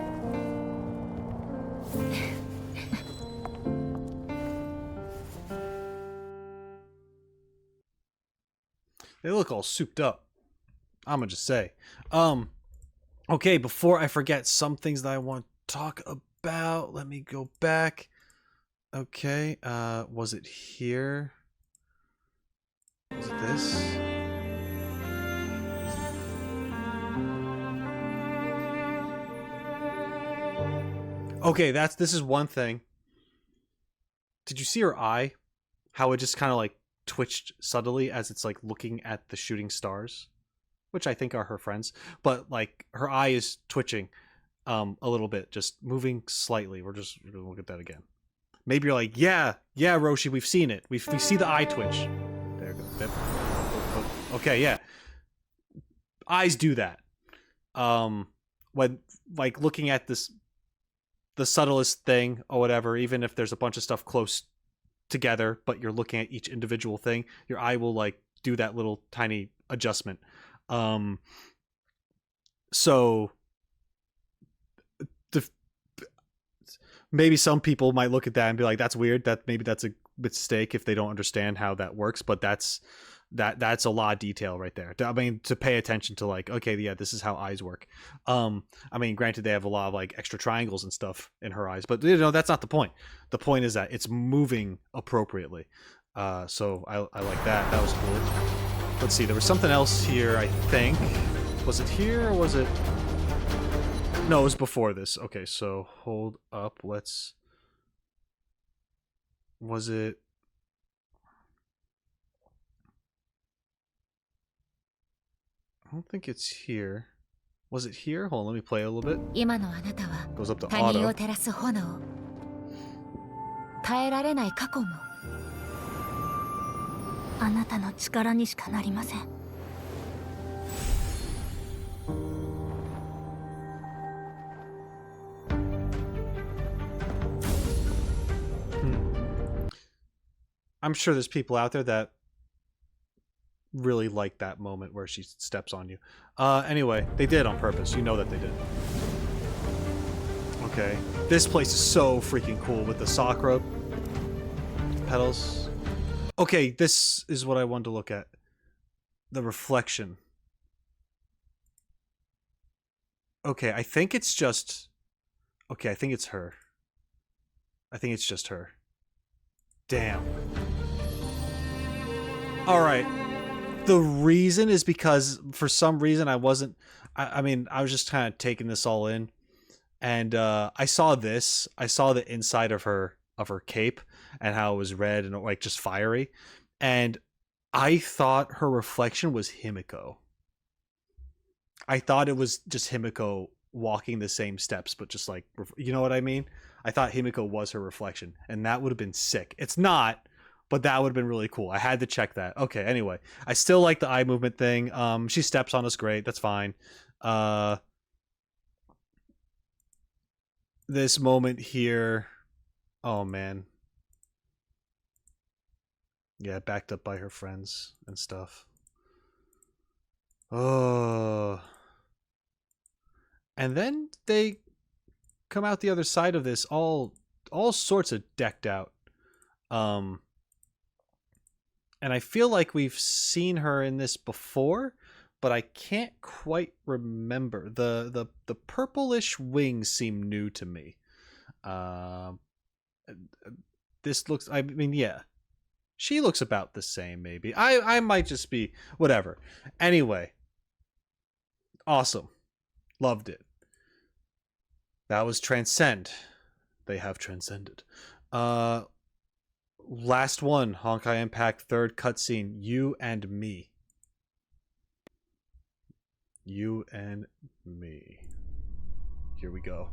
They look all souped up. I'm gonna just say. Okay, before I forget some things that I want to talk about, let me go back. Okay, was it here? Was it this? Okay, this is one thing. Did you see her eye? How it just kind of like twitched subtly as it's like looking at the shooting stars, which I think are her friends, but like her eye is twitching a little bit, just moving slightly. We're gonna look at that again. Maybe you're like, yeah, Roshi, we've seen it. We see the eye twitch. There you go. Okay, yeah. Eyes do that. When like looking at this, the subtlest thing or whatever, even if there's a bunch of stuff close together, but you're looking at each individual thing, your eye will like do that little tiny adjustment. So maybe some people might look at that and be like, that's weird. Maybe that's a mistake if they don't understand how that works, but that's a lot of detail right there. I mean, to pay attention to like, okay, yeah, this is how eyes work. I mean, granted, they have a lot of like extra triangles and stuff in her eyes, but you know, that's not the point. The point is that it's moving appropriately. So I like that. That was cool. Let's see, there was something else here, I think. Was it here or was it? No, it was before this. Okay, so hold up. Was it? I don't think it's here. Was it here? Hold on, let me play a little bit. Goes up to Otto. 耐えられない過去も。あなたの力にしかなりません。I'm sure there's people out there that really like that moment where she steps on you. Anyway, they did on purpose. You know that they did. Okay. This place is so freaking cool with the sakura petals. Okay, this is what I wanted to look at. The reflection. Okay, I think it's just... Okay, I think it's her. I think it's just her. Damn. Alright. The reason is because, for some reason, I wasn't... I mean, I was just kind of taking this all in. And I saw this. I saw the inside of her cape and how it was red and like just fiery. And I thought her reflection was Himiko. I thought it was just Himiko walking the same steps, but just like, you know what I mean? I thought Himiko was her reflection, and that would have been sick. It's not, but that would have been really cool. I had to check that. Okay, anyway. I still like the eye movement thing. She steps on us, great. That's fine. This moment here. Oh, man. Yeah, backed up by her friends and stuff. Oh. And then they come out the other side of this all sorts of decked out. And I feel like we've seen her in this before, but I can't quite remember. The purplish wings seem new to me. This looks, I mean, yeah. She looks about the same, maybe. I might just be whatever. Anyway. Awesome. Loved it. That was Transcend. They have transcended. Last one, Honkai Impact, third cutscene, You and Me. You and Me. Here we go.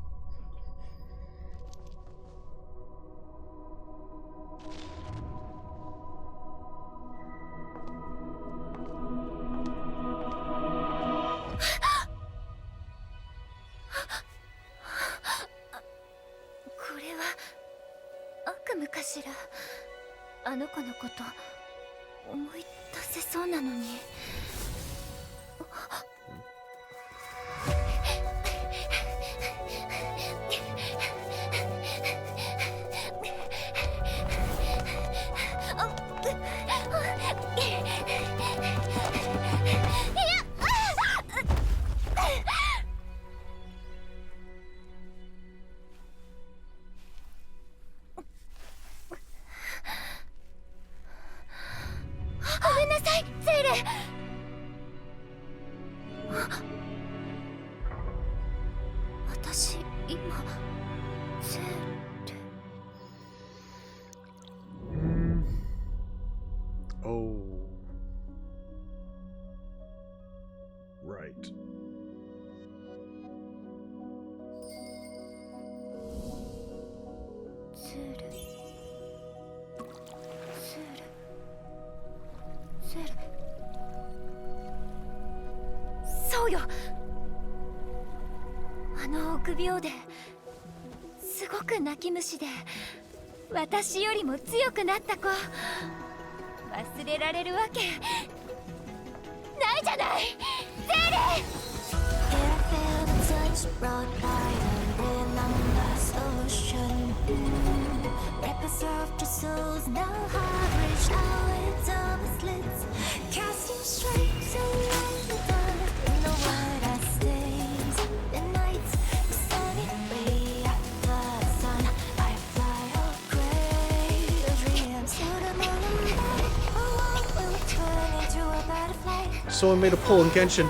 Someone made a pull in Genshin.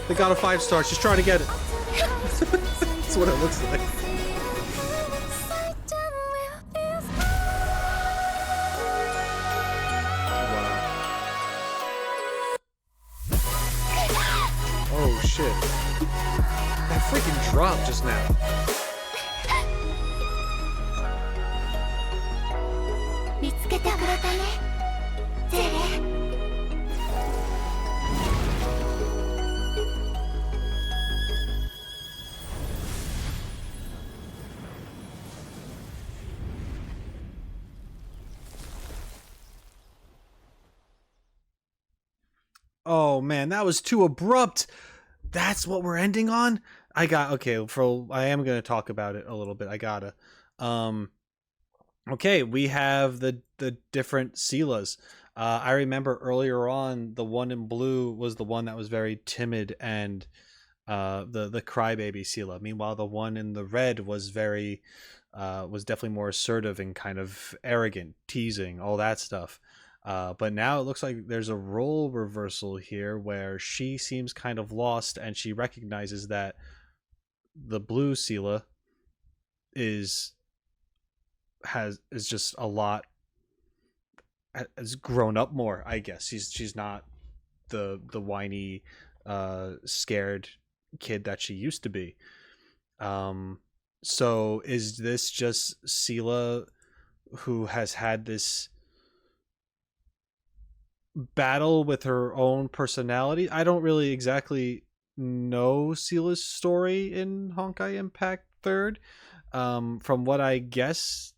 They got a 5-star. She's trying to get it. That's what it looks like. Wow. Oh shit. That freaking dropped just now. Oh man, that was too abrupt. That's what we're ending on? I am gonna talk about it a little bit. I gotta. Okay, we have the different Seelas. I remember earlier on, the one in blue was the one that was very timid and the crybaby Seele. Meanwhile, the one in the red was was definitely more assertive and kind of arrogant, teasing, all that stuff. But now it looks like there's a role reversal here where she seems kind of lost and she recognizes that the blue Seele is just a lot, has grown up more, I guess. She's not the whiny scared kid that she used to be. So is this just Seele who has had this battle with her own personality? I don't really exactly know Seele's story in Honkai Impact 3rd. From what I guess,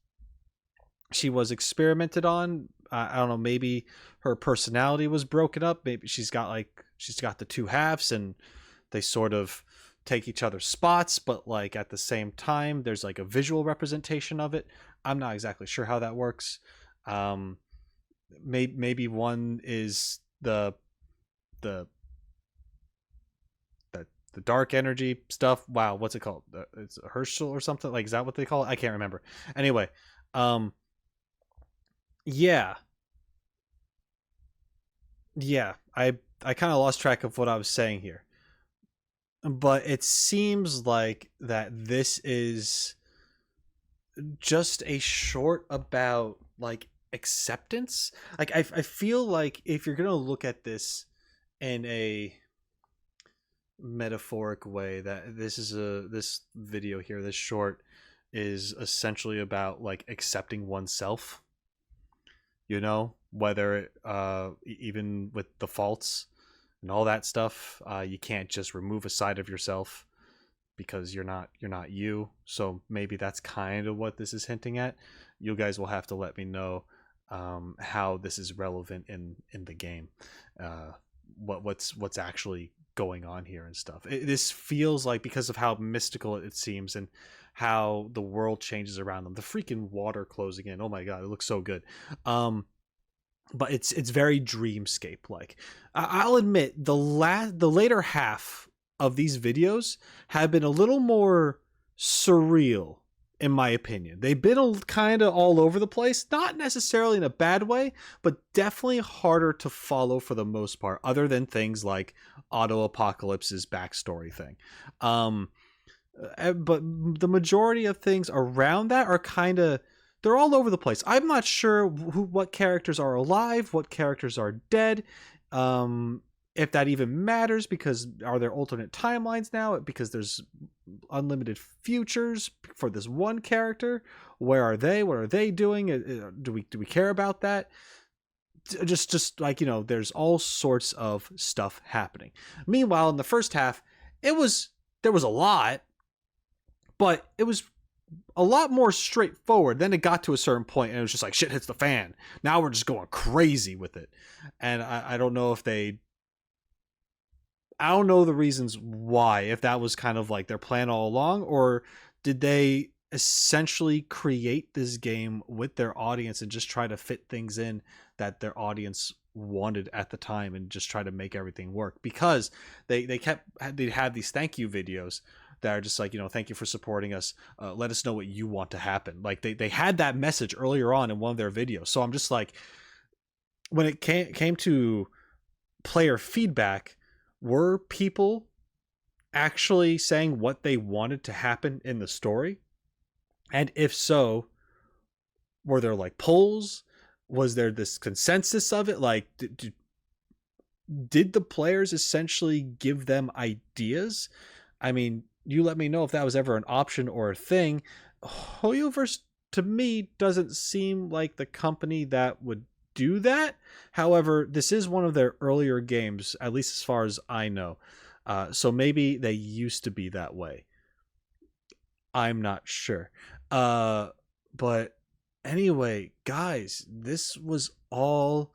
she was experimented on. I don't know, maybe her personality was broken up. Maybe she's got the two halves and they sort of take each other's spots, but like at the same time there's like a visual representation of it. I'm not exactly sure how that works. Maybe one is the dark energy stuff. Wow, what's it called? It's Herschel or something. Like, is that what they call it? I can't remember. Anyway, yeah. I kind of lost track of what I was saying here, but it seems like that this is just a short about like acceptance. Like I feel like if you're gonna look at this in a metaphoric way, that this video here, this short, is essentially about like accepting oneself, you know, whether even with the faults and all that stuff. You can't just remove a side of yourself because you're not you. So maybe that's kind of what this is hinting at. You guys will have to let me know how this is relevant in the game, what's actually going on here and stuff. This feels like, because of how mystical it seems and how the world changes around them, the freaking water closing in, oh my god, it looks so good. But it's very dreamscape like. I'll admit the later half of these videos have been a little more surreal, in my opinion. They've been kind of all over the place, not necessarily in a bad way, but definitely harder to follow for the most part, other than things like Otto Apocalypse's backstory thing. But the majority of things around that are kind of, they're all over the place. I'm not sure what characters are alive, what characters are dead, if that even matters, because are there alternate timelines now? Because there's unlimited futures for this one character. Where are they? What are they doing? Do we care about that? Just like, you know, there's all sorts of stuff happening. Meanwhile, in the first half, there was a lot, but it was a lot more straightforward. Then it got to a certain point and it was just like shit hits the fan. Now we're just going crazy with it. And I don't know if I don't know the reasons why, if that was kind of like their plan all along, or did they essentially create this game with their audience and just try to fit things in that their audience wanted at the time and just try to make everything work. Because they had these thank you videos that are just like, you know, thank you for supporting us. Let us know what you want to happen. Like they had that message earlier on in one of their videos. So I'm just like, when it came to player feedback, were people actually saying what they wanted to happen in the story? And if so, were there like polls? Was there this consensus of it? Like, did the players essentially give them ideas? I mean, you let me know if that was ever an option or a thing. Hoyoverse, to me, doesn't seem like the company that would do that. However, this is one of their earlier games, at least as far as I know. So maybe they used to be that way. I'm not sure. But anyway, guys, this was all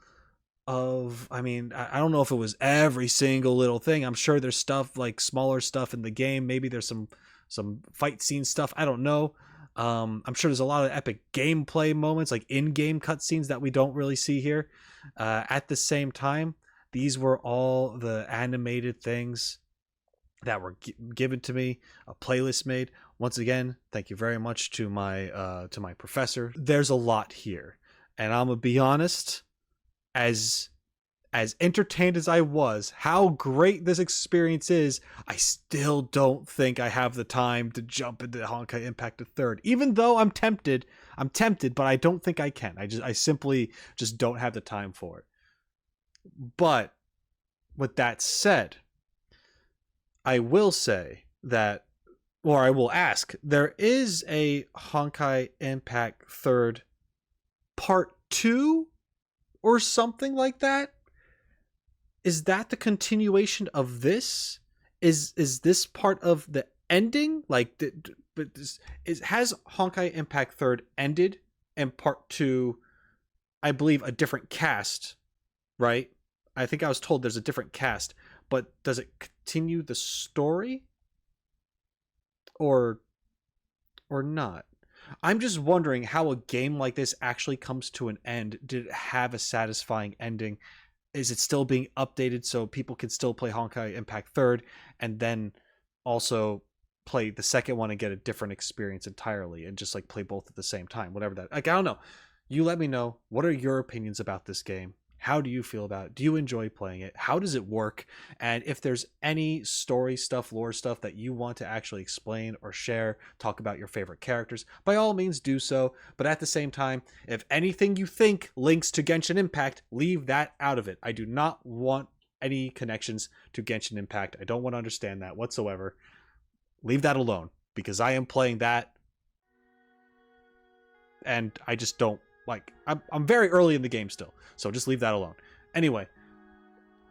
of, I mean, I don't know if it was every single little thing. I'm sure there's stuff like smaller stuff in the game. Maybe there's some fight scene stuff. I don't know. I'm sure there's a lot of epic gameplay moments, like in-game cutscenes that we don't really see here. At the same time, these were all the animated things that were given to me, a playlist made. Once again, thank you very much to my professor. There's a lot here, and I'm gonna be honest, as entertained as I was, how great this experience is, I still don't think I have the time to jump into Honkai Impact 3rd. Even though I'm tempted, but I don't think I can. I simply just don't have the time for it. But with that said, I will say that, or I will ask, there is a Honkai Impact 3rd Part 2 or something like that? Is that the continuation of this? Is this part of the ending? Like, has Honkai Impact 3rd ended, and Part 2, I believe, a different cast, right? I think I was told there's a different cast, but does it continue the story? Or not? I'm just wondering how a game like this actually comes to an end. Did it have a satisfying ending? Is it still being updated so people can still play Honkai Impact 3rd and then also play the second one and get a different experience entirely and just like play both at the same time? Whatever that, like, I don't know. You let me know. What are your opinions about this game? How do you feel about it? Do you enjoy playing it? How does it work? And if there's any story stuff, lore stuff that you want to actually explain or share, talk about your favorite characters, by all means do so. But at the same time, if anything you think links to Genshin Impact, leave that out of it. I do not want any connections to Genshin Impact. I don't want to understand that whatsoever. Leave that alone, because I am playing that and I just don't like, I'm very early in the game still, so just leave that alone. Anyway,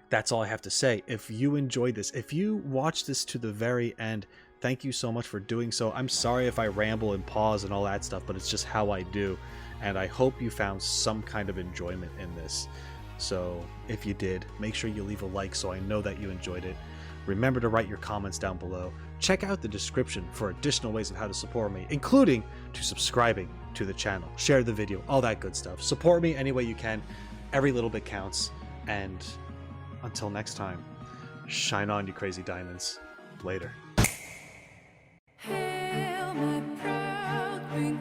that's all I have to say. If you enjoyed this, if you watched this to the very end, thank you so much for doing so. I'm sorry if I ramble and pause and all that stuff, but it's just how I do, and I hope you found some kind of enjoyment in this. So if you did, make sure you leave a like so I know that you enjoyed it. Remember to write your comments down below. Check out the description for additional ways of how to support me, including to subscribing to the channel, share the video, all that good stuff. Support me any way you can. Every little bit counts. And until next time, shine on, you crazy diamonds. Later. Hail, my proud Queen.